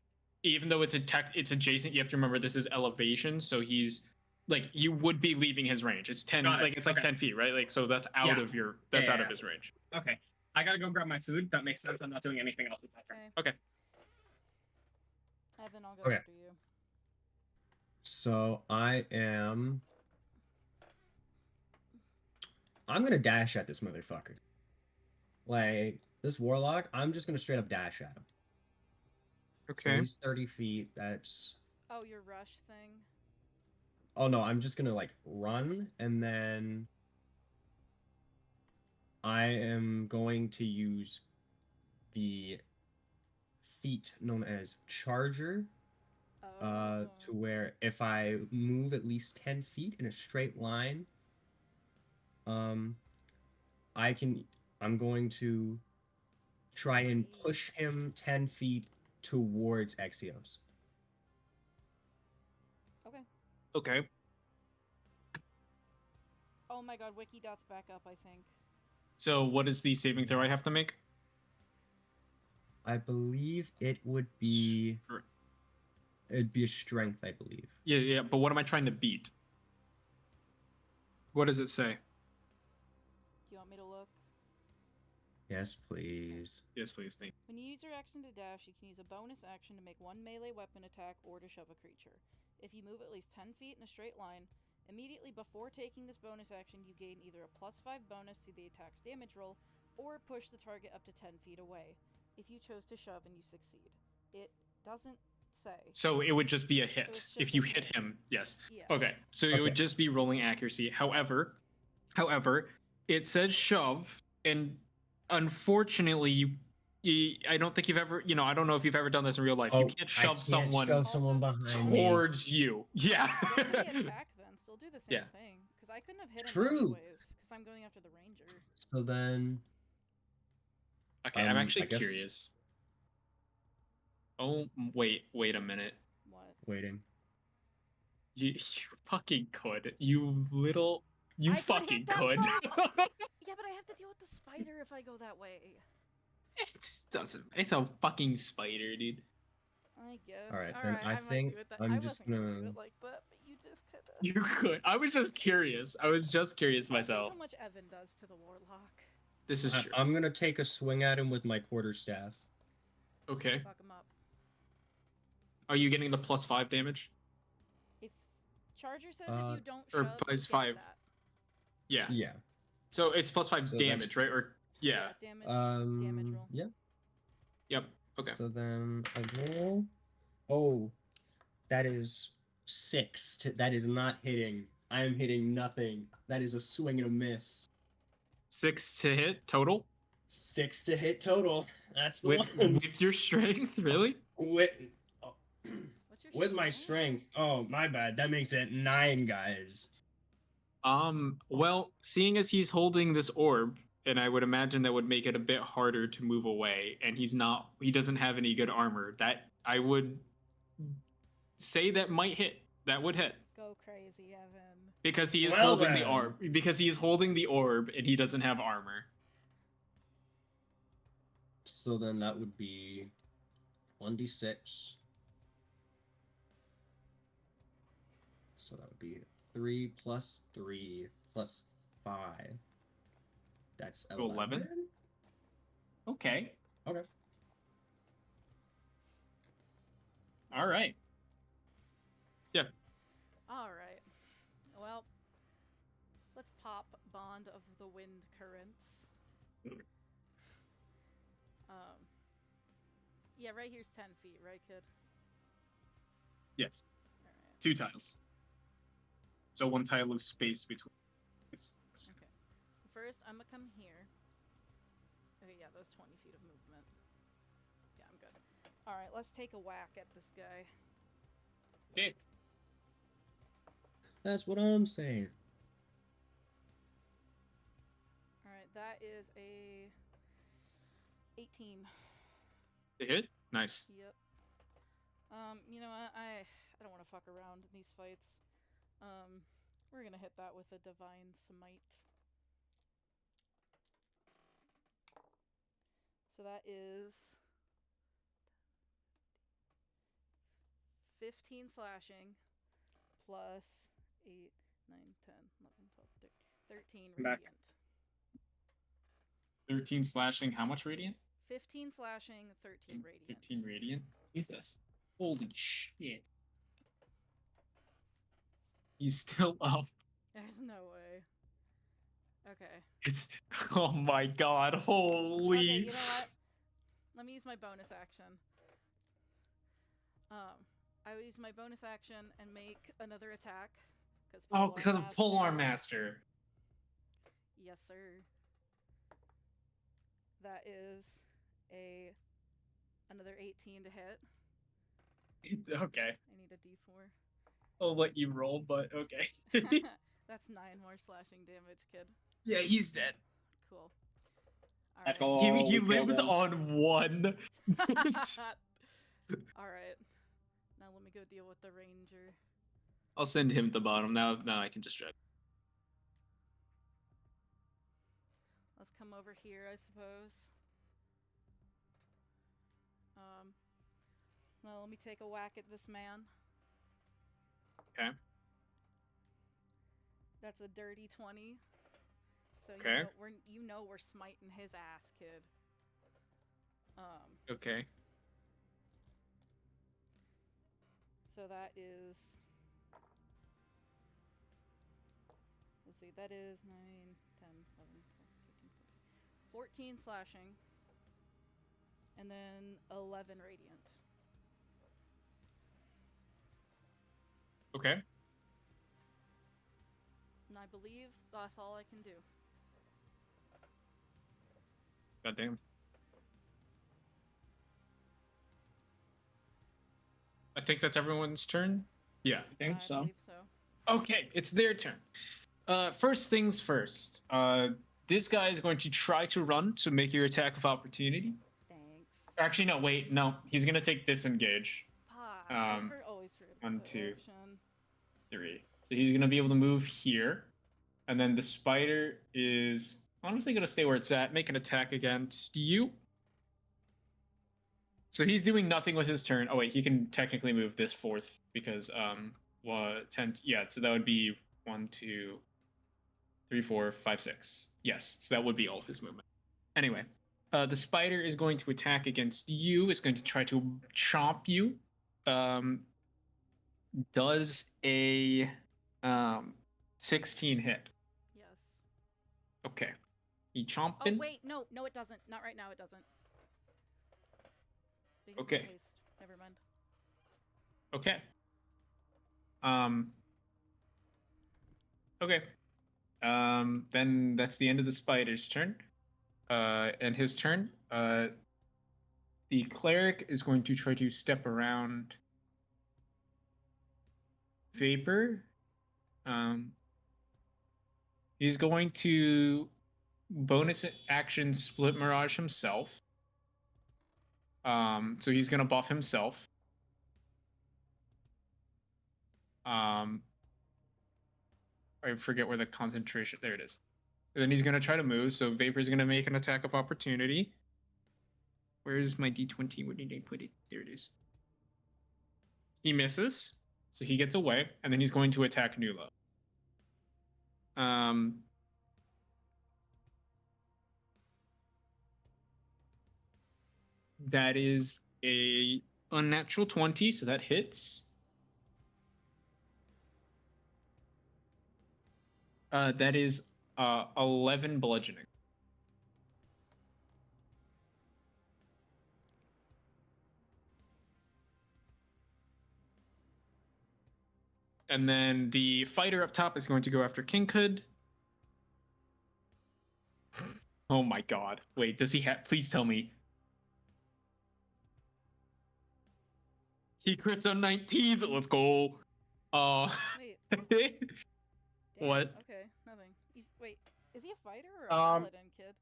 Even though it's adjacent, you have to remember this is elevation, so he's like you would be leaving his range. It's 10, Got it. like it's like Okay. 10 feet, right? Like so that's out Yeah. of your that's Yeah, out yeah, of his range. Okay. I gotta go grab my food. That makes sense. I'm not doing anything else with that turn. Okay. Okay. Evan, I'll go Okay. after you. So I'm gonna dash at this motherfucker. Like this warlock, I'm just gonna straight up dash at him. So Okay. he's 30 feet. That's Oh, your rush thing. oh no, I'm just gonna like run and then I am going to use the feat known as Charger. Oh. To where if I move at least 10 feet in a straight line, I'm going to try and See. push him 10 feet towards Exios. Okay. Okay. Oh my god, Wikidot's back up, I think. So what is the saving throw I have to make? I believe it would be Sure. it'd be a strength, I believe. Yeah, but what am I trying to beat? What does it say? Do you want me to look? Yes, please. Yes, please. Thank When you use your action to dash, you can use a bonus action to make one melee weapon attack or to shove a creature. If you move at least 10 feet in a straight line, immediately before taking this bonus action, you gain either a +5 bonus to the attack's damage roll, or push the target up to 10 feet away. If you chose to shove and you succeed. It doesn't say. So it would just be a hit. it's just If a you hit. hit him, yes. Yeah. Okay. So it Okay. would just be rolling accuracy. However, it says shove, and unfortunately, I don't think you've ever, I don't know if you've ever done this in real life. You can't shove someone shove someone Also, behind me. towards you. Yeah. Still do the attack then. Still do the same Yeah. thing. Because I couldn't have hit him True. anyways. Because I'm going after the ranger. So then Okay, I'm actually I guess- curious. Oh, wait a minute. What? waiting. You fucking could. You little. You I could fucking hit that could. Yeah, but I have to deal with the spider if I go that way. It doesn't. It's a fucking spider, dude. I guess. Alright, then I might think do it that. I'm I just wasn't gonna do gonna- it like that, but you just kinda. You could. I was just curious. Let's see myself. how much Evan does to the warlock. This is true. I'm gonna take a swing at him with my quarterstaff. Okay. Fuck him up. Are you getting the +5 damage? If Charger says Uh, if you don't or shove, plus you get 5. that. Yeah. Yeah. So it's +5 So damage, that's- right? Or yeah. Damage. Damage roll. Yeah. Yep. Okay. So then I roll. Oh, that is 6. That is not hitting. I am hitting nothing. That is a swing and a miss. 6 to hit total 6 to hit total. That's the with one. with your strength, really? With, What's your with my strength. Oh, my bad. That makes it 9, guys. Well, seeing as he's holding this orb, and I would imagine that would make it a bit harder to move away. And he doesn't have any good armor. That I would say that might hit. That would hit Go crazy, Evan. because he is Well holding the then. orb. Because he is holding the orb, and he doesn't have armor. So then that would be 1d6. So that would be 3 plus 3 plus 5. That's 11. 11? Okay. Okay. All right. All right. Well, let's pop Bond of the Wind Currents. Yeah, right here's 10 feet, right, kid? Yes, All right. 2 tiles. So 1 tile of space between. Yes. Okay. First, I'm gonna come here. Okay, yeah, those 20 feet of movement. Yeah, I'm good. All right, let's take a whack at this guy. Okay. That's what I'm saying. All right, that is a 18. To hit? Nice. Yep. You know what? I don't want to fuck around in these fights. We're gonna hit that with a divine smite. So that is 15 slashing plus 8, 9, 10, 11, 12, 13 Back. radiant. 13 slashing. How much radiant? 15 slashing, 13 radiant. 15 radiant. Jesus. Holy shit. He's still up. There's no way. Okay. It's oh my god, holy. Okay, you know what? Let me use my bonus action. I will use my bonus action and make another attack. Oh, because of Polearm Master. Yes, sir. That is another 18 to hit. Okay. I need a d4. I'll let you roll, but okay. That's 9 more slashing damage, kid. Yeah, he's dead. Cool. Let's Alright. go. He we killed lived him. on 1. Alright. Now let me go deal with the ranger. I'll send him to the bottom. Now I can just drag. Let's come over here, I suppose. Now let me take a whack at this man. Okay. That's a dirty 20. So Okay. you know we're smiting his ass, kid. Okay. So that is. Let's see, that is 9, 10, 11, 12, 13, 14 slashing. And then 11 radiant. Okay. And I believe that's all I can do. Goddamn. I think that's everyone's turn. Yeah. I think so. believe so. Okay, it's their turn. First things first. This guy is going to try to run to make your attack of opportunity. Thanks. Actually, no, wait, no. He's gonna take disengage. Fuck, always forget 1, about that 2. action. 3. So he's gonna be able to move here, and then the spider is honestly gonna stay where it's at. Make an attack against you. So he's doing nothing with his turn. Oh wait, he can technically move this 4th because 10. Yeah, so that would be 1, 2, 3, 4, 5, 6. Yes, so that would be all of his movement. Anyway, the spider is going to attack against you. It's going to try to chomp you. Does a 16 hit? Yes. Okay. He chomping. Oh wait, no, it doesn't. Not right now. It doesn't. Because of my Okay. haste. Never mind. Okay. Okay. Then that's the end of the spider's turn. And his turn. The cleric is going to try to step around Vapor. He's going to bonus action split Mirage himself. So he's gonna buff himself. I forget where the concentration. There it is. And then he's gonna try to move. So Vapor's gonna make an attack of opportunity. Where's my D20? Where did I put it? There it is. He misses, so he gets away, and then he's going to attack Nulo. That is a unnatural 20, so that hits. That is 11 bludgeoning. And then the fighter up top is going to go after King Hood. Oh my god. Wait, does he have... Please tell me. He crits on 19s. Let's go. Wait. What? Damn, okay, nothing. Wait, is he a fighter or a paladin kid?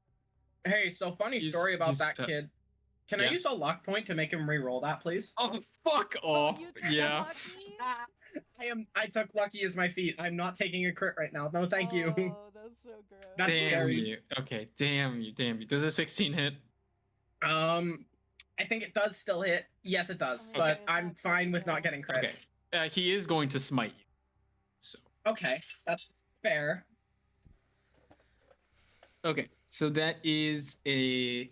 Hey, so funny story about that kid. Can I Yeah. use a luck point to make him re-roll that, please? Oh, fuck off. you took Yeah. lucky? I took lucky as my feat. I'm not taking a crit right now. No, thank you. Oh, that's so gross. That's Damn scary. you. Okay, damn you. Does a 16 hit? I think it does still hit. Yes, it does. Okay. But Okay, I'm that's fine with still- not getting crit. Okay. He is going to smite you. So. Okay, that's fair. Okay, so that is a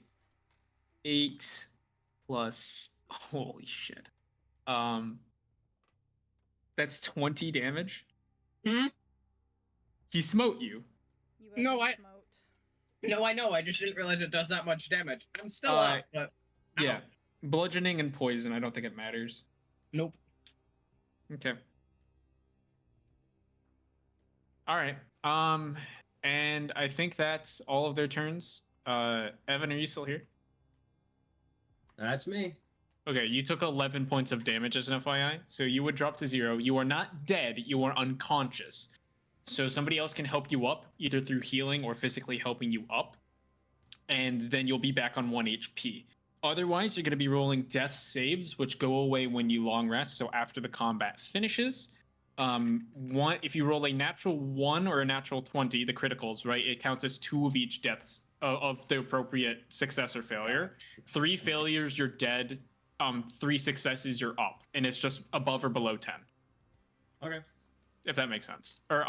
8 plus. Holy shit. That's 20 damage. He smote you. You No, ever I- smote. No, I know. I just didn't realize it does that much damage. I'm still Uh, up, but Yeah. ow. Bludgeoning and poison, I don't think it matters. Nope. Okay. All right. And I think that's all of their turns. Evan, are you still here? That's me. Okay, you took 11 points of damage as an FYI, so you would drop to 0. You are not dead, you are unconscious. So somebody else can help you up, either through healing or physically helping you up, and then you'll be back on 1 HP. Otherwise, you're going to be rolling death saves, which go away when you long rest, so after the combat finishes. If you roll a natural 1 or a natural 20, the criticals, right, it counts as 2 of each deaths of the appropriate success or failure. 3 failures, you're dead. 3 successes, you're up, and it's just above or below 10. Okay. If that makes sense. Or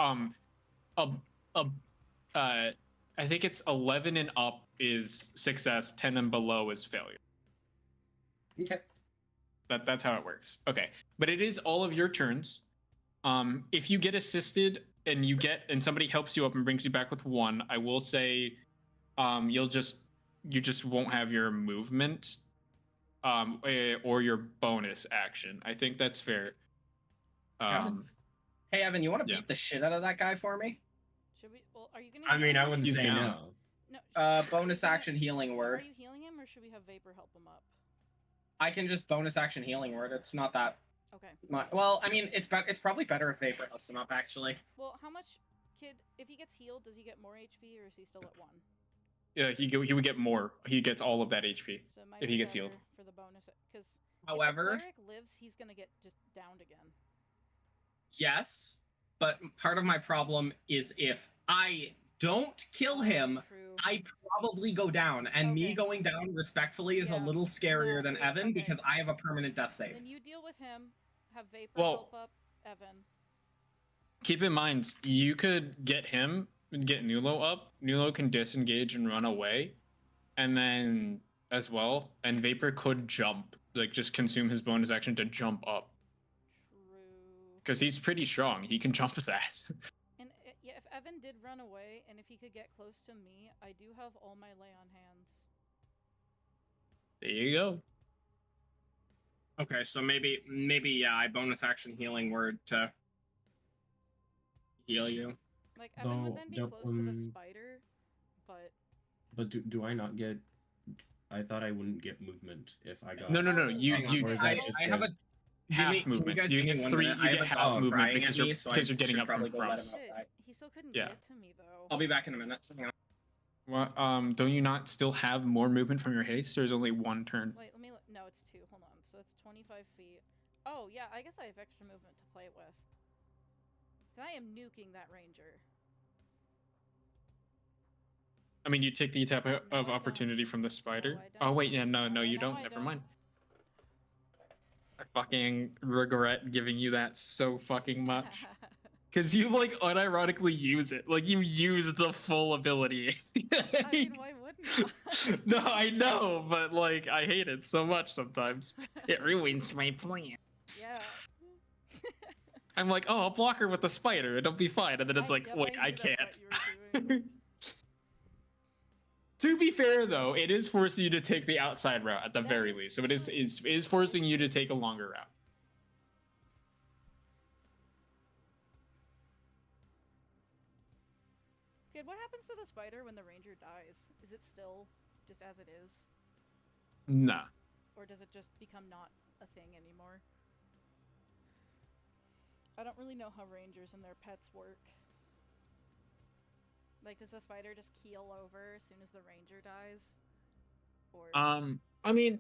I think it's 11 and up is success, 10 and below is failure. Okay. That's how it works. Okay, but it is all of your turns. If you get assisted and somebody helps you up and brings you back with 1, I will say, you just won't have your movement, or your bonus action. I think that's fair. Hey, Evan, you want to Yeah. beat the shit out of that guy for me? Should we? Well, are you gonna? I mean, heal I him or wouldn't He's say should we- down. no. No. are you Bonus gonna- action healing Are word. you healing him, or should we have Vapor help him up? I can just bonus action healing word. It's not that Okay. much. Well, I mean, it's probably better if Vapor helps him up, actually. Well, how much, kid? If he gets healed, does he get more HP, or is he still at 1? Yeah, he would get more. He gets all of that HP. So it might If be he gets better healed. for the bonus, because However, if the cleric lives, he's gonna get just downed again. yes, but part of my problem is if I don't kill him, True. I probably go down, and me Okay. going down respectfully is a Yeah. little scarier No, than true. Evan Okay. because I have a permanent death save. Then you deal with him. Have Vapor Well- help up Evan. Keep in mind, you could get Nulo up. Nulo can disengage and run away, and then as well, and Vapor could jump, like just consume his bonus action to jump up, True. because he's pretty strong. He can jump that. And yeah, if Evan did run away, and if he could get close to me, I do have all my lay on hands. There you go. Okay, so maybe yeah, I bonus action healing word to heal you. Like Evan would No, then be don't, close to the spider, but But do I not get? I thought I wouldn't get movement if I got. No. Oh, You Hang on, or is I that just I have a- a half can movement. guys You give me get 1 3. minute? You I get have a half dog movement crying because at me, you're so I getting should up from probably go let prone. him outside. he still couldn't Yeah. get to me though. I'll be back in a minute. Hang on. Well, don't you not still have more movement from your haste? There's only one turn. Wait, let me look. No, it's 2. Hold on. So it's 25 feet. Oh, yeah, I guess I have extra movement to play with. 'Cause I am nuking that ranger. I mean, you take the attack No, of I opportunity from the spider. I Oh don't. wait, yeah, no, No, you no, don't. I Never don't. mind. I fucking regret giving you that so fucking much. Because you like unironically use it. Like you use the full ability. I mean, why wouldn't I? No, I know, but like I hate it so much sometimes. It ruins my plan. Yeah. I'm like, oh, I'll block her with the spider. It'll be fine. And then it's like, yep, wait, I knew that's can't. what you were doing. To be fair, though, it is forcing you to take the outside route at the That very is least. So it is, true. is forcing you to take a longer route. Good. What happens to the spider when the ranger dies? Is it still just as it is? Nah. Or does it just become not a thing anymore? I don't really know how rangers and their pets work. Like, does the spider just keel over as soon as the ranger dies? Or I mean,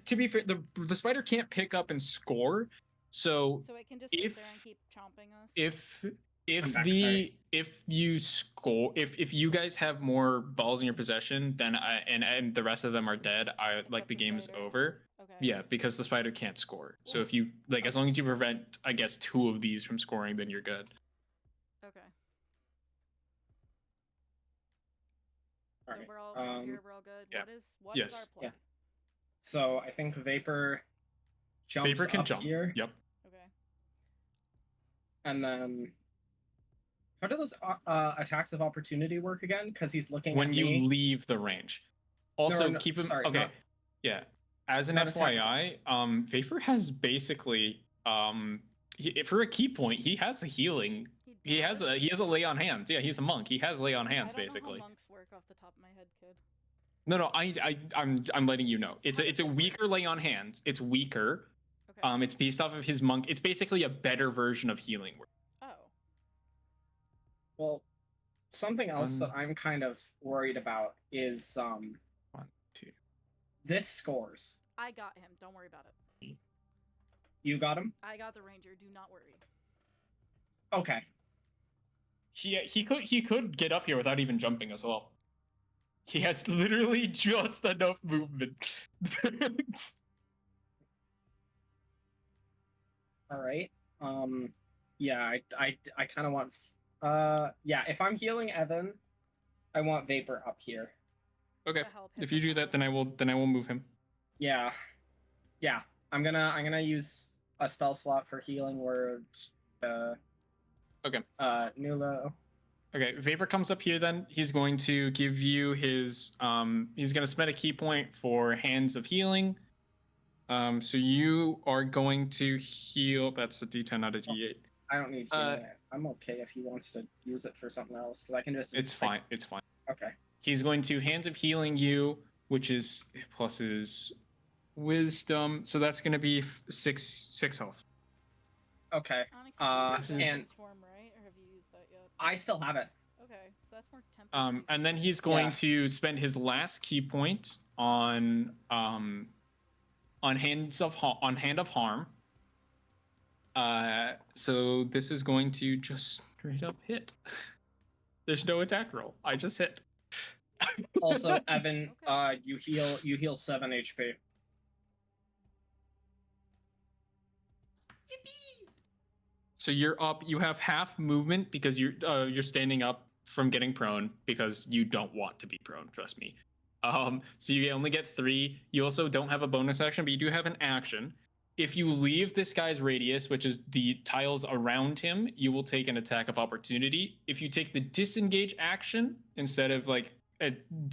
to be fair, the spider can't pick up and score. So it can just sit there and keep chomping us? If you score, if you guys have more balls in your possession, then and the rest of them are dead, like the game's spider. over. Okay. Yeah, because the spider can't score. So if you like, as long as you prevent, I guess, 2 of these from scoring, then you're good. Okay. All So right. we're all here, we're all good. yeah. What Yes. is our plan? Yeah. So I think Vapor jumps Vapor can up jump. here, Yep. Okay. and then how do those attacks of opportunity work again? Because he's looking When at you me. leave the range. Also, No, keep him. sorry, Okay. not- Yeah. As an not attacking. FYI, Vapor has basically for a key point, he has a healing. He has a lay on hands. Yeah, he's a monk. He has lay on hands I don't basically. know how monks work off the top of my head, kid. No, I'm letting you know. It's a weaker lay on hands. It's weaker. Okay. It's based off of his monk. It's basically a better version of healing word. Oh. Well, something else that One. I'm kind of worried about is 1, 2. this scores. I got him. Don't worry about it. You got him? I got the ranger. Do not worry. Okay. He could get up here without even jumping as well. He has literally just enough movement. All right. Yeah, I kind of want. Yeah, if I'm healing Evan, I want Vapor up here. Okay. To help him If you do that, then I will move him. Yeah. I'm gonna use a spell slot for healing word. Okay. Nulo. Okay, Vapor comes up here then. He's going to give you his he's going to spend a key point for Hands of Healing. So you are going to heal. That's a D10, not a D8. I don't need healing. I'm okay if he wants to use it for something else because I can just. It's fine. It's fine. Okay. He's going to Hands of Healing you, which is plus his Wisdom. So that's going to be 6 health. Okay. Onyx, you and- used form, right? Or have you used that yet? I still have it. Okay, so that's more tempting. And then he's going Yeah. to spend his last key point on Hand of Harm. So this is going to just straight up hit. There's no attack roll. I just hit. Also, Evan, Okay. you heal 7 HP. So you're up. You have half movement because you're standing up from getting prone because you don't want to be prone. Trust me. So you only get 3. You also don't have a bonus action, but you do have an action. If you leave this guy's radius, which is the tiles around him, you will take an attack of opportunity. If you take the disengage action instead of like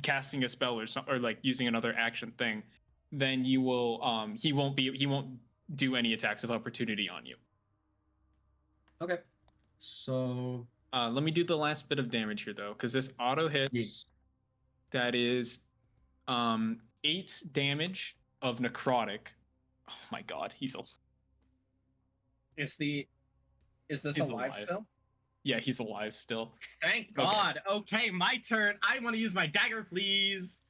casting a spell or like using another action thing, then you will he won't do any attacks of opportunity on you. Okay. So Let me do the last bit of damage here though, because this auto hits. That is 8 damage of necrotic. Oh my god, he's Is this He's alive alive. still? Yeah, he's alive still. Thank Okay. God. Okay, my turn. I want to use my dagger, please.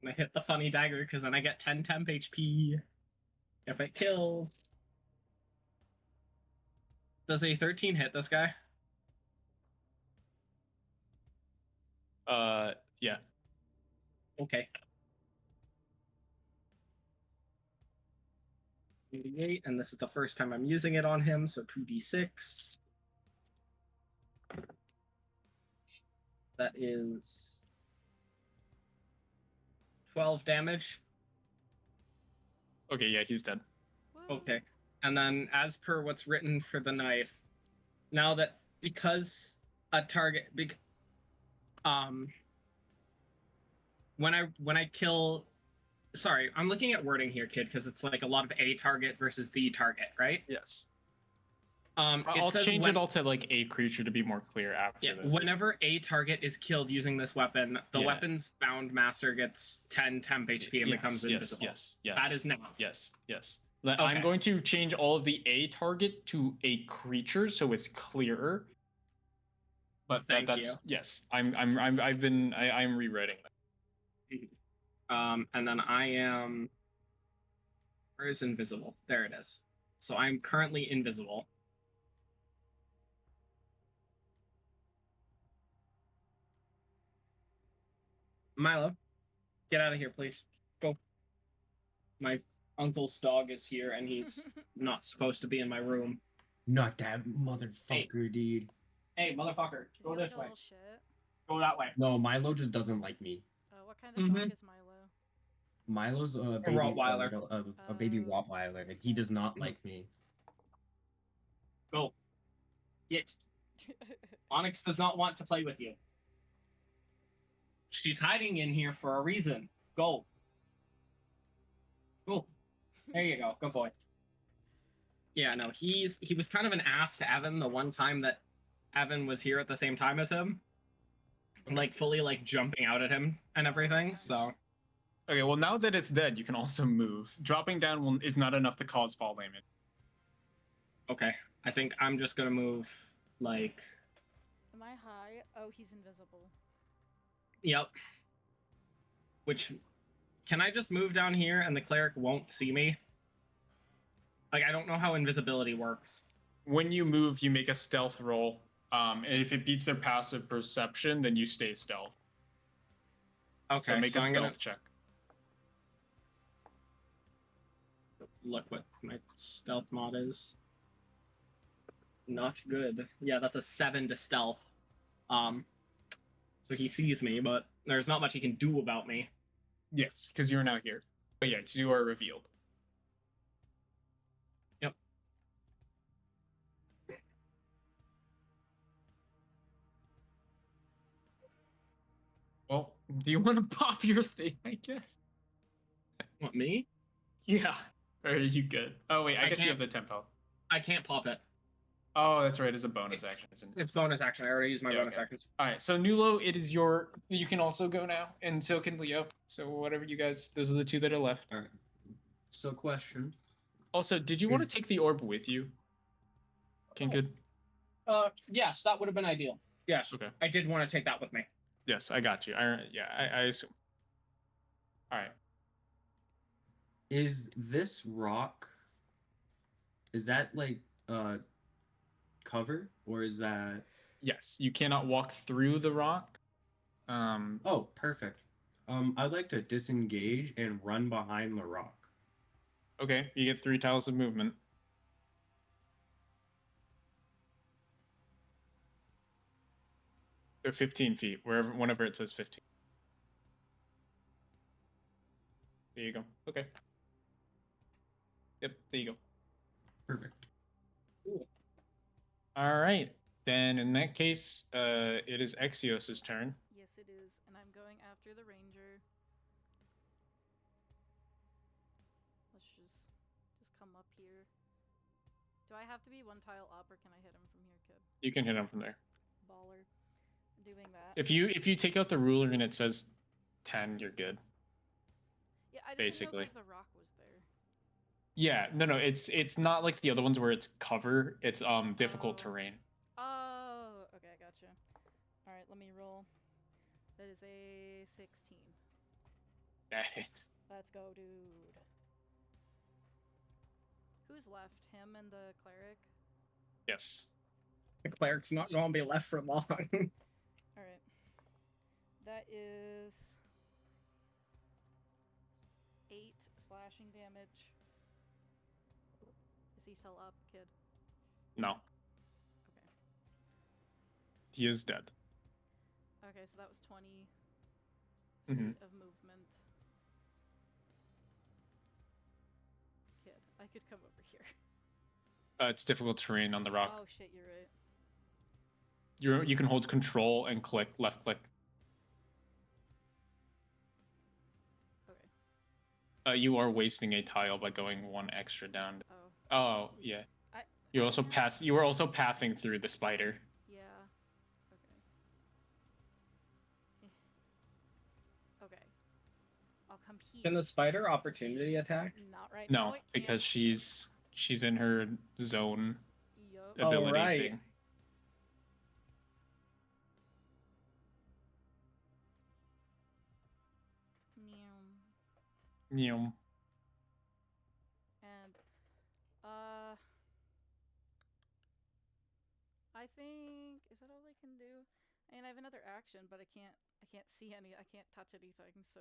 I'm gonna hit the funny dagger because then I get 10 temp HP if it kills. Does a 13 hit this guy? Yeah. Okay. 88, and this is the first time I'm using it on him, so 2d6. That is 12 damage. Okay, yeah, he's dead. Woo. Okay. And then as per what's written for the knife, now that because a target when I kill, sorry, I'm looking at wording here, kid, because it's like a lot of a target versus the target, right? Yes. It I'll says change it all to like a creature to be more clear after Yeah, this. whenever a target is killed using this weapon, the Yeah. weapon's bound master gets 10 temp HP and becomes invisible. Yes. That is now. Yes. Okay. I'm going to change all of the a target to a creature so it's clearer. But Thank that's you. yes. I'm rewriting that. And then I am. Where is invisible? There it is. So I'm currently invisible. Milo, get out of here, please. Go. My uncle's dog is here, and he's not supposed to be in my room. Not that motherfucker, dude. Hey, motherfucker, Is go he like this a way. little shit? Go that way. No, Milo just doesn't like me. What kind of dog is Milo? Milo's a baby Rottweiler. a baby Oh. Rottweiler, and he does not like me. Go. Get. Onyx does not want to play with you. She's hiding in here for a reason. Go. Go. There you go. Good boy. Yeah, no, he was kind of an ass to Evan the one time that Evan was here at the same time as him. Like fully like jumping out at him and everything. So Okay, well now that it's dead, you can also move. Dropping down is not enough to cause fall damage. okay. I think I'm just gonna move like Am I high? Oh, he's invisible. yep. Which can I just move down here and the cleric won't see me? Like I don't know how invisibility works. When you move, you make a stealth roll. And if it beats their passive perception, then you stay stealth. Okay, So make a I'm stealth check. Look what my stealth mod is. Not good. Yeah, that's a 7 to stealth. So he sees me, but there's not much he can do about me. Yes, because you're now here. But yeah, you are revealed. Yep. Well, do you want to pop your thing, I guess? What, me? Yeah. Or are you good? Oh wait, I guess you can't- have the tempo. I can't pop it. Oh, that's right. It's a bonus action, isn't it? It's bonus action. I already used my Yeah, bonus okay. actions. All right. So Nulo, it is your. You can also go now, and so can Leo. So whatever you guys, those are the two that are left. All right. So, question. Also, did you want to Is- take the orb with you? Okay, good. Yes, that would have been ideal. Yes. Okay. I did want to take that with me. Yes, I got you. I assume. All right. Is this rock? Is that like cover, or is that? Yes, you cannot walk through the rock. Oh, perfect. I'd like to disengage and run behind the rock. Okay, you get 3 tiles of movement. They're 15 feet, whenever it says 15. There you go. Okay. Yep, there you go. Perfect. All right. Then in that case, it is Exios' turn. Yes, it is, and I'm going after the ranger. Let's just come up here. Do I have to be one tile up, or can I hit him from here, kid? You can hit him from there. Baller. I'm doing that. If you take out the ruler and it says 10, you're good. Yeah, I just basically. didn't know if the rock was there. Yeah, no, it's not like the other ones where it's cover. It's difficult Oh. terrain. Oh, okay, I gotcha. All right, let me roll. That is a 16. That hits. Let's go, dude. Who's left? Him and the cleric? Yes. The cleric's not going to be left for long. Alright. That is 8 slashing damage. Is he still up, kid? No. Okay. He is dead. Okay, so that was 20 Mhm. feet of movement. Kid, I could come over here. It's difficult terrain on the rock. Oh shit, you're right. You can hold control and click left click. Okay. You are wasting a tile by going one extra down. Oh. Oh yeah. I You also yeah. You were also pathing through the spider. Yeah. Okay. Okay. I'll come here. Can the spider opportunity attack? Not right now. No, It because can't. she's in her zone Yup. Oh, ability right. thing. Meow. Meow. And I think is that all I can do? I mean, I have another action, but I can't see any. I can't touch anything, so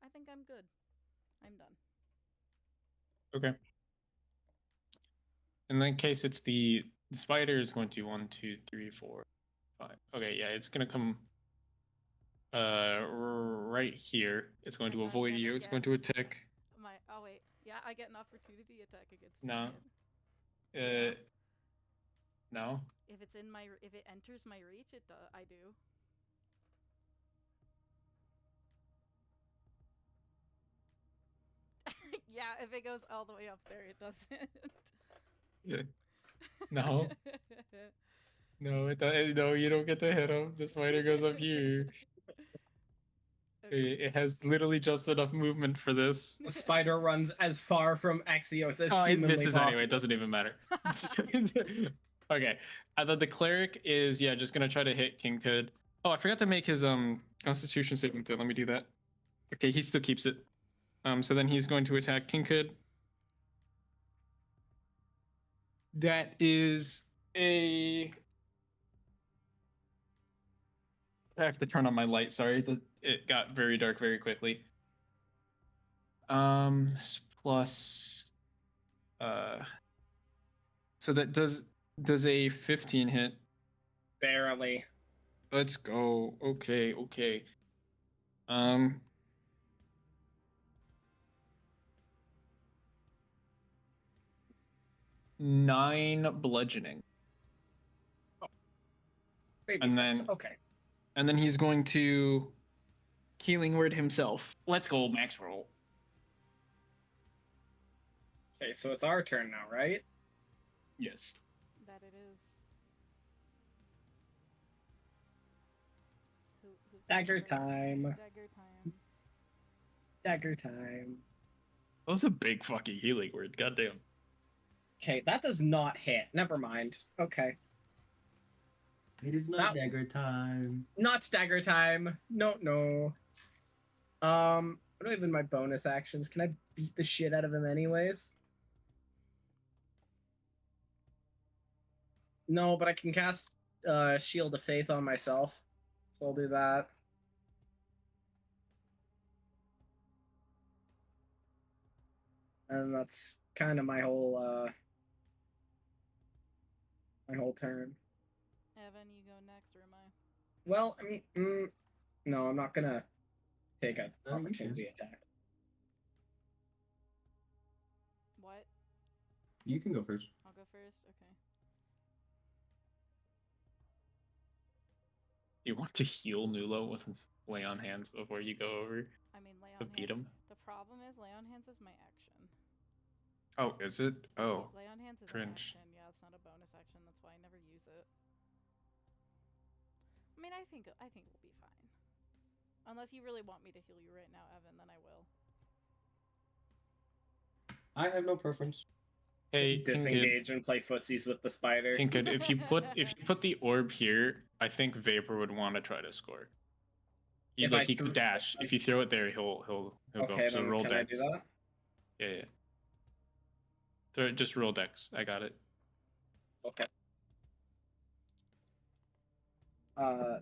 I think I'm good. I'm done. Okay. In that case, it's the spider is going to 1, 2, 3, 4, 5. Okay, yeah, it's gonna come right here. It's going And to I'm avoid gonna you. It's going get to attack. oh wait, yeah, I get an opportunity attack against No. you. Yeah. No. If it enters my reach, I do. Yeah, if it goes all the way up there, it doesn't. Yeah. No. No, no, you don't get to hit him. The spider goes up here. Okay. It has literally just enough movement for this. The spider runs as far from Axios as Oh, it humanly misses possible. anyway. It doesn't even matter. Okay. I thought the cleric is just gonna try to hit King Hood. Oh, I forgot to make his Constitution saving throw. Let me do that. Okay, he still keeps it. So then he's going to attack King Hood. That is a. I have to turn on my light. Sorry, it got very dark very quickly. This plus. So that does a 15 hit. Barely. Let's go. Okay. 9 bludgeoning. Baby And steps. then- Okay. And then he's going to healing word himself. Let's go, max roll. Okay, so it's our turn now, right? Yes. That it is. Who's Dagger going first? time. Dagger time. Dagger time. That was a big fucking healing word. Goddamn. Okay, that does not hit. Never mind. Okay. It is not dagger time. Not dagger time. No. What do I have in my bonus actions? Can I beat the shit out of him anyways? No, but I can cast Shield of Faith on myself. So I'll do that. And that's kind of my whole turn. Evan, you go next, or am I? Well, I mean, no, I'm not gonna take an Oh, you opportunity attack. What? You can go first. I'll go first. Okay. You want to heal Nulo with lay on hands before you go over I mean, lay to on beat hand. him? The problem is, lay on hands is my action. Oh, is it? Oh. Lay on hands is an cringe. action. Yeah, it's not a bonus action. That's why I never use it. I mean, I think we'll be fine. Unless you really want me to heal you right now, Evan, then I will. I have no preference. Hey, Kinkid, Disengage and play footsies with the spider. Kinkid, if you put the orb here, I think Vapor would want to try to score. If Like I he could dash. If you throw it there, he'll go. Okay, So then roll can dex. I do that? Yeah. Just roll dex. I got it. Okay.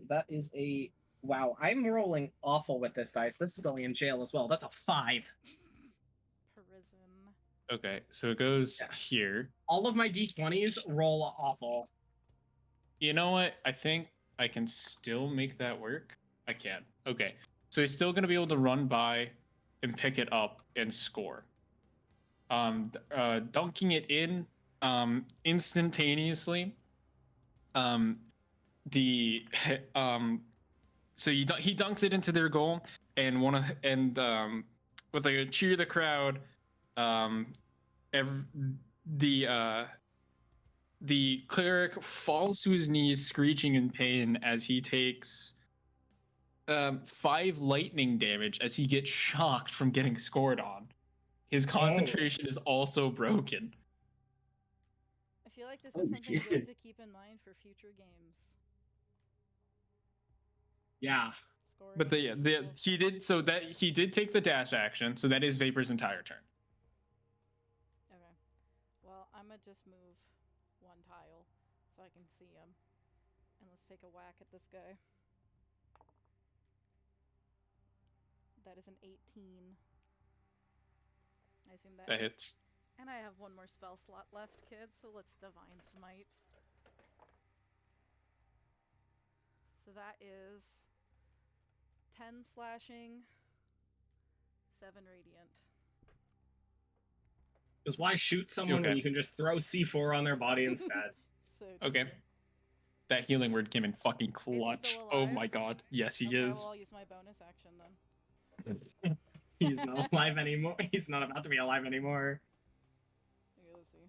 That is a wow. I'm rolling awful with this dice. This is going in jail as well. That's a 5. Prison. Okay, so it goes Yeah. here. All of my d20s roll awful. You know what? I think I can still make that work. I can. Okay. So he's still gonna be able to run by and pick it up and score. Dunking it in instantaneously. The so he dunks it into their goal, and with a cheer the crowd, the cleric falls to his knees, screeching in pain as he takes 5 lightning damage as he gets shocked from getting scored on. His concentration is also broken. I feel like this Oh, is something shit. good to keep in mind for future games. Yeah. Scoring But he did take the dash action, so that is Vapor's entire turn. Okay. Well, I'm gonna just move 1 tile so I can see him. And let's take a whack at this guy. That is an 18. I assume That hits. And I have 1 more spell slot left, kids, so let's Divine Smite. So that is 10 slashing, 7 radiant. Because why shoot someone Okay. when you can just throw C4 on their body instead? So Okay. true. That healing word came in fucking clutch. still Oh alive? my god. Yes, he Okay, is. well, I'll use my bonus action then. He's not alive anymore. He's not about to be alive anymore. Okay, let's see.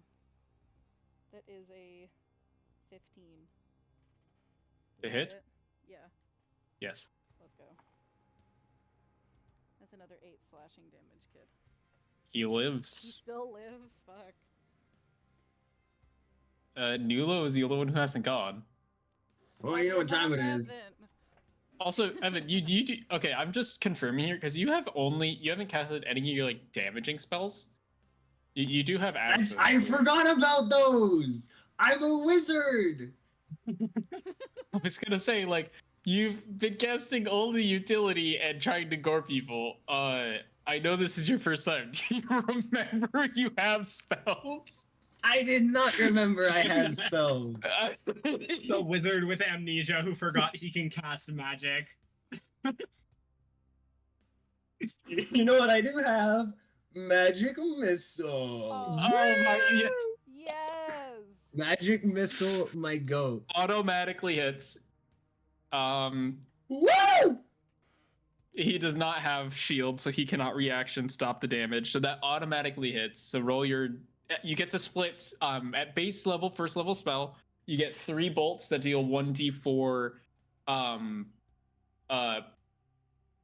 That is a 15. Is To that hit? it? Yeah, Yes. let's go. That's another 8 slashing damage, kid. He He lives. still lives? Fuck. Nulo is the only one who hasn't gone. Well, you know what time it is. Evan. Also, Evan, you do okay. I'm just confirming here because you haven't casted any of your like damaging spells. You do have access. I to- forgot about those. I'm a wizard. I was gonna say like you've been casting only utility and trying to gore people. I know this is your first time. Do you remember you have spells? I did not remember I had spells. The wizard with amnesia who forgot he can cast magic. You know what I do have? Magic missile. Oh, my! Yeah. yes! Magic missile, my goat. Automatically hits. Woo! He does not have shield, so he cannot reaction stop the damage. So that automatically hits. So roll your. You get to split at base level, first level spell. You get 3 bolts that deal 1d4,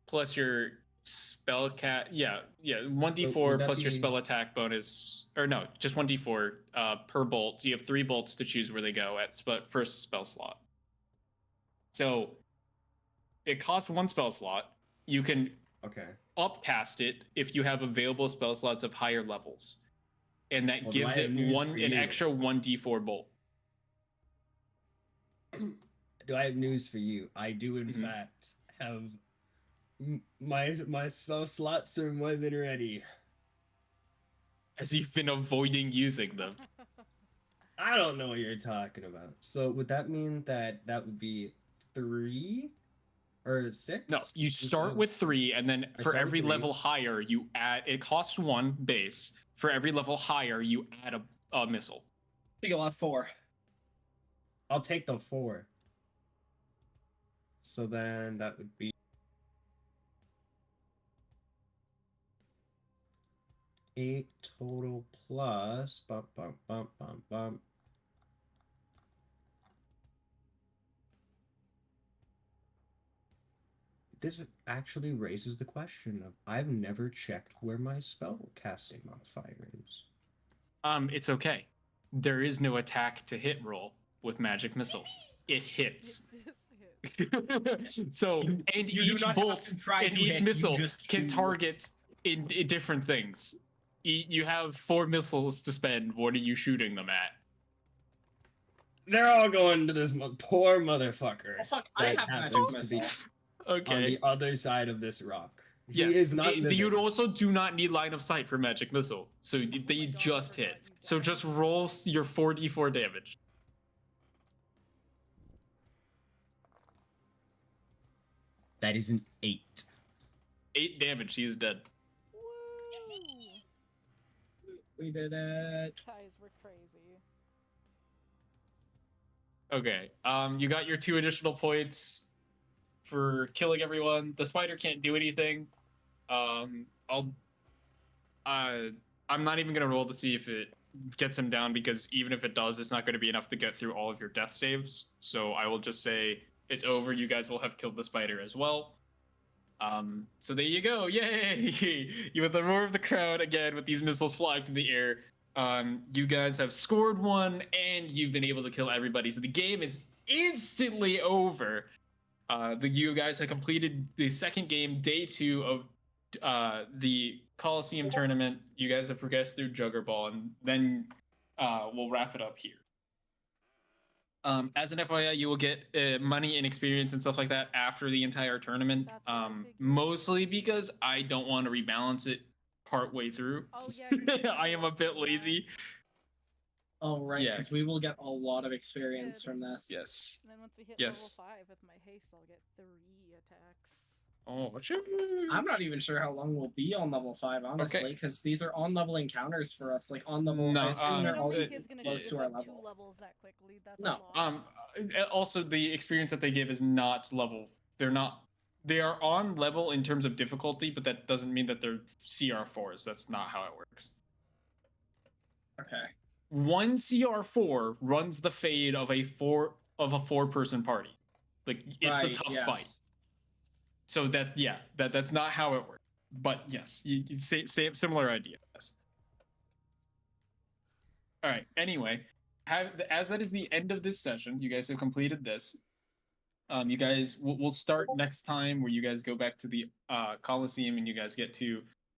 plus your spell cat. Yeah, 1d4 that plus your be- spell attack bonus, or no, just 1d4 per bolt. You have 3 bolts to choose where they go at first spell slot. So it costs 1 spell slot. You can Okay. upcast it if you have available spell slots of higher levels, and that Well, do gives I have it news for an you? extra 1d4 bolt. Do I have news for you? I do, in Mhm. fact, have my spell slots are more than ready. As you've been avoiding using them. I don't know what you're talking about. So would that mean that would be 3 or 6? No, you start with 3, and then I for start with every 3. level higher, you add. It costs 1 base. For every level higher, you add a missile. I think I'll have 4. I'll take the 4. So then that would be 8 total plus bump bump bump bump bump. this actually raises the question of I've never checked where my spell casting modifier is. It's okay. There is no attack to hit roll with magic missile. It hits. This hit. So You and do each not have bolt to try and to each hit, you missile just can do. target in different things. You have 4 missiles to spend. What are you shooting them at? They're all going to this poor motherfucker. Oh, fuck, I that have magic happens to be missile. Okay. on the other side of this rock. He Yes, is not living. you also do not need line of sight for magic missile, so they God, I just forgot hit. you So died. just roll your 4d4 damage. That is an 8. 8 damage. He is dead. Woo! We did it. Guys, we're crazy. Okay. You got your 2 additional points for killing everyone. The spider can't do anything. I'm not even gonna roll to see if it gets him down, because even if it does, it's not going to be enough to get through all of your death saves. So I will just say it's over. You guys will have killed the spider as well. So there you go. Yay! You with the roar of the crowd again with these missiles flying through the air. You guys have scored 1 and you've been able to kill everybody. So the game is instantly over. You guys have completed the second game, day 2 of the Colesseum tournament. You guys have progressed through Jugger Ball, and then we'll wrap it up here. As an FYI, you will get money and experience and stuff like that after the entire tournament. That's what I figured. Mostly because I don't want to rebalance it partway through. Oh, yeah, 'cause you I am a walked bit through that. lazy. Oh, right, Yeah. because we will get a lot of experience Good. from this. Yes. And then once we hit Yes. level 5 with my haste, I'll get 3 attacks. Oh, I'm not even sure how long we'll be on level 5, honestly, because these are on-level encounters for us. Like, on-level, No, I assume I they're don't all think it's gonna close shoot to us our up 2 level. levels that quickly. That's No. a lot. Also, the experience that they give is not level. They're not. They are on level in terms of difficulty, but that doesn't mean that they're CR4s. That's not how it works. Okay. 1 CR4 runs the fade of a 4-person party. Like, it's a Right, tough yes. fight. So that's not how it works. But yes, you same similar idea. Yes. All right. Anyway, as that is the end of this session, you guys have completed this. You guys, we'll start next time where you guys go back to the Colosseum and you guys get to